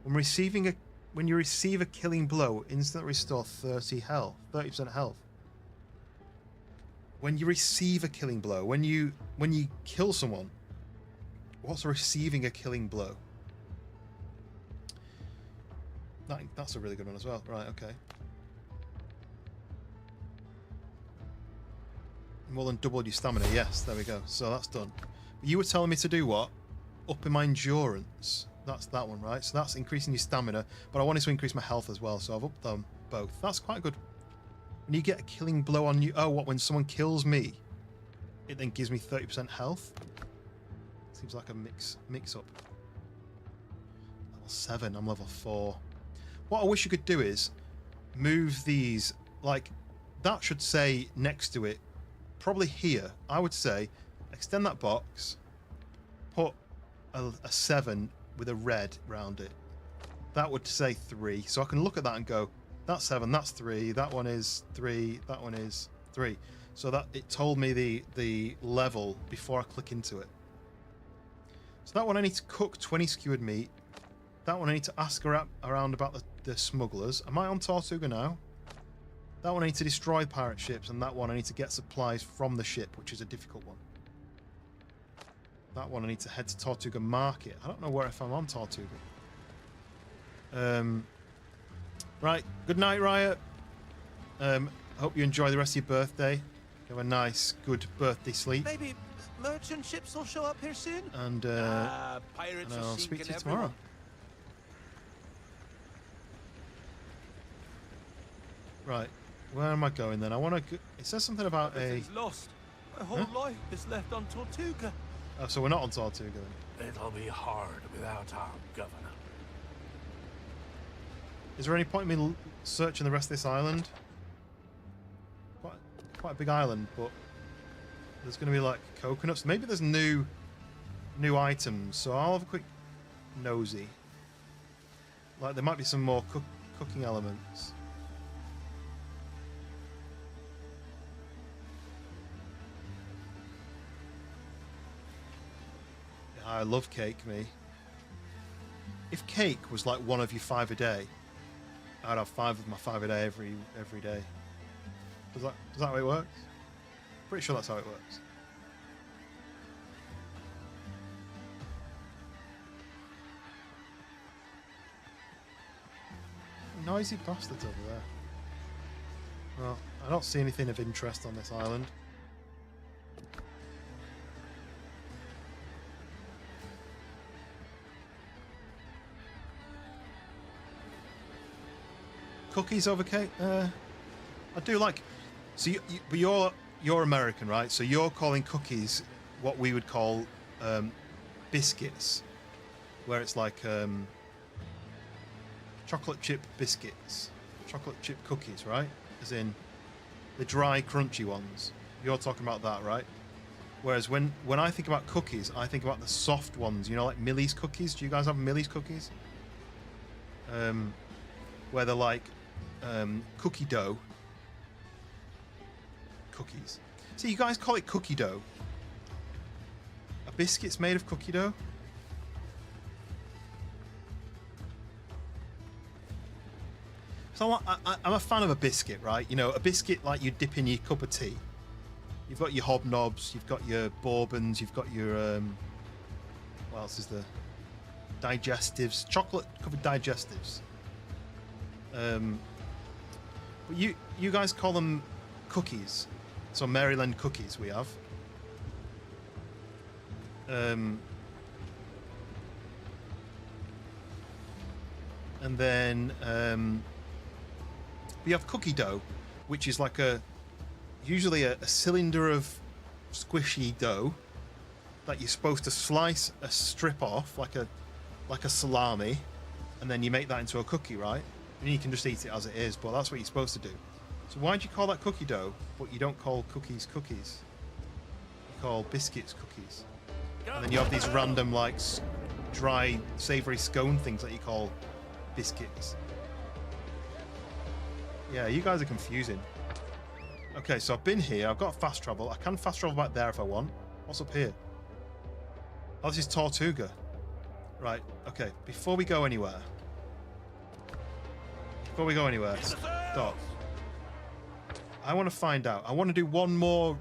When you receive a killing blow, instantly restore 30% health. When you receive a killing blow, when you kill someone, what's receiving a killing blow? That's a really good one as well. Right, okay. More than doubled your stamina. Yes, there we go. So that's done. You were telling me to do what? Up in my endurance. That's that one, right? So that's increasing your stamina, but I wanted to increase my health as well, so I've upped them both. That's quite good. When you get a killing blow on you... oh, what? When someone kills me, it then gives me 30% health? Seems like a mix-up. Level 7, I'm level 4. What I wish you could do is move these... like, that should say next to it, probably here, I would say, extend that box, put a 7 with a red round it. That would say 3. So I can look at that and go, that's 7, that's 3, that one is 3, that one is 3. So that it told me the level before I click into it. So that one I need to cook 20 skewered meat. That one I need to ask around about the smugglers. Am I on Tortuga now? That one I need to destroy pirate ships, and that one I need to get supplies from the ship, which is a difficult one. That one I need to head to Tortuga Market. I don't know where if I'm on Tortuga. Right, good night, Riot. Hope you enjoy the rest of your birthday. Have a nice, good birthday sleep. Maybe merchant ships will show up here soon? And, pirates and are I'll speak to you sinking everyone. tomorrow. Right, where am I going then? I want to. It says something about a. Everything's lost. My whole life is left on Tortuga. Oh, so we're not on Tortuga then. It'll be hard without our governor. Is there any point in me searching the rest of this island? Quite a big island, but there's going to be like coconuts. Maybe there's new items, so I'll have a quick nosy. Like there might be some more cooking elements. Yeah, I love cake, me. If cake was like one of your 5 a day, I'd have 5 of my 5 a day every day. Is that how it works? Pretty sure that's how it works. Noisy bastards over there. Well, I don't see anything of interest on this island. Cookies over cake? I do like. So, but you're American, right? So you're calling cookies what we would call biscuits, where it's like chocolate chip biscuits, chocolate chip cookies, right? As in the dry, crunchy ones. You're talking about that, right? Whereas when I think about cookies, I think about the soft ones. You know, like Millie's cookies. Do you guys have Millie's cookies? Where they're like cookie dough. Cookies. So you guys call it cookie dough. A biscuit's made of cookie dough? So I'm a fan of a biscuit, right? You know, a biscuit like you dip in your cup of tea. You've got your hobnobs, you've got your bourbons, you've got your what else is there? Digestives, chocolate covered digestives. But you guys call them cookies. So Maryland cookies we have. And then we have cookie dough, which is like usually a cylinder of squishy dough that you're supposed to slice a strip off like a salami, and then you make that into a cookie, right? And you can just eat it as it is, but that's what you're supposed to do. So why do you call that cookie dough, but you don't call cookies cookies? You call biscuits cookies. And then you have these random, like, dry, savoury scone things that you call biscuits. Yeah, you guys are confusing. Okay, so I've been here. I've got fast travel. I can fast travel back there if I want. What's up here? Oh, this is Tortuga. Right, okay. Before we go anywhere... Stop. I want to find out. I want to do one more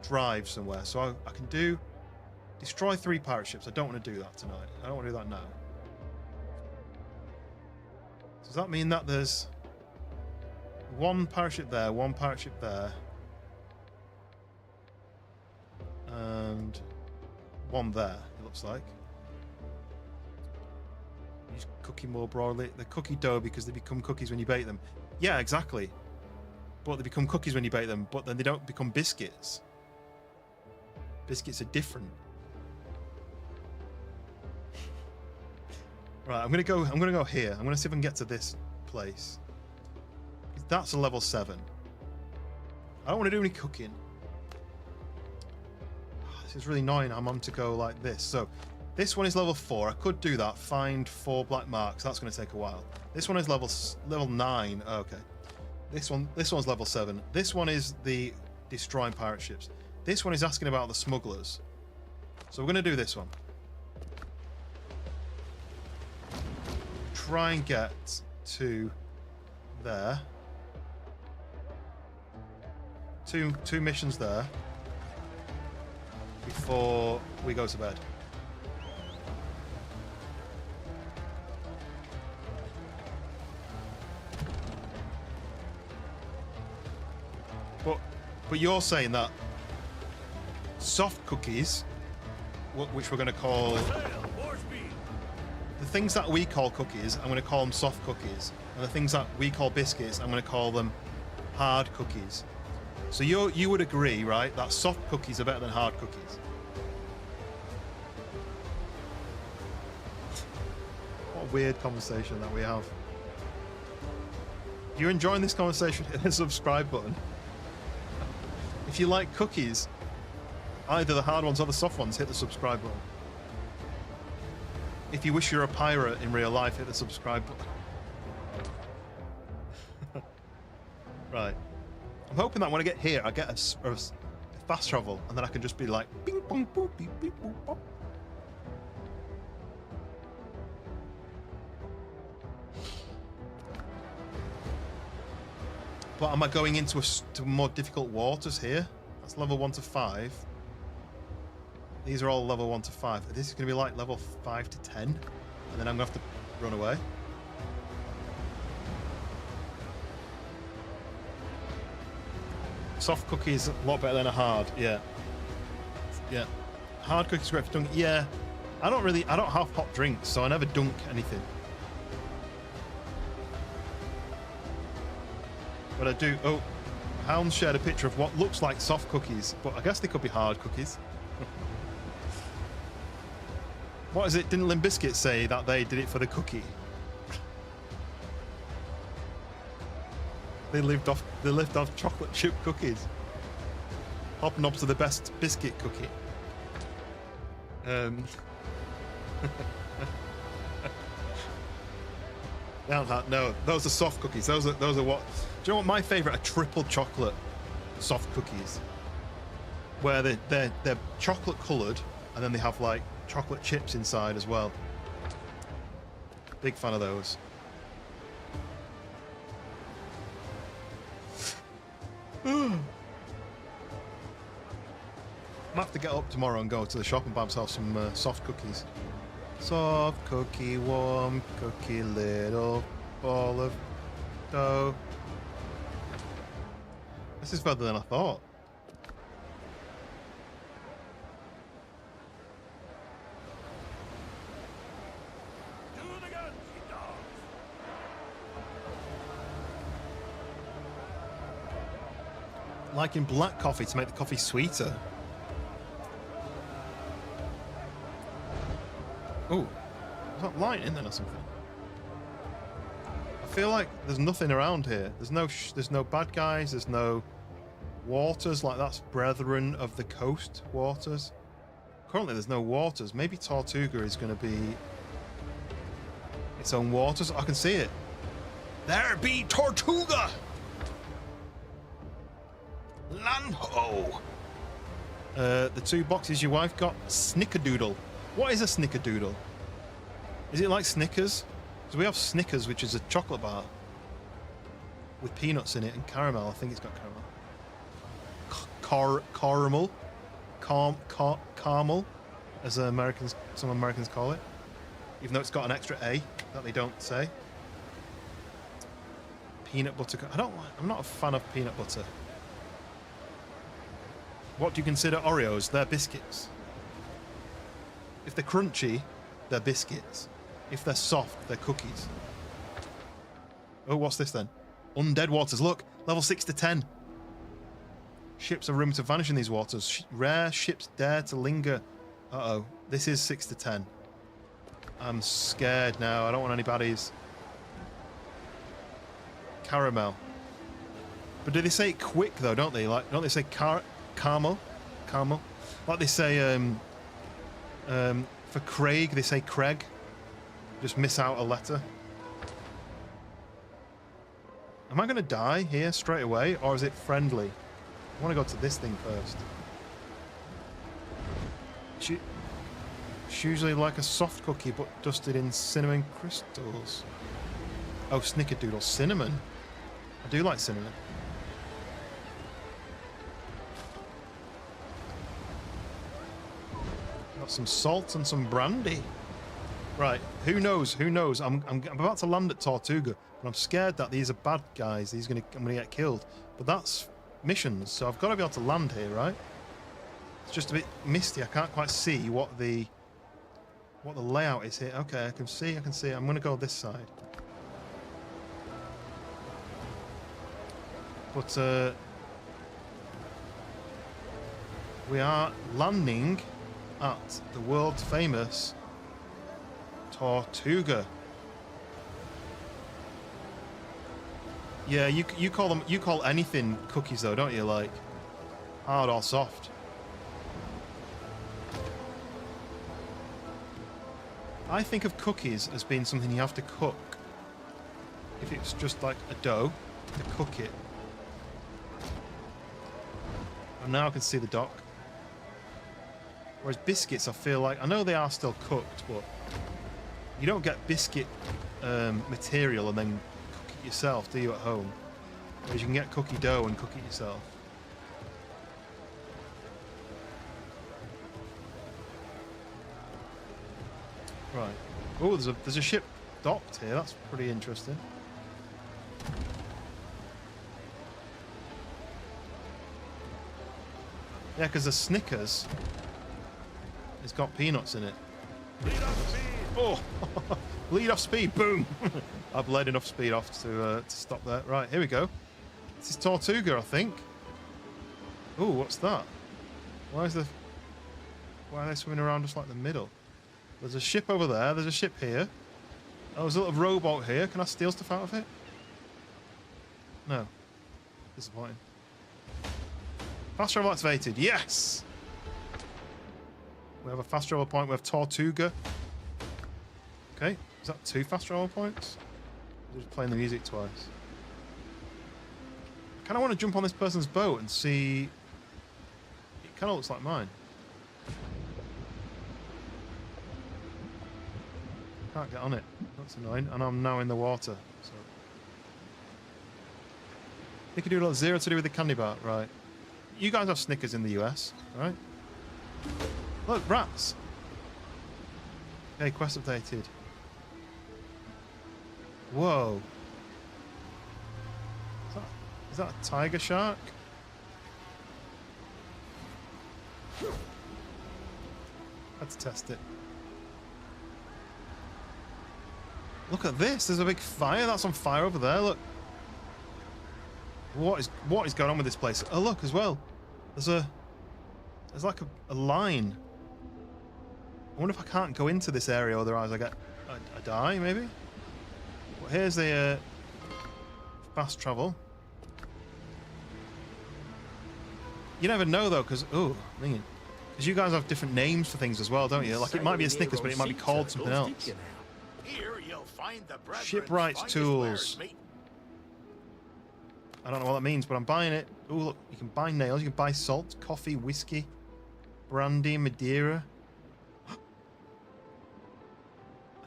drive somewhere. So I can do... Destroy 3 pirate ships. I don't want to do that tonight. I don't want to do that now. Does that mean that there's... 1 pirate ship there, 1 pirate ship there. And... 1 there, it looks like. Use cookie more broadly. They're cookie dough because they become cookies when you bake them. Yeah, exactly. But they become cookies when you bake them, but then they don't become biscuits. Biscuits are different. Right, I'm gonna go here. I'm gonna see if I can get to this place. That's a level 7. I don't want to do any cooking. This is really annoying. I'm on to go like this. So this one is level 4. I could do that. Find 4 black marks. That's going to take a while. This one is level 9. Oh, okay. This one's level 7. This one is the destroying pirate ships. This one is asking about the smugglers. So we're going to do this one. try and get to there. Two missions there before we go to bed. But you're saying that soft cookies, which we're going to call the things that we call cookies, I'm going to call them soft cookies, and the things that we call biscuits, I'm going to call them hard cookies. So you would agree, right, that soft cookies are better than hard cookies? What a weird conversation that we have. If you're enjoying this conversation, hit the subscribe button. If you like cookies, either the hard ones or the soft ones, hit the subscribe button. If you wish you're a pirate in real life, hit the subscribe button. Right. I'm hoping that when I get here, I get a fast travel, and then I can just be like, bing, bong, boop, beep, beep, boop, bop. But am I going into to more difficult waters here? That's level 1 to 5. These are all level 1 to 5. This is going to be like level 5 to 10. And then I'm going to have to run away. Soft cookies a lot better than a hard. Yeah. Yeah. Hard cookies great for dunking. Yeah. I don't have hot drinks, so I never dunk anything. But I do. Oh, Hound shared a picture of what looks like soft cookies, but I guess they could be hard cookies. What is it? Didn't Limp Bizkit say that they did it for the cookie? They lived off chocolate chip cookies. Hobnobs are the best biscuit cookie. No, those are soft cookies. Those are what? Do you know what my favourite are? Triple chocolate soft cookies, where they're chocolate coloured, and then they have like chocolate chips inside as well. Big fan of those. I'm gonna have to get up tomorrow and go to the shop and buy myself some soft cookies. Soft cookie, warm cookie, little ball of dough. This is further than I thought. Like in black coffee to make the coffee sweeter. Oh, is that lightning then or something? I feel like there's nothing around here. There's no bad guys. There's no waters. Like that's Brethren of the Coast waters. Currently, there's no waters. Maybe Tortuga is going to be its own waters. I can see it. There be Tortuga. Landho. The 2 boxes your wife got. Snickerdoodle. What is a Snickerdoodle? Is it like Snickers? Because we have Snickers, which is a chocolate bar with peanuts in it and caramel. I think it's got caramel. Caramel, as some Americans call it, even though it's got an extra A that they don't say. Peanut butter. I'm not a fan of peanut butter. What do you consider Oreos? They're biscuits. If they're crunchy, they're biscuits. If they're soft, they're cookies. Oh, what's this then? Undead waters. Look, level 6 to 10. Ships are rumored to vanish in these waters. Rare ships dare to linger. Uh-oh. This is 6 to 10. I'm scared now. I don't want any baddies. Caramel. But do they say it quick, though, don't they? Like, don't they say caramel? Caramel? Like they say, for Craig, they say Craig. Just miss out a letter. Am I going to die here straight away, or is it friendly? I want to go to this thing first. It's usually like a soft cookie, but dusted in cinnamon crystals. Oh, snickerdoodle. Cinnamon? I do like cinnamon. Got some salt and some brandy. Right, who knows? Who knows? I'm about to land at Tortuga, but I'm scared that these are bad guys. I'm gonna get killed. But that's missions, so I've got to be able to land here, right? It's just a bit misty. I can't quite see what the layout is here. Okay, I can see. I'm gonna go this side. But we are landing at the world famous Tortuga. Yeah, you call anything cookies though, don't you? Like hard or soft. I think of cookies as being something you have to cook. If it's just like a dough, to cook it. And now I can see the dock. Whereas biscuits, I feel like, I know they are still cooked, but you don't get biscuit material and then cook it yourself, do you, at home? Whereas you can get cookie dough and cook it yourself. Right. Oh, there's a ship docked here. That's pretty interesting. Yeah, because the Snickers has got peanuts in it. Lead off speed. Oh, lead off speed, boom! I've led enough speed off to stop there. Right, here we go. This is Tortuga, I think. Oh, what's that? Why are they swimming around just like the middle? There's a ship over there. There's a ship here. Oh, there's a little rowboat here. Can I steal stuff out of it? No. Disappointing. Fast travel activated. Yes! We have a fast travel point. We have Tortuga. Okay. Is that 2 fast travel points? I'm just playing the music twice. I kind of want to jump on this person's boat and see... It kind of looks like mine. Can't get on it. That's annoying. And I'm now in the water. So. Snickerdoodle has 0 to do with the candy bar. Right. You guys have Snickers in the US, right? Look, rats. Okay, quest updated. Whoa. Is that a tiger shark? Let's test it. Look at this. There's a big fire. That's on fire over there. Look. What is going on with this place? Oh, look as well. There's like a line. I wonder if I can't go into this area, otherwise I die maybe. But here's the fast travel. You never know though, because because you guys have different names for things as well, don't you? Like it might be a Snickers, but it might be called something else. Here you'll find the Shipwrights tools. I don't know what that means, but I'm buying it. Oh, look, you can buy nails, you can buy salt, coffee, whiskey, brandy, Madeira. A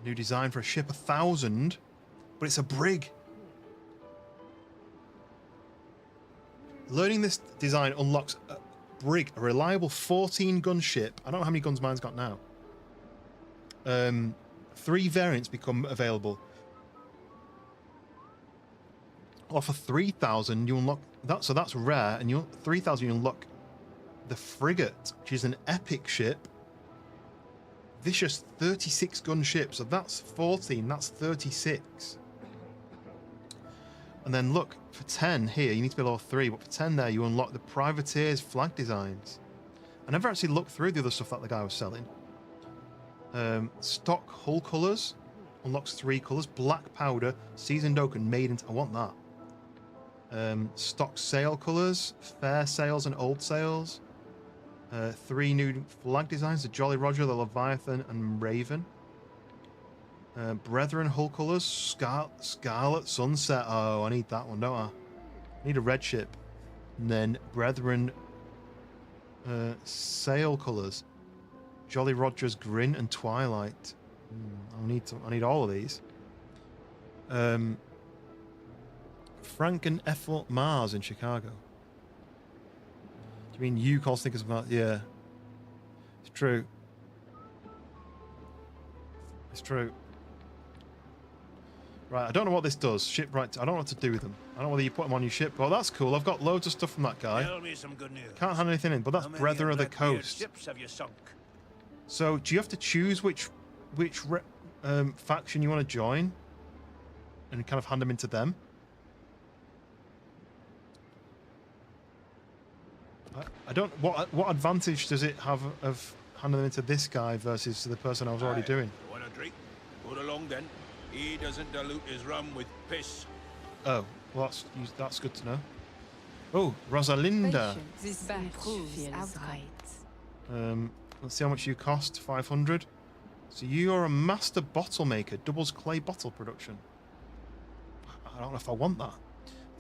new design for a ship, 1,000, but it's a brig. Learning this design unlocks a brig, a reliable 14-gun ship. I don't know how many guns mine's got now. 3 variants become available. Or for 3,000, you unlock that. So that's rare, and 3,000 you unlock the frigate, which is an epic ship. Vicious 36-gun ship. So that's 14. That's 36. And then look, for 10 here, you need to be level 3, but for 10 there, you unlock the privateer's flag designs. I never actually looked through the other stuff that the guy was selling. Stock hull colours unlocks 3 colours: black powder, seasoned oak, and maiden. I want that. Stock sail colours: fair sails and old sails. 3 new flag designs: the Jolly Roger, the Leviathan, and Raven. Brethren hull colours: Scarlet Sunset. Oh, I need that one, don't I? I need a red ship. And then Brethren sail colours: Jolly Roger's Grin and Twilight. I need all of these. Frank and Ethel Mars in Chicago. Do you mean you call Snickers Mars? Yeah. It's true. It's true. Right, I don't know what this does. Shipwright. I don't know what to do with them. I don't know whether you put them on your ship. Well, that's cool. I've got loads of stuff from that guy. Tell me some good news. Can't hand anything in, but that's How many Brethren of the Blackbeard Coast. ships have you sunk? So, do you have to choose which faction you want to join, and kind of hand them into them? I don't. What advantage does it have of handing them into this guy versus the person I was already doing? Want a drink? Put along then. He doesn't dilute his rum with piss. Oh, well, that's good to know. Oh, Rosalinda. This batch feels right. Let's see how much you cost. 500. So you're a master bottle maker. Doubles clay bottle production. I don't know if I want that.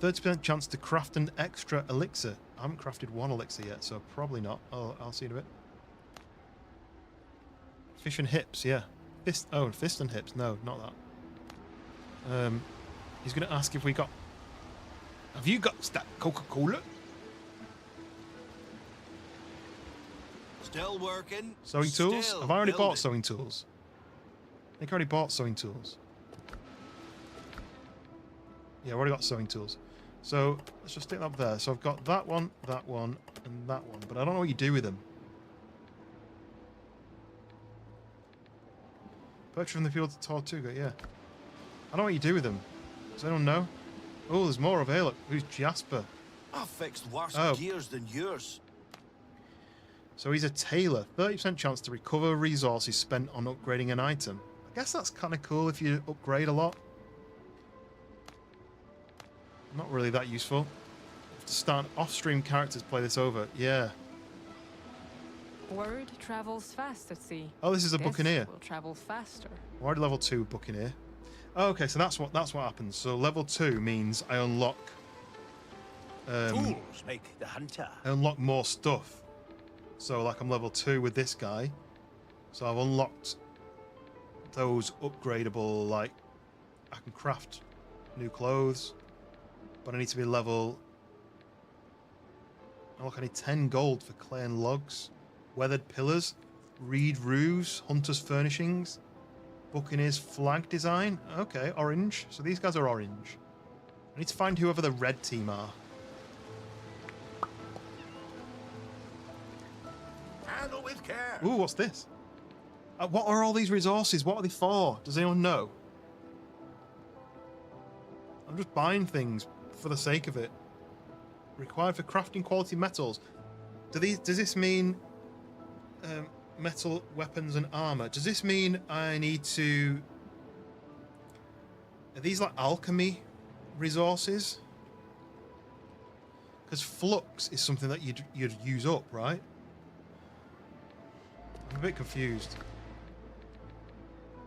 30% chance to craft an extra elixir. I haven't crafted one elixir yet, so probably not. I'll see in a bit. Fish and hips, yeah. Fist and hips. No, not that. He's going to ask if we got... Have you got that Coca-Cola? Still working. Sewing tools? Still Have I already building. bought sewing tools? I think I already bought sewing tools. Yeah, I've already got sewing tools. So, let's just stick that up there. So I've got that one, and that one. But I don't know what you do with them. Purchase from the field to Tortuga, yeah. I don't know what you do with them. Does anyone know? Oh, there's more of here. Look, who's Jasper? I fixed worse Oh. gears than yours. So he's a tailor. 30% chance to recover resources spent on upgrading an item. I guess that's kind of cool if you upgrade a lot. Not really that useful. Have to start off-stream characters play this over. Yeah. Word travels fast at sea. Oh, this is a buccaneer. Will travel faster. I'm already level 2 buccaneer. Oh, okay, so that's what happens. So level 2 means I unlock Tools make the hunter. I unlock more stuff. So like I'm level 2 with this guy. So I've unlocked those upgradable, like I can craft new clothes, but I need to be level... Oh, look, I need 10 gold for clay and logs. Weathered pillars, reed roofs, hunter's furnishings, buccaneer's flag design. Okay, orange. So these guys are orange. I need to find whoever the red team are. Handle with care. Ooh, what's this? What are all these resources? What are they for? Does anyone know? I'm just buying things for the sake of it. Required for crafting quality metals. Does this mean metal weapons and armor? Does this mean I need to... Are these like alchemy resources? Because flux is something that you'd use up, right? I'm a bit confused.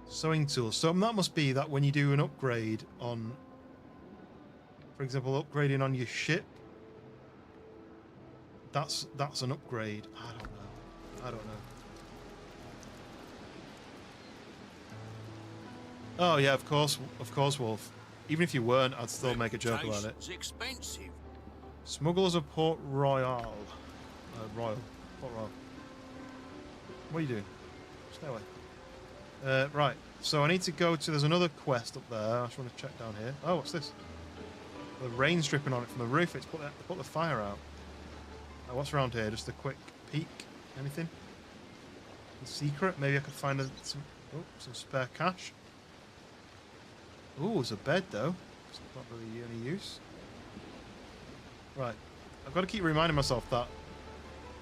Sewing tools. So that must be that when you do an upgrade on, for example, upgrading on your ship, that's an upgrade. I don't know. Oh yeah, of course, Wolf. Even if you weren't, I'd still make a joke about it. It's expensive. Smugglers of Port Royal. Port Royal. What are you doing? Stay away. Right, so I need to go to... There's another quest up there. I just want to check down here. Oh, what's this? The rain's dripping on it from the roof. It's put the fire out. What's around here? Just a quick peek. Anything? Secret? Maybe I could find some spare cash. Ooh, it's a bed though. It's not really any use. Right. I've got to keep reminding myself that...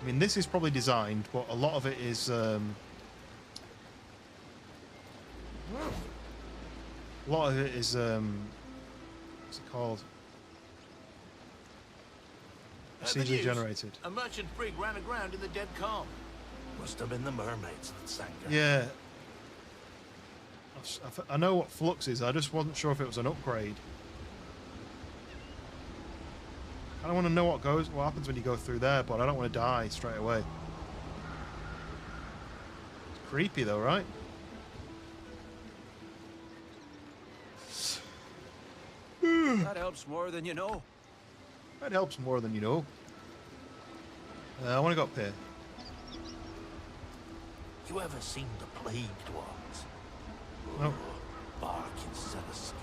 I mean, this is probably designed, but a lot of it is... A lot of it is... what's it called? Procedurally generated. A merchant brig ran aground in the dead calm. Must have been the mermaids that sank her. Yeah. I know what flux is. I just wasn't sure if it was an upgrade. I don't want to know what happens when you go through there, but I don't want to die straight away. creepy though, right? That helps more than you know. That helps more than you know. I want to go up here. You ever seen the plagued ones? No. Bark instead of skin.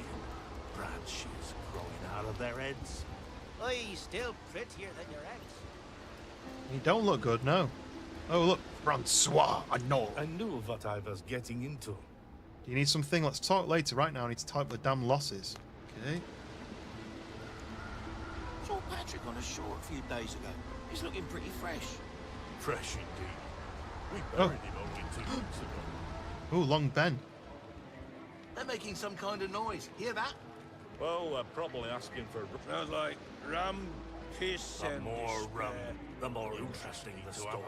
Branches growing out of their heads. Aye, still prettier than your ex. You don't look good, no. Oh, look. Francois, I know. I knew what I was getting into. Do you need something? Let's talk later. Right now, I need to type the damn losses. Okay. Saw Patrick on a shore a few days ago. He's looking pretty fresh. Fresh indeed. We Oh. buried him only 2 weeks ago. Oh, Long Ben. They're making some kind of noise. Hear that? Well, we're probably asking for... Sounds like rum, kiss, The and more despair. rum, the more interesting the story.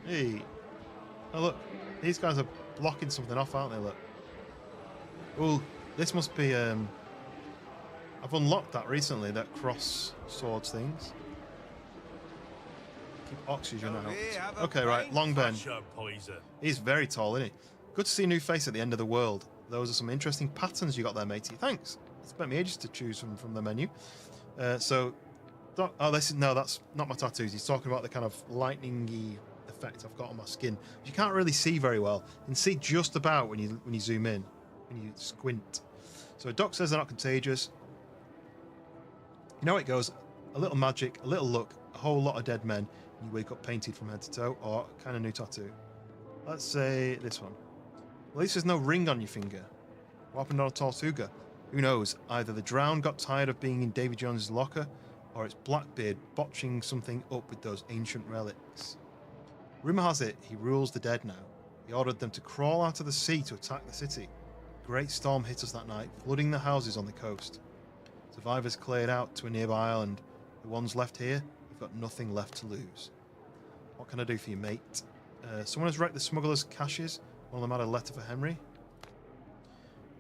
Hey. Oh, look. These guys are blocking something off, aren't they? Look. Oh, this must be... I've unlocked that recently, that cross swords things. Keep oxygen out. Okay, right. Long Ben. Poison. He's very tall, isn't he? Good to see a new face at the end of the world. Those are some interesting patterns you got there, matey. Thanks. It spent me ages to choose from the menu. Oh, that's not my tattoos. He's talking about the kind of lightning-y effect I've got on my skin. You can't really see very well. You can see just about when you zoom in, when you squint. So Doc says they're not contagious. You know how it goes. A little magic, a little luck, a whole lot of dead men, and you wake up painted from head to toe, or kind of new tattoo. Let's say this one. At least there's no ring on your finger. What happened on a Tortuga? Who knows? Either the drowned got tired of being in Davy Jones's locker, or it's Blackbeard botching something up with those ancient relics. Rumour has it he rules the dead now. He ordered them to crawl out of the sea to attack the city. A great storm hit us that night, flooding the houses on the coast. Survivors cleared out to a nearby island. The ones left here have got nothing left to lose. What can I do for you, mate? Someone has wrecked the smugglers' caches. One of them had a letter for Henry.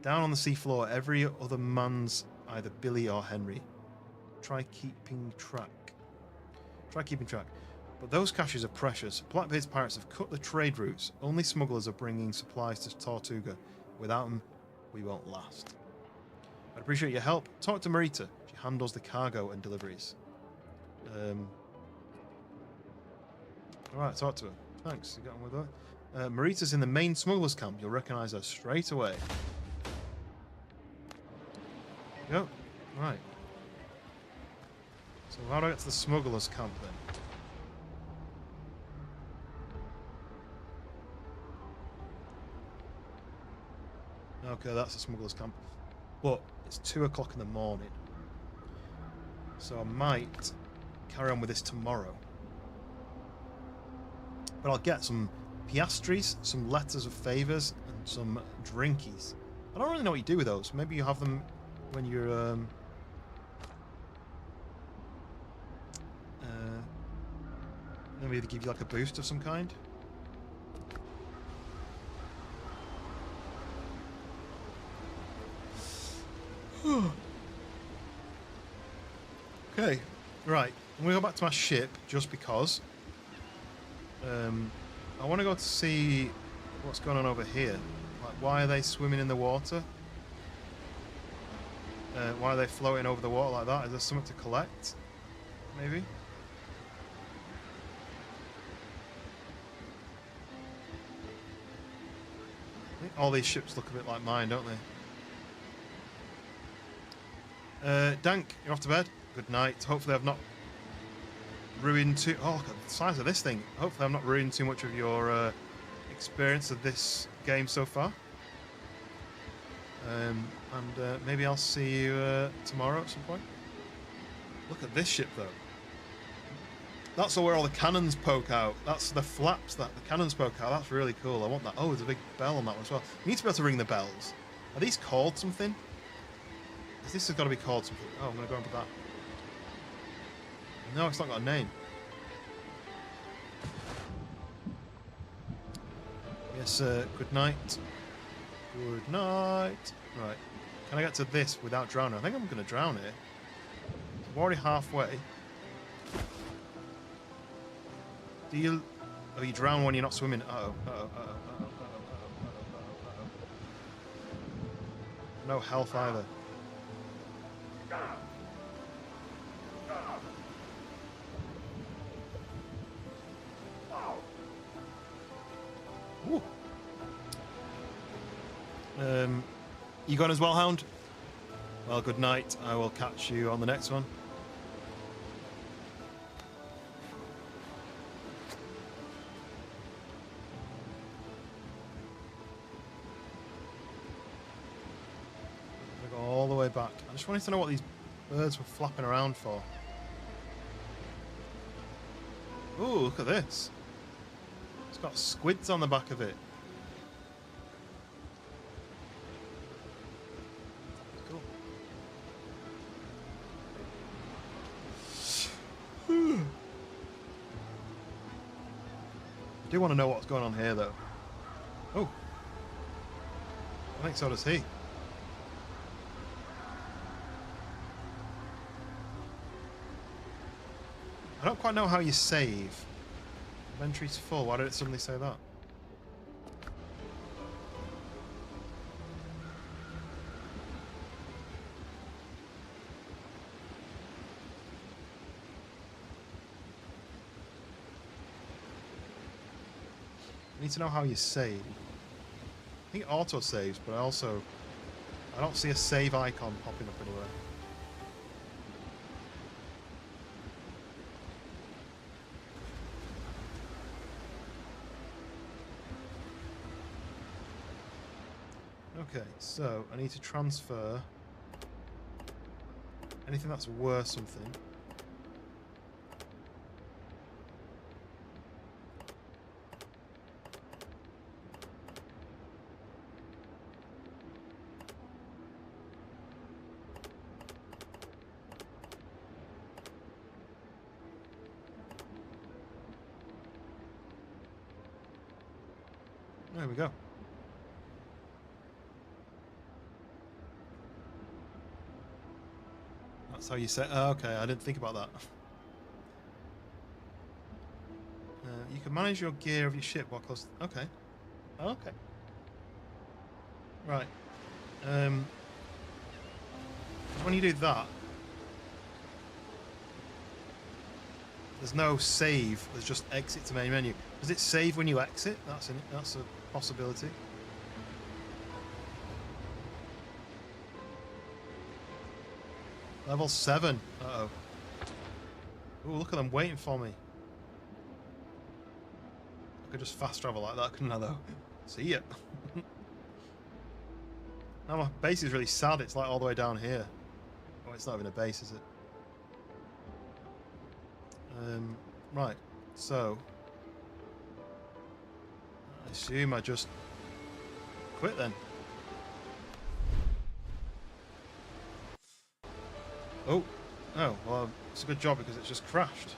Down on the seafloor, every other man's either Billy or Henry. Try keeping track. But those caches are precious. Blackbeard's pirates have cut the trade routes. Only smugglers are bringing supplies to Tortuga. Without them, we won't last. I'd appreciate your help. Talk to Marita. She handles the cargo and deliveries. Alright, talk to her. Thanks, you got on with that. Marita's in the main smugglers camp. You'll recognise her straight away. Go. Right. So how do I get to the smugglers camp then? Okay, that's the smugglers camp. But it's 2 o'clock in the morning. So I might carry on with this tomorrow. But I'll get some piastres, some letters of favours, and some drinkies. I don't really know what you do with those. Maybe you have them when you're... maybe they give you like a boost of some kind. Okay, right. I'm going to go back to my ship just because. I want to go to see what's going on over here. Like, why are they swimming in the water? Why are they floating over the water like that? Is there something to collect? Maybe? I think all these ships look a bit like mine, don't they? Dank, you're off to bed? Good night. Hopefully I've not ruined too... Oh, look at the size of this thing. Hopefully I've not ruined too much of your experience of this game so far. And maybe I'll see you tomorrow at some point. Look at this ship, though. That's where all the cannons poke out. That's the flaps that the cannons poke out. That's really cool. I want that. Oh, there's a big bell on that one as well. You need to be able to ring the bells. Are these called something? This has got to be called something. Oh, I'm going to go on with that. No, it's not got a name. Yes, good night. Good night. Right. Can I get to this without drowning? I think I'm going to drown here. I'm already halfway. Do you... Oh, you drown when you're not swimming. Uh-oh. Uh-oh. Uh-oh. Uh-oh. Uh-oh. Uh-oh. No health either. Ooh. You gone as well, Hound? Well, good night. I will catch you on the next one. Go all the way back. I just wanted to know what these birds were flapping around for. Ooh, look at this. It's got squids on the back of it. Cool. I do want to know what's going on here, though. Oh. I think so does he. I don't quite know how you save. Inventory's full. Why did it suddenly say that? I need to know how you save. I think it auto saves, but I don't see a save icon popping up anywhere. Okay, so I need to transfer anything that's worth something. There we go. That's how you say. Oh, okay, I didn't think about that. You can manage your gear of your ship while close. Okay. Okay. Right. When you do that, there's no save. There's just exit to main menu. Does it save when you exit? That's a possibility. Level 7. Uh-oh. Ooh, look at them waiting for me. I could just fast travel like that, couldn't I, though? See ya. Now my base is really sad. It's like all the way down here. Oh, it's not even a base, is it? Right. So... I assume I just quit then. Oh, well, it's a good job because it's just crashed.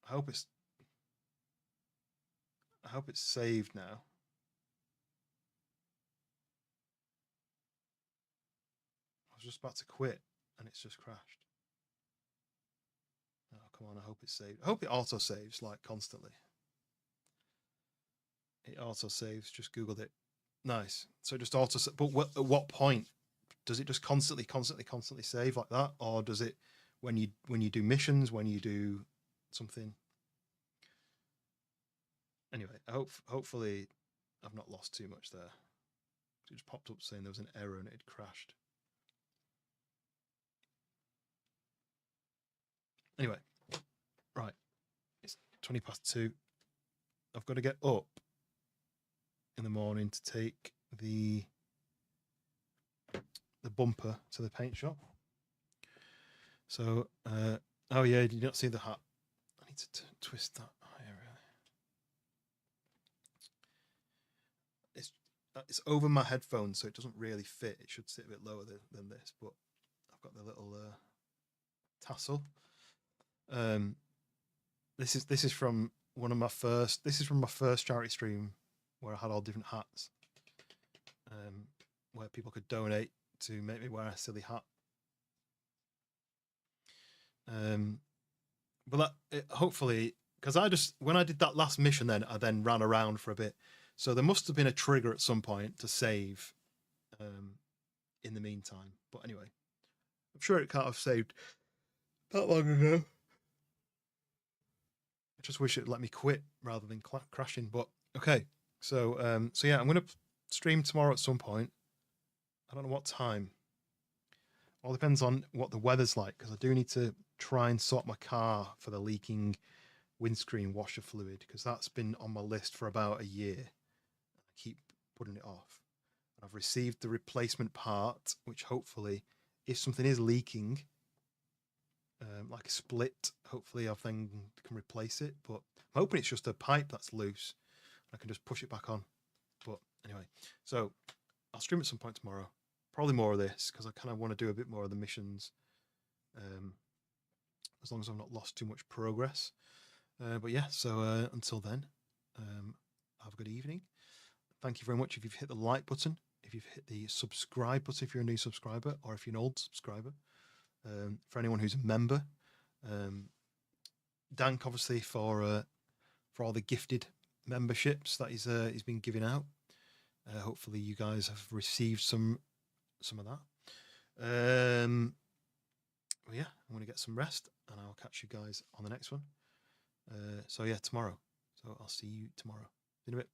I hope it's saved now. I was just about to quit and it's just crashed. Oh, come on, I hope it's saved. I hope it auto saves like constantly. It auto saves, just Googled it. Nice. So it just auto, but at what point does it just constantly save like that, or does it when you do missions, when you do something? Anyway, hopefully I've not lost too much there. It just popped up saying there was an error and it had crashed. Anyway, right, it's 2:20. I've got to get up in the morning to take the bumper to the paint shop. So, oh yeah, did you not see the hat? I need to twist that higher, really. It's over my headphones, so it doesn't really fit. It should sit a bit lower than this, but I've got the little tassel. This is from one of my first. This is from my first charity stream where I had all different hats, where people could donate to make me wear a silly hat. But hopefully, because when I did that last mission, I then ran around for a bit. So there must have been a trigger at some point to save in the meantime. But anyway, I'm sure it can't have saved that long ago. I just wish it let me quit rather than crashing. But okay, so yeah, I'm going to stream tomorrow at some point. I don't know what time. All depends on what the weather's like, because I do need to try and sort my car for the leaking windscreen washer fluid, because that's been on my list for about a year. I keep putting it off. I've received the replacement part, which hopefully, if something is leaking, like a split, hopefully I then can replace it. But I'm hoping it's just a pipe that's loose. I can just push it back on. But anyway, so I'll stream at some point tomorrow. Probably more of this, because I kind of want to do a bit more of the missions. As long as I've not lost too much progress. But yeah, so until then, have a good evening. Thank you very much if you've hit the like button, if you've hit the subscribe button if you're a new subscriber, or if you're an old subscriber. For anyone who's a member, Dank obviously for all the gifted memberships that he's been giving out. Hopefully you guys have received some of that. Well, yeah, I'm going to get some rest, and I'll catch you guys on the next one. So yeah, tomorrow. So I'll see you tomorrow. In a bit.